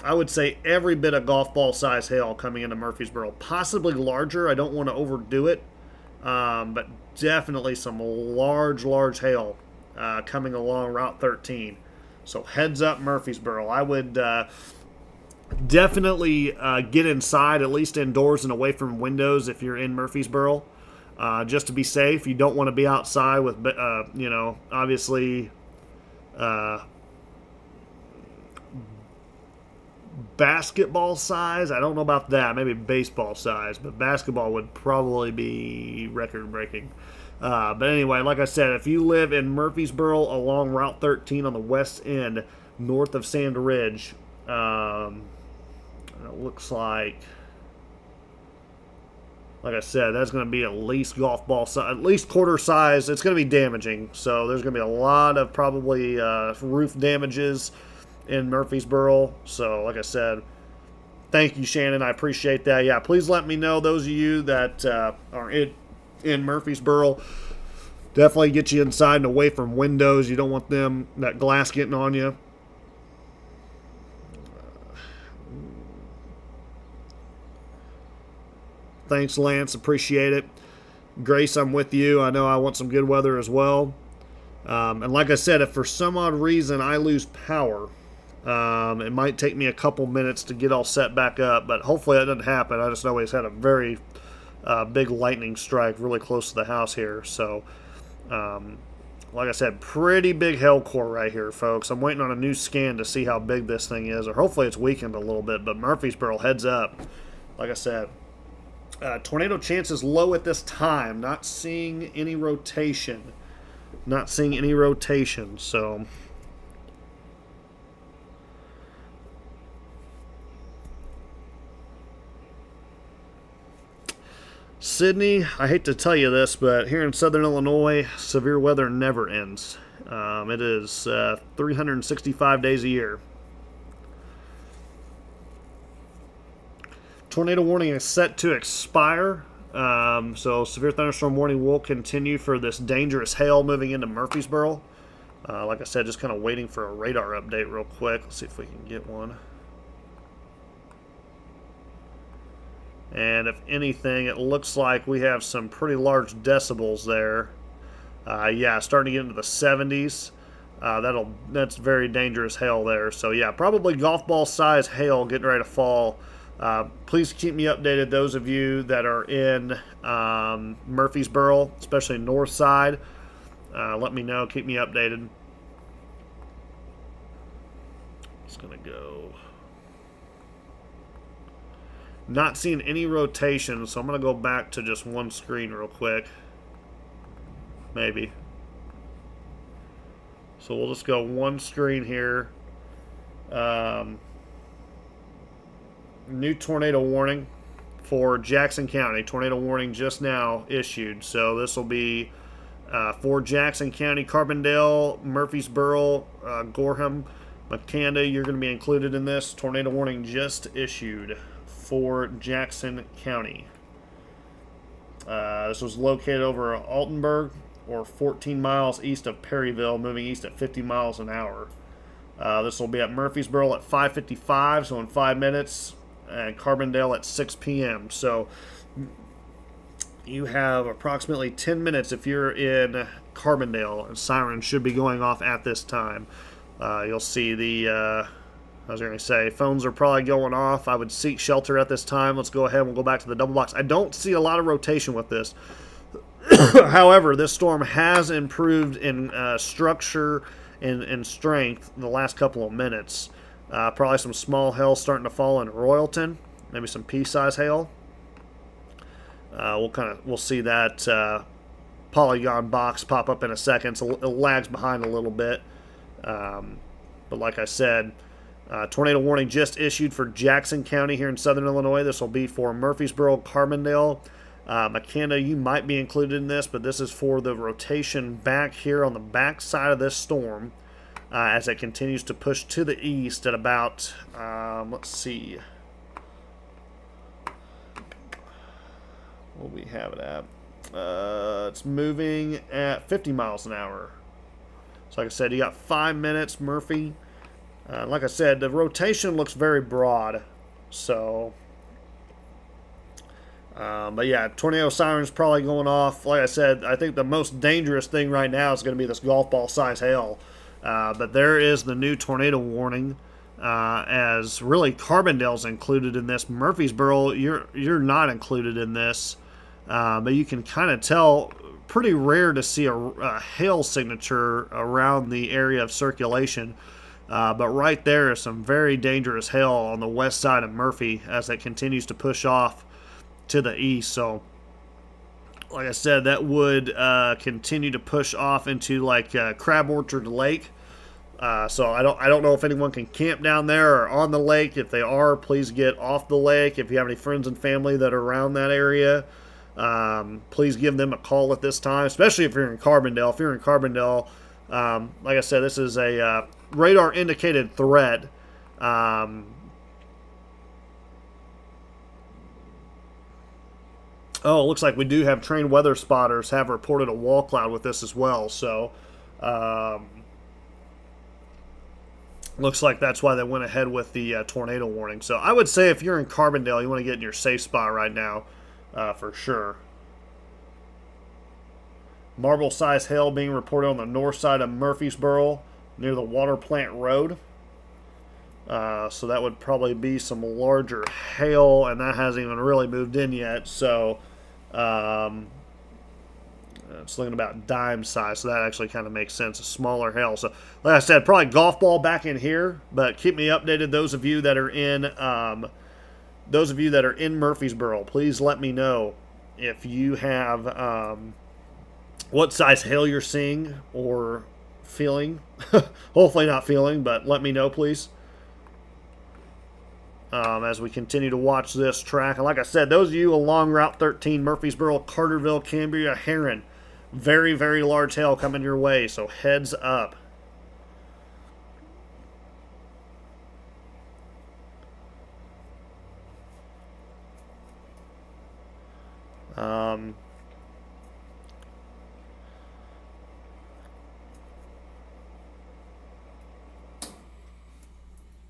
I would say every bit of golf ball size hail coming into Murfreesboro. Possibly larger. I don't want to overdo it. But definitely some large hail coming along Route 13. So heads up, Murfreesboro. I would definitely get inside, at least indoors and away from windows if you're in Murfreesboro, just to be safe. You don't want to be outside with, obviously basketball size. I don't know about that. Maybe baseball size, but basketball would probably be record breaking. But anyway, like I said, if you live in Murfreesboro along Route 13 on the west end, north of Sand Ridge, it looks like I said, that's going to be at least golf ball size, at least quarter size. It's going to be damaging. So there's going to be a lot of probably roof damages in Murfreesboro. So like I said, thank you, Shannon. I appreciate that. Yeah, please let me know, those of you that are in Murfreesboro. Definitely get you inside and away from windows. You don't want that glass getting on you. Thanks, Lance. Appreciate it. Grace, I'm with you. I know I want some good weather as well. And like I said, if for some odd reason I lose power, it might take me a couple minutes to get all set back up, but hopefully that doesn't happen. I just know he's had a very big lightning strike really close to the house here. So, like I said, pretty big hail core right here, folks. I'm waiting on a new scan to see how big this thing is, or hopefully it's weakened a little bit, but Murfreesboro, heads up. Like I said, tornado chances low at this time. Not seeing any rotation. Not seeing any rotation, so... Sydney, I hate to tell you this, but here in Southern Illinois, severe weather never ends. It is 365 days a year. Tornado warning is set to expire. So severe thunderstorm warning will continue for this dangerous hail moving into Murfreesboro. Like I said, just kind of waiting for a radar update real quick. Let's see if we can get one. And if anything, it looks like we have some pretty large decibels there. Yeah, starting to get into the 70s. That's very dangerous hail there. So yeah, probably golf ball size hail getting ready to fall. Please keep me updated, those of you that are in Murfreesboro, especially north side. Let me know. Keep me updated. Just going to go. Not seeing any rotation, so I'm going to go back to just one screen real quick. Maybe. So we'll just go one screen here. New tornado warning for Jackson County. Tornado warning just now issued. So this will be for Jackson County, Carbondale, Murfreesboro, Gorham, McCanda. You're going to be included in this. Tornado warning just issued for Jackson County. This was located over Altenburg, or 14 miles east of Perryville, moving east at 50 miles an hour. This will be at Murfreesboro at 5:55, so in 5 minutes, and Carbondale at 6 p.m. So you have approximately 10 minutes if you're in Carbondale, and sirens should be going off at this time. You'll see the... I was going to say, phones are probably going off. I would seek shelter at this time. Let's go ahead and we'll go back to the double box. I don't see a lot of rotation with this. However, this storm has improved in structure and strength in the last couple of minutes. Probably some small hail starting to fall in Royalton. Maybe some pea-size hail. We'll see that polygon box pop up in a second. So it lags behind a little bit. But like I said, tornado warning just issued for Jackson County here in Southern Illinois. This will be for Murfreesboro, Carbondale, McCanda. You might be included in this, but this is for the rotation back here on the back side of this storm as it continues to push to the east at about, let's see, what we have it at. It's moving at 50 miles an hour. So like I said, you got 5 minutes, Murphy. Like I said, the rotation looks very broad, so, but yeah, tornado sirens probably going off. Like I said, I think the most dangerous thing right now is going to be this golf ball size hail, but there is the new tornado warning, as really Carbondale's included in this. Murfreesboro, you're not included in this, but you can kind of tell, pretty rare to see a hail signature around the area of circulation. But right there is some very dangerous hail on the west side of Murphy as it continues to push off to the east. So, like I said, that would continue to push off into like Crab Orchard Lake. So I don't know if anyone can camp down there or on the lake. If they are, please get off the lake. If you have any friends and family that are around that area, please give them a call at this time, especially if you're in Carbondale. If you're in Carbondale, like I said, this is a radar indicated threat. Oh, it looks like we do have trained weather spotters have reported a wall cloud with this as well. So, looks like that's why they went ahead with the tornado warning. So I would say if you're in Carbondale, you want to get in your safe spot right now. for sure. Marble-sized hail being reported on the north side of Murfreesboro near the water plant road. So that would probably be some larger hail, and that hasn't even really moved in yet. So it's looking about dime size, so that actually kind of makes sense. A smaller hail. So like I said, probably golf ball back in here, but keep me updated. Those of you that are in Murfreesboro, please let me know if you have what size hail you're seeing or feeling. Hopefully not feeling, but let me know, please. As we continue to watch this track. And like I said, those of you along Route 13, Murfreesboro, Carterville, Cambria, Heron, very, very large hail coming your way, so heads up.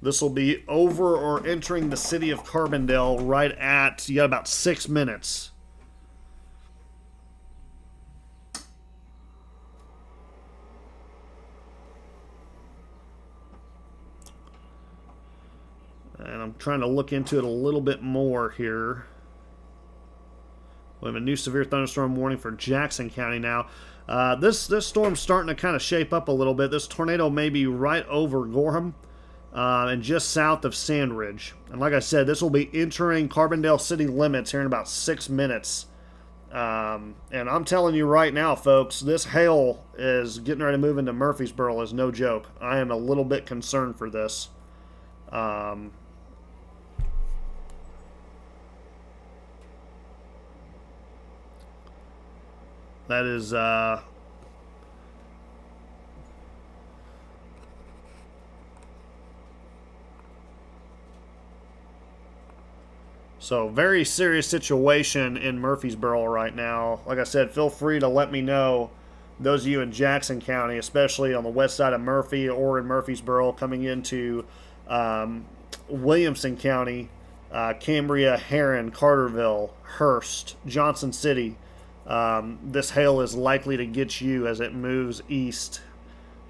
This will be over or entering the city of Carbondale right at, you got about 6 minutes. And I'm trying to look into it a little bit more here. We have a new severe thunderstorm warning for Jackson County now. This storm's starting to kind of shape up a little bit. This tornado may be right over Gorham. And just south of Sandridge. And like I said, this will be entering Carbondale city limits here in about 6 minutes. And I'm telling you right now, folks, this hail is getting ready to move into Murfreesboro is no joke. I am a little bit concerned for this. That is... So, very serious situation in Murfreesboro right now. Like I said, feel free to let me know, those of you in Jackson County, especially on the west side of Murphy or in Murfreesboro, coming into Williamson County, Cambria, Heron, Carterville, Hurst, Johnson City. This hail is likely to get you as it moves east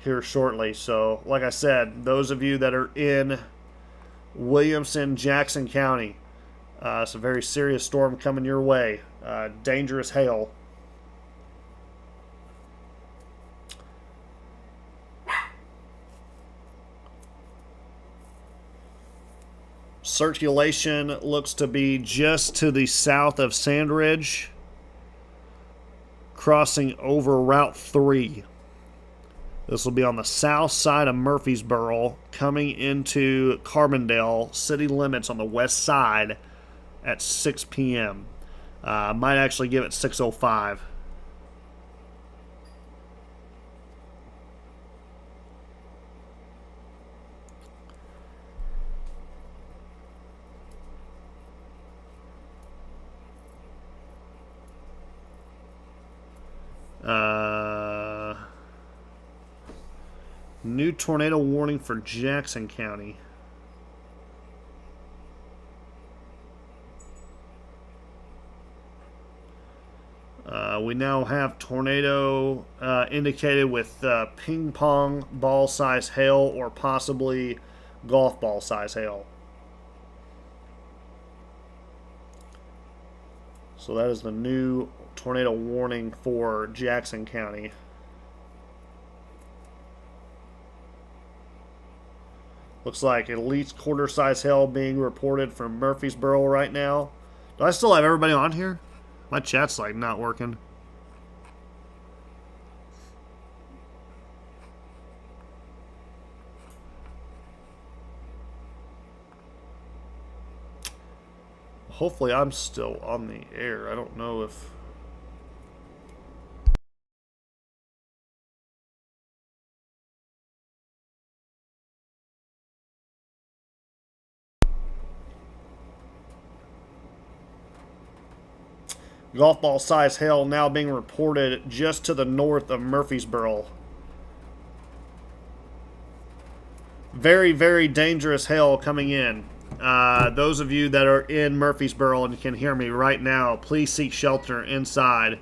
here shortly. So, like I said, those of you that are in Williamson, Jackson County, it's a very serious storm coming your way. Dangerous hail. Circulation looks to be just to the south of Sandridge, crossing over Route 3. This will be on the south side of Murfreesboro, coming into Carbondale city limits on the west side at 6 p.m. Might actually give it 6:05. New tornado warning for Jackson County. We now have tornado indicated with ping pong ball size hail or possibly golf ball size hail. So that is the new tornado warning for Jackson County. Looks like at least quarter size hail being reported from Murfreesboro right now. Do I still have everybody on here? My chat's like not working. Hopefully I'm still on the air. I don't know if... Golf ball size hail now being reported just to the north of Murfreesboro. Very, very dangerous hail coming in. those of you that are in Murfreesboro and can hear me right now, please seek shelter inside.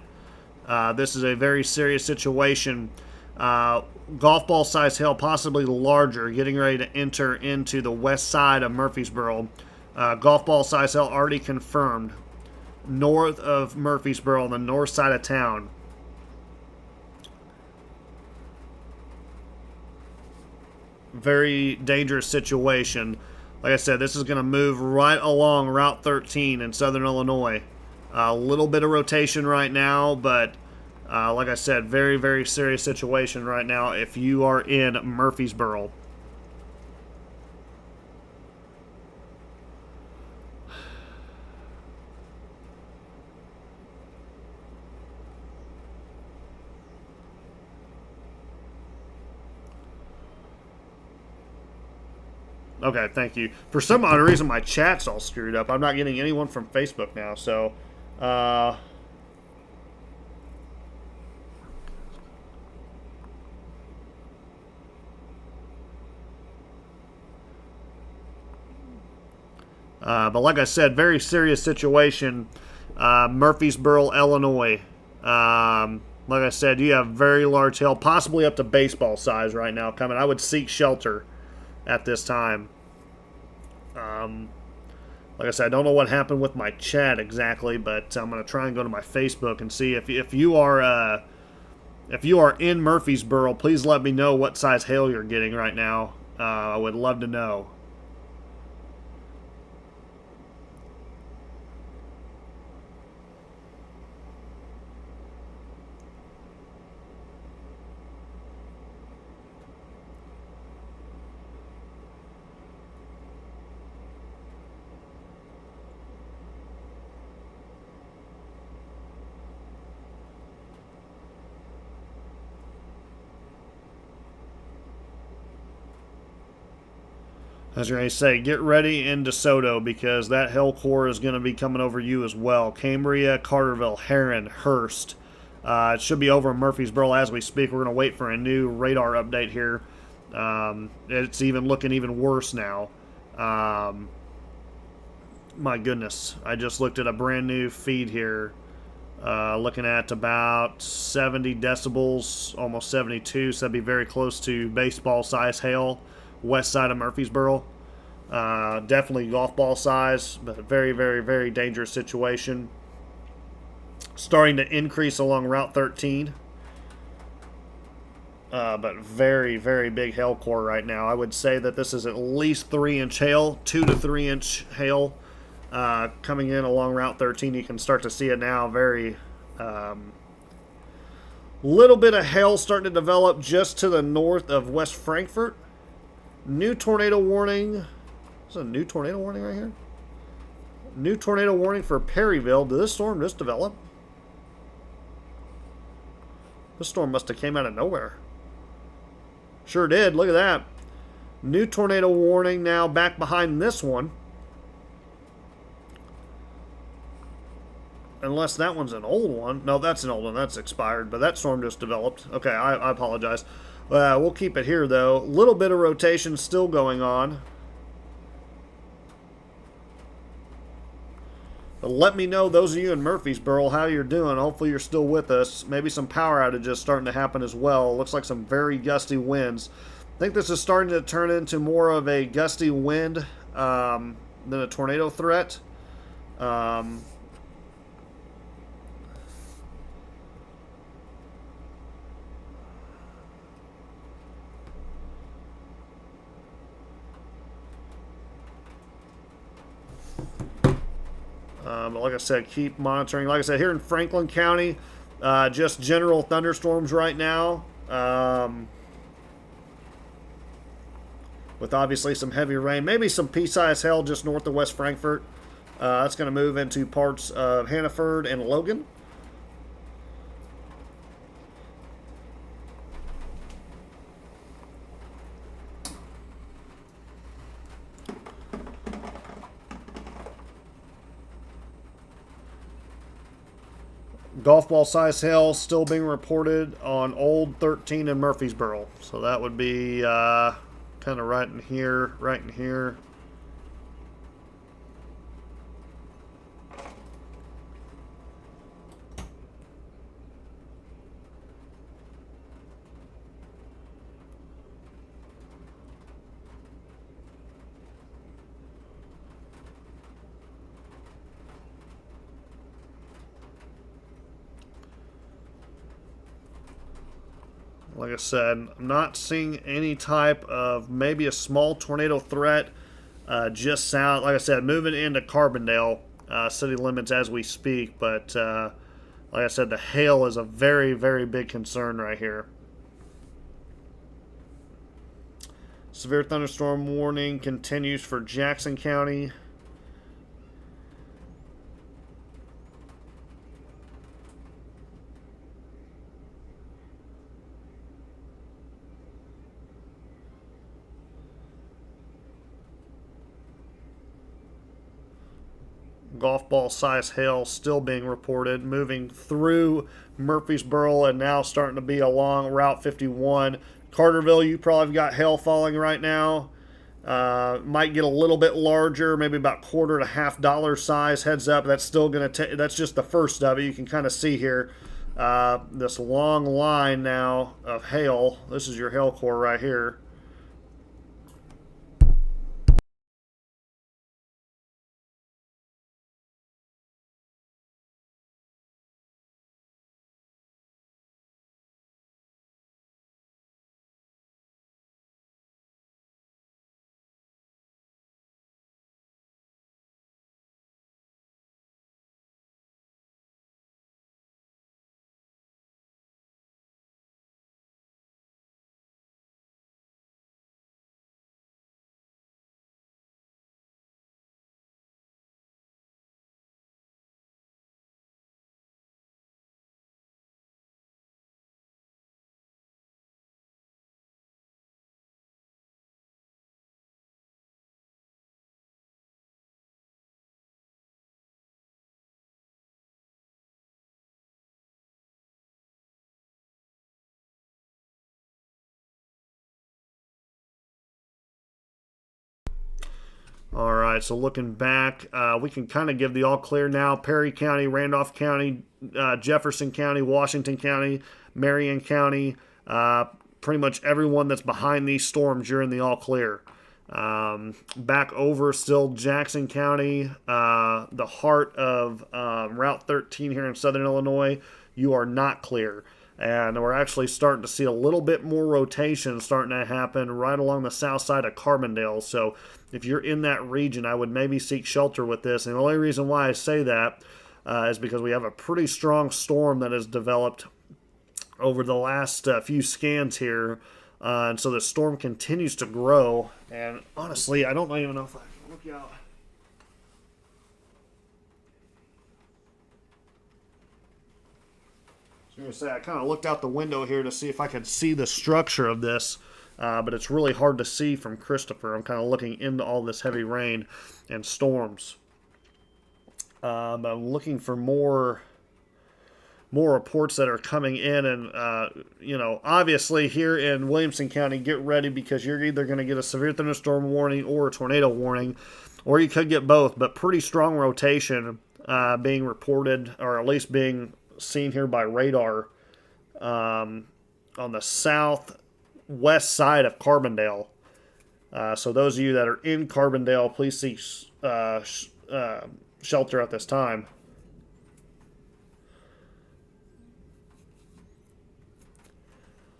This is a very serious situation. Golf ball size hail, possibly larger, getting ready to enter into the west side of Murfreesboro. Golf ball size hail already confirmed north of Murfreesboro, on the north side of town. Very dangerous situation. Like I said, this is going to move right along Route 13 in southern Illinois. A little bit of rotation right now, but like I said, very, very serious situation right now if you are in Murfreesboro. Okay, thank you. For some odd reason, my chat's all screwed up. I'm not getting anyone from Facebook now, so... but like I said, very serious situation. Murfreesboro, Illinois. Like I said, you have very large hail, possibly up to baseball size right now coming. I would seek shelter at this time. Like I said, I don't know what happened with my chat exactly, but I'm going to try and go to my Facebook and see if you are in Murfreesboro. Please let me know what size hail you're getting right now. I would love to know. I was going to say, get ready in DeSoto because that hail core is going to be coming over you as well. Cambria, Carterville, Heron, Hurst. It should be over in Murfreesboro as we speak. We're going to wait for a new radar update here. It's even looking even worse now. My goodness. I just looked at a brand new feed here. Looking at about 70 decibels, almost 72. So that'd be very close to baseball size hail. West side of Murfreesboro. Definitely golf ball size, but a very, very, very dangerous situation. Starting to increase along Route 13. But very, very big hail core right now. I would say that this is at least 3-inch hail, 2 to 3-inch hail coming in along Route 13. You can start to see it now. Very little bit of hail starting to develop just to the north of West Frankfort. New tornado warning. Is a new tornado warning right here? New tornado warning for Perryville. Did this storm just develop? This storm must have came out of nowhere. Sure did. Look at that. New tornado warning now back behind this one. Unless that one's an old one. No, that's an old one. That's expired. But that storm just developed. Okay, I apologize. We'll keep it here, though. A little bit of rotation still going on. But let me know, those of you in Murfreesboro, how you're doing. Hopefully you're still with us. Maybe some power outages starting to happen as well. Looks like some very gusty winds. I think this is starting to turn into more of a gusty wind than a tornado threat. But like I said, keep monitoring. Like I said, here in Franklin County, just general thunderstorms right now. With obviously some heavy rain. Maybe some pea-sized hail just north of West Frankfort. That's going to move into parts of Hannaford and Logan. Golf ball size hail still being reported on Old 13 in Murfreesboro. So that would be kind of right in here, right in here. Like I said, I'm not seeing any type of maybe a small tornado threat just south. Like I said, moving into Carbondale city limits as we speak. But like I said, the hail is a very, very big concern right here. Severe thunderstorm warning continues for Jackson County. Golf ball size hail still being reported, moving through Murfreesboro and now starting to be along Route 51. Carterville, you probably got hail falling right now. Might get a little bit larger, maybe about quarter to $half size. Heads up, that's still going to take. That's just the first of it. You can kind of see here this long line now of hail. This is your hail core right here. All right, so looking back, we can kind of give the all clear now. Perry County, Randolph County, Jefferson County, Washington County, Marion County, pretty much everyone that's behind these storms, you're in the all clear. Back over still Jackson County, the heart of Route 13 here in southern Illinois, you are not clear. And we're actually starting to see a little bit more rotation starting to happen right along the south side of Carbondale. So if you're in that region, I would maybe seek shelter with this. And the only reason why I say that is because we have a pretty strong storm that has developed over the last few scans here. And so the storm continues to grow. And honestly, I don't even know if I can look out. I was going to say, I kind of looked out the window here to see if I could see the structure of this, but it's really hard to see from Christopher. I'm kind of looking into all this heavy rain and storms. I'm looking for more reports that are coming in, and obviously here in Williamson County, get ready because you're either going to get a severe thunderstorm warning or a tornado warning, or you could get both. But pretty strong rotation being reported, or at least being seen here by radar on the southwest side of Carbondale. So those of you that are in Carbondale, please seek shelter at this time.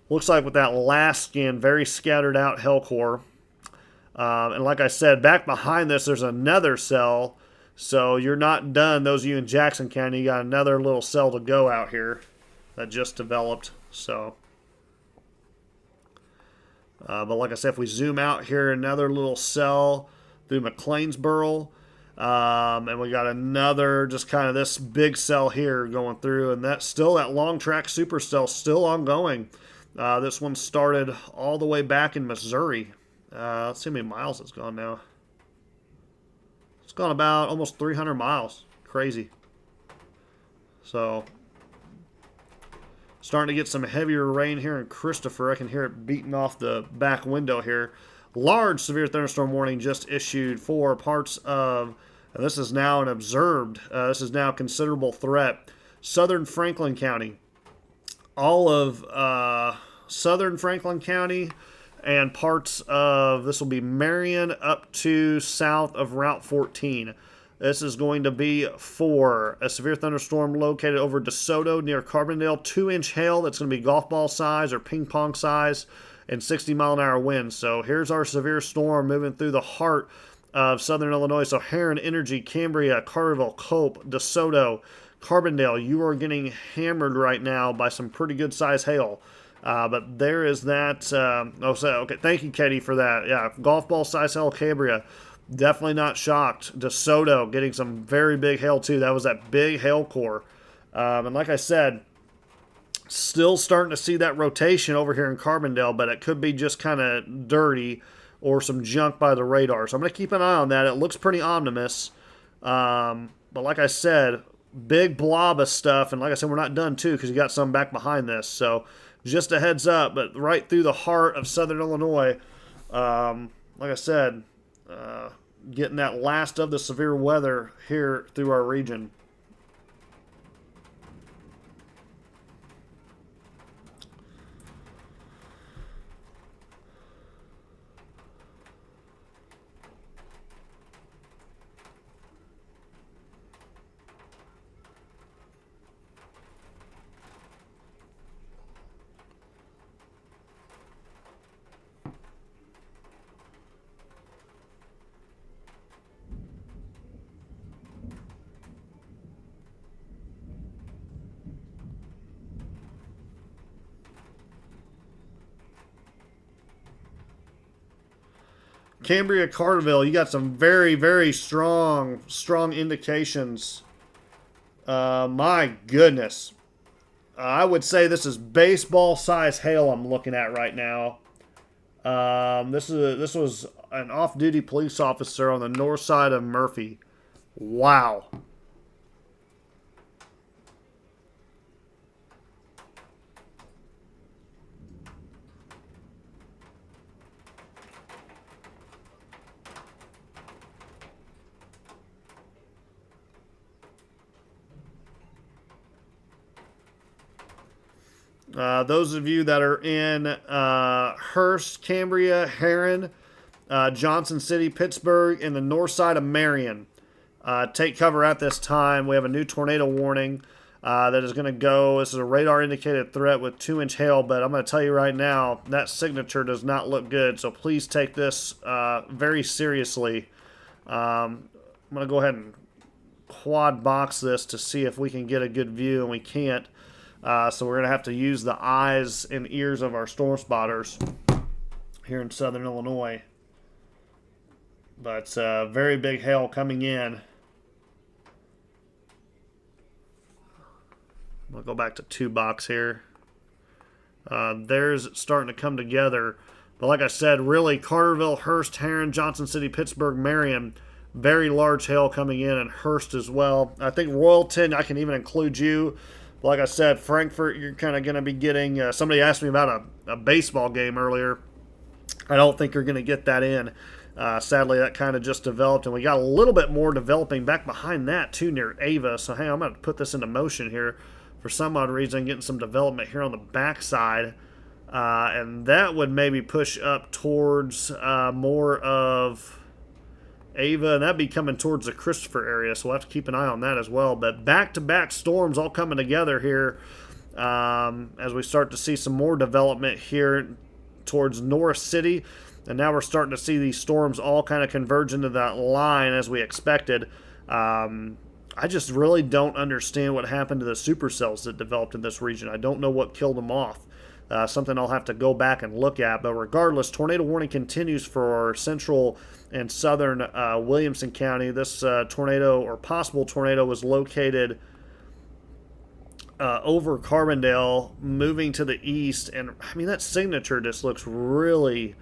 Looks like with that last scan, very scattered out hail core. And like I said, back behind this, there's another cell. So you're not done. Those of you in Jackson County, you got another little cell to go out here that just developed. So, but like I said, if we zoom out here, another little cell through McLeansboro. And we got another, just kind of this big cell here going through. And that's still that long track supercell still ongoing. This one started all the way back in Missouri. Let's see how many miles it's gone now. It's gone about almost 300 miles. Crazy. So, starting to get some heavier rain here in Christopher. I can hear it beating off the back window here. Large severe thunderstorm warning just issued for parts of, and this is now an observed, this is now a considerable threat. Southern Franklin County. All of southern Franklin County and parts of, this will be Marion up to south of Route 14. This is going to be 4. A severe thunderstorm located over DeSoto near Carbondale. 2-inch hail that's going to be golf ball size or ping pong size and 60-mile-an-hour winds. So here's our severe storm moving through the heart of southern Illinois. So Heron, Energy, Cambria, Carterville, Cope, DeSoto, Carbondale. You are getting hammered right now by some pretty good size hail. But there is that. Okay. Thank you, Katie, for that. Yeah, golf ball size hail, Cambria. Definitely not shocked. DeSoto getting some very big hail too. That was that big hail core. And like I said, still starting to see that rotation over here in Carbondale, but it could be just kind of dirty or some junk by the radar. So I'm going to keep an eye on that. It looks pretty ominous. But like I said, big blob of stuff. And like I said, we're not done too because you got some back behind this. So just a heads up, but right through the heart of southern Illinois, like I said, getting that last of the severe weather here through our region. Cambria, Carterville, you got some very, very strong indications. My goodness. I would say this is baseball size hail I'm looking at right now. This was an off-duty police officer on the north side of Murphy. Wow. Those of you that are in Hearst, Cambria, Heron, Johnson City, Pittsburgh, and the north side of Marion, take cover at this time. We have a new tornado warning that is going to go. This is a radar indicated threat with 2-inch hail, but I'm going to tell you right now, that signature does not look good. So please take this very seriously. I'm going to go ahead and quad box this to see if we can get a good view, and we can't. So we're going to have to use the eyes and ears of our storm spotters here in southern Illinois. But very big hail coming in. We'll go back to 2 box here. There's starting to come together. But like I said, really Carterville, Hearst, Heron, Johnson City, Pittsburgh, Marion. Very large hail coming in, and Hearst as well. I think Royalton, I can even include you. Like I said, Frankfort, you're kind of going to be getting... somebody asked me about a baseball game earlier. I don't think you're going to get that in. Sadly, that kind of just developed, and we got a little bit more developing back behind that, too, near Ava. So, hey, I'm going to put this into motion here. For some odd reason, getting some development here on the backside. And that would maybe push up towards more of Ava, and that'd be coming towards the Christopher area, so we'll have to keep an eye on that as well. But back-to-back storms all coming together here as we start to see some more development here towards Norris City. And now we're starting to see these storms all kind of converge into that line as we expected. I just really don't understand what happened to the supercells that developed in this region. I don't know what killed them off. Something I'll have to go back and look at. But regardless, tornado warning continues for central and southern Williamson County. This tornado or possible tornado was located over Carbondale, moving to the east. And, I mean, that signature just looks really,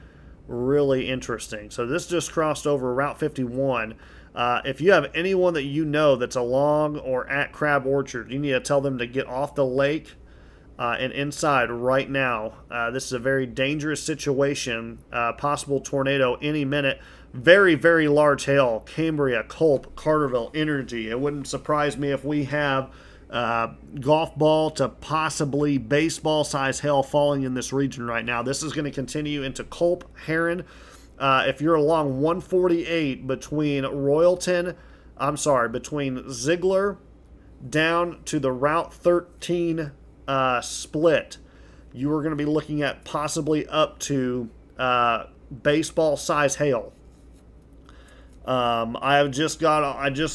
really interesting. So this just crossed over Route 51. If you have anyone that you know that's along or at Crab Orchard, you need to tell them to get off the lake and inside right now. This is a very dangerous situation. Possible tornado any minute. Very, very large hail. Cambria, Culp, Carterville, Energy. It wouldn't surprise me if we have golf ball to possibly baseball size hail falling in this region right now. This is going to continue into Culp, Heron. If you're along 148 between Royalton I'm sorry, between Ziegler down to the Route 13 split, you are going to be looking at possibly up to baseball size hail. I just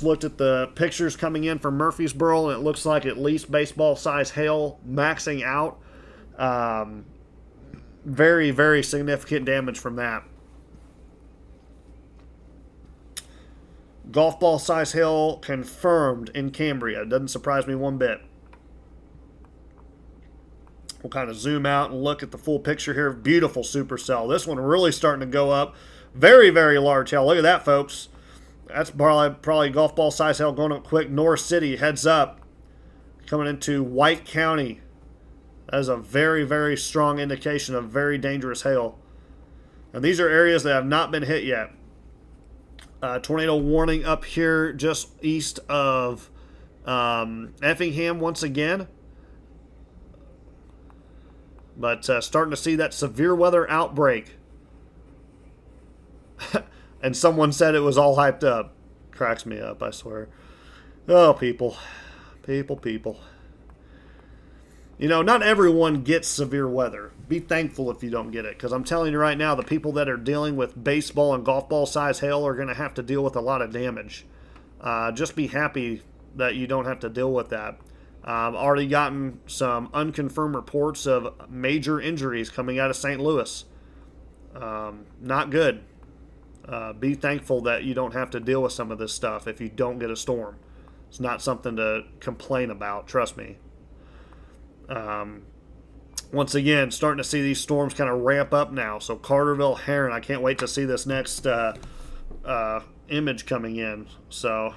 looked at the pictures coming in from Murfreesboro, and it looks like at least baseball size hail maxing out. Very, very significant damage from that. Golf ball size hail confirmed in Cambria. Doesn't surprise me one bit. We'll kind of zoom out and look at the full picture here. Beautiful supercell. This one really starting to go up. Very, very large hail. Look at that, folks. That's probably golf ball size hail going up quick. North City, heads up. Coming into White County. That is a very, very strong indication of very dangerous hail. And these are areas that have not been hit yet. Tornado warning up here just east of Effingham once again. But starting to see that severe weather outbreak. And someone said it was all hyped up. Cracks me up, I swear. Oh, people. People. You know, not everyone gets severe weather. Be thankful if you don't get it. Because I'm telling you right now, the people that are dealing with baseball and golf ball size hail are going to have to deal with a lot of damage. Just be happy that you don't have to deal with that. Already gotten some unconfirmed reports of major injuries coming out of St. Louis. Not good. Be thankful that you don't have to deal with some of this stuff if you don't get a storm. It's not something to complain about, trust me. Once again, starting to see these storms kind of ramp up now. So Carterville, Heron, I can't wait to see this next image coming in. So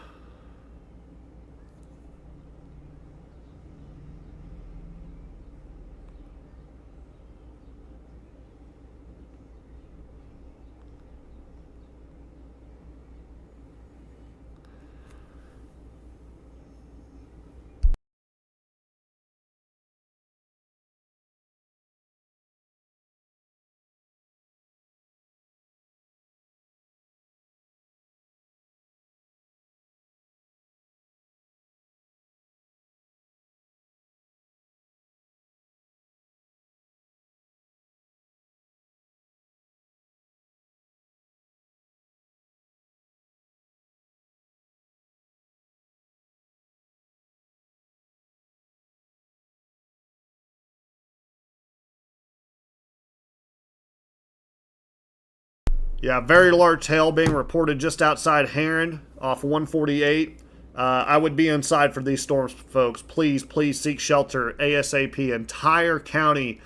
yeah, very large hail being reported just outside Heron off 148. I would be inside for these storms, folks. Please seek shelter ASAP. Entire county.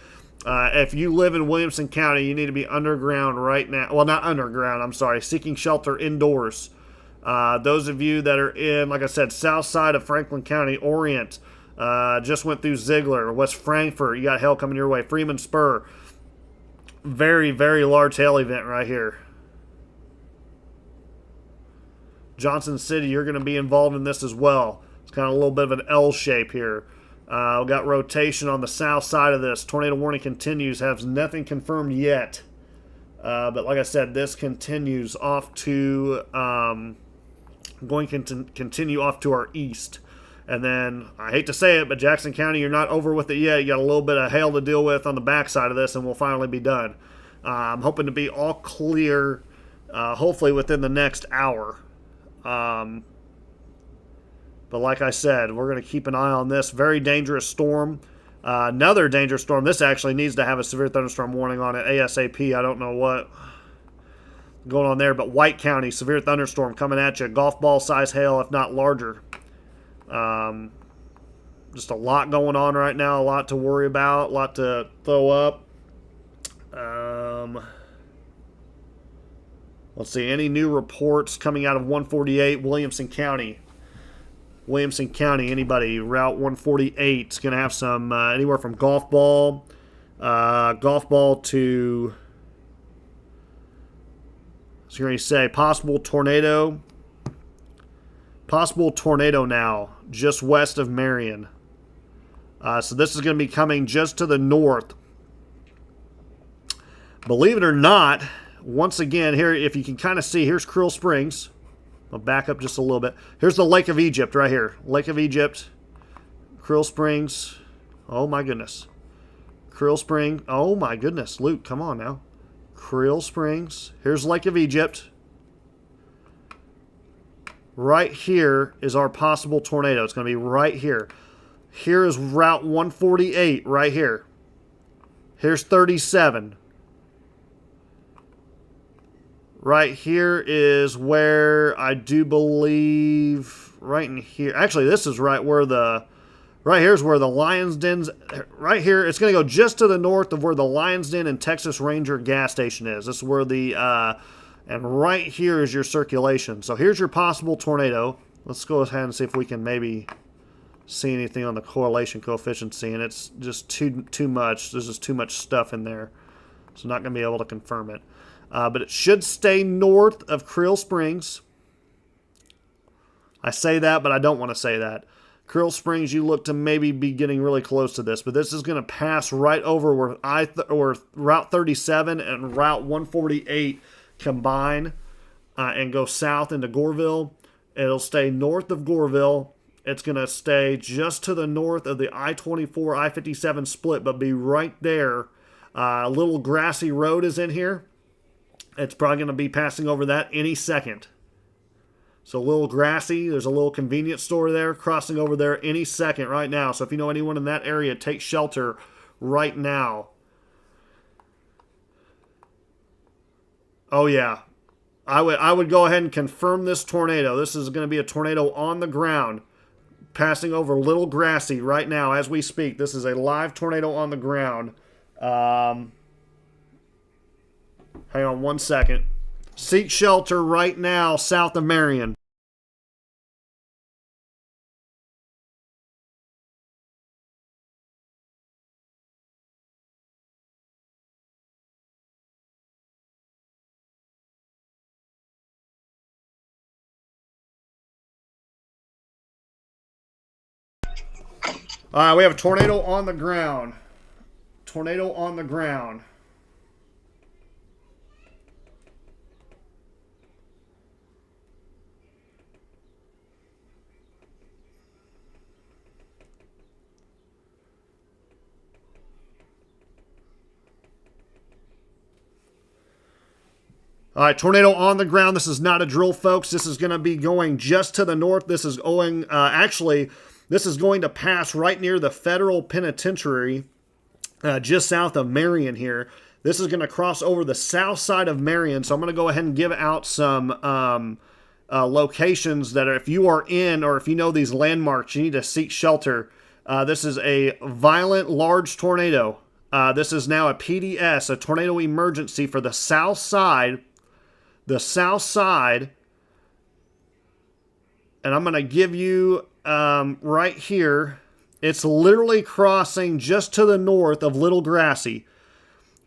If you live in Williamson County, you need to be underground right now. Well, not underground, I'm sorry. Seeking shelter indoors. Those of you that are in, like I said, south side of Franklin County, Orient, just went through Ziegler, West Frankfort. You got hail coming your way. Freeman Spur. Very, very large hail event right here. Johnson City, you're going to be involved in this as well. It's kind of a little bit of an L shape here. We've got rotation on the south side of this. Tornado warning continues. Has nothing confirmed yet. But like I said, this continues off to... going to continue off to our east. And then, I hate to say it, but Jackson County, you're not over with it yet. You got a little bit of hail to deal with on the backside of this, and we'll finally be done. I'm hoping to be all clear, hopefully within the next hour. But like I said, we're going to keep an eye on this. Very dangerous storm. Another dangerous storm. This actually needs to have a severe thunderstorm warning on it ASAP. I don't know what going on there, but White County, severe thunderstorm coming at you. Golf ball size hail, if not larger. Just a lot going on right now, a lot to worry about, a lot to throw up. Let's see, any new reports coming out of 148, Williamson County? Williamson County, anybody? Route 148 is going to have some, anywhere from golf ball to, what's going to say, possible tornado now, just west of Marion. So this is going to be coming just to the north. Believe it or not, once again, here, if you can kind of see, here's Krill Springs. I'll back up just a little bit. Here's the Lake of Egypt right here. Lake of Egypt. Krill Springs. Oh, my goodness. Krill Spring. Oh, my goodness. Luke, come on now. Krill Springs. Here's Lake of Egypt. Right here is our possible tornado. It's going to be right here. Here is Route 148 right here. Here's 37. Right here is where I do believe, right in here. Actually, this is right where the, right here's where the Lion's Den's, right here. It's going to go just to the north of where the Lion's Den and Texas Ranger gas station is. This is where the, and right here is your circulation. So here's your possible tornado. Let's go ahead and see if we can maybe see anything on the correlation coefficient, and it's just too much. There's just too much stuff in there. So not going to be able to confirm it. But it should stay north of Krill Springs. I say that, but I don't want to say that. Krill Springs, you look to maybe be getting really close to this, but this is going to pass right over where Route 37 and Route 148 combine and go south into Goreville. It'll stay north of Goreville. It's going to stay just to the north of the I-24, I-57 split, but be right there. A little grassy road is in here. It's probably going to be passing over that any second. So a little grassy. There's a little convenience store there crossing over there any second right now. So if you know anyone in that area, take shelter right now. Oh, yeah. I would go ahead and confirm this tornado. This is going to be a tornado on the ground passing over Little Grassy right now as we speak. This is a live tornado on the ground. Hang on one second. Seek shelter right now south of Marion. All right, we have a tornado on the ground. Tornado on the ground. All right, tornado on the ground. This is not a drill, folks. This is going to be going just to the north. This is going, this is going to pass right near the federal penitentiary, just south of Marion here. This is going to cross over the south side of Marion. So I'm going to go ahead and give out some locations that are, if you are in or if you know these landmarks, you need to seek shelter. This is a violent large tornado. This is now a PDS, a tornado emergency for the south side. The south side, and I'm going to give you right here, it's literally crossing just to the north of Little Grassy,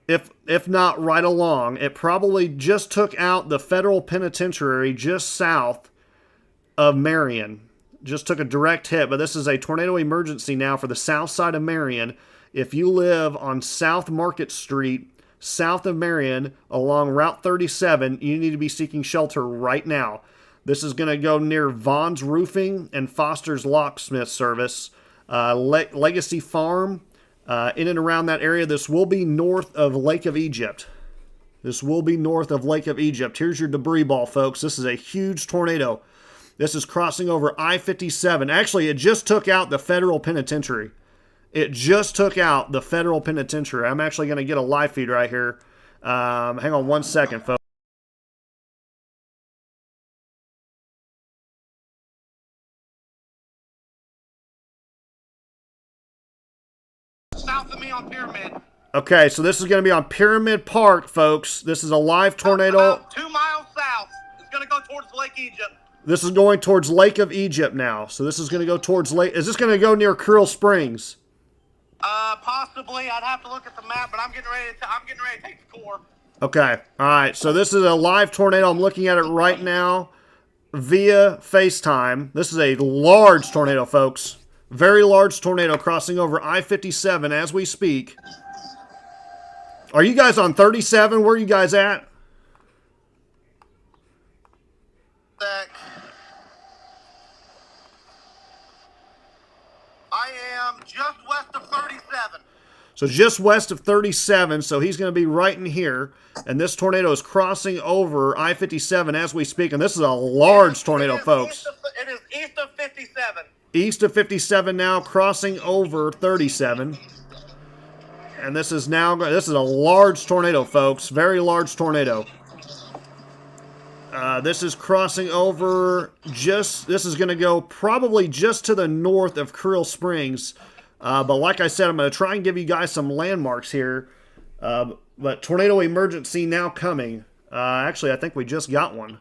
if not right along. It probably just took out the federal penitentiary just south of Marion. Just took a direct hit, but this is a tornado emergency now for the south side of Marion. If you live on South Market Street, south of Marion, along Route 37, you need to be seeking shelter right now. This is going to go near Vaughn's Roofing and Foster's Locksmith Service, Legacy Farm, in and around that area. This will be north of Lake of Egypt. This will be north of Lake of Egypt. Here's your debris ball, folks. This is a huge tornado. This is crossing over I-57. Actually, it just took out the federal penitentiary. It just took out the federal penitentiary. I'm actually going to get a live feed right here. Hang on one second, folks. South of me on Pyramid. Okay, so this is going to be on Pyramid Park, folks. This is a live tornado. About 2 miles south. It's going to go towards Lake Egypt. This is going towards Lake of Egypt now. So this is going to go towards Lake. Is this going to go near Krill Springs? Possibly. I'd have to look at the map, but I'm getting ready to take the core. Okay. All right. So this is a live tornado. I'm looking at it right now via FaceTime. This is a large tornado, folks. Very large tornado crossing over I-57 as we speak. Are you guys on 37? Where are you guys at? Back. Just west of 37. So just west of 37, so he's going to be right in here. And this tornado is crossing over I-57 as we speak. And this is a large tornado, folks. It is east of 57. East of 57 now, crossing over 37. And this is a large tornado, folks. Very large tornado. This is crossing over this is going to go probably just to the north of Creel Springs. But like I said, I'm going to try and give you guys some landmarks here. But tornado emergency now coming. Actually, I think we just got one.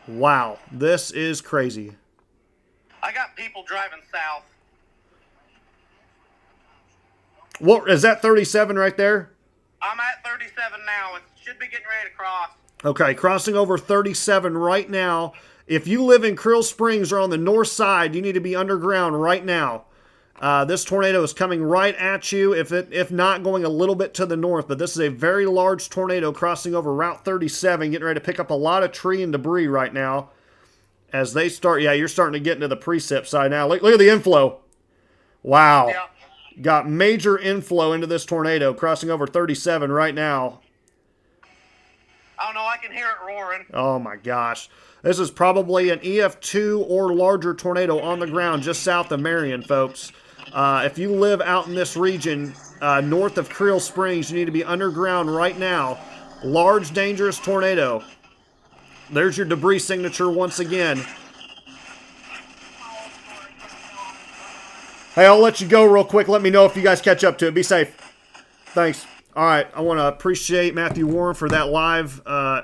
Wow, this is crazy. I got people driving south. What is that 37 right there? I'm at 37 now. It should be getting ready to cross. Okay, crossing over 37 right now. If you live in Creel Springs or on the north side, you need to be underground right now. This tornado is coming right at you, if not going a little bit to the north. But this is a very large tornado crossing over Route 37, getting ready to pick up a lot of tree and debris right now. As they start, yeah, you're starting to get into the precip side now. Look at the inflow. Wow. Yeah. Got major inflow into this tornado, crossing over 37 right now. I don't know. I can hear it roaring. Oh my gosh. This is probably an EF2 or larger tornado on the ground just south of Marion, folks. If you live out in this region, north of Creel Springs, you need to be underground right now. Large, dangerous tornado. There's your debris signature once again. Hey, I'll let you go real quick. Let me know if you guys catch up to it. Be safe. Thanks. All right. I want to appreciate Matthew Warren for that live. I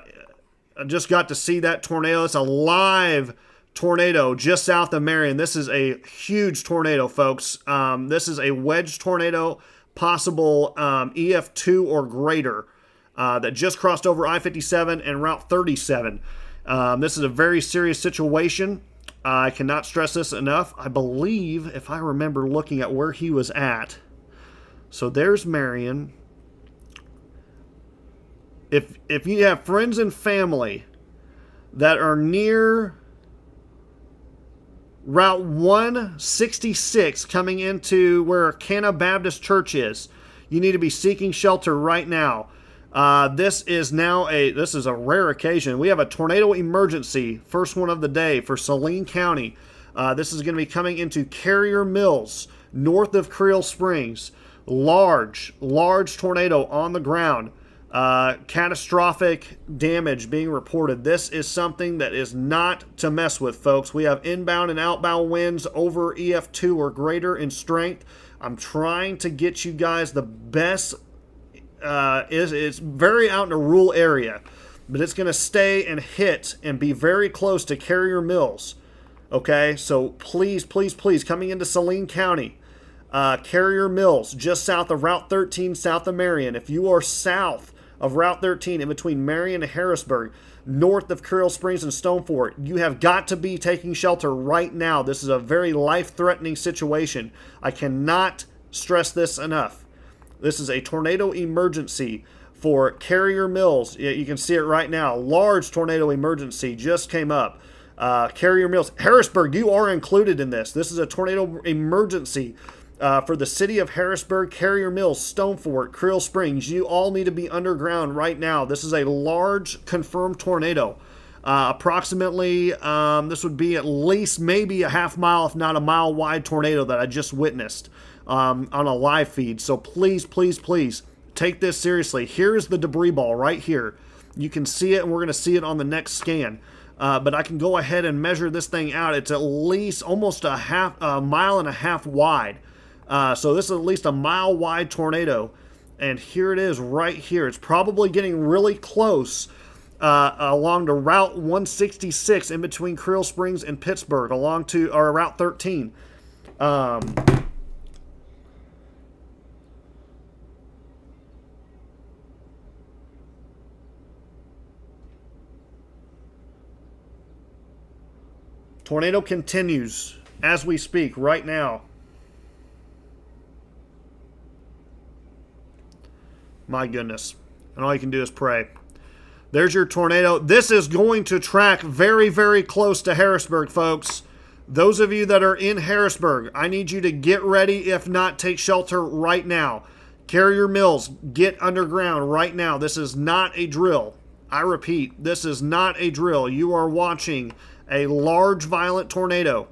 just got to see that tornado. It's a live tornado just south of Marion. This is a huge tornado, folks. This is a wedge tornado, possible EF2 or greater, that just crossed over I-57 and Route 37. This is a very serious situation. I cannot stress this enough. I believe, if I remember looking at where he was at, so there's Marion. If you have friends and family that are near Route 166 coming into where Cana Baptist Church is, you need to be seeking shelter right now. This is a rare occasion. We have a tornado emergency, first one of the day for Saline County. This is going to be coming into Carrier Mills, north of Creel Springs. Large tornado on the ground. Catastrophic damage being reported. This is something that is not to mess with, folks. We have inbound and outbound winds over EF2 or greater in strength. I'm trying to get you guys the best. It's very out in a rural area, but it's going to stay and hit and be very close to Carrier Mills. Okay, so please, coming into Saline County, Carrier Mills, just south of Route 13, south of Marion. If you are south of Route 13, in between Marion and Harrisburg, north of Creel Springs and Stone Fort, you have got to be taking shelter right now. This is a very life-threatening situation. I cannot stress this enough. This is a tornado emergency for Carrier Mills. You can see it right now. Large tornado emergency just came up. Carrier Mills. Harrisburg, you are included in this. This is a tornado emergency for the city of Harrisburg, Carrier Mills, Stone Fort, Creel Springs. You all need to be underground right now. This is a large confirmed tornado. Approximately, this would be at least maybe a half mile, if not a mile wide tornado that I just witnessed on a live feed. So please take this seriously. Here's the debris ball right here. You can see it, and we're going to see it on the next scan. But I can go ahead and measure this thing out. It's at least almost a mile and a half wide. So this is at least a mile wide tornado. And here it is right here. It's probably getting really close along to Route 166 in between Creel Springs and Pittsburgh, or Route 13. Tornado continues as we speak right now. My goodness. And all you can do is pray. There's your tornado. This is going to track very, very close to Harrisburg, folks. Those of you that are in Harrisburg, I need you to get ready. If not, take shelter right now. Carrier Mills, get underground right now. This is not a drill. I repeat, this is not a drill. You are watching a large, violent tornado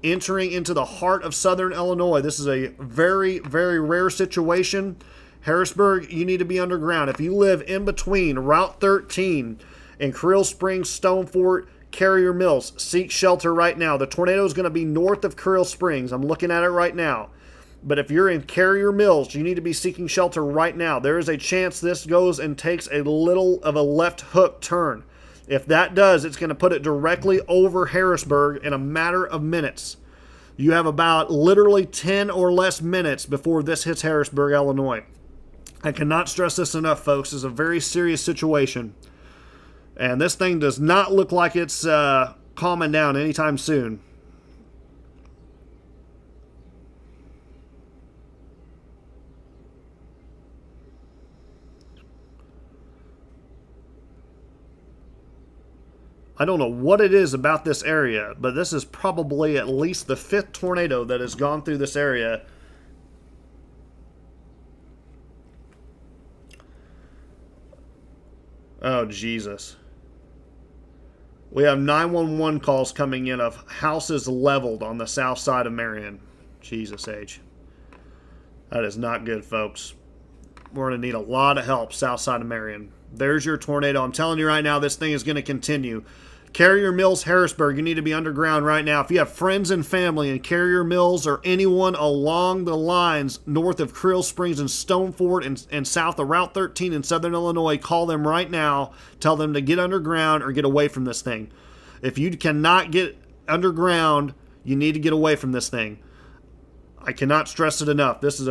entering into the heart of southern Illinois. This is a very, very rare situation. Harrisburg, you need to be underground. If you live in between Route 13 and Creel Springs, Stone Fort, Carrier Mills, seek shelter right now. The tornado is going to be north of Creel Springs. I'm looking at it right now. But if you're in Carrier Mills, you need to be seeking shelter right now. There is a chance this goes and takes a little of a left hook turn. If that does, it's going to put it directly over Harrisburg in a matter of minutes. You have about literally 10 or less minutes before this hits Harrisburg, Illinois. I cannot stress this enough, folks. It's a very serious situation. And this thing does not look like it's calming down anytime soon. I don't know what it is about this area, but this is probably at least the 5th tornado that has gone through this area. Oh, Jesus. We have 911 calls coming in of houses leveled on the south side of Marion. Jesus H. That is not good, folks. We're going to need a lot of help south side of Marion. There's your tornado. I'm telling you right now, this thing is going to continue. Carrier Mills, Harrisburg, you need to be underground right now. If you have friends and family in Carrier Mills or anyone along the lines north of Creel Springs and Stone Fort and south of Route 13 in southern Illinois, call them right now. Tell them to get underground or get away from this thing. If you cannot get underground, you need to get away from this thing. I cannot stress it enough. This is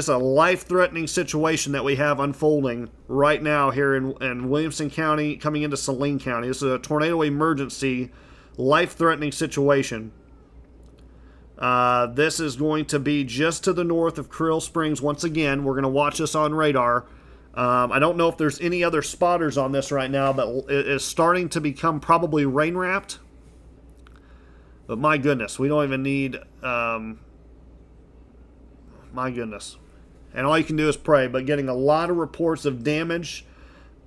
a life-threatening situation that we have unfolding right now here in Williamson County, coming into Saline County. This is a tornado emergency, life-threatening situation. This is going to be just to the north of Creel Springs. Once again, we're going to watch this on radar. I don't know if there's any other spotters on this right now, but it is starting to become probably rain-wrapped. But my goodness, we don't even need... my goodness. And all you can do is pray, but getting a lot of reports of damage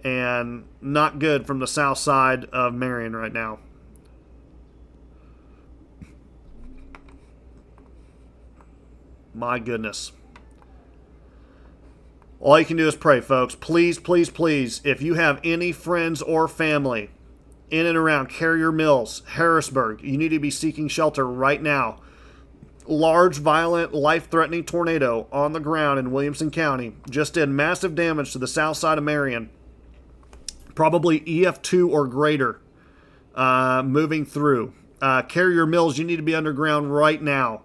and not good from the south side of Marion right now. My goodness. All you can do is pray, folks. Please, please, please, if you have any friends or family in and around Carrier Mills, Harrisburg, you need to be seeking shelter right now. Large, violent, life-threatening tornado on the ground in Williamson County just did massive damage to the south side of Marion. Probably EF2 or greater moving through. Carrier Mills, you need to be underground right now.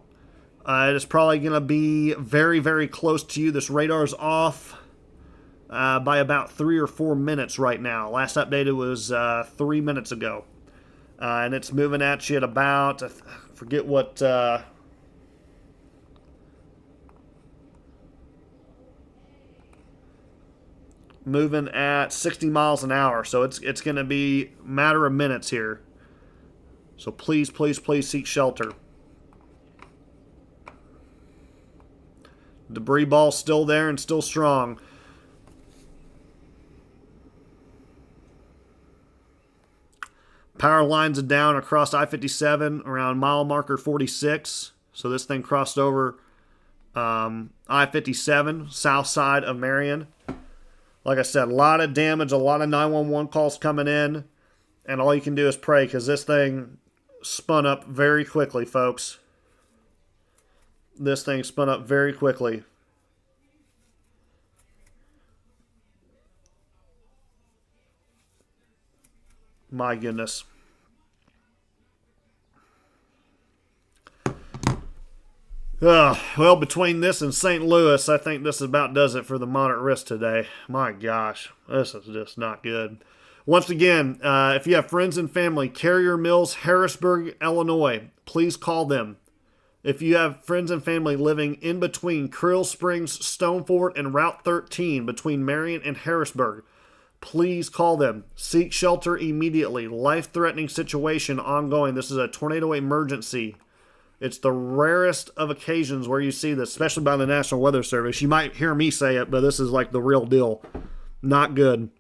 It is probably going to be very, very close to you. This radar is off by about 3 or 4 minutes right now. Last updated was 3 minutes ago. And it's moving at you at about, I forget what... moving at 60 miles an hour, so it's going to be a matter of minutes here. So please, please, please seek shelter. Debris ball still there and still strong. Power lines are down across I-57 around mile marker 46. So this thing crossed over I-57, south side of Marion. Like I said, a lot of damage, a lot of 911 calls coming in. And all you can do is pray because this thing spun up very quickly, folks. This thing spun up very quickly. My goodness. Well, between this and St. Louis, I think this about does it for the moderate risk today. My gosh, this is just not good. Once again, if you have friends and family, Carrier Mills, Harrisburg, Illinois, please call them. If you have friends and family living in between Creel Springs, Stone Fort, and Route 13, between Marion and Harrisburg, please call them. Seek shelter immediately. Life-threatening situation ongoing. This is a tornado emergency. It's the rarest of occasions where you see this, especially by the National Weather Service. You might hear me say it, but this is like the real deal. Not good.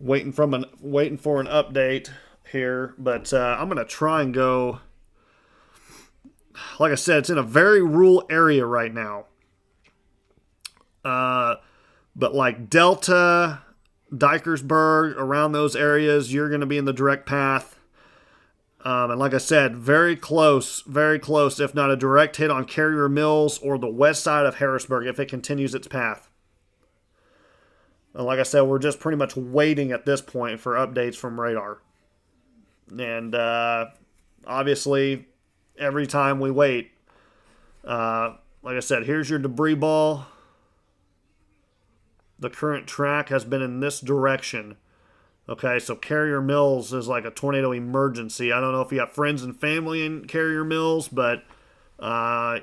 Waiting for an update here, but I'm gonna try and go. Like I said, it's in a very rural area right now. But like Delta, Dikersburg, around those areas, you're going to be in the direct path. And like I said, very close, if not a direct hit on Carrier Mills or the west side of Harrisburg if it continues its path. And like I said, we're just pretty much waiting at this point for updates from radar. And obviously, every time we wait, like I said, here's your debris ball. The current track has been in this direction. Okay, so Carrier Mills is like a tornado emergency. I don't know if you have friends and family in Carrier Mills, but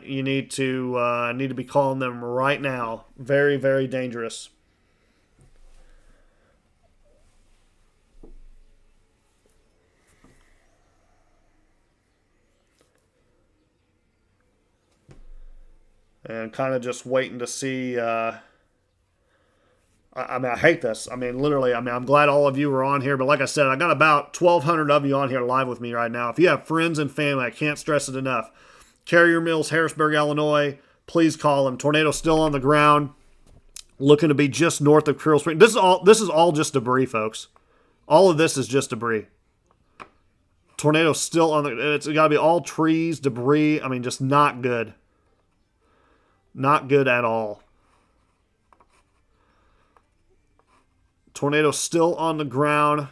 you need to be calling them right now. Very, very dangerous. And kind of just waiting to see. I hate this. Literally, I'm glad all of you are on here. But like I said, I got about 1,200 of you on here live with me right now. If you have friends and family, I can't stress it enough. Carrier Mills, Harrisburg, Illinois, please call them. Tornado still on the ground, looking to be just north of Creel Spring. This is all just debris, folks. All of this is just debris. Tornado still on the. It's got to be all trees, debris. Just not good. Not good at all. Tornado still on the ground.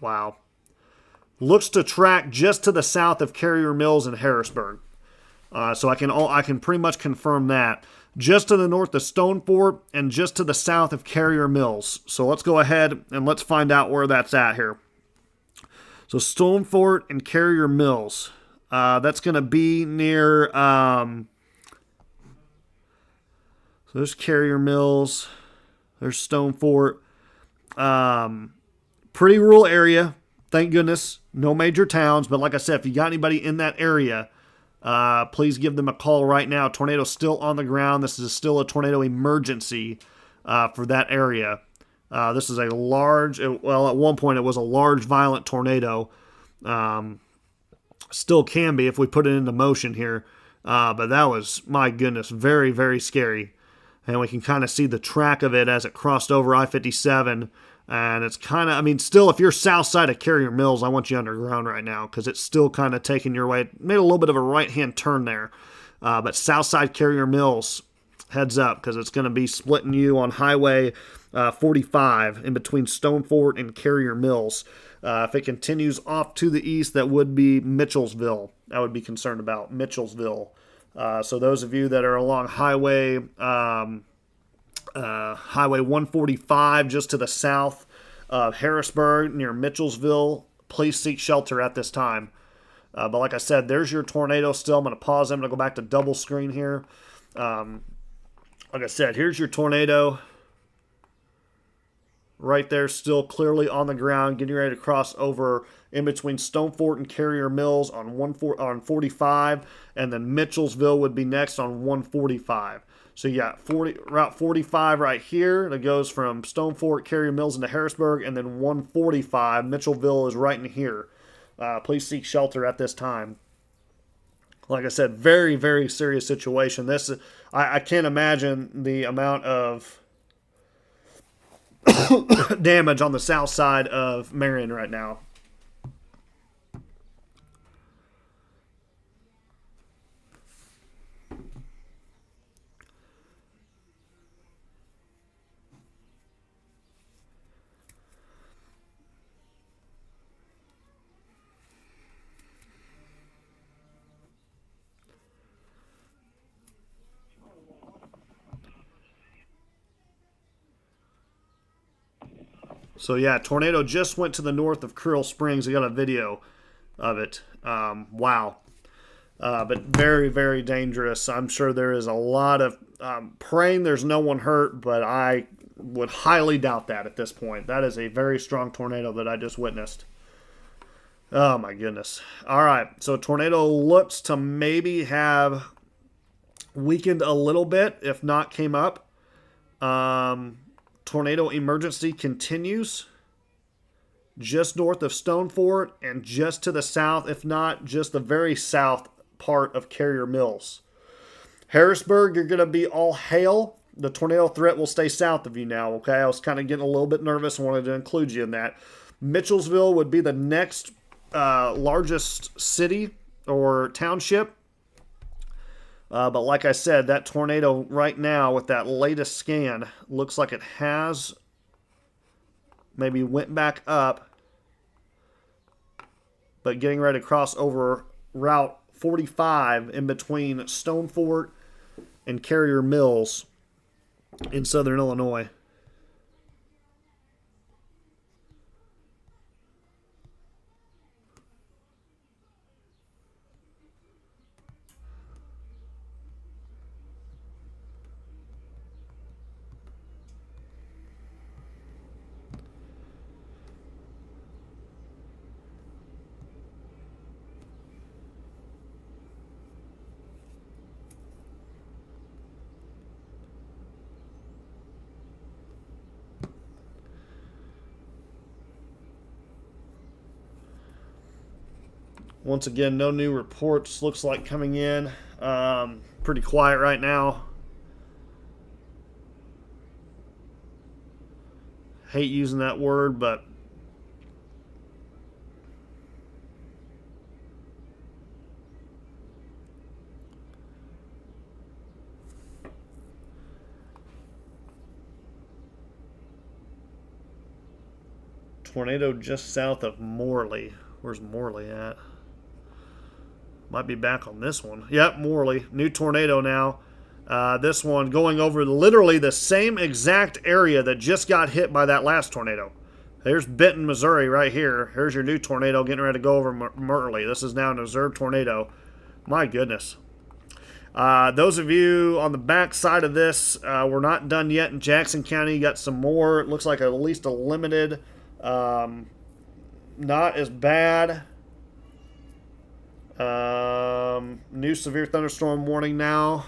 Wow. Looks to track just to the south of Carrier Mills and Harrisburg. So I can pretty much confirm that. Just to the north of Stone Fort and just to the south of Carrier Mills. So let's go ahead and let's find out where that's at here. So Stone Fort and Carrier Mills. That's going to be near... so there's Carrier Mills. There's Stone Fort. Pretty rural area. Thank goodness. No major towns. But like I said, if you got anybody in that area, please give them a call right now. Tornado's still on the ground. This is still a tornado emergency for that area. This is a large, well, at one point it was a large violent tornado. Still can be if we put it into motion here. But that was, my goodness, very, very scary. And we can kind of see the track of it as it crossed over I-57. And it's kind of, still, if you're south side of Carrier Mills, I want you underground right now because it's still kind of taking your way. It made a little bit of a right-hand turn there. But south side Carrier Mills, heads up because it's going to be splitting you on Highway 45 in between Stone Fort and Carrier Mills. If it continues off to the east, that would be Mitchellsville. I would be concerned about Mitchellsville. So those of you that are along Highway 145, just to the south of Harrisburg, near Mitchellsville, please seek shelter at this time. But like I said, there's your tornado still. I'm going to pause. I'm going to go back to double screen here. Like I said, here's your tornado. Right there, still clearly on the ground, getting ready to cross over in between Stone Fort and Carrier Mills on 45, and then Mitchellsville would be next on 145. So you got Route 45 right here that goes from Stone Fort, Carrier Mills into Harrisburg, and then 145, Mitchellville is right in here. Please seek shelter at this time. Like I said, very, very serious situation. I can't imagine the amount of damage on the south side of Marion right now. So yeah, tornado just went to the north of Creel Springs. I got a video of it. Wow. But very, very dangerous. I'm sure there is a lot of praying there's no one hurt, but I would highly doubt that at this point. That is a very strong tornado that I just witnessed. Oh, my goodness. All right, so tornado looks to maybe have weakened a little bit, if not came up. Tornado emergency continues just north of Stone Fort and just to the south, if not just the very south part of Carrier Mills. Harrisburg, you're going to be all hail. The tornado threat will stay south of you now, okay? I was kind of getting a little bit nervous and wanted to include you in that. Mitchellsville would be the next largest city or township. But like I said, that tornado right now with that latest scan looks like it has maybe went back up, but getting ready to cross over Route 45 in between Stone Fort and Carrier Mills in southern Illinois. Once again, no new reports looks like coming in. Pretty quiet right now. Hate using that word, but tornado just south of Morley. Where's Morley at? Might be back on this one. Yep, Morley. New tornado now. This one going over literally the same exact area that just got hit by that last tornado. There's Benton, Missouri right here. Here's your new tornado getting ready to go over Morley. This is now an observed tornado. My goodness. Those of you on the back side of this, we're not done yet in Jackson County. You got some more. It looks like at least a limited, not as bad. New severe thunderstorm warning now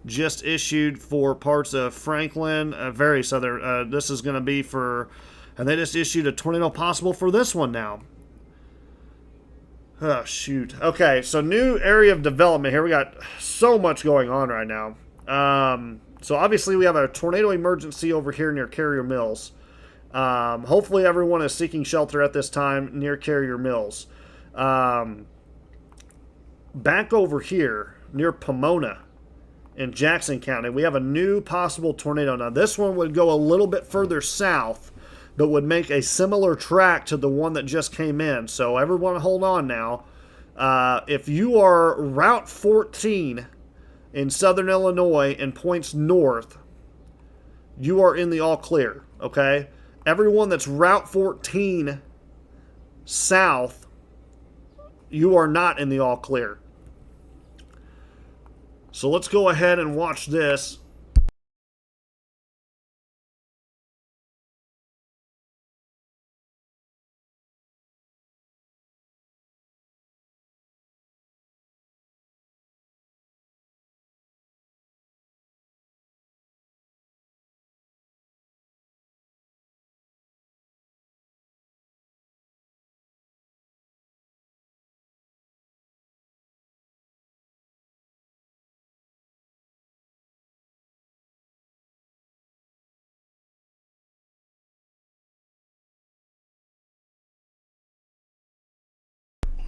just issued for parts of Franklin, very southern. This is going to be for, and they just issued a tornado possible for this one now. Oh, shoot. Okay, so new area of development here. We got so much going on right now. So obviously we have a tornado emergency over here near Carrier Mills. Hopefully everyone is seeking shelter at this time near Carrier Mills. Back over here near Pomona in Jackson County, we have a new possible tornado. Now this one would go a little bit further south, but would make a similar track to the one that just came in. So everyone hold on now. If you are Route 14 in southern Illinois and points north, you are in the all clear, okay? Everyone that's Route 14 south, you are not in the all clear. So let's go ahead and watch this.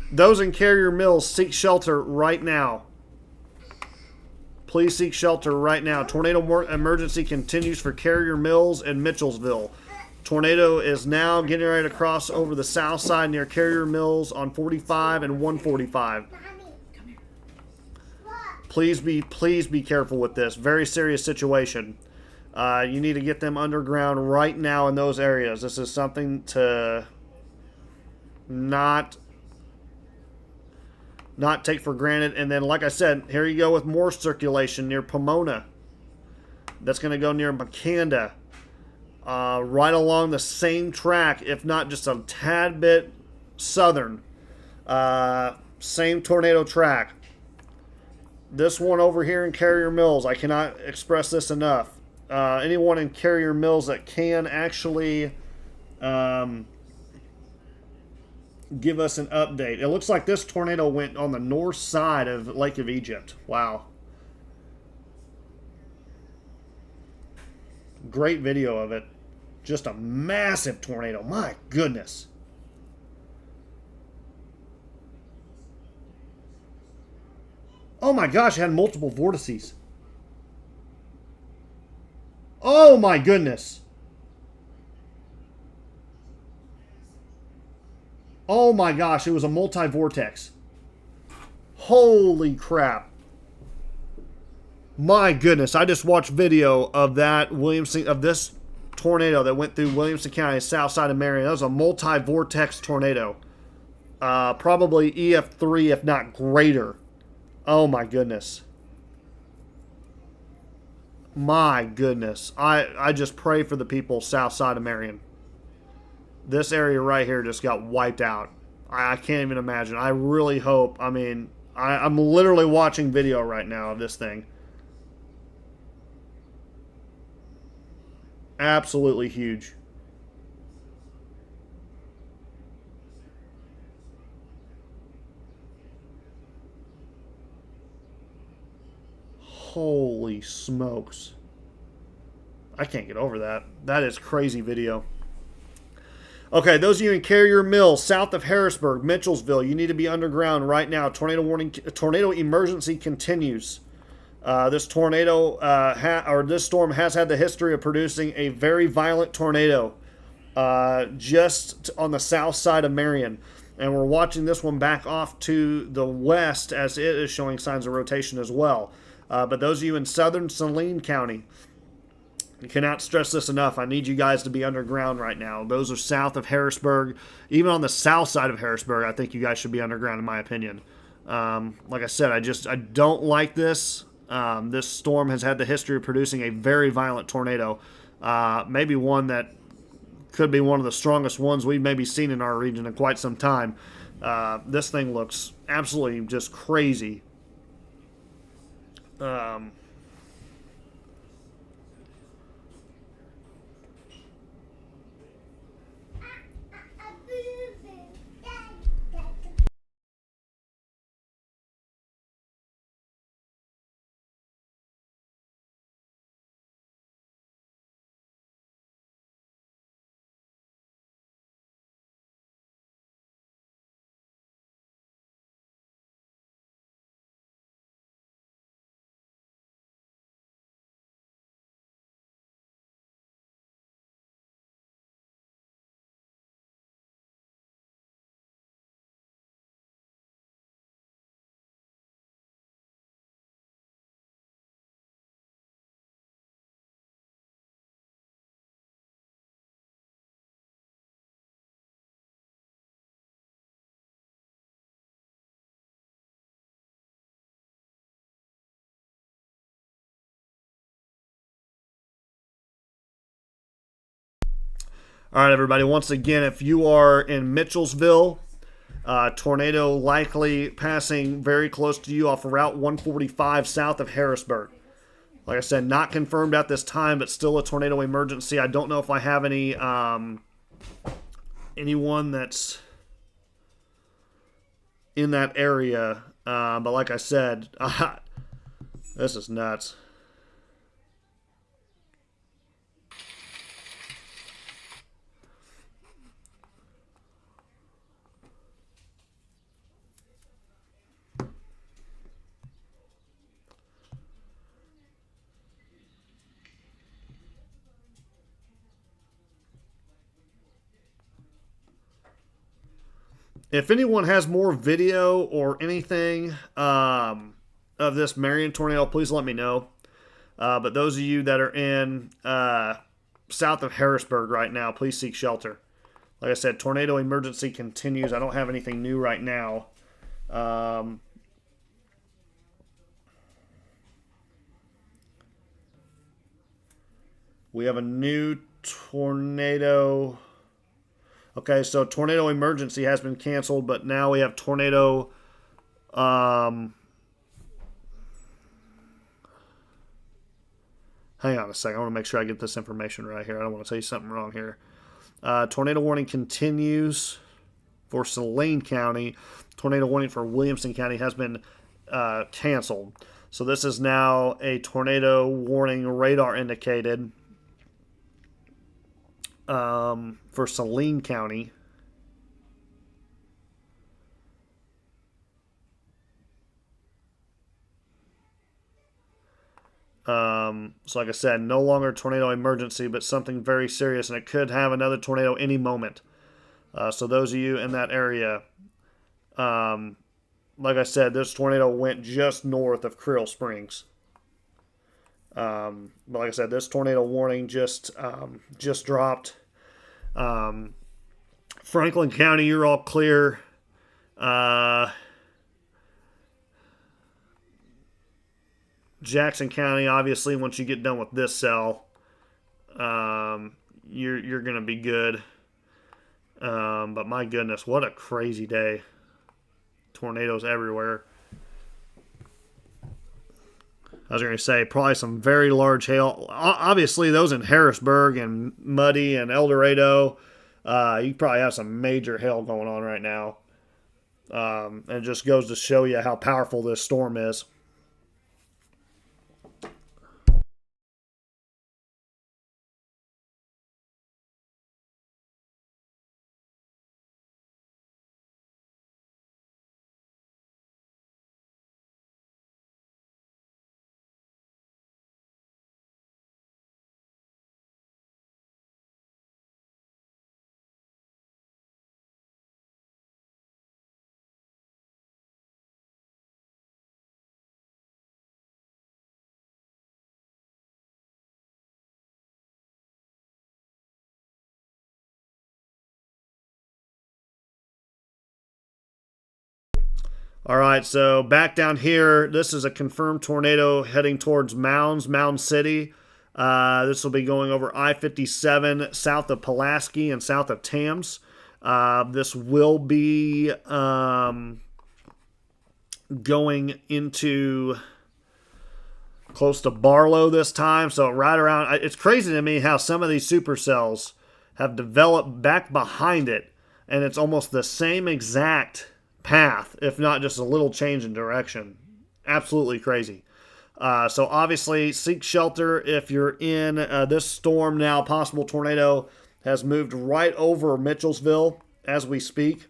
Those in Carrier Mills, seek shelter right now. Please seek shelter right now. Tornado emergency continues for Carrier Mills and Mitchellsville. Tornado is now getting ready to cross over the south side near Carrier Mills on 45 and 145. Please be careful with this. Very serious situation. You need to get them underground right now in those areas. This is something to not not take for granted. And then, like I said, here you go with more circulation near Pomona. That's going to go near Makanda. Right along the same track, if not just a tad bit southern. Same tornado track. This one over here in Carrier Mills, I cannot express this enough. Anyone in Carrier Mills that can actually give us an update. It looks like this tornado went on the north side of Lake of Egypt. Wow. Great video of it. Just a massive tornado. My goodness. Oh my gosh, it had multiple vortices. Oh my goodness. Oh my gosh, it was a multi-vortex. Holy crap. My goodness, I just watched video of that this tornado that went through Williamson County, south side of Marion. That was a multi-vortex tornado. Probably EF3, if not greater. Oh my goodness. My goodness. I just pray for the people south side of Marion. This area right here just got wiped out. I can't even imagine. I really hope. I mean, I'm literally watching video right now of this thing. Absolutely huge. Holy smokes. I can't get over that. That is crazy video. Okay, those of you in Carrier Mills, south of Harrisburg, Mitchellsville, you need to be underground right now. Tornado warning, tornado emergency continues. This tornado, this storm has had the history of producing a very violent tornado just on the south side of Marion. And we're watching this one back off to the west as it is showing signs of rotation as well. But those of you in southern Saline County, I cannot stress this enough. I need you guys to be underground right now. Those are south of Harrisburg. Even on the south side of Harrisburg, I think you guys should be underground in my opinion. Like I said, I don't like this. This storm has had the history of producing a very violent tornado. Maybe one that could be one of the strongest ones we've maybe seen in our region in quite some time. This thing looks absolutely just crazy. All right, everybody. Once again, if you are in Mitchellsville, tornado likely passing very close to you off of Route 145 south of Harrisburg. Like I said, not confirmed at this time, but still a tornado emergency. I don't know if I have any anyone that's in that area, but like I said, this is nuts. If anyone has more video or anything of this Marion tornado, please let me know. But those of you that are in south of Harrisburg right now, please seek shelter. Like I said, tornado emergency continues. I don't have anything new right now. We have a new tornado. Okay, so tornado emergency has been canceled, but now we have tornado. Hang on a second. I want to make sure I get this information right here. I don't want to tell you something wrong here. Tornado warning continues for Saline County. Tornado warning for Williamson County has been canceled. So this is now a tornado warning radar indicated for Saline County. So like I said, no longer tornado emergency, but something very serious, and it could have another tornado any moment. So those of you in that area, like I said, this tornado went just north of Creel Springs. But like I said, this tornado warning just dropped. Franklin County, you're all clear. Jackson County, obviously, once you get done with this cell, you're gonna be good. But my goodness, what a crazy day! Tornadoes everywhere. I was going to say probably some very large hail. Obviously, those in Harrisburg and Muddy and El Dorado, you probably have some major hail going on right now. And it just goes to show you how powerful this storm is. All right, so back down here, this is a confirmed tornado heading towards Mound City. This will be going over I-57 south of Pulaski and south of Tams. This will be going into close to Barlow this time. So right around, it's crazy to me how some of these supercells have developed back behind it, and it's almost the same exact path, if not just a little change in direction. Absolutely crazy. So obviously, seek shelter if you're in this storm now. Possible tornado has moved right over Mitchellsville as we speak.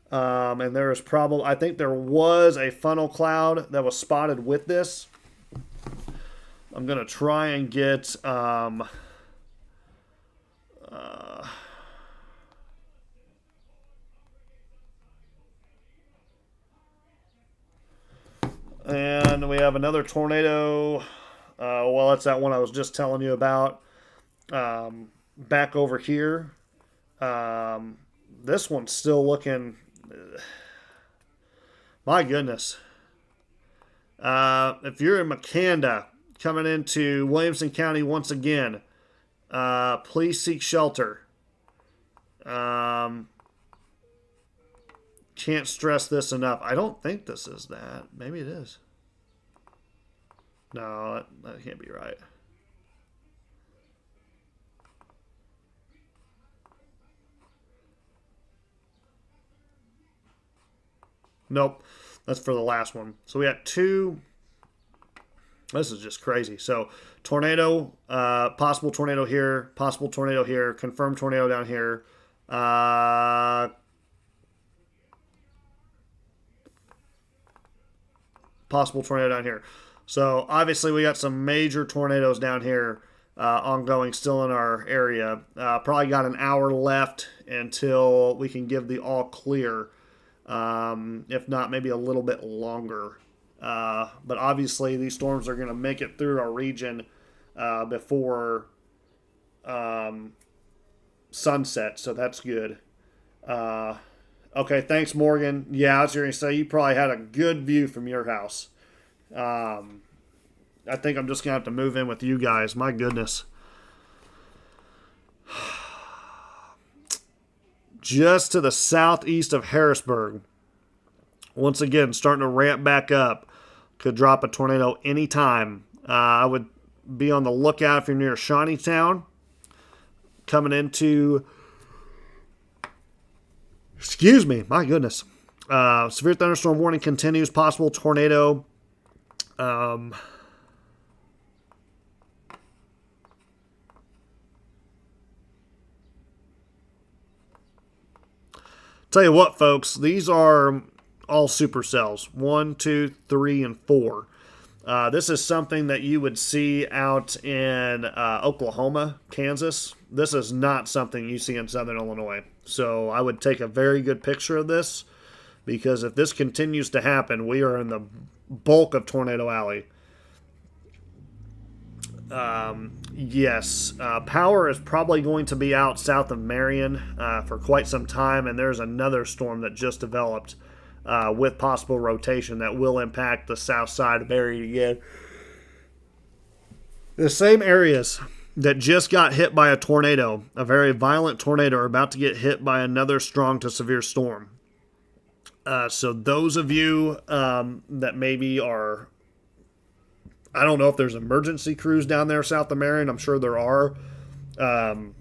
And there is probably, I think there was a funnel cloud that was spotted with this. I'm going to try and get and we have another tornado. Well, that's that one I was just telling you about. Back over here. This one's still looking... My goodness. If you're in McCanda, coming into Williamson County once again, please seek shelter. Can't stress this enough. I don't think this is that. Maybe it is. No, that can't be right. Nope. That's for the last one. So we got two. This is just crazy. So tornado, possible tornado here, possible tornado here, confirmed tornado down here. Possible tornado down here. So obviously we got some major tornadoes down here ongoing still in our area. Probably got an hour left until we can give the all clear. If not, maybe a little bit longer. But obviously these storms are going to make it through our region before sunset, so that's good. Okay, thanks, Morgan. Yeah, I was going to say you probably had a good view from your house. I think I'm just going to have to move in with you guys. My goodness. just to the southeast of Harrisburg. Once again, starting to ramp back up. Could drop a tornado anytime. I would be on the lookout if you're near Shawneetown. Coming into... Excuse me, my goodness. Severe thunderstorm warning continues. Possible tornado. Tell you what, folks, these are all supercells. 1, 2, 3, and 4. This is something that you would see out in Oklahoma, Kansas. This is not something you see in Southern Illinois. So I would take a very good picture of this, because if this continues to happen, we are in the bulk of Tornado Alley. Yes, power is probably going to be out south of Marion for quite some time, and there's another storm that just developed with possible rotation that will impact the south side of Marion again. The same areas that just got hit by a tornado, a very violent tornado, are about to get hit by another strong to severe storm. So those of you that maybe are... I don't know if there's emergency crews down there south of Marion. I'm sure there are. And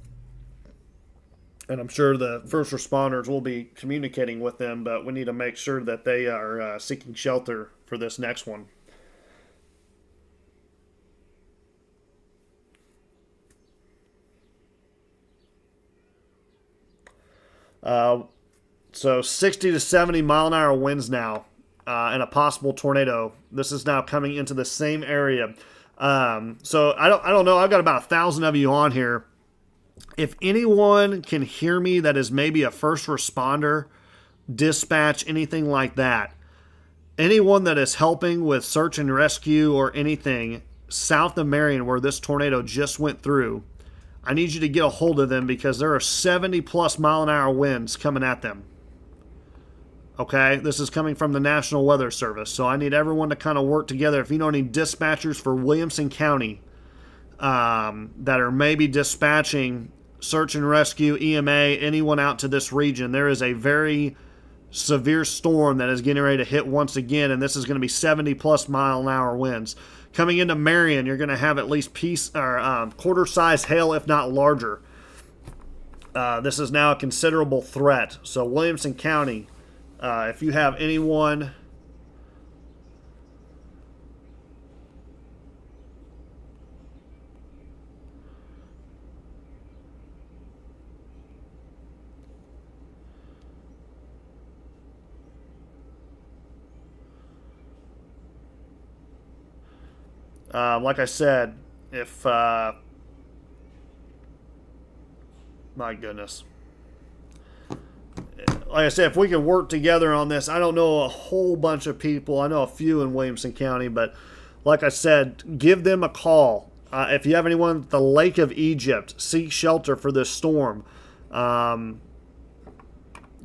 I'm sure the first responders will be communicating with them, but we need to make sure that they are seeking shelter for this next one. So 60 to 70 mile an hour winds now. And a possible tornado. This is now coming into the same area. So I don't know. I've got about 1,000 of you on here. If anyone can hear me that is maybe a first responder, dispatch, anything like that, anyone that is helping with search and rescue or anything south of Marion where this tornado just went through, I need you to get a hold of them, because there are 70 plus mile an hour winds coming at them. Okay, this is coming from the National Weather Service, so I need everyone to kind of work together. If you know any dispatchers for Williamson County that are maybe dispatching search and rescue, EMA, anyone out to this region, there is a very severe storm that is getting ready to hit once again, and this is going to be 70 plus mile an hour winds. Coming into Marion, you're going to have at least quarter-size hail, if not larger. This is now a considerable threat. So Williamson County... if you have anyone like I said, if my goodness, like I said, if we can work together on this, I don't know a whole bunch of people. I know a few in Williamson County, but like I said, give them a call. If you have anyone at the Lake of Egypt, seek shelter for this storm.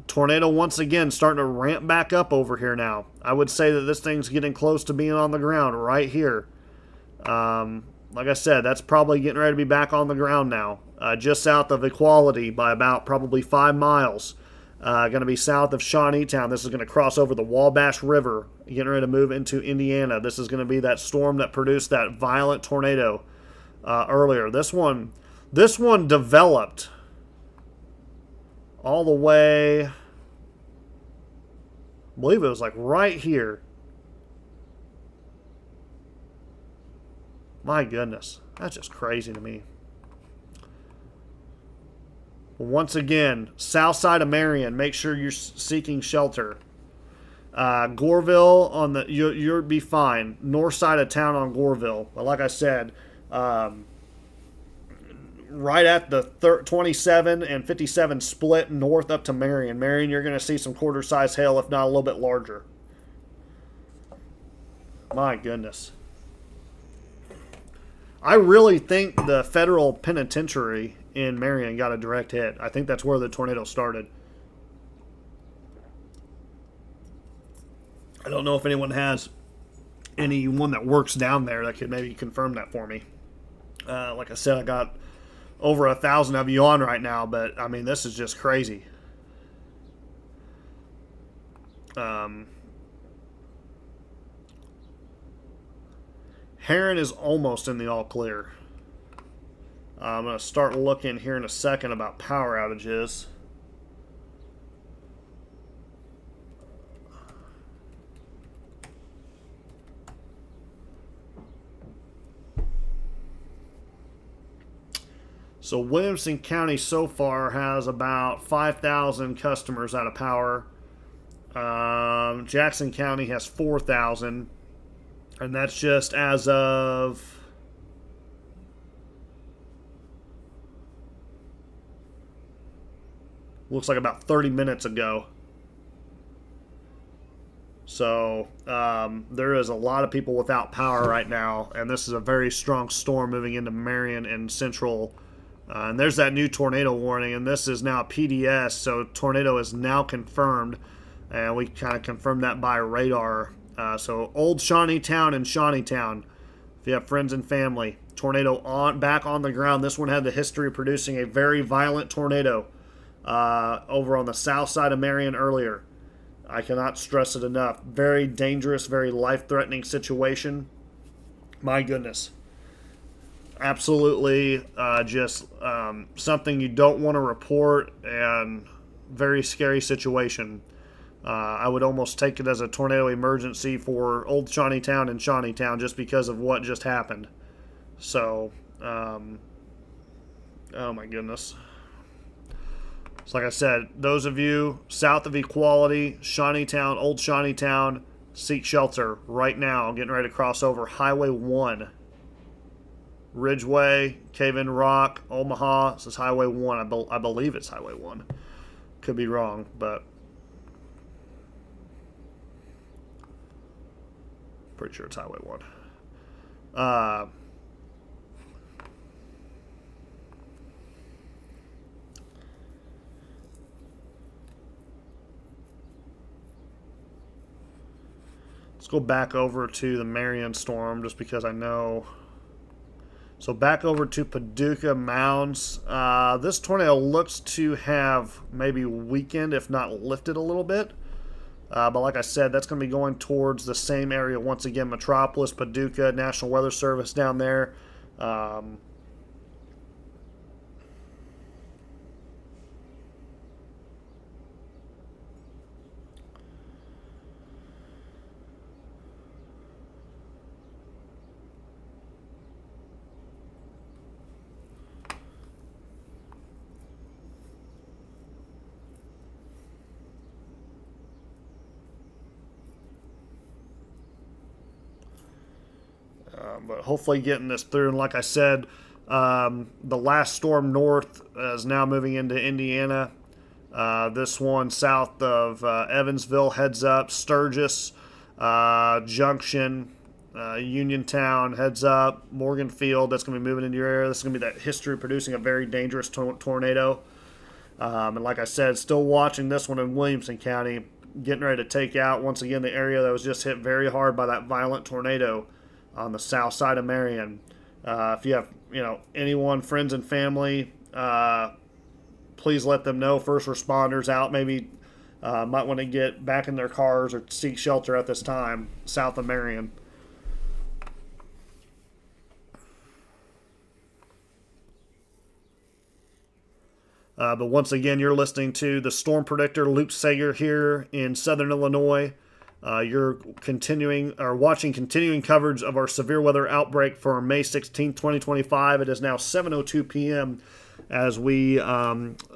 Tornado once again starting to ramp back up over here now. I would say that this thing's getting close to being on the ground right here. Like I said, that's probably getting ready to be back on the ground now. Just south of Equality by about probably 5 miles. Going to be south of Shawneetown. This is going to cross over the Wabash River, getting ready to move into Indiana. This is going to be that storm that produced that violent tornado earlier. This one developed all the way, I believe it was like right here. My goodness, that's just crazy to me. Once again, south side of Marion, make sure you're seeking shelter. Goreville, on the you'll be fine. North side of town on Goreville. But like I said, right at the 27 and 57 split north up to Marion. Marion, you're going to see some quarter-size hail, if not a little bit larger. My goodness. I really think the federal penitentiary in Marion got a direct hit. I think that's where the tornado started. I don't know if anyone has anyone that works down there that could maybe confirm that for me. Like I said, I got over 1,000 of you on right now, but I mean, this is just crazy. Heron is almost in the all clear. I'm going to start looking here in a second about power outages. So Williamson County so far has about 5,000 customers out of power. Jackson County has 4,000. And that's just as of... looks like about 30 minutes ago. So there is a lot of people without power right now. And this is a very strong storm moving into Marion and Central. And there's that new tornado warning, and this is now PDS, so tornado is now confirmed, and we kind of confirmed that by radar. So Old Shawneetown and Shawneetown, if you have friends and family, tornado back on the ground. This one had the history of producing a very violent tornado over on the south side of Marion earlier. I cannot stress it enough. Very dangerous, very life-threatening situation. My goodness. Absolutely just something you don't want to report, and very scary situation. I would almost take it as a tornado emergency for Old Shawneetown and Shawneetown just because of what just happened. So, oh my goodness. So like I said, those of you south of Equality, Shawneetown, Old Shawneetown, seek shelter right now. Getting ready to cross over Highway 1. Ridgeway, Cave in Rock, Omaha. This is Highway 1. I believe it's Highway 1. Could be wrong, but pretty sure it's Highway 1. Let's go back over to the Marion storm just because I know. So back over to Paducah Mounds. This tornado looks to have maybe weakened, if not lifted a little bit. But like I said, that's going to be going towards the same area once again. Metropolis, Paducah, National Weather Service down there. But hopefully getting this through. And like I said, the last storm north is now moving into Indiana. This one south of Evansville heads up. Sturgis, Junction, Uniontown heads up. Morganfield, that's going to be moving into your area. This is going to be that history producing a very dangerous tornado. And like I said, still watching this one in Williamson County. Getting ready to take out, once again, the area that was just hit very hard by that violent tornado on the south side of Marion. If you have, anyone, friends and family, please let them know. First responders out, maybe might want to get back in their cars or seek shelter at this time, south of Marion. But once again, you're listening to the Storm Predictor, Luke Sager here in Southern Illinois. You're watching continuing coverage of our severe weather outbreak for May 16, 2025. It is now 7:02 p.m. as we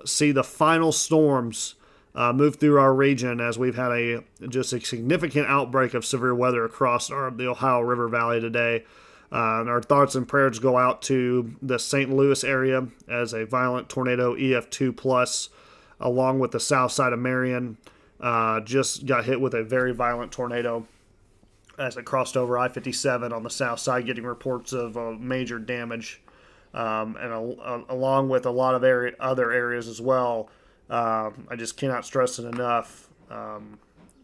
see the final storms move through our region, as we've had a significant outbreak of severe weather across the Ohio River Valley today. And our thoughts and prayers go out to the St. Louis area as a violent tornado EF2 plus, along with the south side of Marion. Just got hit with a very violent tornado as it crossed over I-57 on the south side, getting reports of major damage, and along with a lot of other areas as well. I just cannot stress it enough.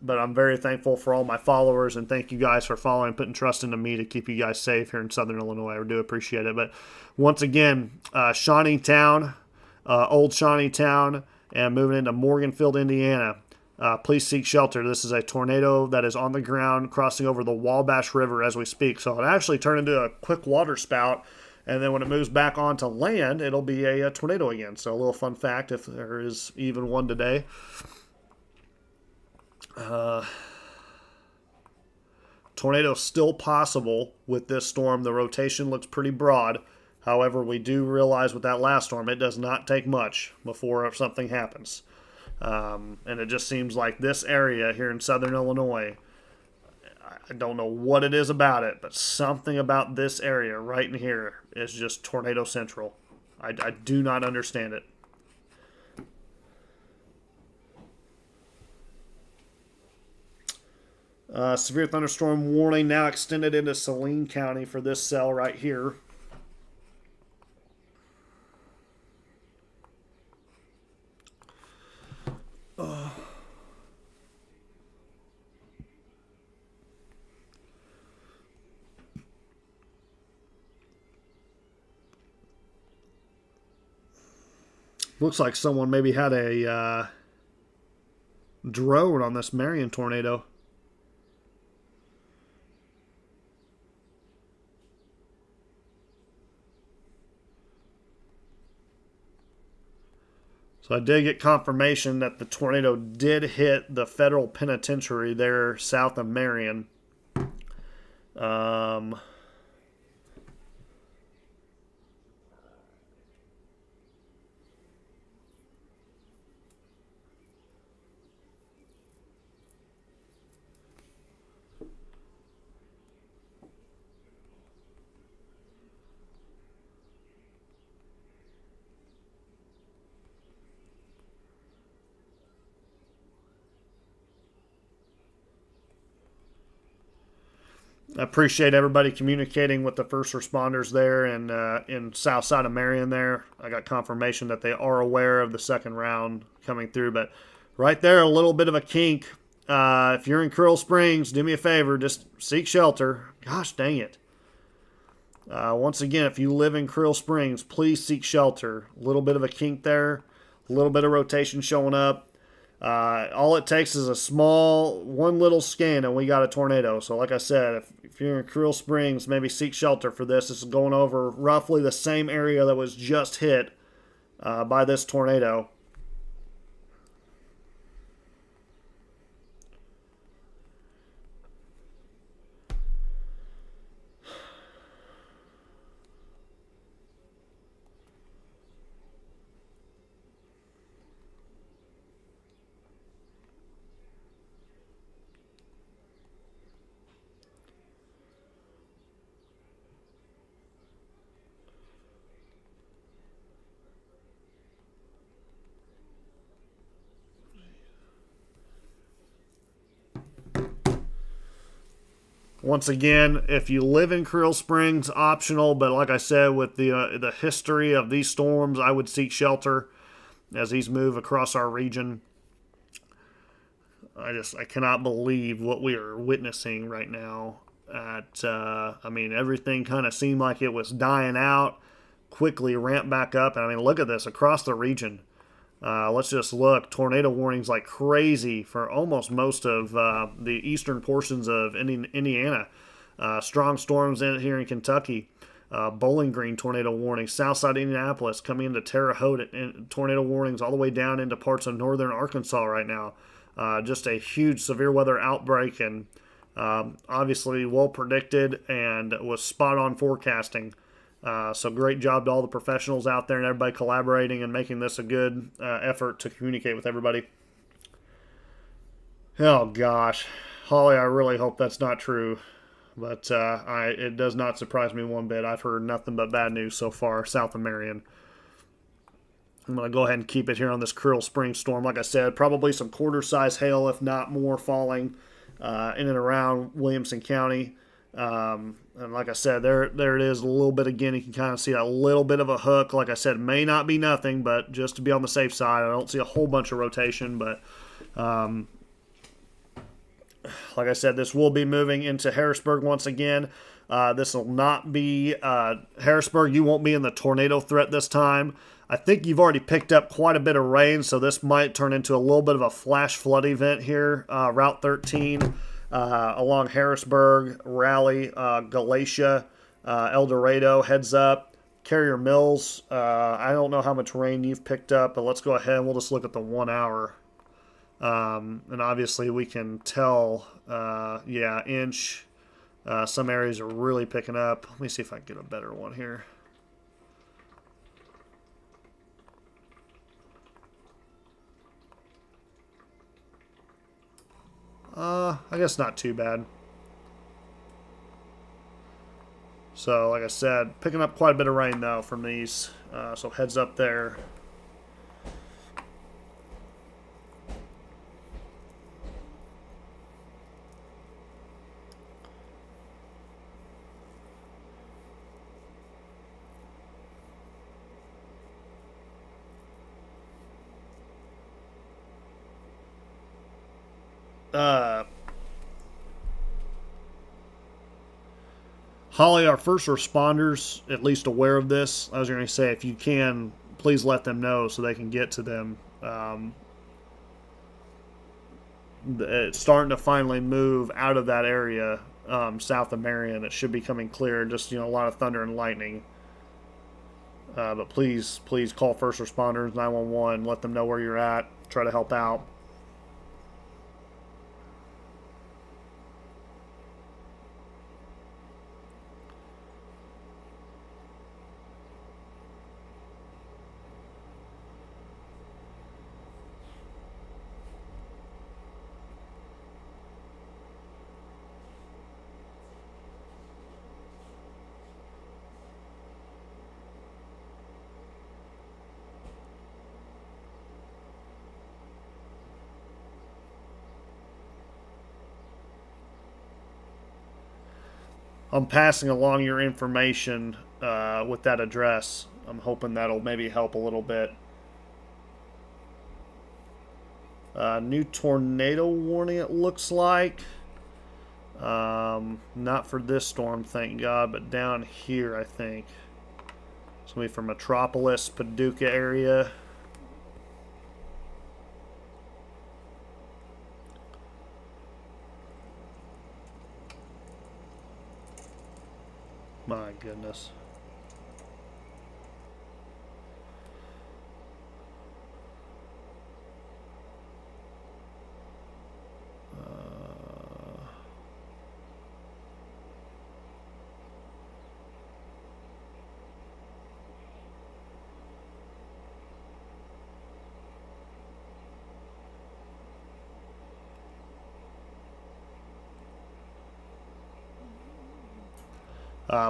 but I'm very thankful for all my followers, and thank you guys for following and putting trust into me to keep you guys safe here in Southern Illinois. I do appreciate it. But once again, Shawnee Town, Old Shawnee Town, and moving into Morganfield, Indiana. Please seek shelter. This is a tornado that is on the ground crossing over the Wabash River as we speak. So it actually turned into a quick water spout, and then when it moves back onto land, it'll be a tornado again. So a little fun fact, if there is even one today. Tornado still possible with this storm. The rotation looks pretty broad. However, we do realize with that last storm, it does not take much before something happens. And it just seems like this area here in Southern Illinois, I don't know what it is about it, but something about this area right in here is just tornado central. I do not understand it. Severe thunderstorm warning now extended into Saline County for this cell right here. Looks like someone maybe had a drone on this Marion tornado. So I did get confirmation that the tornado did hit the federal penitentiary there south of Marion. I appreciate everybody communicating with the first responders there and in south side of Marion there. I got confirmation that they are aware of the second round coming through. But right there, a little bit of a kink. If you're in Curl Springs, do me a favor, just seek shelter. Gosh dang it. Once again, if you live in Curl Springs, please seek shelter. A little bit of a kink there, a little bit of rotation showing up. All it takes is one little scan and we got a tornado. So like I said, if you're in Creel Springs, maybe seek shelter for this. This is going over roughly the same area that was just hit by this tornado. Once again, if you live in Creel Springs, optional. But like I said, with the history of these storms, I would seek shelter as these move across our region. I cannot believe what we are witnessing right now. Everything kind of seemed like it was dying out, quickly ramped back up. And I mean, look at this across the region. Let's just look. Tornado warnings like crazy for almost most of the eastern portions of Indiana. Strong storms here in Kentucky. Bowling Green tornado warning. Southside Indianapolis coming into Terre Haute. And tornado warnings all the way down into parts of northern Arkansas right now. Just a huge severe weather outbreak, and obviously well predicted and was spot on forecasting. So great job to all the professionals out there and everybody collaborating and making this a good effort to communicate with everybody. Oh gosh, Holly, I really hope that's not true, but it does not surprise me one bit. I've heard nothing but bad news so far south of Marion. I'm going to go ahead and keep it here on this Curl Springs storm. Like I said, probably some quarter-size hail, if not more, falling in and around Williamson County. And like I said, there it is a little bit again. You can kind of see a little bit of a hook. Like I said, may not be nothing, but just to be on the safe side, I don't see a whole bunch of rotation. But Like I said, this will be moving into Harrisburg once again. This will not be Harrisburg. You won't be in the tornado threat this time. I think you've already picked up quite a bit of rain, so this might turn into a little bit of a flash flood event here. Route 13 along Harrisburg, Raleigh, Galatia, El Dorado, heads up. Carrier Mills, I don't know how much rain you've picked up, but let's go ahead and we'll just look at the 1 hour. And obviously we can tell, yeah, inch. Some areas are really picking up. Let me see if I can get a better one here. I guess not too bad. So, like I said, picking up quite a bit of rain, though, from these. So heads up there. Holly, our first responders, at least aware of this. I was going to say, if you can, please let them know so they can get to them. It's starting to finally move out of that area south of Marion. It should be coming clear. Just, a lot of thunder and lightning. But please call first responders, 911. Let them know where you're at. Try to help out. I'm passing along your information with that address. I'm hoping that'll maybe help a little bit. New tornado warning, it looks like. Not for this storm, thank God, but down here, I think. It's going to be from Metropolis, Paducah area. My goodness.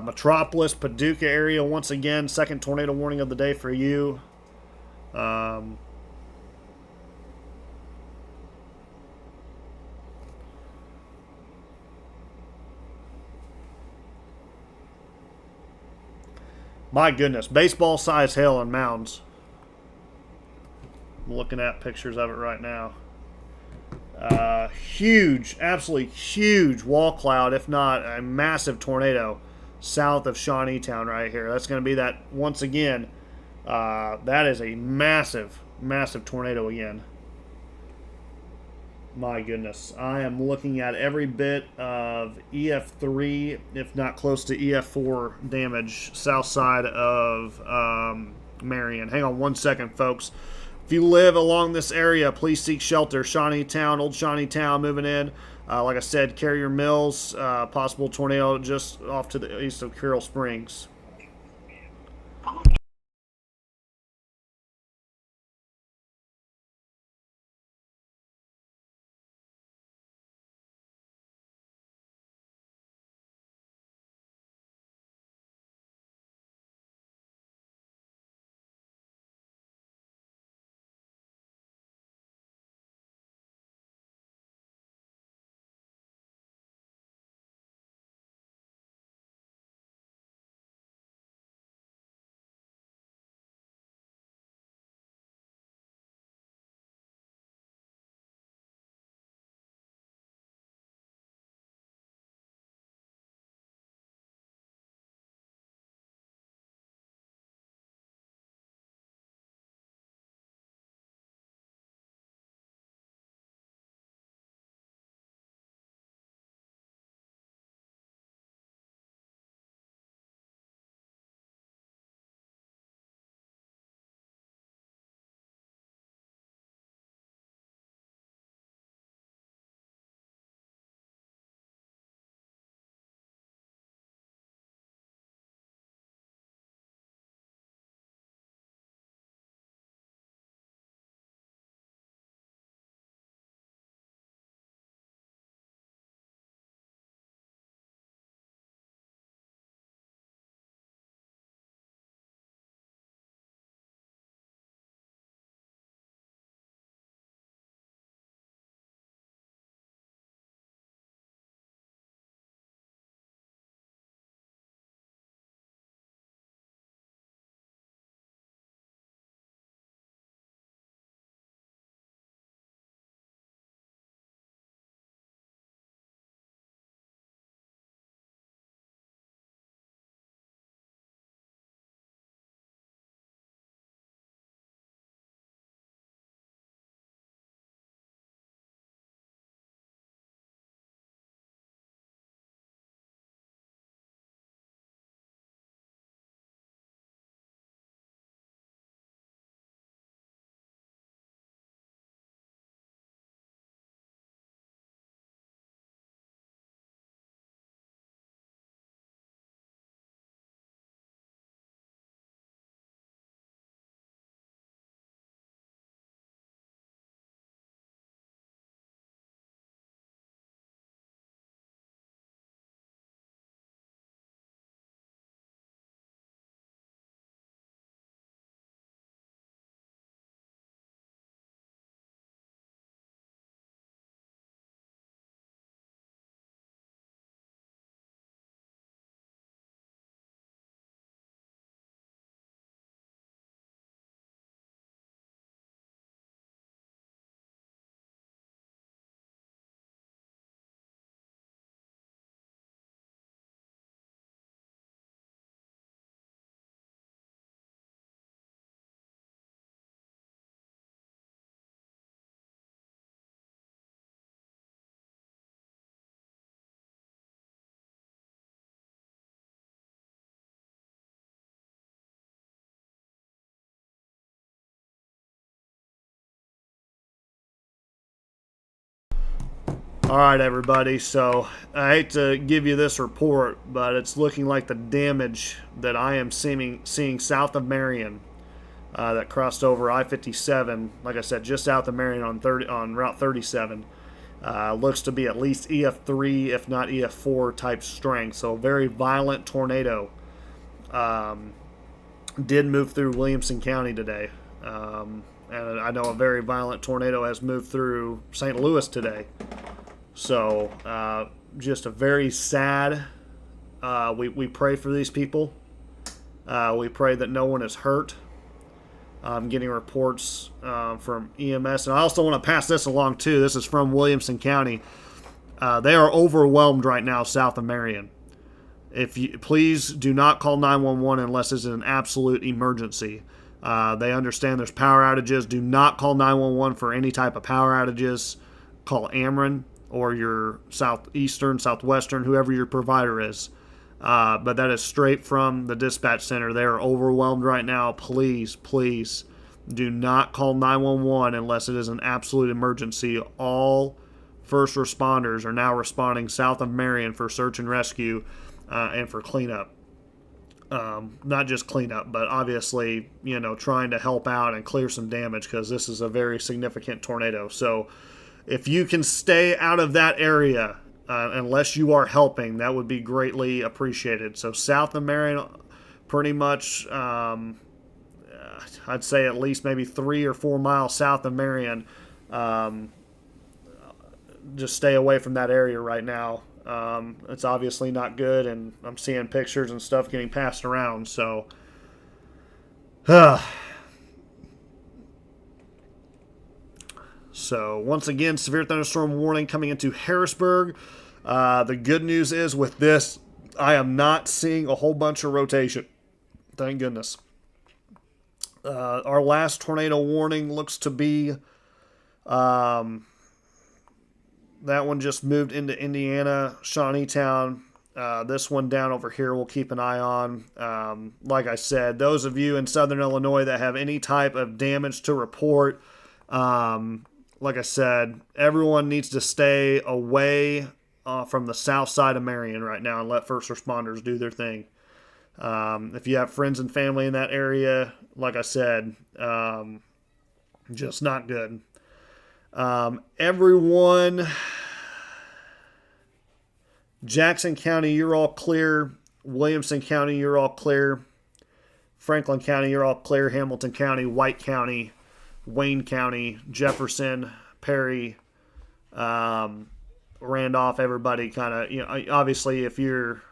Metropolis, Paducah area, once again, second tornado warning of the day for you. My goodness, baseball size hail and mounds. I'm looking at pictures of it right now. Huge, absolutely huge wall cloud, if not a massive tornado south of Shawneetown right here. That's going to be that, once again, that is a massive, massive tornado again. My goodness. I am looking at every bit of EF3, if not close to EF4 damage, south side of Marion. Hang on one second, folks. If you live along this area, please seek shelter. Shawneetown, Old Shawneetown moving in. Like I said, Carrier Mills, possible tornado just off to the east of Carroll Springs. All right, everybody. So I hate to give you this report, but it's looking like the damage that I am seeing south of Marion, that crossed over I-57. Like I said, just south of Marion on Route 37. Looks to be at least EF3, if not EF4 type strength. So a very violent tornado did move through Williamson County today. And I know a very violent tornado has moved through St. Louis today. So just a very sad. We pray for these people. We pray that no one is hurt. I'm getting reports from EMS, and I also want to pass this along too. This is from Williamson County. They are overwhelmed right now south of Marion. If you please do not call 911 unless it's an absolute emergency. They understand there's power outages. Do not call 911 for any type of power outages. Call Ameren or your southeastern, southwestern, whoever your provider is. But that is straight from the dispatch center. They are overwhelmed right now. Please, please do not call 911 unless it is an absolute emergency. All first responders are now responding south of Marion for search and rescue and for cleanup. Not just cleanup, but obviously, trying to help out and clear some damage because this is a very significant tornado. So if you can stay out of that area, unless you are helping, that would be greatly appreciated. So south of Marion, pretty much, I'd say at least maybe 3 or 4 miles south of Marion. Just stay away from that area right now. It's obviously not good, and I'm seeing pictures and stuff getting passed around. So, so once again, severe thunderstorm warning coming into Harrisburg. The good news is with this, I am not seeing a whole bunch of rotation. Thank goodness. Our last tornado warning looks to be that one just moved into Indiana, Shawneetown. This one down over here we'll keep an eye on. Like I said, those of you in Southern Illinois that have any type of damage to report, like I said, everyone needs to stay away from the south side of Marion right now and let first responders do their thing. If you have friends and family in that area, like I said, just not good. Everyone, Jackson County, you're all clear. Williamson County, you're all clear. Franklin County, you're all clear. Hamilton County, White County, Wayne County, Jefferson, Perry, Randolph, everybody kind of, obviously if you're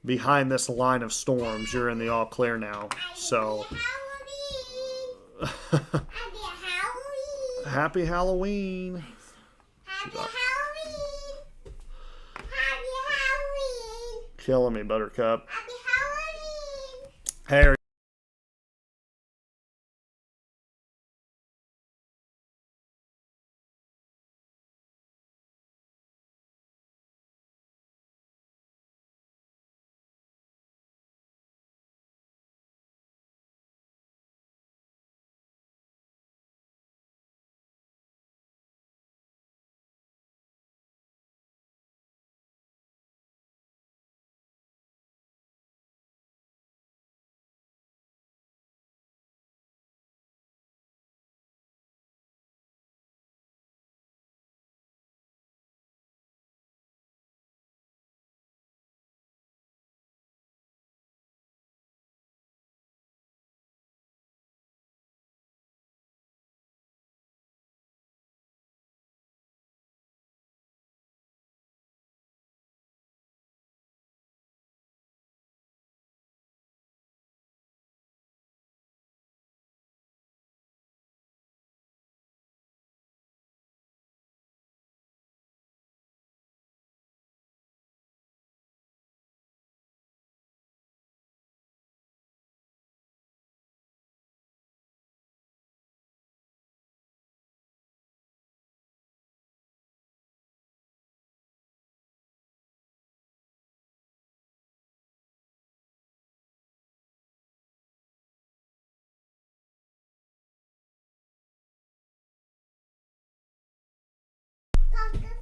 behind this line of storms, you're in the all clear now. So Happy Halloween. Happy Halloween. Happy Halloween. Killing me, Buttercup. Happy Halloween. Hey,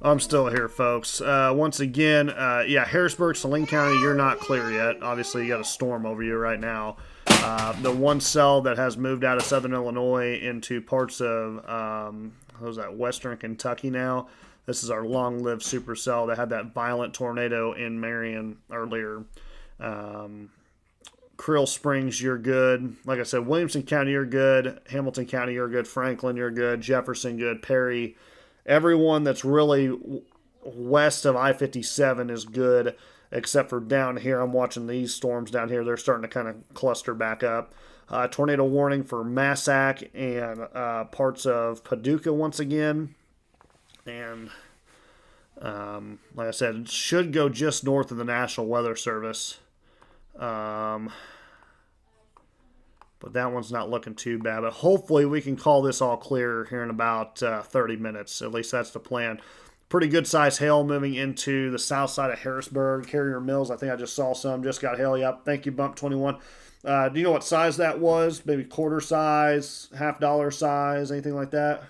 I'm still here, folks. Once again, yeah, Harrisburg, Saline County, you're not clear yet. Obviously, you got a storm over you right now. The one cell that has moved out of southern Illinois into parts of, what was that, western Kentucky now. This is our long-lived supercell that had that violent tornado in Marion earlier. Krill Springs, you're good. Like I said, Williamson County, you're good. Hamilton County, you're good. Franklin, you're good. Jefferson, good. Perry, everyone that's really west of I-57 is good, except for down here. I'm watching these storms down here. They're starting to kind of cluster back up. Tornado warning for Massac and parts of Paducah once again. And like I said, it should go just north of the National Weather Service. But that one's not looking too bad. But hopefully we can call this all clear here in about 30 minutes. At least that's the plan. Pretty good size hail moving into the south side of Harrisburg. Carrier Mills, I think I just saw some. Just got hail. Yep. Thank you, Bump 21. Do you know what size that was? Maybe quarter size, $half size, anything like that?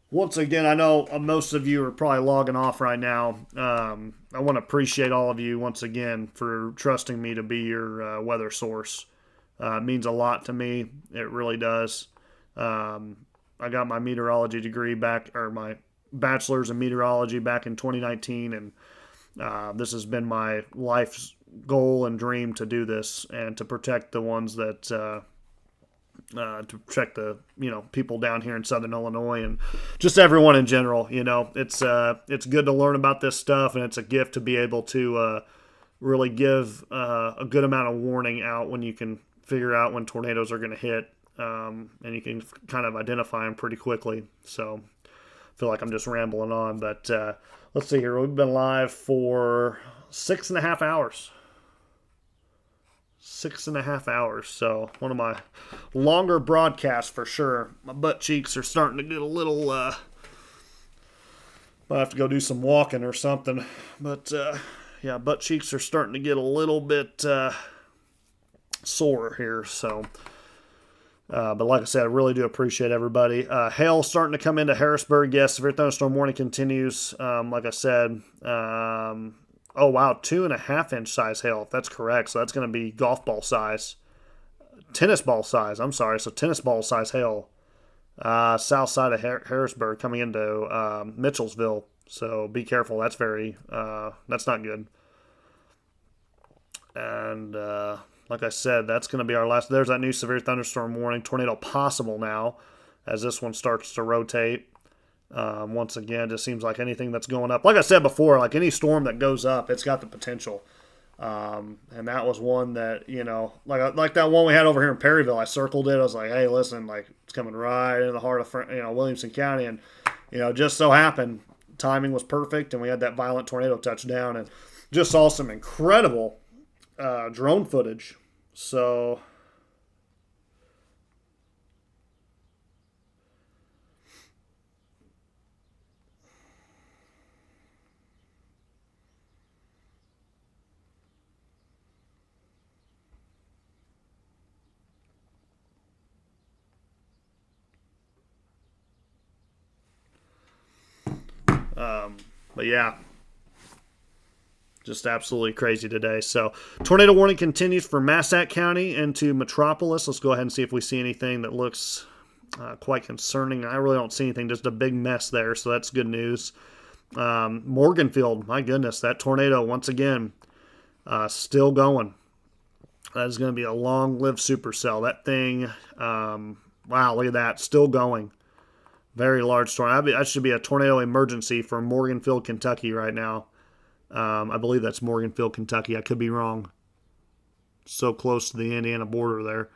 Once again, I know most of you are probably logging off right now. I want to appreciate all of you once again for trusting me to be your weather source. It means a lot to me. It really does. I got my meteorology degree back, or my bachelor's in meteorology back in 2019, and this has been my life's goal and dream to do this and to protect the ones that to protect the people down here in Southern Illinois and just everyone in general. It's good to learn about this stuff, and it's a gift to be able to really give a good amount of warning out when you can figure out when tornadoes are going to hit, and you can kind of identify them pretty quickly. So I feel like I'm just rambling on, but let's see here. We've been live for 6.5 hours. 6.5 hours, so one of my longer broadcasts for sure. My butt cheeks are starting to get a little, might have to go do some walking or something, but yeah, butt cheeks are starting to get a little bit sore here, so, but like I said, I really do appreciate everybody. Hail starting to come into Harrisburg. Yes, severe thunderstorm warning continues. Like I said, oh, wow, 2.5-inch size hail, if that's correct. So that's going to be golf ball size. Tennis ball size, I'm sorry. So tennis ball size hail. South side of Harrisburg coming into Mitchellsville. So be careful. That's that's not good. And like I said, that's going to be our last. There's that new severe thunderstorm warning. Tornado possible now as this one starts to rotate. Once again, it just seems like anything that's going up, like I said before, like any storm that goes up, it's got the potential. And that was one that, like that one we had over here in Perryville. I circled it. I was like, hey, listen, like it's coming right in the heart of, Williamson County. And, just so happened, timing was perfect. And we had that violent tornado touchdown and just saw some incredible drone footage. So but yeah, just absolutely crazy today. So tornado warning continues for Massac County into Metropolis. Let's go ahead and see if we see anything that looks quite concerning. I really don't see anything, just a big mess there. So that's good news. Morganfield, my goodness, that tornado once again, still going. That is going to be a long-lived supercell. That thing, wow, look at that, still going. Very large storm. That should be a tornado emergency for Morganfield, Kentucky right now. I believe that's Morganfield, Kentucky. I could be wrong. So close to the Indiana border there.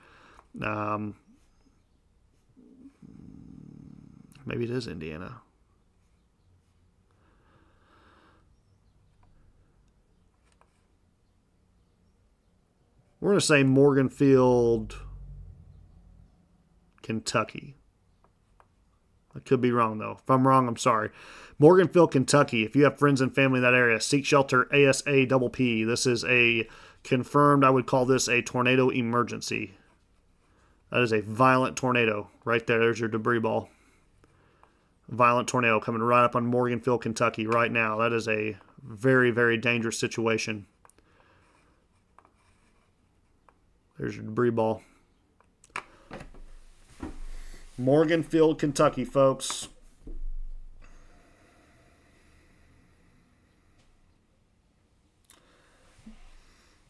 Maybe it is Indiana. We're going to say Morganfield, Kentucky. I could be wrong, though. If I'm wrong, I'm sorry. Morganville, Kentucky. If you have friends and family in that area, seek shelter ASA double P. This is a confirmed, I would call this a tornado emergency. That is a violent tornado right there. There's your debris ball. Violent tornado coming right up on Morganville, Kentucky right now. That is a very, very dangerous situation. There's your debris ball. Morganville, Kentucky, folks.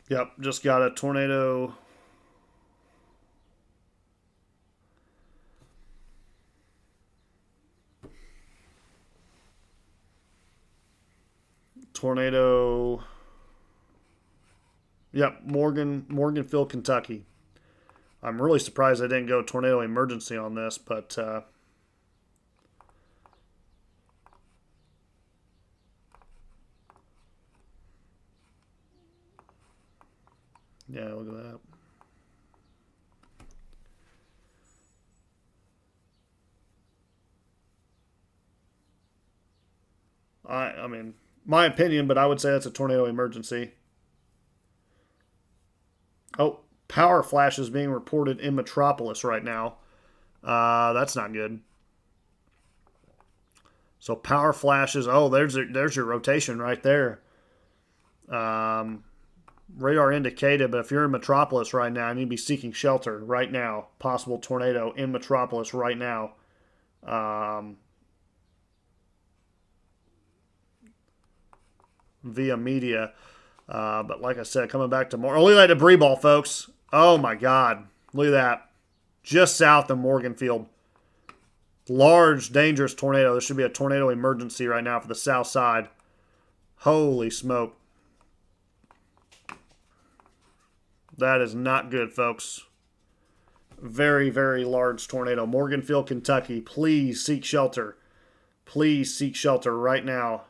Yep, just got a tornado. Tornado. Yep, Morganville, Kentucky. I'm really surprised I didn't go tornado emergency on this, but yeah, look at that. I mean, my opinion, but I would say that's a tornado emergency. Oh, power flashes being reported in Metropolis right now. That's not good. So power flashes. Oh, there's your rotation right there. Radar indicated, but if you're in Metropolis right now, you need to be seeking shelter right now. Possible tornado in Metropolis right now. Via media. But like I said, coming back to more. Oh, look at that debris ball, folks. Oh, my God. Look at that. Just south of Morganfield. Large, dangerous tornado. There should be a tornado emergency right now for the south side. Holy smoke. That is not good, folks. Very, very large tornado. Morganfield, Kentucky. Please seek shelter. Please seek shelter right now.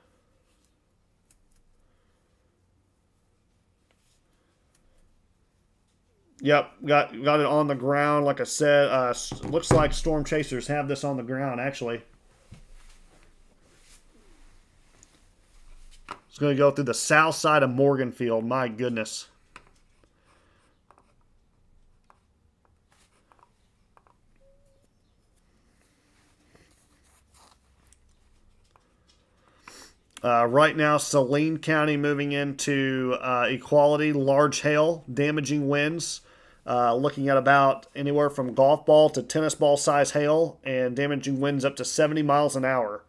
Yep, got it on the ground. Like I said, looks like storm chasers have this on the ground, actually. It's going to go through the south side of Morganfield. My goodness. Right now, Saline County moving into equality. Large hail, damaging winds. Looking at about anywhere from golf ball to tennis ball size hail and damaging winds up to 70 miles an hour.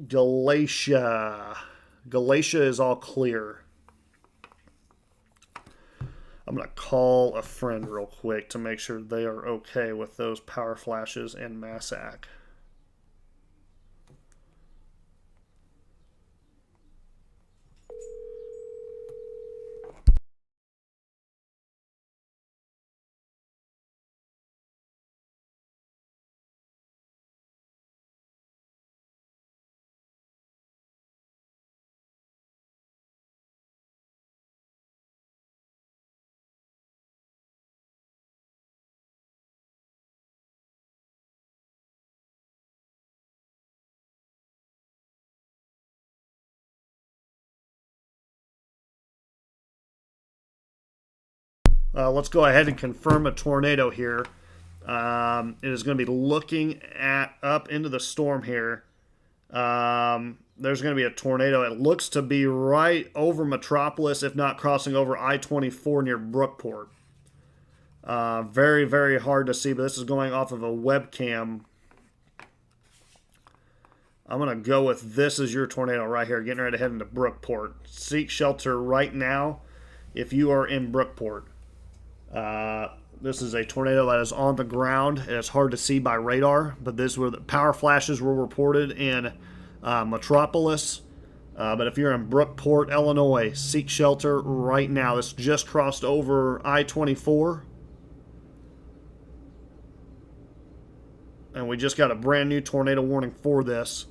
Galatia is all clear. I'm going to call a friend real quick to make sure they are okay with those power flashes in Massac. Let's go ahead and confirm a tornado here. It is going to be looking up into the storm here. There's going to be a tornado. It looks to be right over Metropolis, if not crossing over I-24 near Brookport. Very, very hard to see, but this is going off of a webcam. I'm going to go with this as your tornado right here, getting ready to head into Brookport. Seek shelter right now if you are in Brookport. This is a tornado that is on the ground. It's hard to see by radar, but this where the power flashes were reported in Metropolis. But if you're in Brookport, Illinois, seek shelter right now. This just crossed over I-24. And we just got a brand new tornado warning for this.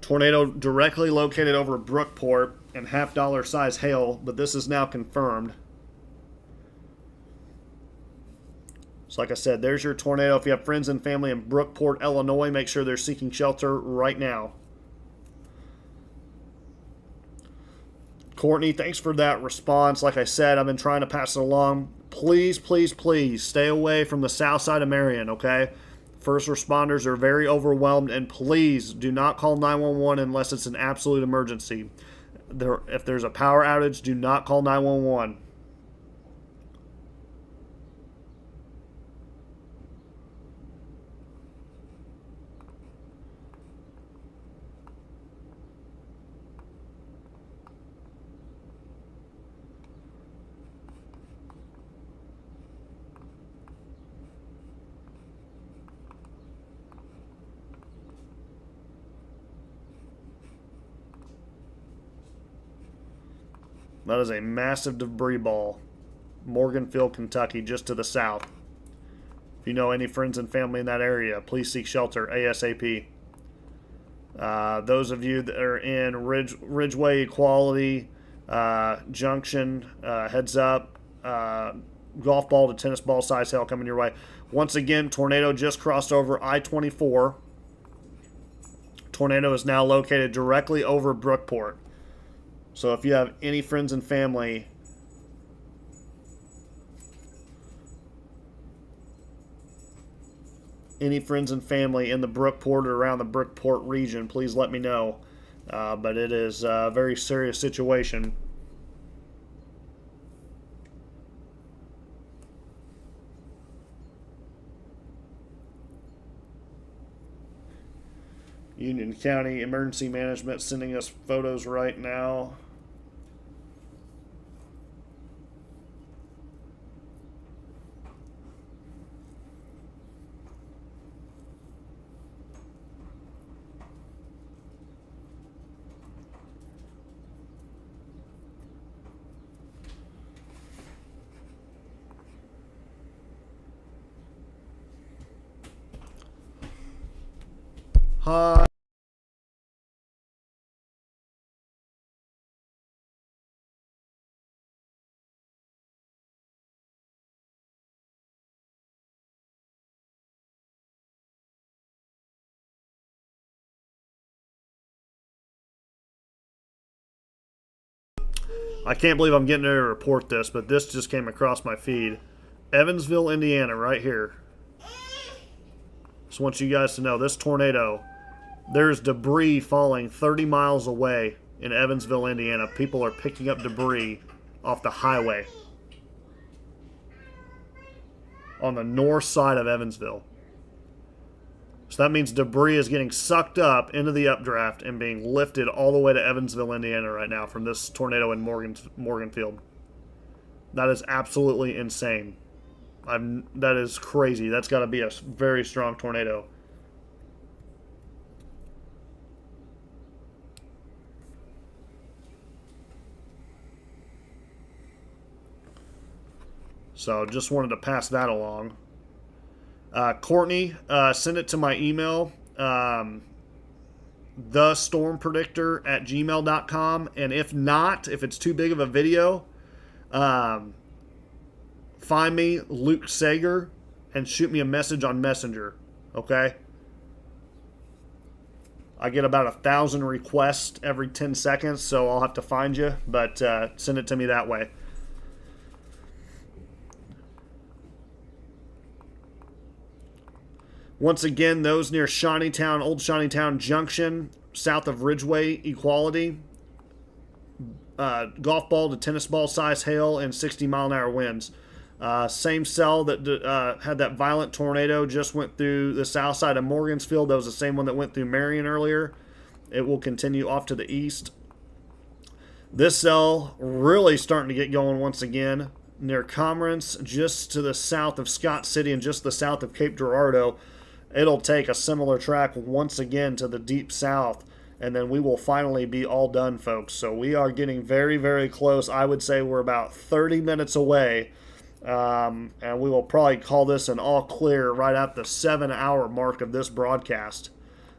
Tornado directly located over Brookport and half-dollar size hail, but this is now confirmed. So like I said, there's your tornado. If you have friends and family in Brookport, Illinois, make sure they're seeking shelter right now. Courtney, thanks for that response. Like I said, I've been trying to pass it along. Please, please, please stay away from the south side of Marion, okay? First responders are very overwhelmed, and please do not call 911 unless it's an absolute emergency. If there's a power outage, do not call 911. That is a massive debris ball. Morganfield, Kentucky, just to the south. If you know any friends and family in that area, please seek shelter ASAP. Those of you that are in Ridgeway, Equality, Junction, heads up. Golf ball to tennis ball size hail coming your way. Once again, tornado just crossed over I-24. Tornado is now located directly over Brookport. So if you have any friends and family in the Brookport or around the Brookport region, please let me know. But it is a very serious situation. Union County Emergency Management sending us photos right now. Hi. I can't believe I'm getting ready to report this, but this just came across my feed. Evansville, Indiana, right here. Just want you guys to know, this tornado, there's debris falling 30 miles away in Evansville, Indiana. People are picking up debris off the highway on the north side of Evansville. So that means debris is getting sucked up into the updraft and being lifted all the way to Evansville, Indiana right now from this tornado in Morganfield. That is absolutely insane. That is crazy. That's got to be a very strong tornado. So just wanted to pass that along. Courtney, send it to my email, thestormpredictor@gmail.com. And if not, if it's too big of a video, find me, Luke Sager, and shoot me a message on Messenger, okay? I get about 1,000 requests every 10 seconds, so I'll have to find you, but send it to me that way. Once again, those near Shawneetown, Old Shawneetown Junction, south of Ridgeway, Equality, golf ball to tennis ball size hail and 60-mile-an-hour winds. Same cell that had that violent tornado just went through the south side of Morgansfield. That was the same one that went through Marion earlier. It will continue off to the east. This cell really starting to get going once again near Commerce, just to the south of Scott City and just the south of Cape Girardeau. It'll take a similar track once again to the deep south, and then we will finally be all done, folks. So we are getting very, very close. I would say we're about 30 minutes away, and we will probably call this an all clear right at the 7-hour mark of this broadcast.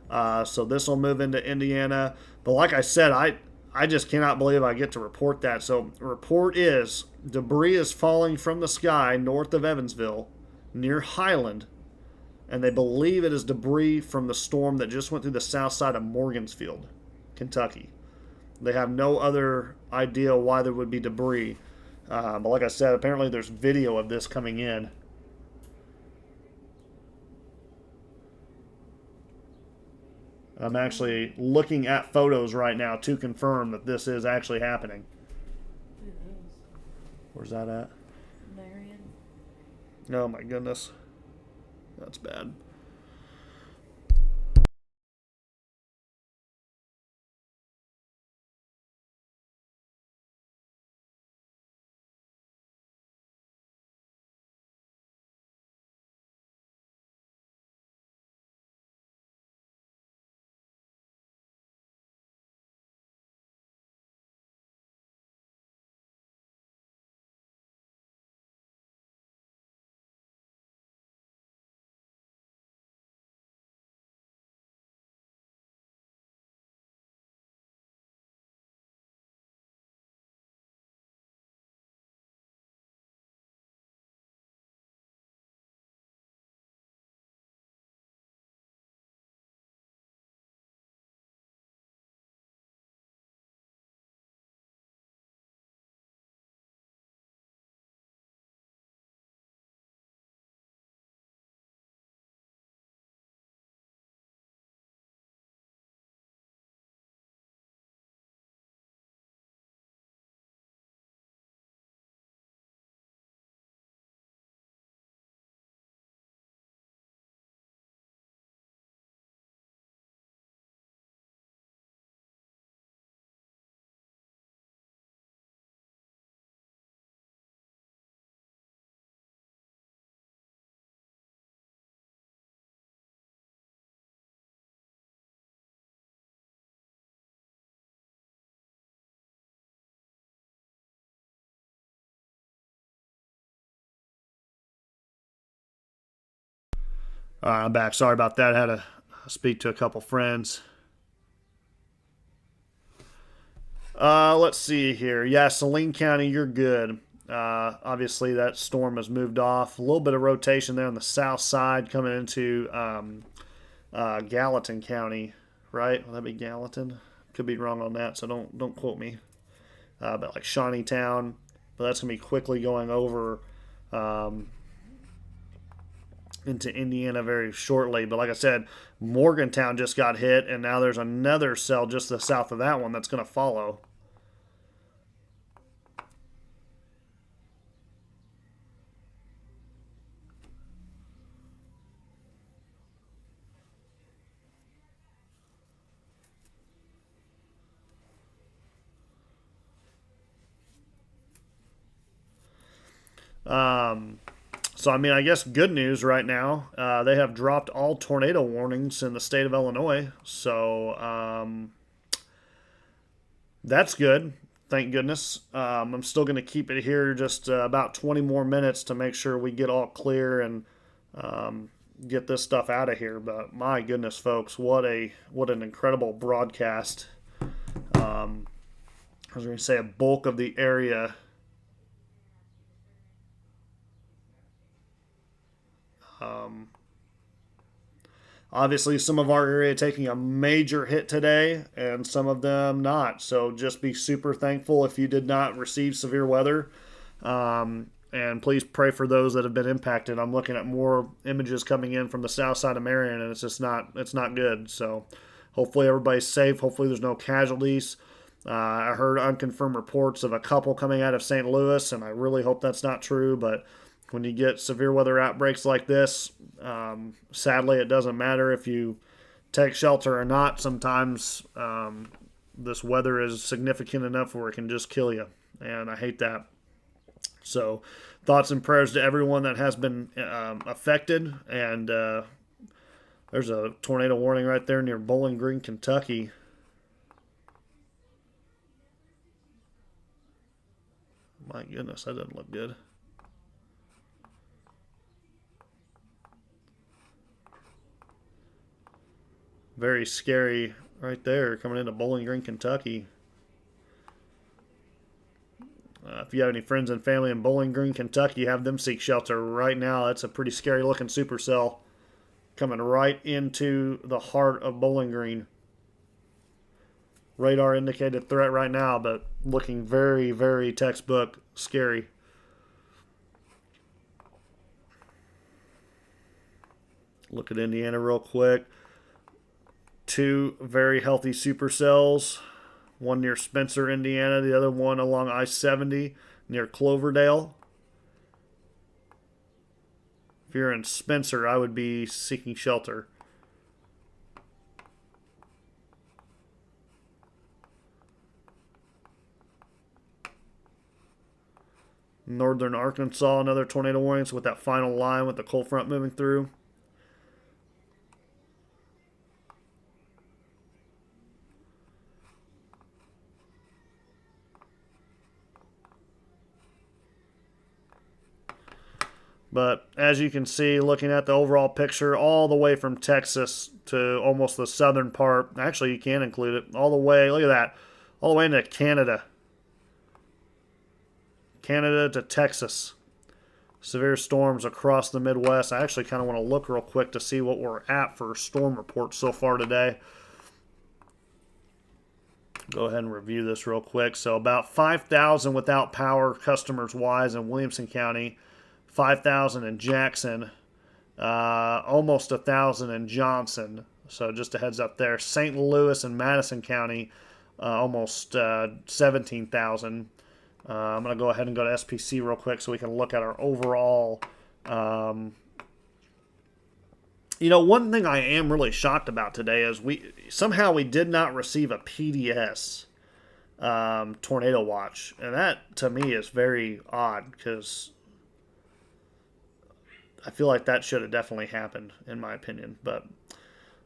So this will move into Indiana. But like I said, I just cannot believe I get to report that. So report is debris is falling from the sky north of Evansville near Highland, and they believe it is debris from the storm that just went through the south side of Morgansfield, Kentucky. They have no other idea why there would be debris. But like I said, apparently there's video of this coming in. I'm actually looking at photos right now to confirm that this is actually happening. It is. Where's that at? Marion. Oh my goodness. That's bad. All right, I'm back. Sorry about that. I had to speak to a couple friends. Let's see here. Yeah, Saline County, you're good. Obviously, that storm has moved off. A little bit of rotation there on the south side coming into Gallatin County, right? Will that be Gallatin? Could be wrong on that, so don't quote me. But like Shawnee Town, but that's gonna be quickly going over into Indiana very shortly. But like I said, Morgantown just got hit, and now there's another cell just to the south of that one that's gonna follow. So, I mean, I guess good news right now. They have dropped all tornado warnings in the state of Illinois. So, that's good. Thank goodness. I'm still going to keep it here just about 20 more minutes to make sure we get all clear and get this stuff out of here. But my goodness, folks, what an incredible broadcast. I was going to say a bulk of the area. Obviously, some of our area taking a major hit today, and some of them not. So just be super thankful if you did not receive severe weather, and please pray for those that have been impacted. I'm looking at more images coming in from the south side of Marion, and it's not good. So hopefully everybody's safe. Hopefully there's no casualties. I heard unconfirmed reports of a couple coming out of St. Louis, and I really hope that's not true, but when you get severe weather outbreaks like this, sadly, it doesn't matter if you take shelter or not. Sometimes this weather is significant enough where it can just kill you, and I hate that. So thoughts and prayers to everyone that has been affected, and there's a tornado warning right there near Bowling Green, Kentucky. My goodness, that doesn't look good. Very scary right there coming into Bowling Green, Kentucky. If you have any friends and family in Bowling Green, Kentucky, have them seek shelter right now. That's a pretty scary looking supercell coming right into the heart of Bowling Green. Radar indicated threat right now, but looking very, very textbook scary. Look at Indiana real quick. 2 very healthy supercells. One near Spencer, Indiana. The other one along I-70 near Cloverdale. If you're in Spencer, I would be seeking shelter. Northern Arkansas, another tornado warning. So with that final line with the cold front moving through. But as you can see, looking at the overall picture, all the way from Texas to almost the southern part, actually you can include it, all the way, look at that, all the way into Canada. Canada to Texas. Severe storms across the Midwest. I actually kind of want to look real quick to see what we're at for storm reports so far today. Go ahead and review this real quick. So about 5,000 without power customers-wise in Williamson County. 5,000 in Jackson, almost 1,000 in Johnson. So just a heads up there. St. Louis and Madison County, almost 17,000. I'm going to go ahead and go to SPC real quick so we can look at our overall. You know, one thing I am really shocked about today is we did not receive a PDS tornado watch, and that to me is very odd because I feel like that should have definitely happened, in my opinion. But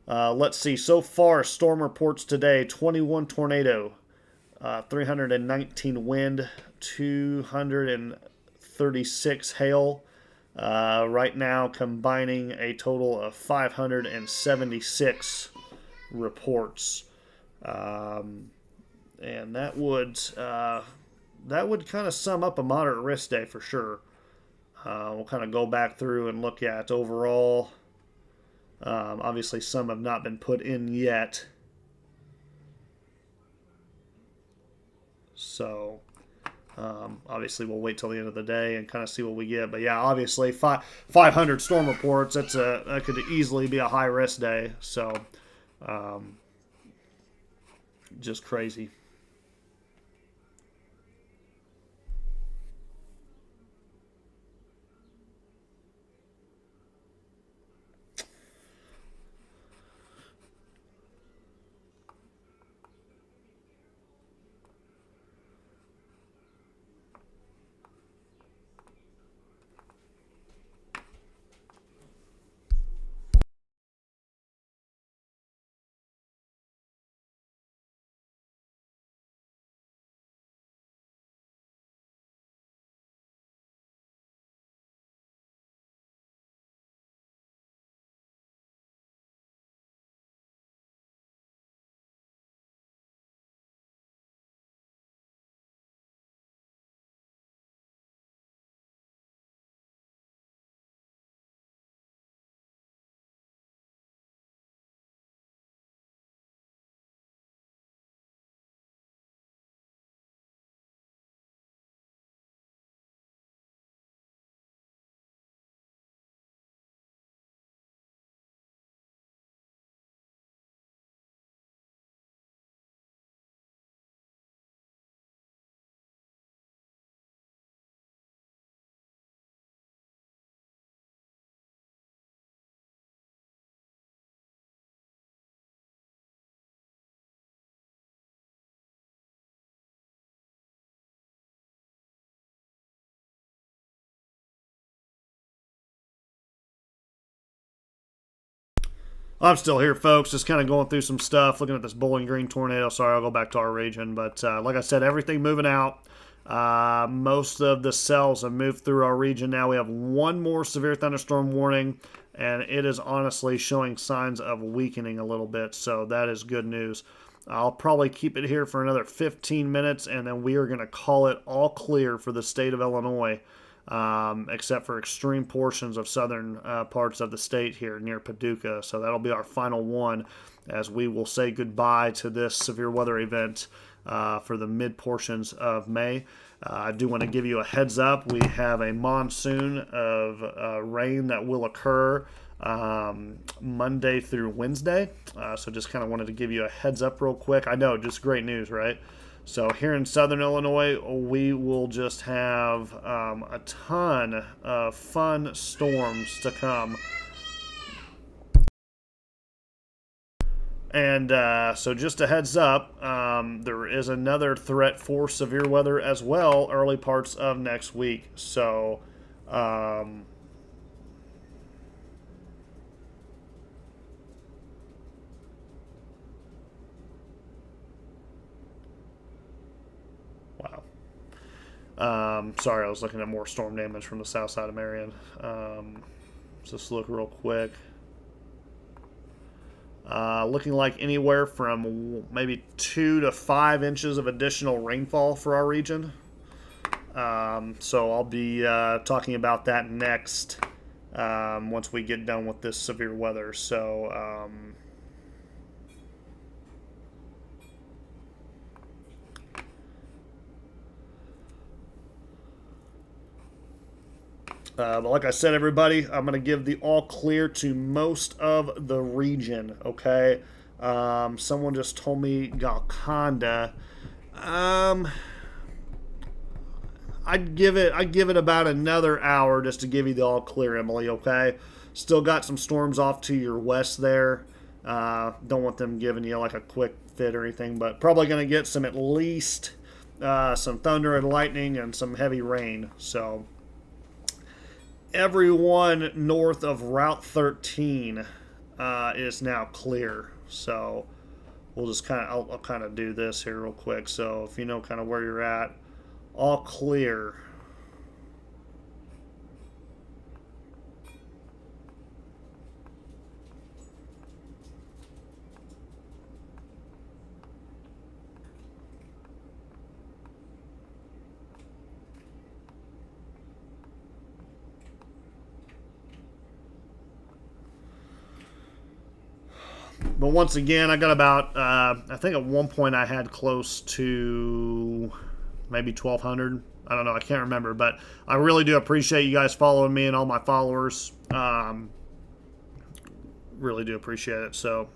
let's see. So far, storm reports today, 21 tornado, 319 wind, 236 hail. Right now, combining a total of 576 reports. And that would kind of sum up a moderate risk day for sure. We'll kind of go back through and look at overall. Obviously, some have not been put in yet. So, obviously, we'll wait till the end of the day and kind of see what we get. But yeah, obviously, 500 storm reports. That could easily be a high risk day. So, just crazy. I'm still here, folks. Just kind of going through some stuff, looking at this Bowling Green tornado. Sorry, I'll go back to our region. But like I said, everything moving out. Most of the cells have moved through our region now. We have one more severe thunderstorm warning, and it is honestly showing signs of weakening a little bit, so that is good news. I'll probably keep it here for another 15 minutes, and then we are going to call it all clear for the state of Illinois, except for extreme portions of southern parts of the state here near Paducah. So that'll be our final one, as we will say goodbye to this severe weather event for the mid portions of May. I do want to give you a heads up. We have a monsoon of rain that will occur Monday through Wednesday. So just kind of wanted to give you a heads up real quick. I know, just great news, right? So here in southern Illinois, we will just have a ton of fun storms to come. And so just a heads up, there is another threat for severe weather as well early parts of next week. So wow. Sorry, I was looking at more storm damage from the south side of Marion. Just look real quick. Looking like anywhere from maybe 2 to 5 inches of additional rainfall for our region. So I'll be talking about that next once we get done with this severe weather. So but like I said, everybody, I'm going to give the all clear to most of the region, okay? Someone just told me Golconda. I'd give it about another hour just to give you the all clear, Emily, okay? Still got some storms off to your west there. Don't want them giving you like a quick fit or anything, but probably going to get some at least some thunder and lightning and some heavy rain, so everyone north of Route 13 is now clear. So we'll just I'll kind of do this here real quick. So if you know kind of where you're at, all clear. But once again, I got about, I think at one point I had close to maybe 1,200. I don't know. I can't remember. But I really do appreciate you guys following me and all my followers. Really do appreciate it. So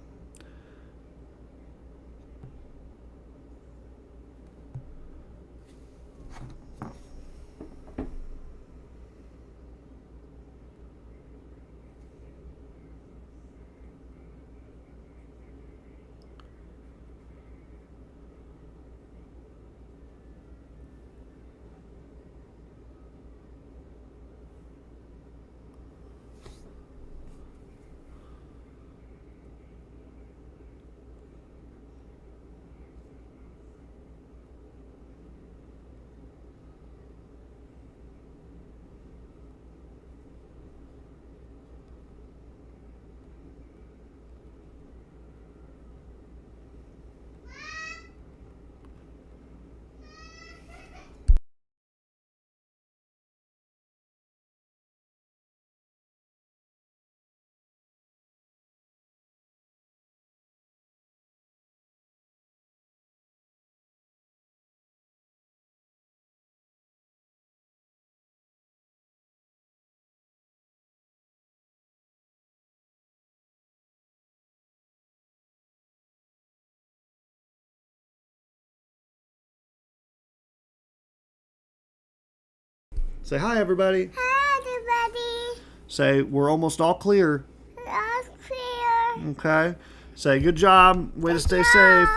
say hi, everybody. Hi, everybody. Say we're almost all clear. That's clear. Okay. Say good job. Way to stay safe.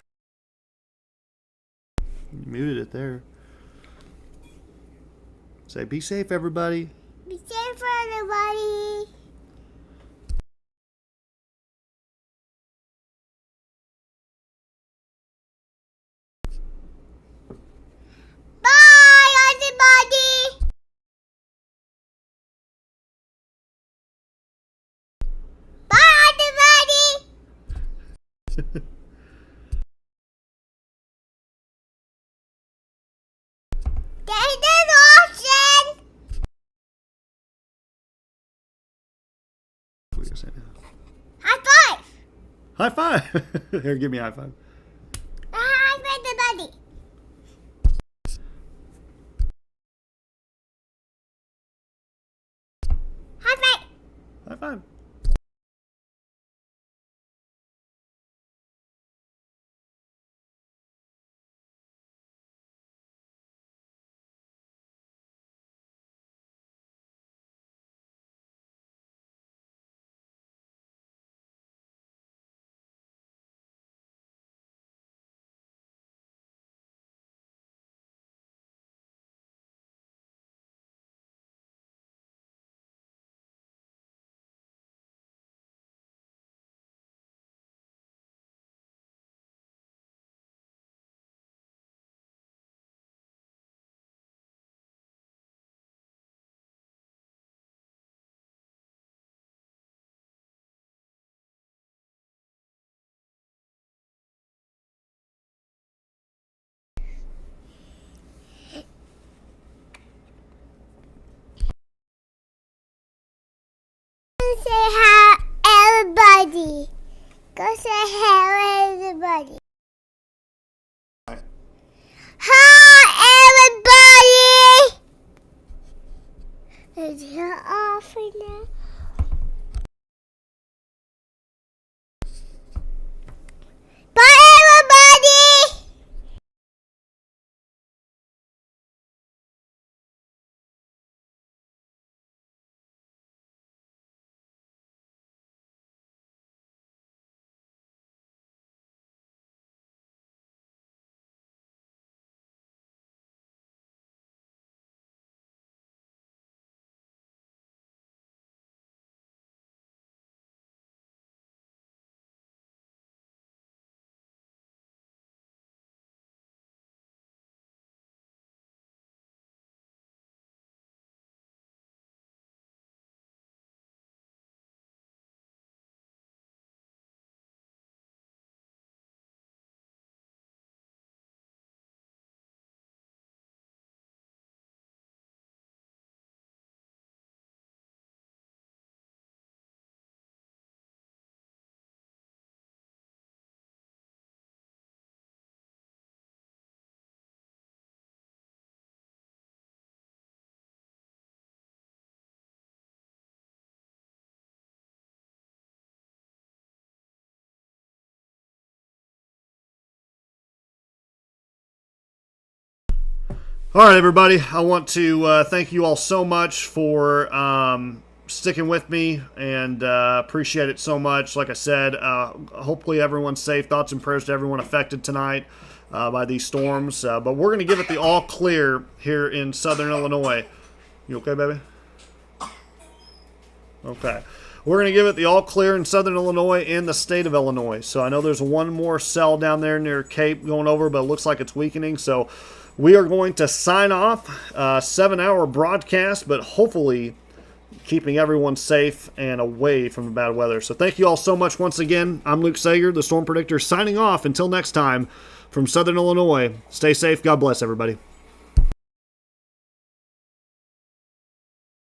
You muted it there. Say be safe, everybody. Be safe, everybody. Bye. There's an ocean. What are you gonna say now? High five. High five. Here, give me a high five. High five, everybody. High five. High five. Say hi, everybody. Go say hi, everybody. Hi, everybody. Is it off right now? Bye, everybody. All right, everybody. I want to thank you all so much for sticking with me and appreciate it so much. Like I said, hopefully everyone's safe. Thoughts and prayers to everyone affected tonight by these storms. But we're going to give it the all clear here in Southern Illinois. You okay, baby? Okay. We're going to give it the all clear in Southern Illinois and the state of Illinois. So I know there's one more cell down there near Cape going over, but it looks like it's weakening. So we are going to sign off. 7-hour broadcast, but hopefully keeping everyone safe and away from the bad weather. So thank you all so much once again. I'm Luke Sager, the Storm Predictor, signing off. Until next time from Southern Illinois. Stay safe. God bless everybody.